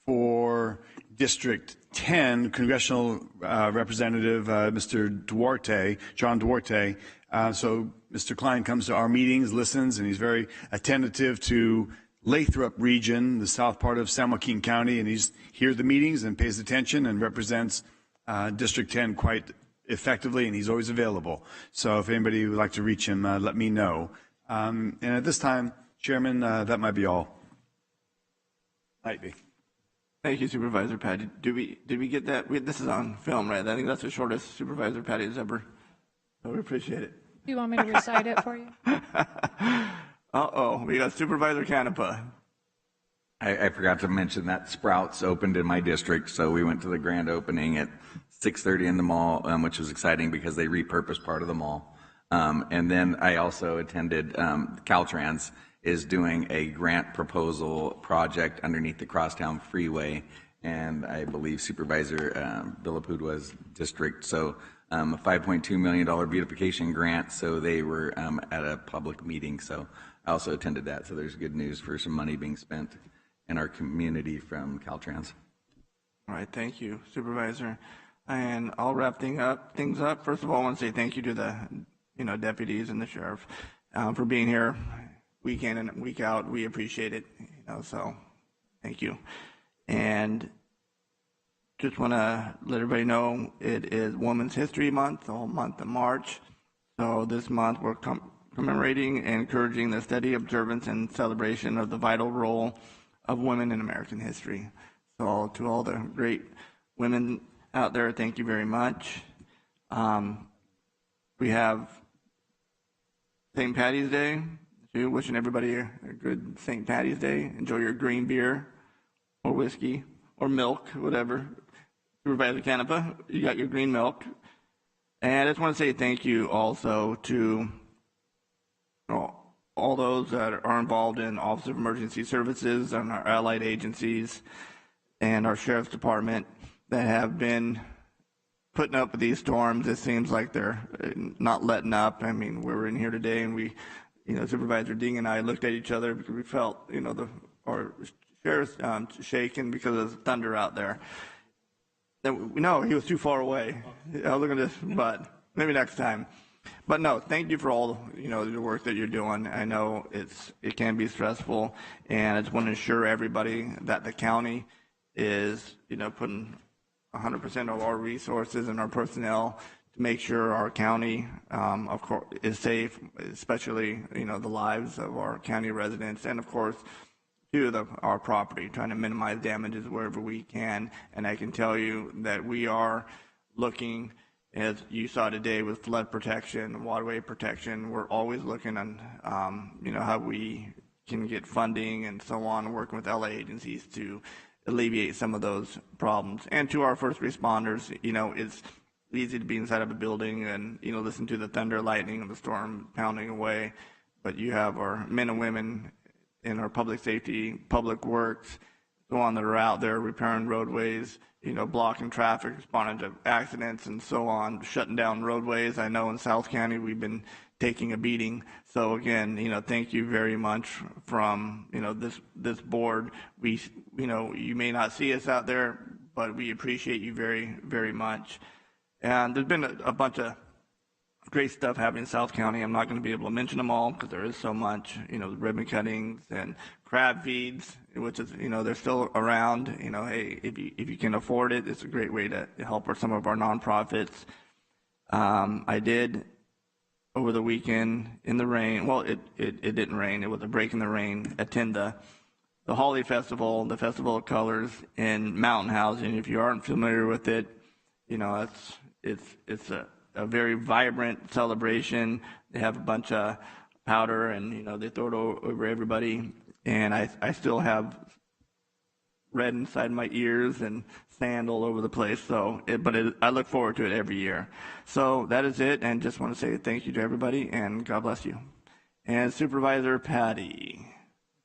for District 10, congressional representative, Mr. Duarte, John Duarte. So Mr. Klein comes to our meetings, listens, and he's very attentive to Lathrop region, the south part of San Joaquin County, and he's here at the meetings and pays attention and represents District 10 quite effectively, and he's always available. So if anybody would like to reach him, let me know. And at this time, Chairman, that might be all. Might be. Thank you, Supervisor Patty. Did we get that? This is on film, right? I think that's the shortest Supervisor Patty has ever. So we appreciate it. Do you want me to recite it for you? Uh-oh, we got Supervisor Canepa. I forgot to mention that Sprouts opened in my district, so we went to the grand opening at 6:30 in the mall, which was exciting because they repurposed part of the mall. And then I also attended Caltrans is doing a grant proposal project underneath the Crosstown Freeway, and I believe Supervisor Villapudwa's district. So a $5.2 million beautification grant, so they were at a public meeting, so I also attended that. So there's good news for some money being spent in our community from Caltrans. All right, thank you, Supervisor. And I'll wrap things up. First of all, I want to say thank you to the deputies and the sheriff for being here week in and week out. We appreciate it. So thank you. And just want to let everybody know it is Women's History Month, the whole month of March. So this month we're commemorating and encouraging the steady observance and celebration of the vital role of women in American history. So to all the great women out there, thank you very much. We have St. Patty's Day. So wishing everybody a good St. Patty's Day. Enjoy your green beer or whiskey or milk, whatever. Supervisor Canepa, you got your green milk. And I just want to say thank you also to all those that are involved in Office of Emergency Services and our allied agencies and our Sheriff's Department that have been putting up with these storms. It seems like they're not letting up. I mean, we were in here today and Supervisor Ding and I looked at each other because we felt, our sheriff's shaking because of the thunder out there. No, he was too far away. Look at this, but maybe next time. But no, thank you for all the work that you're doing. I know it can be stressful, and I just want to assure everybody that the county is putting 100% of our resources and our personnel to make sure our county, of course, is safe, especially the lives of our county residents, and of course to our property, trying to minimize damages wherever we can. And I can tell you that we are looking, as you saw today, with flood protection, waterway protection. We're always looking on, how we can get funding and so on, working with LA agencies to alleviate some of those problems. And to our first responders, it's easy to be inside of a building and, listen to the thunder, lightning, and the storm pounding away. But you have our men and women in our public safety, public works, so on, that are out there repairing roadways, blocking traffic, responding to accidents and so on, shutting down roadways. I know in South County we've been taking a beating. So again, thank you very much from, this board. We, you may not see us out there, but we appreciate you very, very much. And there's been a bunch of great stuff happening in South County. I'm not going to be able to mention them all because there is so much, ribbon cuttings and crab feeds, which is, they're still around. Hey, if you can afford it, it's a great way to help some of our nonprofits. I did over the weekend in the rain. Well, it didn't rain. It was a break in the rain. Attend the Holiday Festival, the Festival of Colors in Mountain House. And if you aren't familiar with it, it's a very vibrant celebration. They have a bunch of powder and, they throw it over everybody. And I still have red inside my ears and sand all over the place. So, I look forward to it every year. So that is it. And just want to say thank you to everybody and God bless you. And Supervisor Patty.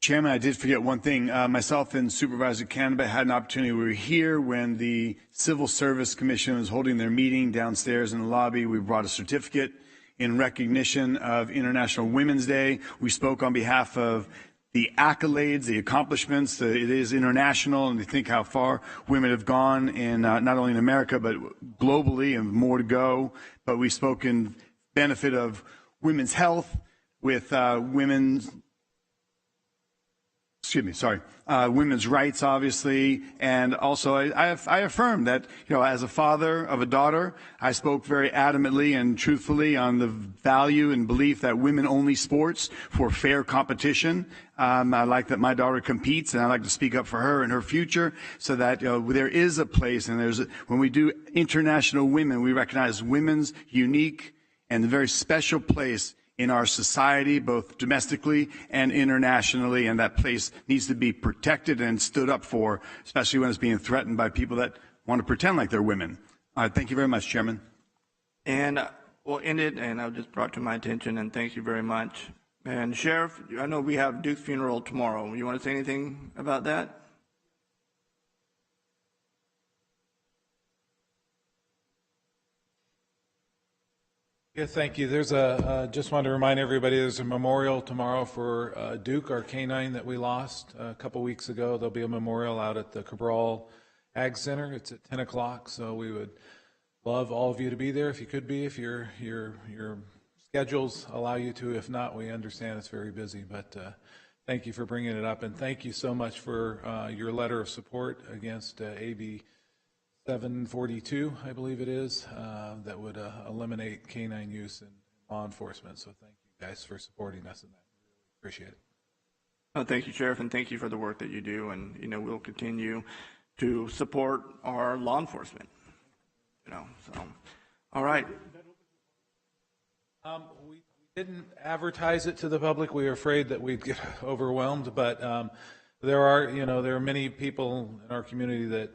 Chairman, I did forget one thing. Myself and Supervisor Canepa had an opportunity. We were here when the Civil Service Commission was holding their meeting downstairs in the lobby. We brought a certificate in recognition of International Women's Day. We spoke on behalf of the accolades, the accomplishments. It is international, and we think how far women have gone in not only in America but globally, and more to go. But we spoke in benefit of women's health with women's women's rights, obviously, and also I affirm that, as a father of a daughter, I spoke very adamantly and truthfully on the value and belief that women-only sports for fair competition. I like that my daughter competes, and I like to speak up for her and her future, so that there is a place, and when we do International Women, we recognize women's unique and very special place in our society, both domestically and internationally, and that place needs to be protected and stood up for, especially when it's being threatened by people that want to pretend like they're women. Thank you very much, Chairman. And we'll end it, and I'll just brought to my attention, and thank you very much. And Sheriff, I know we have Duke's funeral tomorrow. You want to say anything about that? Yeah, thank you. There's just want to remind everybody there's a memorial tomorrow for Duke, our canine that we lost a couple weeks ago. There'll be a memorial out at the Cabral Ag Center. It's at 10 o'clock, so we would love all of you to be there if you could be, if your schedules allow you to. If not, we understand it's very busy, but thank you for bringing it up, and thank you so much for your letter of support against AB 742, I believe it is, that would eliminate canine use in law enforcement. So thank you guys for supporting us in that. We really appreciate it. Oh, thank you, Sheriff, and thank you for the work that you do. And we'll continue to support our law enforcement. So all right. We didn't advertise it to the public. We were afraid that we'd get overwhelmed, but there are many people in our community that.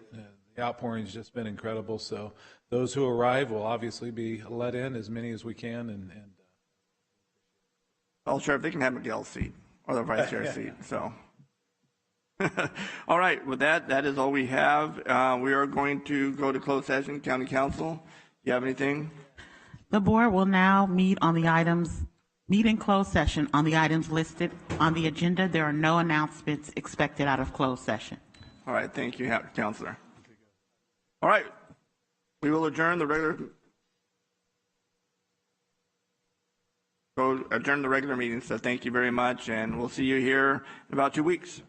The outpouring has just been incredible. So those who arrive will obviously be let in, as many as we can. And well, Sheriff, they can have Miguel's seat or the vice chair's seat. So, all right. With that is all we have. We are going to go to closed session. County Council, you have anything? The board will now meet in closed session on the items listed on the agenda. There are no announcements expected out of closed session. All right. Thank you, Counselor. All right, we will adjourn the regular meeting. So thank you very much, and we'll see you here in about 2 weeks.